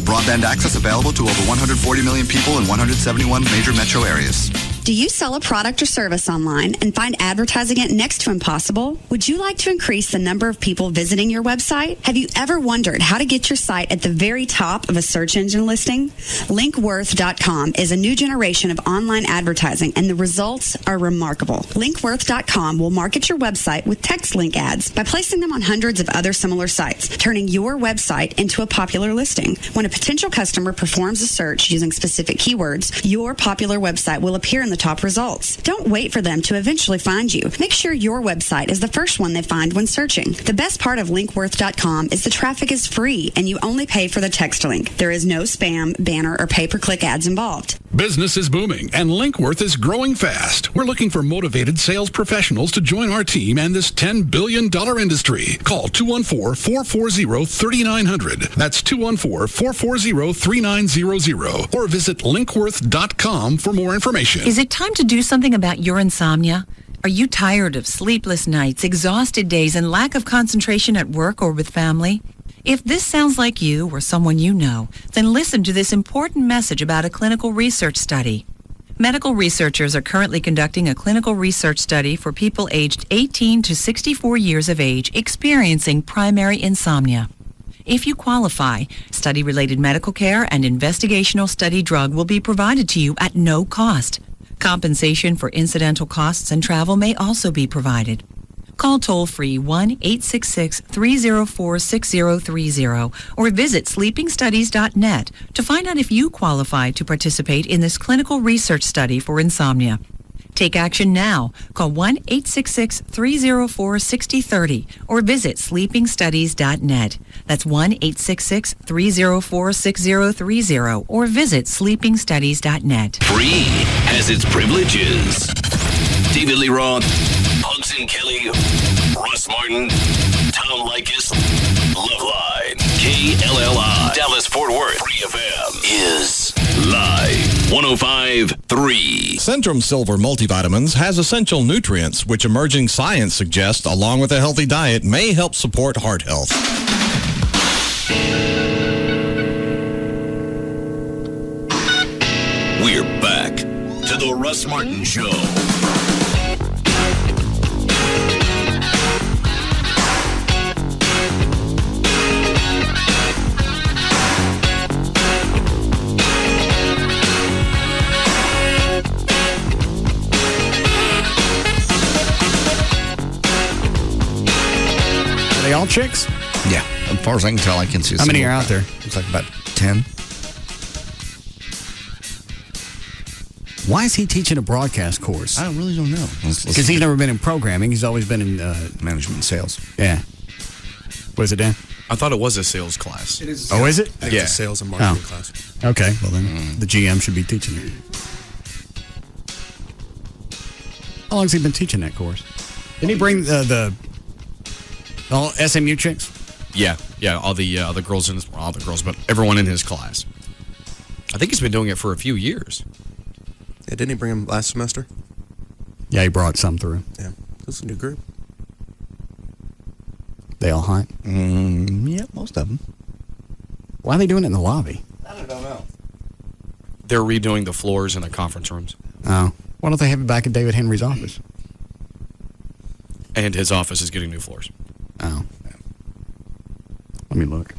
Broadband access available to over 140 million people in 171 major metro areas. Do you sell a product or service online and find advertising it next to impossible? Would you like to increase the number of people visiting your website? Have you ever wondered how to get your site at the very top of a search engine listing? Linkworth.com is a new generation of online advertising, and the results are remarkable. Linkworth.com will market your website with text link ads by placing them on hundreds of other similar sites, turning your website into a popular listing. When a potential customer performs a search using specific keywords, your popular website will appear in the top results. Don't wait for them to eventually find you. Make sure your website is the first one they find when searching. The best part of Linkworth.com is the traffic is free and you only pay for the text link. There is no spam, banner, or pay-per-click ads involved. Business is booming and Linkworth is growing fast. We're looking for motivated sales professionals to join our team and this $10 billion industry. Call 214-440-3900. That's 214-440-3900. Or visit Linkworth.com for more information. Is it time to do something about your insomnia? Are you tired of sleepless nights, exhausted days, and lack of concentration at work or with family? If this sounds like you or someone you know, then listen to this important message about a clinical research study. Medical researchers are currently conducting a clinical research study for people aged 18 to 64 years of age experiencing primary insomnia. If you qualify, study-related medical care and investigational study drug will be provided to you at no cost. Compensation for incidental costs and travel may also be provided. Call toll-free 1-866-304-6030 or visit sleepingstudies.net to find out if you qualify to participate in this clinical research study for insomnia. Take action now. Call 1-866-304-6030 or visit sleepingstudies.net. That's 1-866-304-6030 or visit sleepingstudies.net. Free has its privileges. David Lee Roth, Hudson Kelly, Russ Martin, Tom Likas, Loveline, KLLI, Dallas Fort Worth, 3FM is live. 105.3. Centrum Silver Multivitamins has essential nutrients which emerging science suggests, along with a healthy diet, may help support heart health. We're back to the Russ Martin Show. They all chicks? Yeah. As far as I can tell, I can see. How many are out there? It's like about 10. Why is he teaching a broadcast course? I really don't know. Because he's never been in programming. He's always been in management and sales. Yeah. What is it, Dan? I thought it was a sales class. It is. Oh, is it? I think Yeah. it's a sales and marketing class. Okay, well then the GM should be teaching it. How long has he been teaching that course? Didn't he bring the all SMU chicks? Yeah, all the girls in his, well, all the girls, but everyone in his class. I think he's been doing it for a few years. Yeah, didn't he bring him last semester? Yeah, he brought some through. Yeah, this is a new group. They all hot? Yeah, most of them. Why are they doing it in the lobby? I don't know. They're redoing the floors in the conference rooms. Oh. Why don't they have it back in David Henry's office? And his office is getting new floors. Oh. Let me look.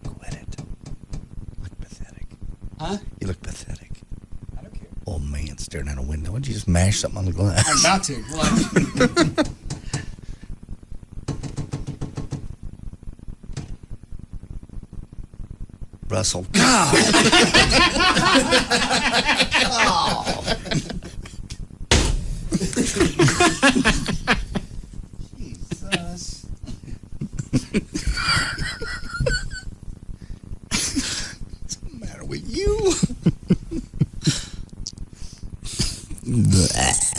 Quit it. Look pathetic. Huh? You look pathetic. I don't care. Old man staring out a window. Why don't you just mash something on the glass? I'm about to. What? Russell. God. Oh. Jesus. What's the matter with you?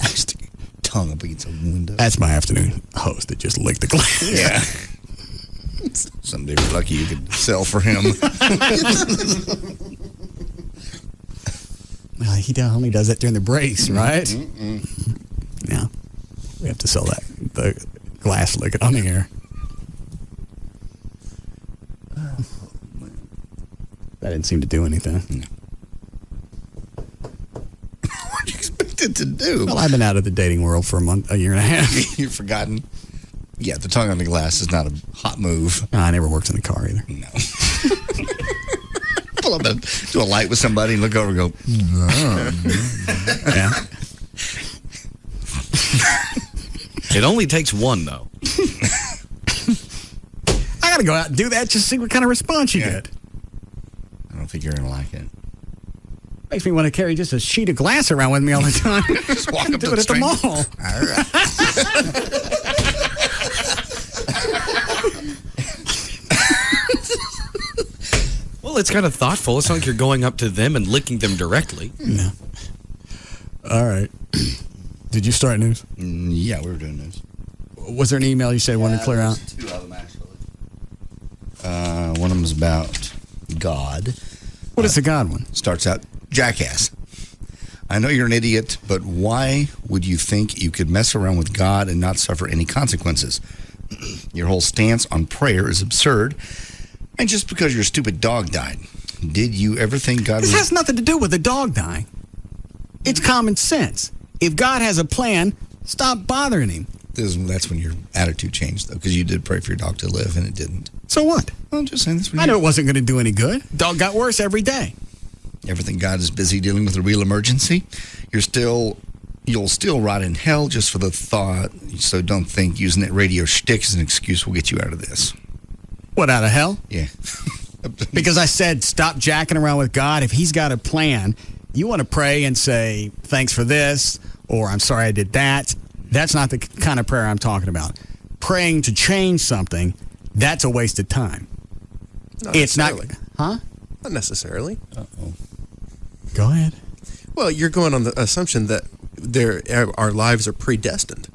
Stick your tongue up against a window. That's my afternoon host that just licked the glass. Yeah. Someday, if you're lucky, you could sell for him. Well, he only does that during the breaks, right? Mm-mm. Yeah. We have to sell the glass licking on the air. That didn't seem to do anything. No. What do you expect it to do? Well, I've been out of the dating world for a year and a half. You've forgotten? Yeah, the tongue on the glass is not a hot move. No, I never worked in the car either. No. Pull up to a light with somebody and look over and go, yeah. It only takes one, though. I got to go out and do that just to see what kind of response you get. I don't think you're going to like it. Makes me want to carry just a sheet of glass around with me all the time. Just walk up do to it the at the mall. All right. Well, it's kind of thoughtful. It's not like you're going up to them and licking them directly. No. All right. Did you start news? Yeah, we were doing news. Was there an email you said wanted to clear out? Two of them, actually. One of them is about God. What is the God one? Starts out, jackass. I know you're an idiot, but why would you think you could mess around with God and not suffer any consequences? Your whole stance on prayer is absurd. And just because your stupid dog died, did you ever think God This was... has nothing to do with the dog dying. It's common sense. If God has a plan, stop bothering him. That's when your attitude changed, though, because you did pray for your dog to live, and it didn't. So what? Well, I'm just saying this. I knew it wasn't going to do any good. Dog got worse every day. Everything God is busy dealing with a real emergency. You'll still rot in hell just for the thought. So don't think using that radio shtick as an excuse will get you out of this. What, out of hell? Yeah. Because I said stop jacking around with God. If he's got a plan, you want to pray and say, thanks for this, or I'm sorry I did that. That's not the kind of prayer I'm talking about. Praying to change something, that's a waste of time. Not it's not... necessarily. Huh? Not necessarily. Uh-oh. Go ahead. Well, you're going on the assumption that our lives are predestined.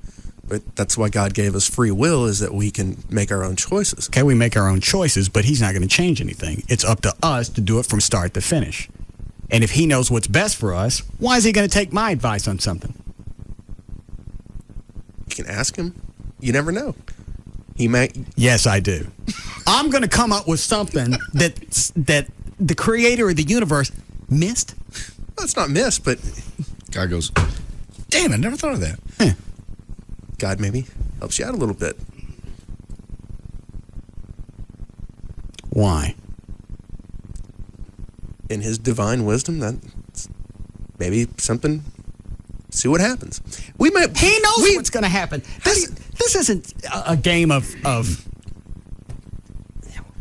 But that's why God gave us free will, is that we can make our own choices. Okay, we make our own choices, but he's not going to change anything. It's up to us to do it from start to finish. And if he knows what's best for us, why is he going to take my advice on something? You can ask him. You never know. He might. Yes, I do. I'm going to come up with something that the creator of the universe missed. Well, it's not missed, but God goes, damn, I never thought of that. Huh. God maybe helps you out a little bit. Why? In his divine wisdom, that's maybe something. See what happens. We might. He knows what's going to happen. This isn't a game of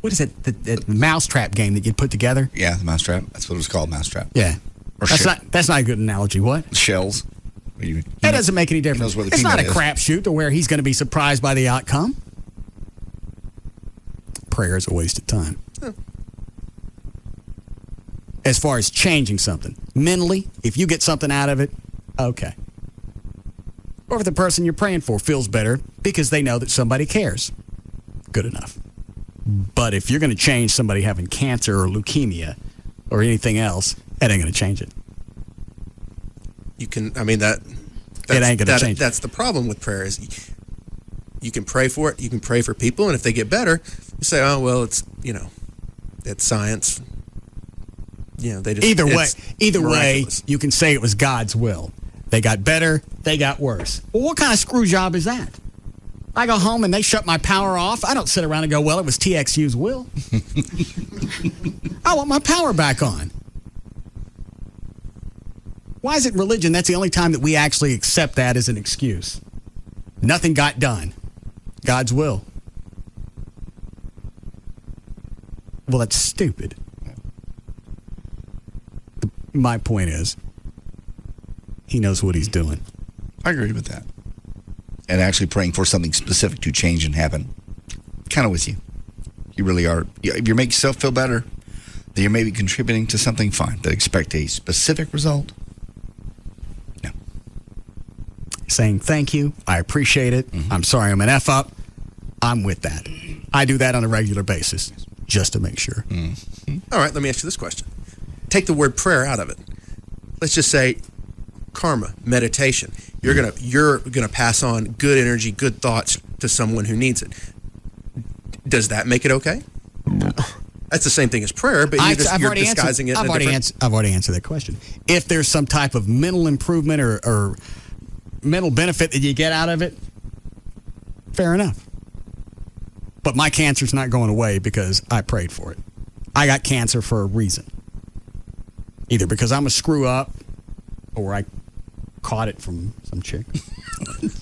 what is it? The mousetrap game that you'd put together? Yeah, the mousetrap. That's what it was called, mousetrap. Yeah. Or That's not a good analogy. What? Shells. That doesn't make any difference. It's not a crapshoot to where he's going to be surprised by the outcome. Prayer is a waste of time. As far as changing something, mentally, if you get something out of it, okay. Or if the person you're praying for feels better because they know that somebody cares, good enough. But if you're going to change somebody having cancer or leukemia or anything else, that ain't going to change it. You can, I mean, it ain't going to change. That's the problem with prayer is you can pray for it, you can pray for people, and if they get better, you say, oh, well, it's science. They just either way, you can say it was God's will. They got better, they got worse. Well, what kind of screw job is that? I go home and they shut my power off. I don't sit around and go, well, it was TXU's will. I want my power back on. Why is it religion? That's the only time that we actually accept that as an excuse. Nothing got done. God's will. Well, that's stupid. My point is, he knows what he's doing. I agree with that. And actually praying for something specific to change and happen. Kind of with you. You really are. If you make yourself feel better, then you're maybe contributing to something fine. But expect a specific result. No. Saying thank you, I appreciate it. Mm-hmm. I'm sorry I'm an F up. I'm with that. I do that on a regular basis, just to make sure. Mm-hmm. All right, let me ask you this question. Take the word prayer out of it. Let's just say karma, meditation. You're gonna pass on good energy, good thoughts to someone who needs it. Does that make it okay? That's the same thing as prayer, but you're disguising it. I've already answered that question. If there's some type of mental improvement or mental benefit that you get out of it, fair enough. But my cancer's not going away because I prayed for it. I got cancer for a reason. Either because I'm a screw up or I caught it from some chick.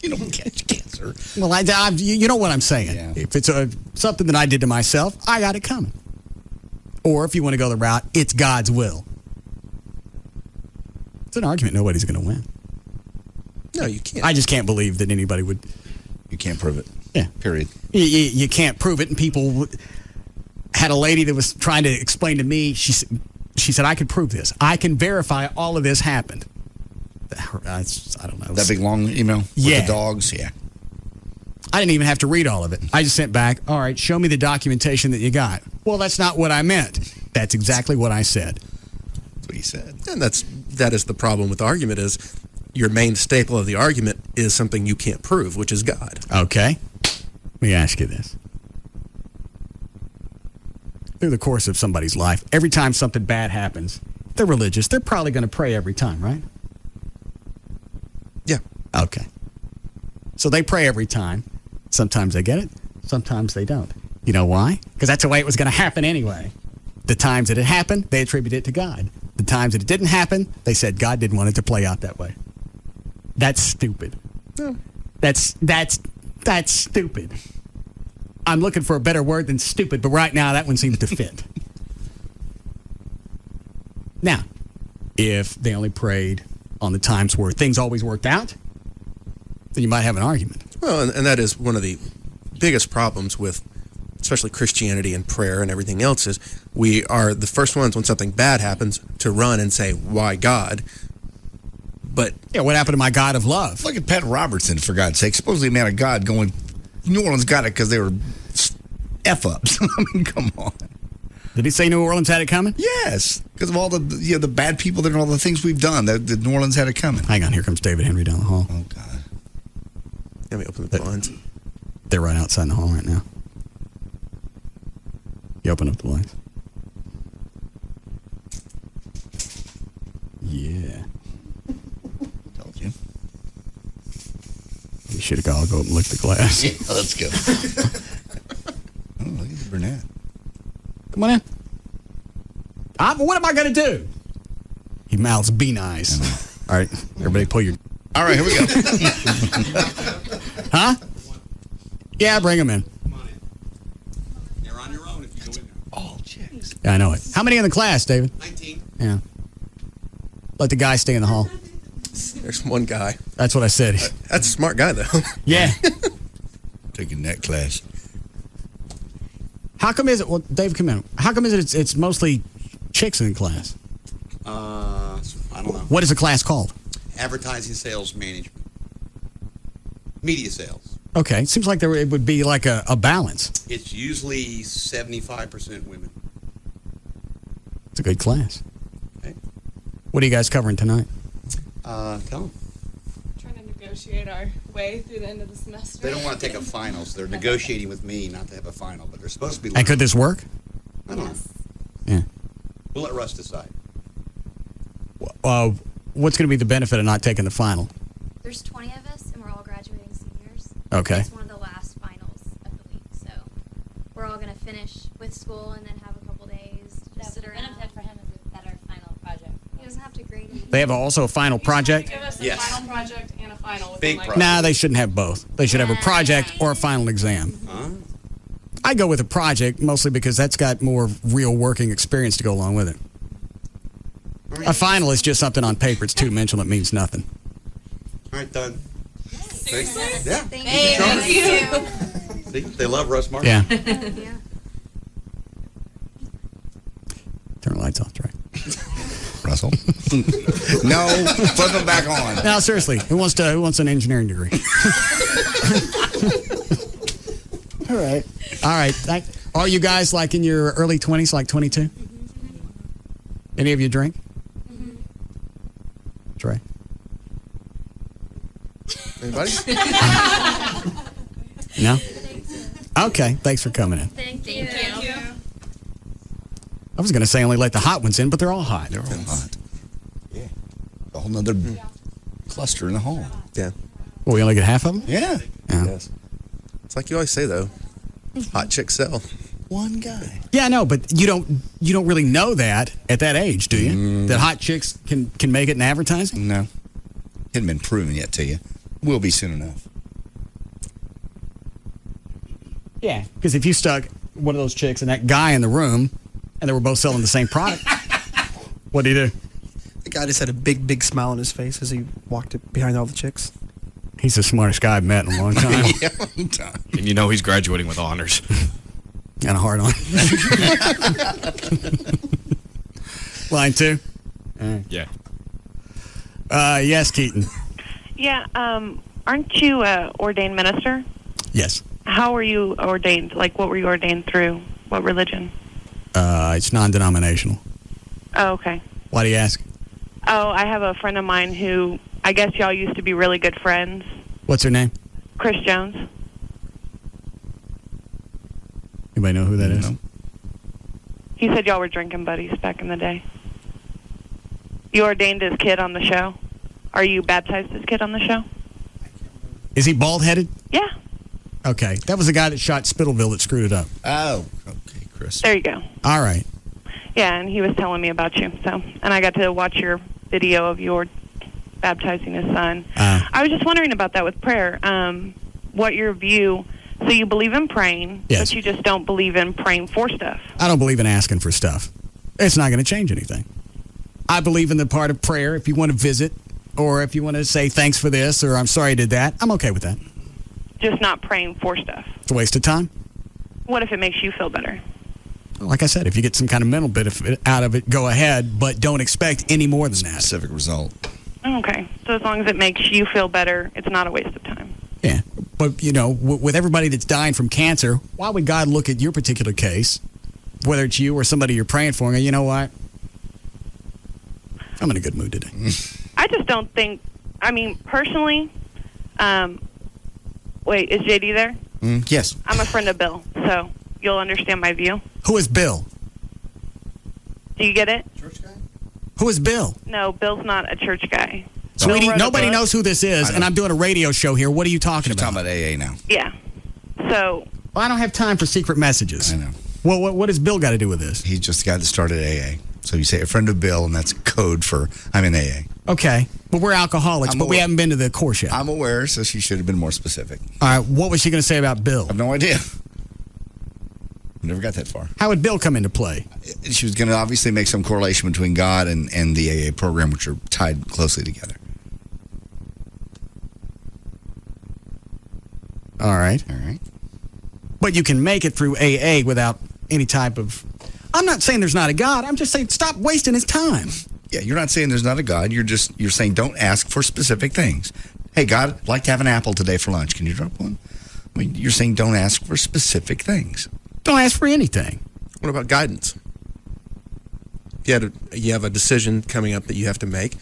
You don't catch cancer. Well, you know what I'm saying. Yeah. If it's something that I did to myself, I got it coming. Or if you want to go the route, it's God's will. It's an argument nobody's going to win. No, you can't. I just can't believe that anybody would. You can't prove it. Yeah. Period. You can't prove it. And people had a lady that was trying to explain to me, she said, I can prove this. I can verify all of this happened. I don't know. That big long email with the dogs? Yeah. I didn't even have to read all of it. I just sent back, all right, show me the documentation that you got. Well, that's not what I meant. That's exactly what I said. That's what he said. And that is the problem with the argument is your main staple of the argument is something you can't prove, which is God. Okay. Let me ask you this. Through the course of somebody's life, every time something bad happens, they're religious. They're probably going to pray every time, right? Yeah. Okay. So they pray every time. Sometimes they get it. Sometimes they don't. You know why? Because that's the way it was going to happen anyway. The times that it happened, they attribute it to God. The times that it didn't happen, they said God didn't want it to play out that way. That's stupid. Yeah. That's stupid. I'm looking for a better word than stupid, but right now that one seems to fit. Now, if they only prayed on the times where things always worked out, then you might have an argument. Well, and that is one of the biggest problems with especially Christianity and prayer and everything else is we are the first ones when something bad happens to run and say, why God? But yeah, what happened to my God of love? Look at Pat Robertson, for God's sake. Supposedly a man of God going, New Orleans got it because they were F-ups. I mean, come on. Did he say New Orleans had it coming? Yes, because of all the bad people there and all the things we've done. The New Orleans had it coming. Hang on, here comes David Henry down the hall. Oh, God. Let me open the blinds. They're right outside the hall right now. You open up the blinds. Yeah. Told you. You should have gone go up and lick the glass. Yeah, let's go. Oh, look at the brunette. Come on in. What am I going to do? He mouths, be nice. All right, everybody pull your... All right, here we go. Huh? Yeah, bring him in. You're on your own if you go chicks. Yeah, I know it. How many in the class, David? 19. Yeah. Let the guy stay in the hall. There's one guy. That's what I said. That's a smart guy, though. Yeah. Taking that class. How come is it? Well, Dave, come in. How come is it? It's mostly chicks in the class. I don't know. What is the class called? Advertising sales management. Media sales. Okay, it seems like it would be like a balance. It's usually 75% women. It's a good class. Okay. What are you guys covering tonight? Tell them. Trying to negotiate our way through the end of the semester. They don't want to take a final, so they're negotiating with me not to have a final, but they're supposed to be. And could this work? I don't know. Yeah. We'll let Russ decide. What's going to be the benefit of not taking the final? There's 20 of us, and we're all graduating seniors. Okay. It's one of the last finals of the week, so we're all going to finish with school and then have a couple days to just sit around. benefit for him is that our final project. He doesn't have to grade it. They have also a final project? Give us a Yes. final project and a final. Big like, project. Nah, they shouldn't have both. They should have a project or a final exam. I go with a project mostly because that's got more real working experience to go along with it. A final is just something on paper. It's two-dimensional. It means nothing. All right, done. Seriously? Yeah. Thank you. See, they love Russ Martin. Yeah. Yeah. Turn the lights off, Trey. Russell. No, flip them back on. No, seriously. Who wants an engineering degree? All right. All right. Are you guys like in your early 20s, like 22? Any of you drink? Trey? Anybody? No? Okay. Thanks for coming in. Thank you. I was going to say only let the hot ones in, but they're all hot. They're all hot. Yeah. A whole nother cluster in the hall. Yeah. Well, we only get half of them? Yeah. Yes. It's like you always say, though. Hot chicks sell. One guy. Yeah, I know, but you don't really know that at that age, do you? That hot chicks can make it in advertising? No. Hasn't been proven yet to you. Will be soon enough. Yeah. Because if you stuck one of those chicks and that guy in the room, and they were both selling the same product, what do you do? The guy just had a big, big smile on his face as he walked behind all the chicks. He's the smartest guy I've met in a long time. Yeah, long time. And you know he's graduating with honors. And a hard on. Line 2? Yeah. Yes, Keaton. Yeah, aren't you an ordained minister? Yes. How were you ordained? Like, what were you ordained through? What religion? It's non-denominational. Oh, okay. Why do you ask? Oh, I have a friend of mine who, I guess y'all used to be really good friends. What's her name? Chris Jones. Anybody know who that is? No. He said y'all were drinking buddies back in the day. You ordained his kid on the show? Are you baptized his kid on the show? Is he bald-headed? Yeah. Okay. That was the guy that shot Spittleville that screwed it up. Oh, okay, Chris. There you go. All right. Yeah, and he was telling me about you. So, and I got to watch your video of your baptizing his son. I was just wondering about that with prayer. What your view? So you believe in praying, Yes. but you just don't believe in praying for stuff. I don't believe in asking for stuff. It's not going to change anything. I believe in the part of prayer if you want to visit or if you want to say thanks for this or I'm sorry I did that. I'm okay with that. Just not praying for stuff. It's a waste of time. What if it makes you feel better? Like I said, if you get some kind of mental benefit out of it, go ahead, but don't expect any more than that. Specific result. Okay. So as long as it makes you feel better, it's not a waste of time. Yeah. But, you know, with everybody that's dying from cancer, why would God look at your particular case, whether it's you or somebody you're praying for, and go, you know what? I'm in a good mood today. I just don't think, I mean, personally, wait, is JD there? Yes. I'm a friend of Bill, so you'll understand my view. Who is Bill? Do you get it? Who is Bill? No, Bill's not a church guy. Sweetie, Bill wrote a nobody book. knows who this is, and I'm doing a radio show here. What are you talking about? Talking about AA now. Yeah. So. Well, I don't have time for secret messages. I know. Well, what has Bill got to do with this? He's just the guy that started AA. So you say a friend of Bill, and that's code for I'm in AA. Okay. But we're alcoholics, but we haven't been to the course yet. I'm aware, so she should have been more specific. All right. What was she going to say about Bill? I have no idea. Never got that far. How would Bill come into play? She was going to obviously make some correlation between God and the AA program, which are tied closely together. All right. All right. But you can make it through AA without any type of... I'm not saying there's not a God. I'm just saying stop wasting his time. Yeah, you're not saying there's not a God. You're saying don't ask for specific things. Hey, God, I'd like to have an apple today for lunch. Can you drop one? I mean, you're saying don't ask for specific things. Don't ask for anything. What about guidance? If you have a decision coming up that you have to make,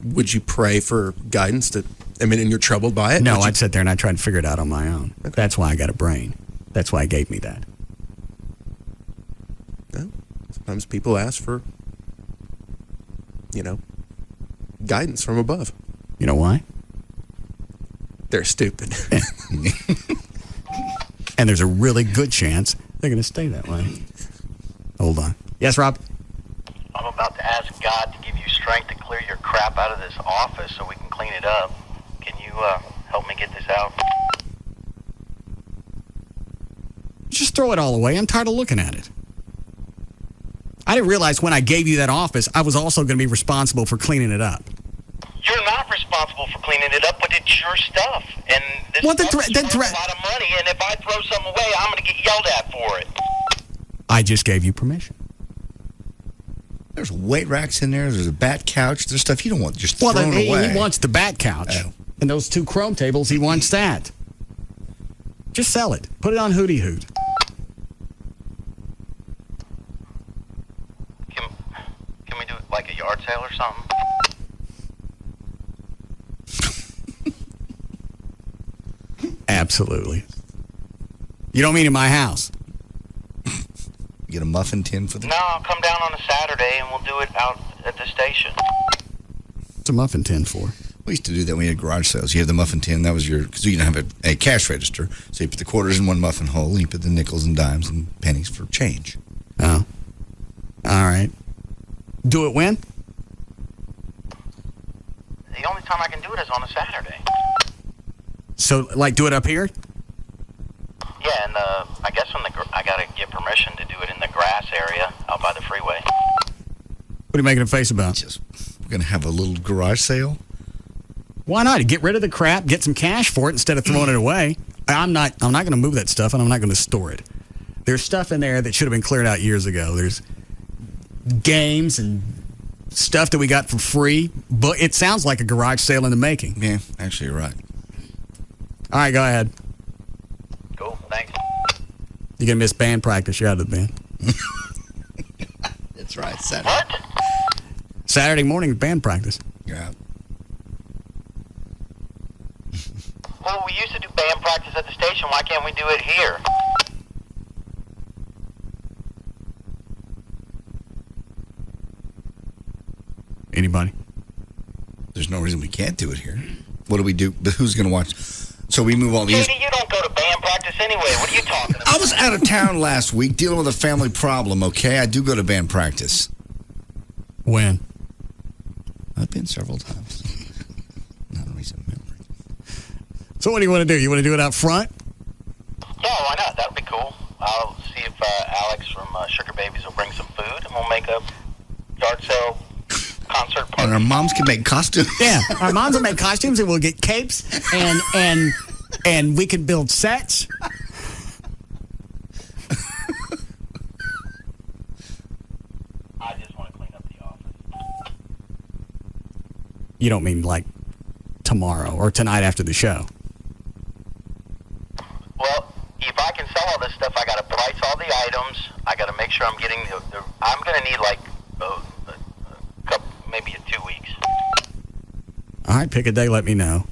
would you pray for guidance and you're troubled by it? No, I'd sit there and I'd try to figure it out on my own. Okay. That's why I got a brain. That's why he gave me that. Well, sometimes people ask for, guidance from above. You know why? They're stupid. And there's a really good chance they're going to stay that way. Hold on. Yes, Rob? I'm about to ask God to give you strength to clear your crap out of this office so we can clean it up. Can you help me get this out? Just throw it all away. I'm tired of looking at it. I didn't realize when I gave you that office, I was also going to be responsible for cleaning it up. You're not responsible for cleaning it up, but it's your stuff. And this What, stuff is worth a lot of money, and if I throw something away, I'm going to get yelled at for it. I just gave you permission. There's weight racks in there. There's a bat couch. There's stuff you don't want just thrown away. He wants the bat couch. Oh. And those 2 chrome tables, he wants that. Just sell it. Put it on Hootie Hoot. Can we do it like a yard sale or something? Absolutely. You don't mean in my house? Get a muffin tin for the... No, I'll come down on a Saturday and we'll do it out at the station. What's a muffin tin for? We used to do that when we had garage sales. You have the muffin tin. That was because you didn't have a cash register. So you put the quarters in one muffin hole and you put the nickels and dimes and pennies for change. Oh. All right. Do it when? The only time I can do it is on a Saturday. So, do it up here? Yeah, and I guess I got to get permission to do it in the grass area out by the freeway. What are you making a face about? We're going to have a little garage sale. Why not? Get rid of the crap, get some cash for it instead of throwing it away. I'm not going to move that stuff, and I'm not going to store it. There's stuff in there that should have been cleared out years ago. There's games and stuff that we got for free, but it sounds like a garage sale in the making. Yeah, actually, you're right. All right, go ahead. Cool, thanks. You're going to miss band practice. You're out of the band. That's right, Saturday. What? Saturday morning band practice. You're out. Well, we used to do band practice at the station. Why can't we do it here? Anybody? There's no reason we can't do it here. What do we do? But who's going to watch? So we move all these. Katie, you don't go to band practice anyway. What are you talking about? I was out of town last week dealing with a family problem, okay? I do go to band practice. When? I've been several times. Not a recent memory. So what do you want to do? You want to do it out front? Yeah, why not? That would be cool. I'll see if Alex from Sugar Babies will bring some food, and we'll make a yard sale concert party. And our moms can make costumes. Yeah, our moms will make costumes, and we'll get capes, and we can build sets. I just want to clean up the office. You don't mean like tomorrow or tonight after the show? Well, if I can sell all this stuff, I got to price all the items. I got to make sure I'm getting I'm going to need like a couple, maybe 2 weeks. All right, pick a day. Let me know.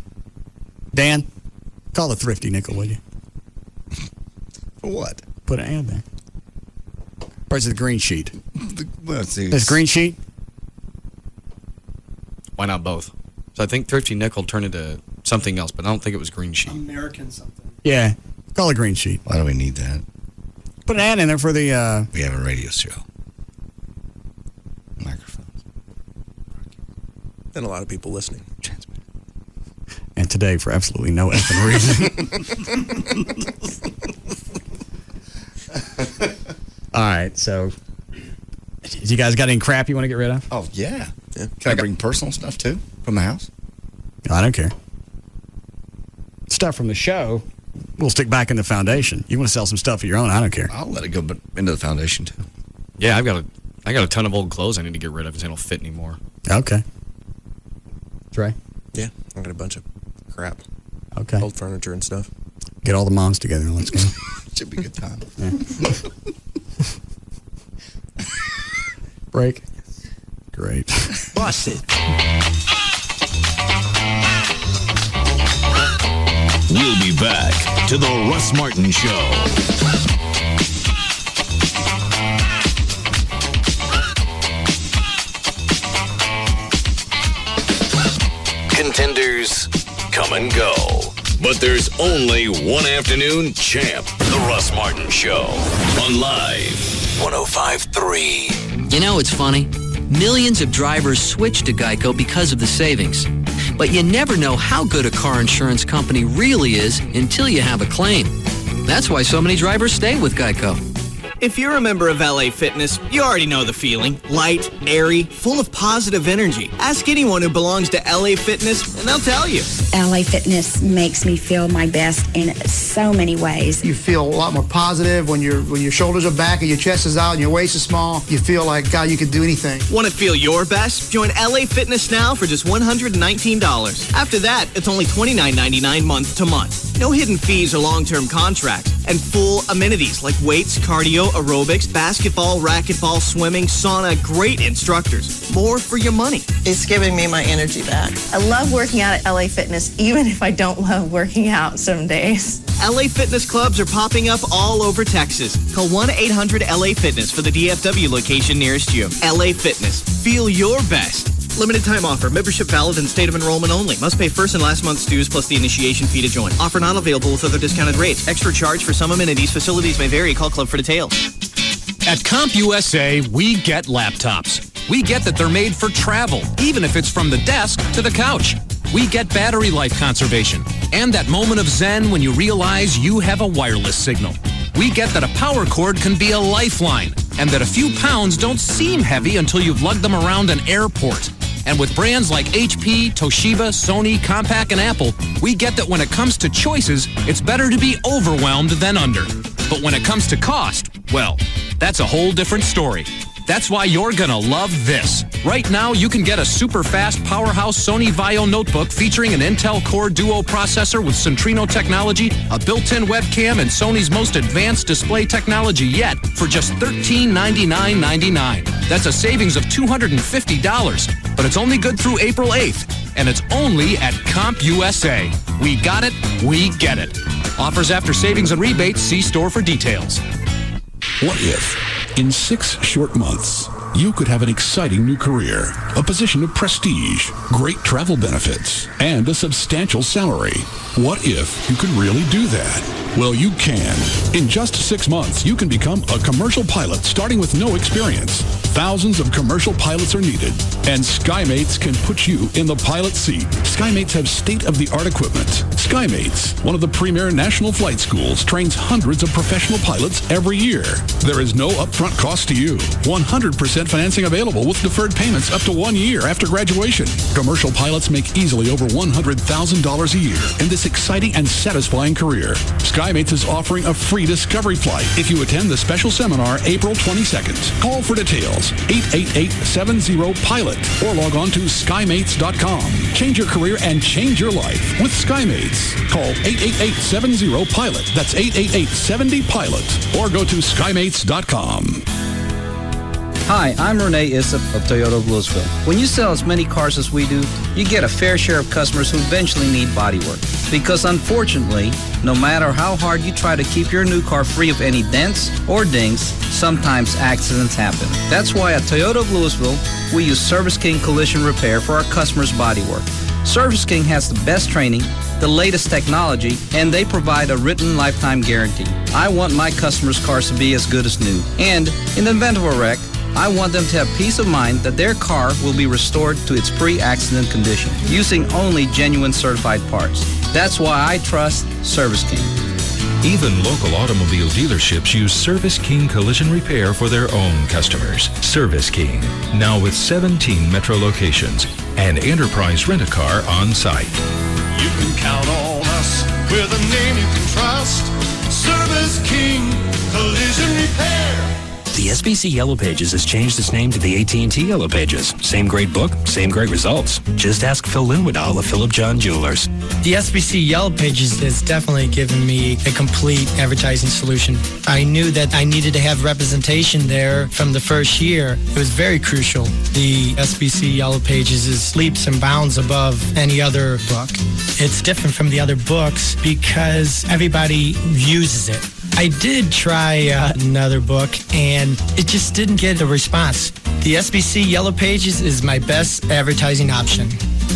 Dan, call the Thrifty Nickel, will you? For what? Put an ad there. Where's the green sheet? This green sheet? Why not both? So I think Thrifty Nickel turned into something else, but I don't think it was green sheet. American something. Yeah, call a green sheet. Why do we need that? Put an ad in there for the... We have a radio show. Microphones. And a lot of people listening. Transmit. And today, for absolutely no effing reason. All right, so you guys got any crap you want to get rid of? Oh, yeah. Can I bring personal stuff, too, from the house? I don't care. Stuff from the show, we'll stick back in the foundation. You want to sell some stuff of your own, I don't care. I'll let it go into the foundation, too. Yeah, I got a ton of old clothes I need to get rid of because they don't fit anymore. Okay. Trey? Yeah, I got a bunch of crap. Okay. Old furniture and stuff. Get all the moms together and let's go. Should be a good time. Yeah. Break. Great. Bust it. We'll be back to the Russ Martin Show. Contenders come and go, but there's only one afternoon champ, the Russ Martin Show, on Live 105.3. You know, it's funny. Millions of drivers switch to Geico because of the savings. But you never know how good a car insurance company really is until you have a claim. That's why so many drivers stay with Geico. If you're a member of LA Fitness, you already know the feeling. Light, airy, full of positive energy. Ask anyone who belongs to LA Fitness and they'll tell you. LA Fitness makes me feel my best in so many ways. You feel a lot more positive when your shoulders are back and your chest is out and your waist is small. You feel like, God, you can do anything. Want to feel your best? Join LA Fitness now for just $119. After that, it's only $29.99 month to month. No hidden fees or long-term contracts. And full amenities like weights, cardio, aerobics, basketball, racquetball, swimming, sauna, great instructors. More for your money. It's giving me my energy back. I love working out at LA Fitness, even if I don't love working out some days. LA Fitness clubs are popping up all over Texas. Call 1-800-LA-FITNESS for the DFW location nearest you. LA Fitness. Feel your best. Limited time offer. Membership valid in state of enrollment only. Must pay first and last month's dues plus the initiation fee to join. Offer not available with other discounted rates. Extra charge for some amenities. Facilities may vary. Call club for details. At CompUSA, we get laptops. We get that they're made for travel, even if it's from the desk to the couch. We get battery life conservation and that moment of zen when you realize you have a wireless signal. We get that a power cord can be a lifeline and that a few pounds don't seem heavy until you've lugged them around an airport. And with brands like HP, Toshiba, Sony, Compaq, and Apple, we get that when it comes to choices, it's better to be overwhelmed than under. But when it comes to cost, well, that's a whole different story. That's why you're gonna love this. Right now, you can get a super fast powerhouse Sony Vaio notebook featuring an Intel Core Duo processor with Centrino technology, a built-in webcam, and Sony's most advanced display technology yet for just $1399.99. That's a savings of $250, but it's only good through April 8th, and it's only at CompUSA. We got it, we get it. Offers after savings and rebates. See store for details. What if, in 6 short months, you could have an exciting new career, a position of prestige, great travel benefits, and a substantial salary? What if you could really do that? Well, you can. In just 6 months, you can become a commercial pilot starting with no experience. Thousands of commercial pilots are needed, and SkyMates can put you in the pilot seat. SkyMates have state-of-the-art equipment. SkyMates, one of the premier national flight schools, trains hundreds of professional pilots every year. There is no upfront cost to you. 100% financing available with deferred payments up to 1 year after graduation. Commercial pilots make easily over $100,000 a year in this exciting and satisfying career. SkyMates is offering a free discovery flight if you attend the special seminar April 22nd. Call for details, 888-70-PILOT, or log on to SkyMates.com. Change your career and change your life with SkyMates. Call 888-70-PILOT. That's 888-70-PILOT. Or go to SkyMates.com. Hi, I'm Renee Issop of Toyota of Louisville. When you sell as many cars as we do, you get a fair share of customers who eventually need bodywork. Because unfortunately, no matter how hard you try to keep your new car free of any dents or dings, sometimes accidents happen. That's why at Toyota of Louisville, we use Service King Collision Repair for our customers' bodywork. Service King has the best training, the latest technology, and they provide a written lifetime guarantee. I want my customers' cars to be as good as new. And in the event of a wreck, I want them to have peace of mind that their car will be restored to its pre-accident condition using only genuine certified parts. That's why I trust Service King. Even local automobile dealerships use Service King Collision Repair for their own customers. Service King, now with 17 metro locations and Enterprise Rent-A-Car on site. You can count on us. We're the name you can trust. Service King Collision Repair. The SBC Yellow Pages has changed its name to the AT&T Yellow Pages. Same great book, same great results. Just ask Phil Linwoodall of Philip John Jewelers. The SBC Yellow Pages has definitely given me a complete advertising solution. I knew that I needed to have representation there from the first year. It was very crucial. The SBC Yellow Pages is leaps and bounds above any other book. It's different from the other books because everybody uses it. I did try another book, and it just didn't get a response. The SBC Yellow Pages is my best advertising option.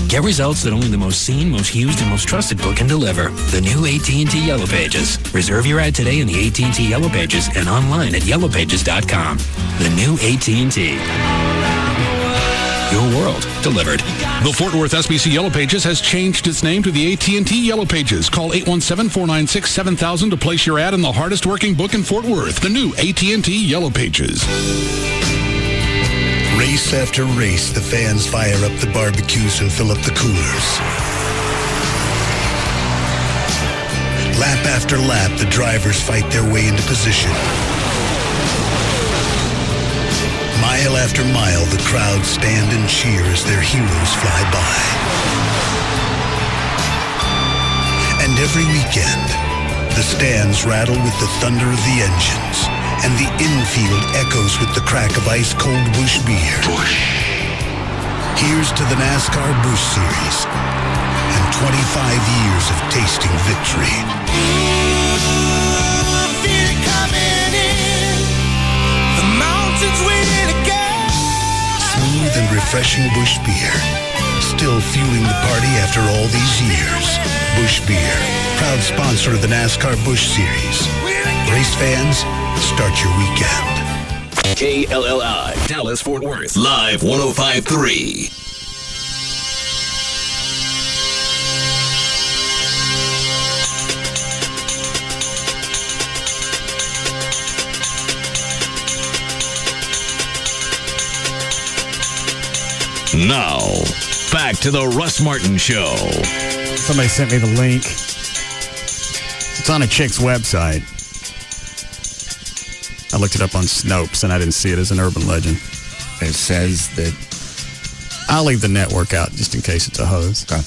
Get results that only the most seen, most used, and most trusted book can deliver. The new AT&T Yellow Pages. Reserve your ad today in the AT&T Yellow Pages and online at yellowpages.com. The new AT&T. Your world delivered. The Fort Worth SBC Yellow Pages has changed its name to the AT&T Yellow Pages. Call 817-496-7000 to place your ad in the hardest working book in Fort Worth. The new AT&T Yellow Pages. Race after race, the fans fire up the barbecues and fill up the coolers. Lap after lap, the drivers fight their way into position. Mile after mile, the crowds stand and cheer as their heroes fly by. And every weekend, the stands rattle with the thunder of the engines, and the infield echoes with the crack of ice-cold Busch beer. Here's to the NASCAR Busch Series and 25 years of tasting victory. Smooth and refreshing Busch beer. Still fueling the party after all these years. Busch Beer, proud sponsor of the NASCAR Busch Series. Race fans, start your weekend. KLLI, Dallas, Fort Worth, Live 105.3. Now, back to the Russ Martin Show. Somebody sent me the link. It's on a chick's website. I looked it up on Snopes, and I didn't see it as an urban legend. It says that... I'll leave the network out just in case it's a hose. Okay.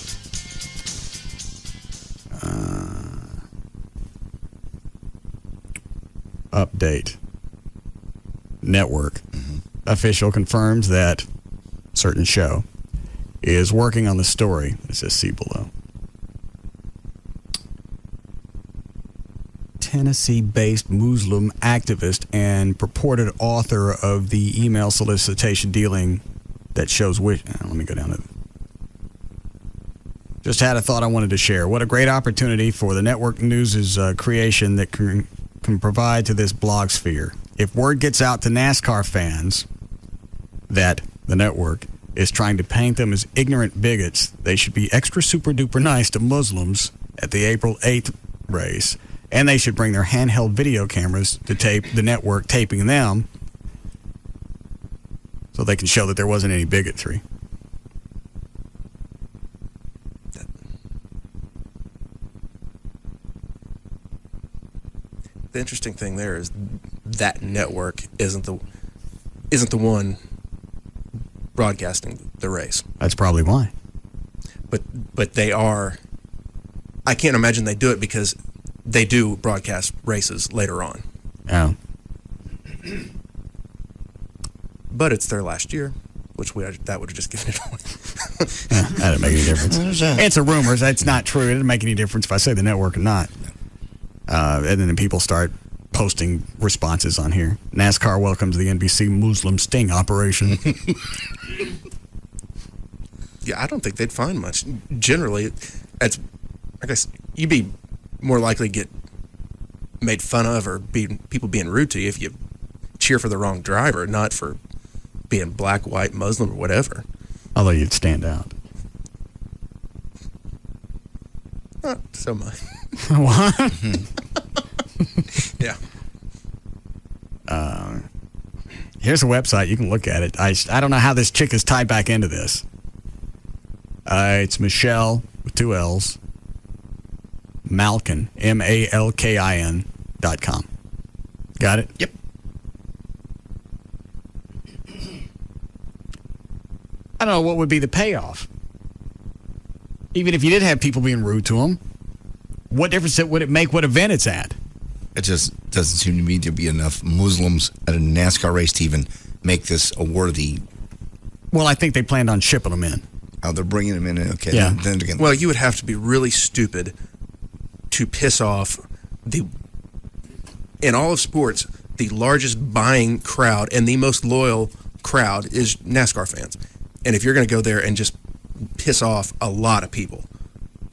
Update. Network. Official confirms that certain show is working on the story. It says see below. Tennessee-based Muslim activist and purported author of the email solicitation dealing that shows which... let me go down to... Just had a thought I wanted to share. What a great opportunity for the network news' creation that can provide to this blog sphere. If word gets out to NASCAR fans that the network is trying to paint them as ignorant bigots, they should be extra super duper nice to Muslims at the April 8th race. And they should bring their handheld video cameras to tape the network taping them so they can show that there wasn't any bigotry. The interesting thing there is that network isn't the one broadcasting the race. That's probably why. But they are. I can't imagine they do it because they do broadcast races later on. Oh. But it's their last year, which that would have just given it away. That doesn't make any difference. It's a rumor. That's not true. It doesn't make any difference if I say the network or not. And then people start posting responses on here. NASCAR welcomes the NBC Muslim sting operation. Yeah, I don't think they'd find much. Generally, I guess you'd be more likely to get made fun of or people being rude to you if you cheer for the wrong driver, not for being black, white, Muslim, or whatever. Although you'd stand out. Not so much. What? Yeah. Here's a website. You can look at it. I don't know how this chick is tied back into this. It's Michelle with 2 L's. Malkin, MALKIN.com. Got it? Yep. I don't know what would be the payoff. Even if you did have people being rude to them, what difference would it make what event it's at? It just doesn't seem to me to be enough Muslims at a NASCAR race to even make this a worthy. Well, I think they planned on shipping them in. Oh, they're bringing them in. Okay. Yeah. Then again, Well, you would have to be really stupid to piss off in all of sports, the largest buying crowd and the most loyal crowd is NASCAR fans. And if you're going to go there and just piss off a lot of people,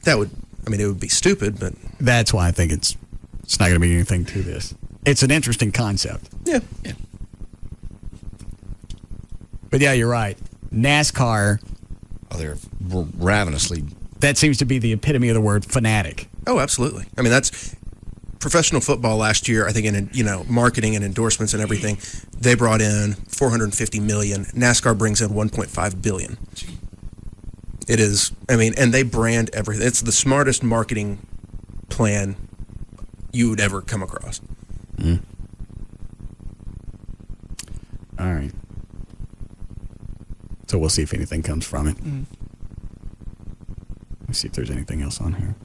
it would be stupid, but. That's why I think it's not going to be anything to this. It's an interesting concept. Yeah. But yeah, you're right. NASCAR. Oh, they're ravenously. That seems to be the epitome of the word fanatic. Oh, absolutely. I mean, that's professional football last year. I think in marketing and endorsements and everything, they brought in $450 million. NASCAR brings in $1.5 billion. It is. I mean, and they brand everything. It's the smartest marketing plan you would ever come across. Mm. All right. So we'll see if anything comes from it. Mm. Let's see if there's anything else on here.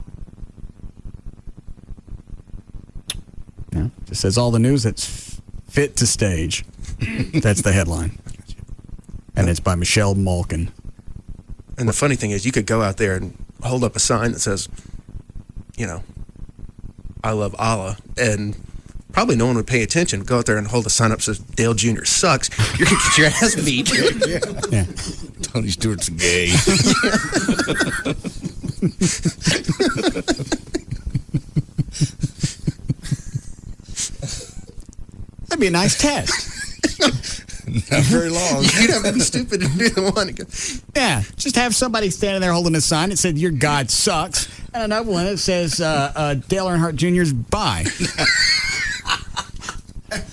No, just says all the news that's fit to stage. That's the headline. And it's by Michelle Malkin. And the funny thing is, you could go out there and hold up a sign that says, I love Allah, and probably no one would pay attention. Go out there and hold a sign up that says Dale Jr. sucks. You're going to get your ass beat. Yeah. Tony Stewart's gay. That'd be a nice test. Not very long. You'd have to be stupid to do the one. Yeah, just have somebody standing there holding a sign that said, your God sucks, and another one that says, Dale Earnhardt Jr.'s bye.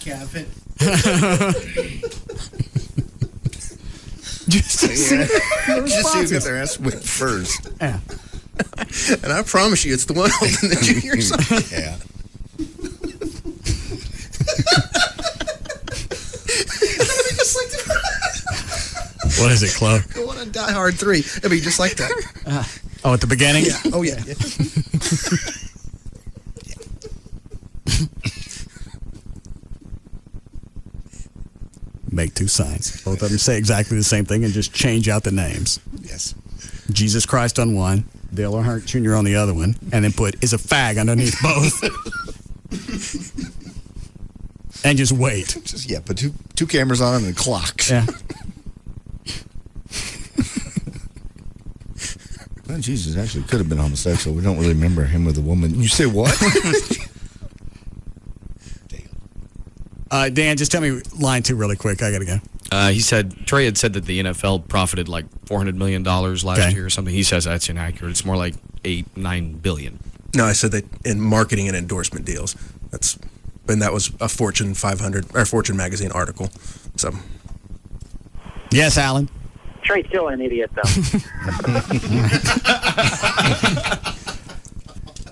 Kevin. Just to see your Just see who responses. got their ass whipped first. Yeah. And I promise you, it's the one holding the junior sign. Yeah. What is it, Chloe? Go on Die Hard 3. I mean, just like that. At the beginning? Yeah. Oh, yeah. Make 2 signs. Both of them say exactly the same thing and just change out the names. Yes. Jesus Christ on one, Dale Earnhardt Jr. on the other one, and then put is a fag underneath both. And just wait. Put two cameras on them and clocks. Yeah. Well, Jesus actually could have been homosexual. We don't really remember him with a woman. You say what? Dan, just tell me line 2 really quick. I got to go. Trey had said that the NFL profited like $400 million last year or something. He says that's inaccurate. It's more like $9 billion. No, I said that in marketing and endorsement deals. That was a Fortune 500 or Fortune magazine article. So, yes, Alan. Trey's still an idiot, though.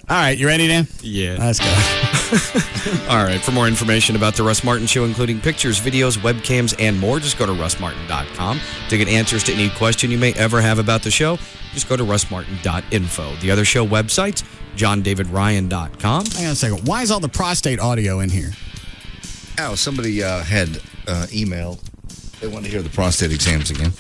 All right, you ready, Dan? Yeah. Let's go. All right. For more information about the Russ Martin Show, including pictures, videos, webcams, and more, just go to russmartin.com. To get answers to any question you may ever have about the show, just go to russmartin.info. The other show websites, johndavidryan.com. Hang on a second. Why is all the prostate audio in here? Oh, somebody had emailed. They wanted to hear the prostate exams again.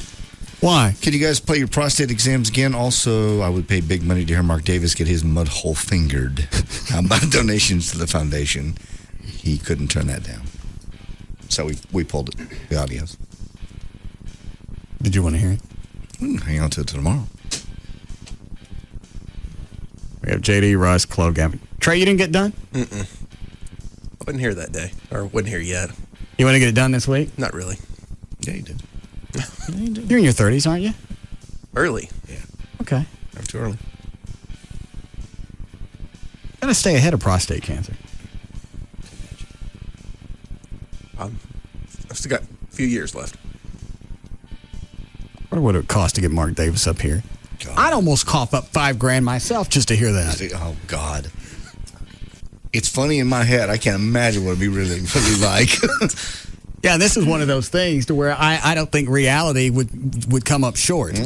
Why? Can you guys play your prostate exams again? Also, I would pay big money to hear Mark Davis get his mud hole fingered. How about donations to the foundation? He couldn't turn that down. So we pulled it, the audios. Did you want to hear it? Hang on to it tomorrow. We have JD, Russ, Chloe, Gavin. Trey, you didn't get done? I wasn't here that day, or wasn't here yet. You want to get it done this week? Not really. Yeah, you did. You're in your 30s, aren't you? Early. Yeah. Okay. Never too early. Gotta stay ahead of prostate cancer. few years left. I wonder what it would cost to get Mark Davis up here. God. I'd almost cough up $5,000 myself just to hear that. Oh, God. It's funny in my head. I can't imagine what it'd be really like. Yeah, this is one of those things to where I don't think reality would come up short.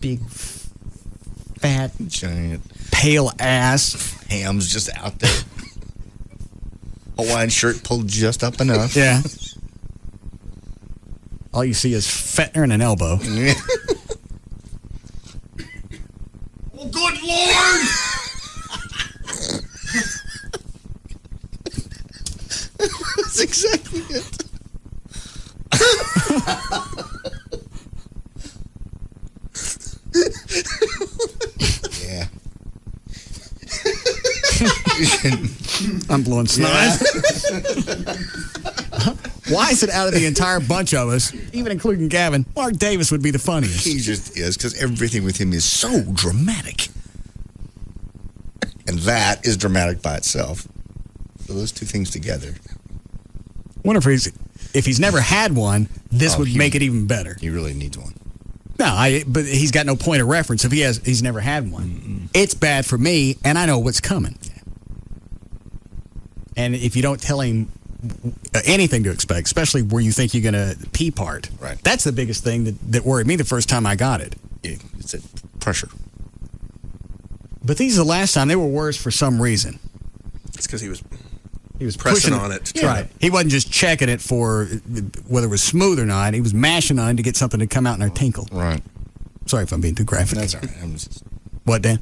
Big, fat, giant, pale ass. Ham's just out there. Hawaiian shirt pulled just up enough. Yeah. All you see is Fettner and an elbow. Oh, good Lord! That's exactly it. Yeah. I'm blowing snot. Yeah. Why is it out of the entire bunch of us, even including Gavin, Mark Davis would be the funniest? He just is, because everything with him is so dramatic. And that is dramatic by itself. So those two things together. I wonder if he's never had one, this would make it even better. He really needs one. No, but he's got no point of reference if he's never had one. Mm-mm. It's bad for me, and I know what's coming. And if you don't tell him anything to expect, especially where you think you're going to pee part, right? That's the biggest thing that worried me the first time I got it. Yeah, it's a pressure. But these are the last time they were worse for some reason. It's because he was pushing pressing on it. Right. He wasn't just checking it for whether it was smooth or not. He was mashing on it to get something to come out in our tinkle. Right. Sorry if I'm being too graphic. That's all right. What, Dan?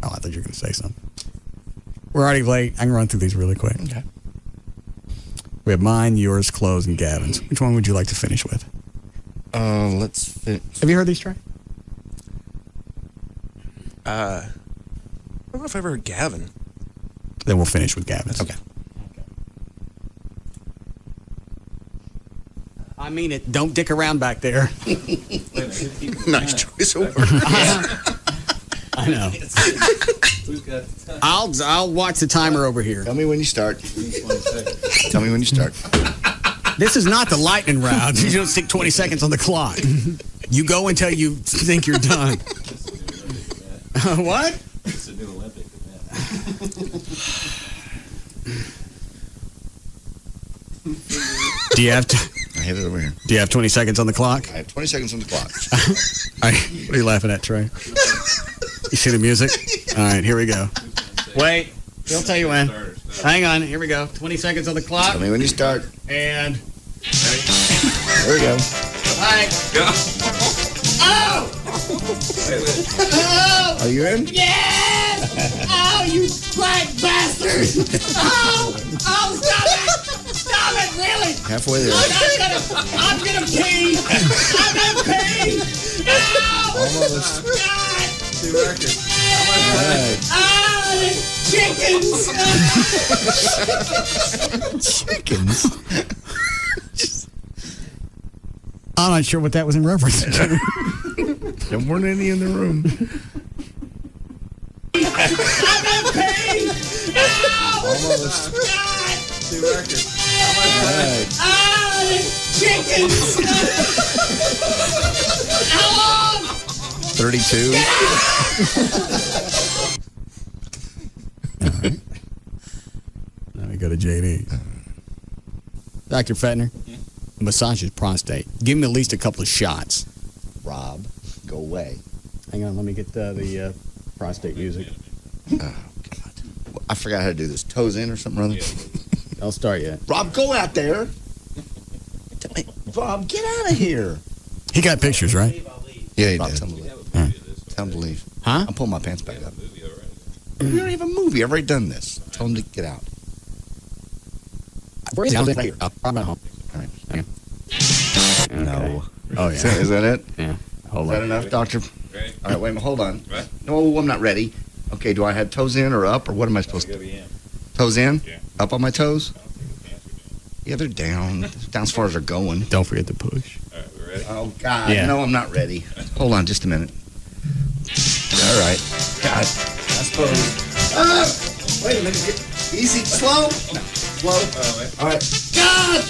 Oh, I thought you were going to say something. We're already late. I can run through these really quick. Okay. We have mine, yours, Chloe's, and Gavin's. Which one would you like to finish with? Let's Have you heard these, Trey? I don't know if I ever heard Gavin. Then we'll finish with Gavin's. Okay. I mean it. Don't dick around back there. Nice choice of words. I know. I'll watch the timer over here. Tell me when you start. Tell me when you start. This is not the lightning round. You don't stick 20 seconds on the clock. You go until you think you're done. What? It's a new Olympic event. Do you have to? I hit it over here. Do you have 20 seconds on the clock? I have 20 seconds on the clock. What are you laughing at, Trey? You see the music? All right, here we go. Wait, he'll tell you when. Hang on, here we go. 20 seconds on the clock. Tell me when you start. And there we go. All right. Go. Oh! Oh! Are you in? Yes! Oh, you black bastard! Oh! Oh, stop it! Stop it, really! Halfway there. I'm gonna pee! I'm gonna pee! No! Almost. God! Two records. All right. Oh, the chickens! Chickens? I'm not sure what that was in reference to. There weren't any in the room. I'm gonna pee! No! Almost. God! Two records. All right. Oh, the chickens! How long? 32. All right. Now we go to JD. Dr. Fettner, massage his prostate. Give him at least a couple of shots. Rob, go away. Hang on, let me get the prostate music. Oh, God. I forgot how to do this. Toes in or something or other? I'll start yet. Rob, go out there. Rob, get out of here. He got pictures, right? Yeah, he Rob, did. tell him to leave. Tell him to leave. Huh? I'm pulling my pants back up. We don't have a movie. I've already done this. Tell him to get out. Where is he? Right here. I'm at home. All right. Okay. No. Oh, yeah. Is that it? Yeah. Hold Is on. that enough, doctor? Ready? All right, wait a minute. Hold on. What? No, I'm not ready. Okay, do I have toes in or up, or what am I supposed to do? Toes in? Yeah. Up on my toes? Yeah, they're down. Down as far as they're going. Don't forget to push. All right, we ready? Oh, God. Yeah. No, I'm not ready. Hold on just a minute. All right. God, I suppose. Wait a minute. Easy, slow. No, slow. All right. God!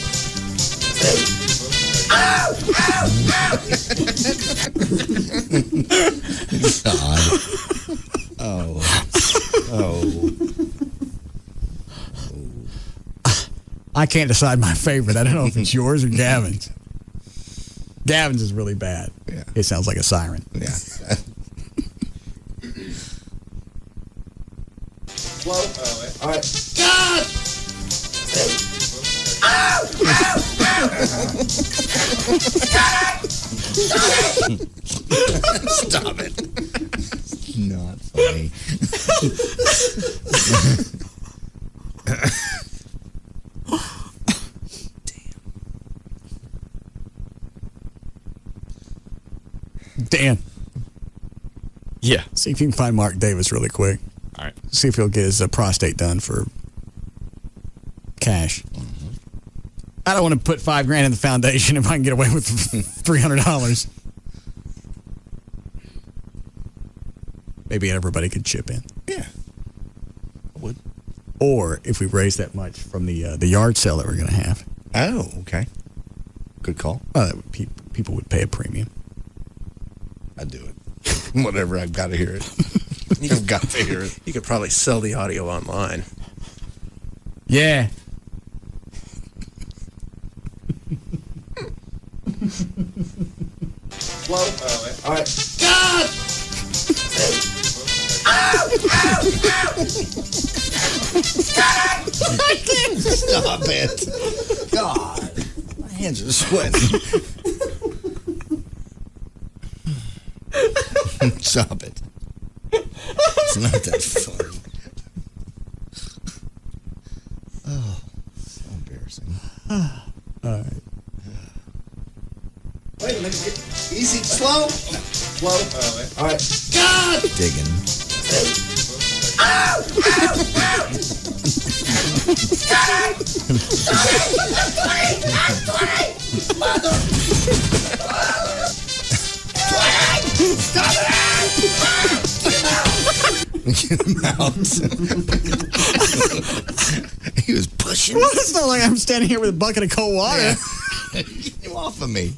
God. Oh. I can't decide my favorite. I don't know if it's yours or Gavin's. Gavin's is really bad. Yeah. It sounds like a siren. Yeah. Slow. All right. God! Stop it. It's not funny. Dan. Yeah. See if you can find Mark Davis really quick. All right. See if he'll get his prostate done for cash. I don't want to put $5,000 in the foundation if I can get away with $300. Maybe everybody could chip in. Yeah. I would. Or if we raise that much from the yard sale that we're going to have. Oh, okay. Good call. People would pay a premium. I'd do it. Whatever, I've got to hear it. You've got to hear it. You could probably sell the audio online. Yeah. Slow. All right. God! Stop it. God. My hands are sweating. Stop it. It's not that funny. Oh, so embarrassing. All right. Wait a minute. Easy, slow. No, slow. All right. God! Digging. Get him out. He was pushing. Well, it's not like I'm standing here with a bucket of cold water. Yeah. Get you off of me.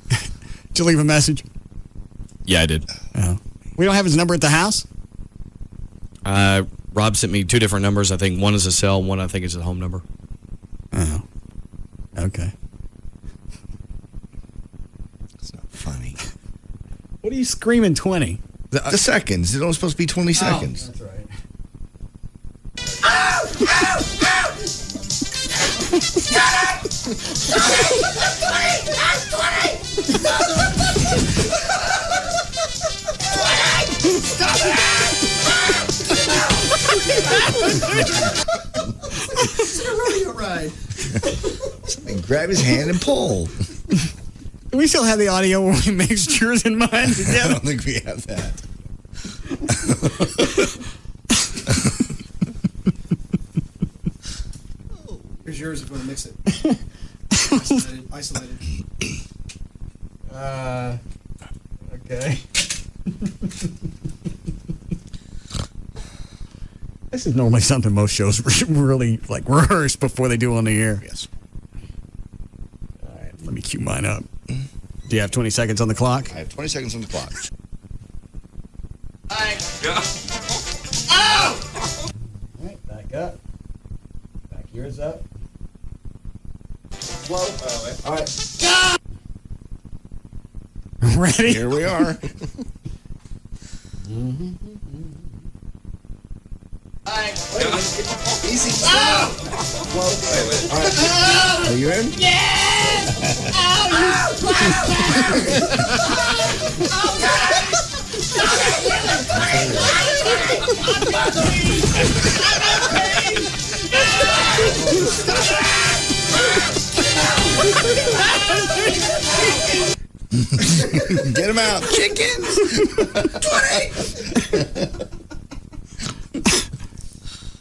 Did you leave a message? Yeah, I did. Oh. We don't have his number at the house? Rob sent me 2 different numbers. I think one is a cell, one I think is a home number. Oh. Okay. It's not funny. What are you screaming 20? The seconds. It's only supposed to be 20 seconds. That's right. It's a rodeo ride. Somebody grab his hand and pull. Do we still have the audio where we mixed yours and mine together? I don't think we have that. Here's yours if you want to mix it. Isolated. Okay. This is normally something most shows really like rehearse before they do on the air. Yes. All right, let me cue mine up. Do you have 20 seconds on the clock? I have 20 seconds on the clock. All right, back up. Back yours up. Slow. All right. Ready? Here we are. Easy. Slow. All right. Are you in? Get him out. Chickens. 20.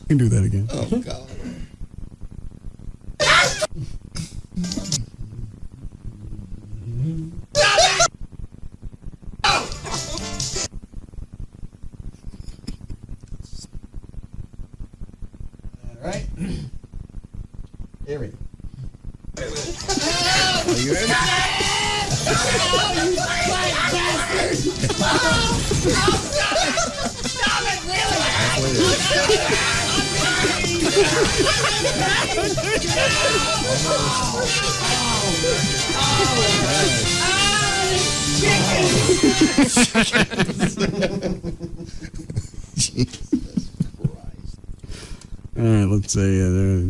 You can do that again. Oh, God. All right. Here we go. Are you ready? All right, let's say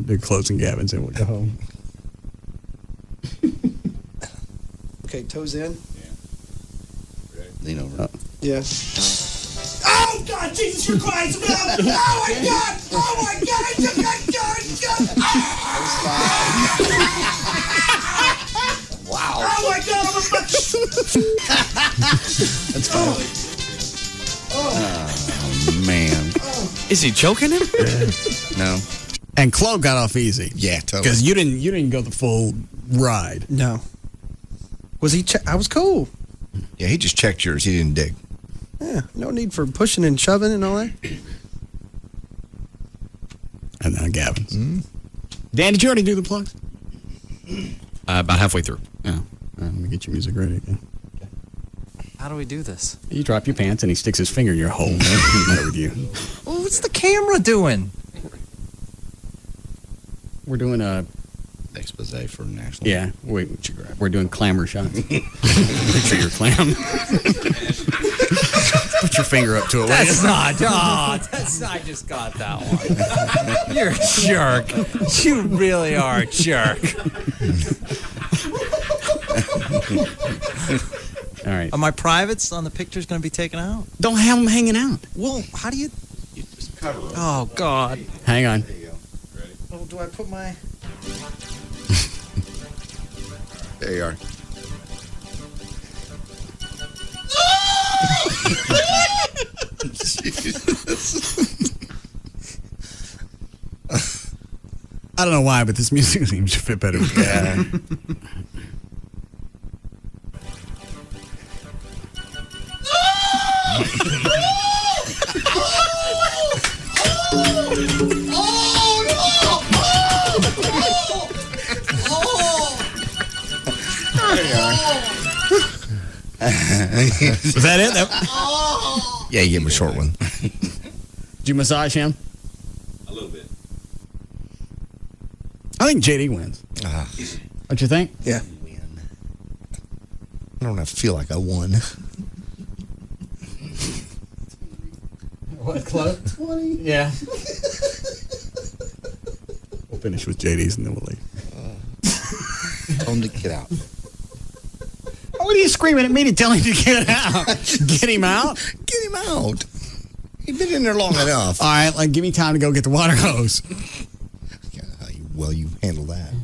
they're closing Gavin's and we'll go home. Okay, toes in. Lean over. Yeah. Oh God, Jesus for Christ! Oh my God! Oh my God! Wow. Oh my God! I'm a That's fine. Oh, man. Is he choking him? No. And Chloe got off easy. Yeah, totally. Because you didn't go the full ride. No. Was he? I was cool. Yeah, he just checked yours. He didn't dig. Yeah, no need for pushing and shoving and all that. And now Gavin's. Dan, did you already do the plugs? About halfway through. Yeah. All right, let me get your music ready again. How do we do this? You drop your pants and he sticks his finger in your hole. He's mad with you. Well, what's the camera doing? We're doing a expose for national. Yeah, we're doing clamor shots. Picture your clam. Put your finger up to it. That's not. Oh, that's. I just got that one. You're a jerk. You really are a jerk. All right. Are my privates on the pictures going to be taken out? Don't have them hanging out. Well, how do you? You just cover them. Oh God. Hang on. There you go. Ready? Oh, do I put my? There you are. I don't know why, but this music seems to fit better with Gavin. Was that it? Yeah, you give him a short one. Did you massage him? A little bit. I think JD wins. What you think? Yeah. I don't have to feel like I won. What, club? 20? Yeah. We'll finish with JD's and then we'll leave. Tell him to get out. What are you screaming at me to tell him to get out? Get him out? Get him out. He's been in there long enough. All right, like give me time to go get the water hose. Yeah, how well you handle that.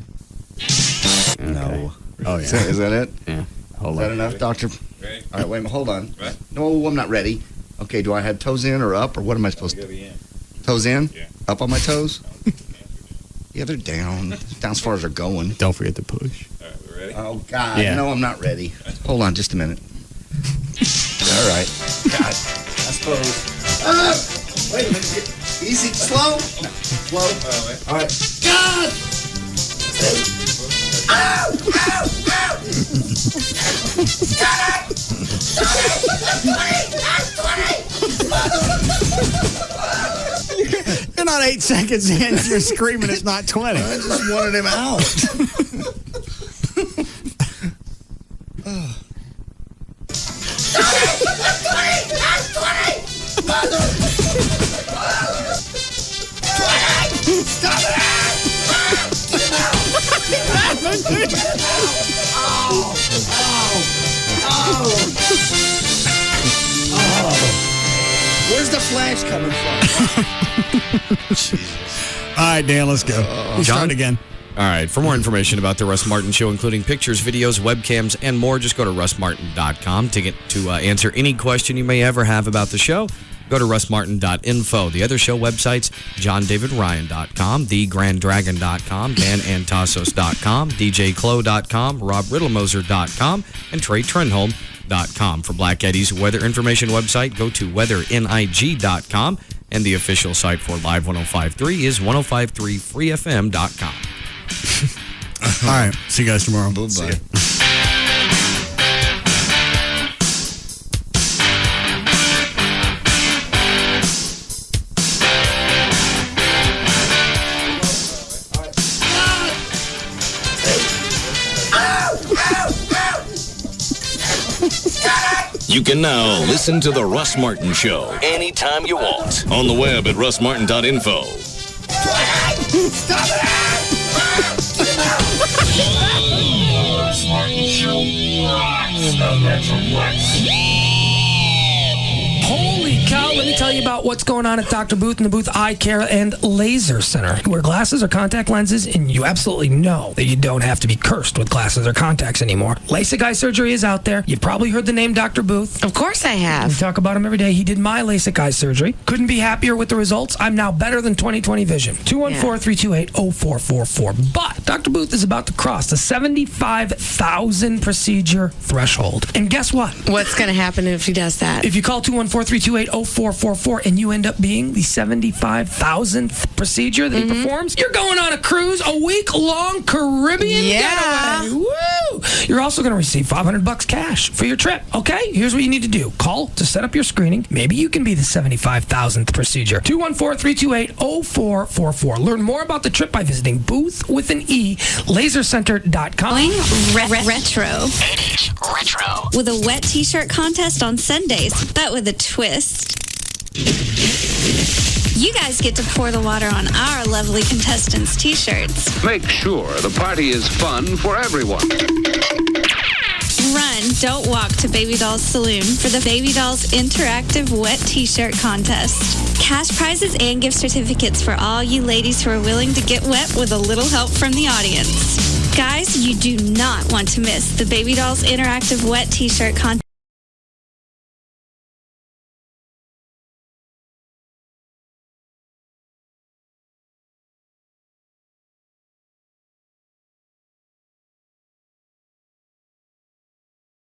Okay. No. Oh, yeah. Is that it? Yeah. Is that enough, Doctor? Ready? All right, wait a minute. Hold on. Right. No, I'm not ready. Okay, do I have toes in or up, or what am I supposed to do? Toes in? Yeah. Up on my toes? Yeah, they're down. Down as far as they're going. Don't forget to push. All right, we ready? Oh, God. Yeah. No, I'm not ready. Hold on just a minute. All right. God, I suppose. Wait a minute. Easy. Slow. No. Slow. All right. God! Ow! Ow! Ow! You're not 8 seconds in. You're screaming it's not 20. I just wanted him out. Stop it! Where's the flash coming from? All right, Dan, let's go. Start again. All right. For more information about the Russ Martin Show, including pictures, videos, webcams, and more, just go to russmartin.com to answer any question you may ever have about the show. Go to russmartin.info. The other show websites, johndavidryan.com, thegranddragon.com, danantasos.com, djclo.com, robriddlemoser.com, and TreyTrenholm.com. For Black Eddie's weather information website, go to weathernig.com. And the official site for Live 105.3 is 1053freefm.com. All right. See you guys tomorrow. Bye-bye. You can now listen to The Russ Martin Show anytime you want on the web at russmartin.info. Stop it! Russ Martin Show. Holy cow, let me tell you about what's going on at Dr. Booth and the Booth Eye Care and Laser Center. Wear glasses or contact lenses, and you absolutely know that you don't have to be cursed with glasses or contacts anymore. LASIK eye surgery is out there. You've probably heard the name Dr. Booth. Of course I have. We talk about him every day. He did my LASIK eye surgery. Couldn't be happier with the results. I'm now better than 20/20 vision. 214-328-0444. But Dr. Booth is about to cross the 75,000 procedure threshold. And guess what? What's going to happen if he does that? If you call 214-328-0444 and you end up being the 75,000th procedure that he performs, you're going on a cruise, a week-long Caribbean getaway. Woo! You're also going to receive $500 cash for your trip. Okay, here's what you need to do. Call to set up your screening. Maybe you can be the 75,000th procedure. 214-328-0444. Learn more about the trip by visiting Booth with an E, lasercenter.com. Retro. With a wet t-shirt contest on Sundays, but with a twist. You guys get to pour the water on our lovely contestants' t-shirts. Make sure the party is fun for everyone. Run, don't walk to Baby Dolls Saloon for the Baby Dolls Interactive Wet T-Shirt Contest. Cash prizes and gift certificates for all you ladies who are willing to get wet with a little help from the audience. Guys, you do not want to miss the Baby Dolls Interactive Wet T-Shirt Contest.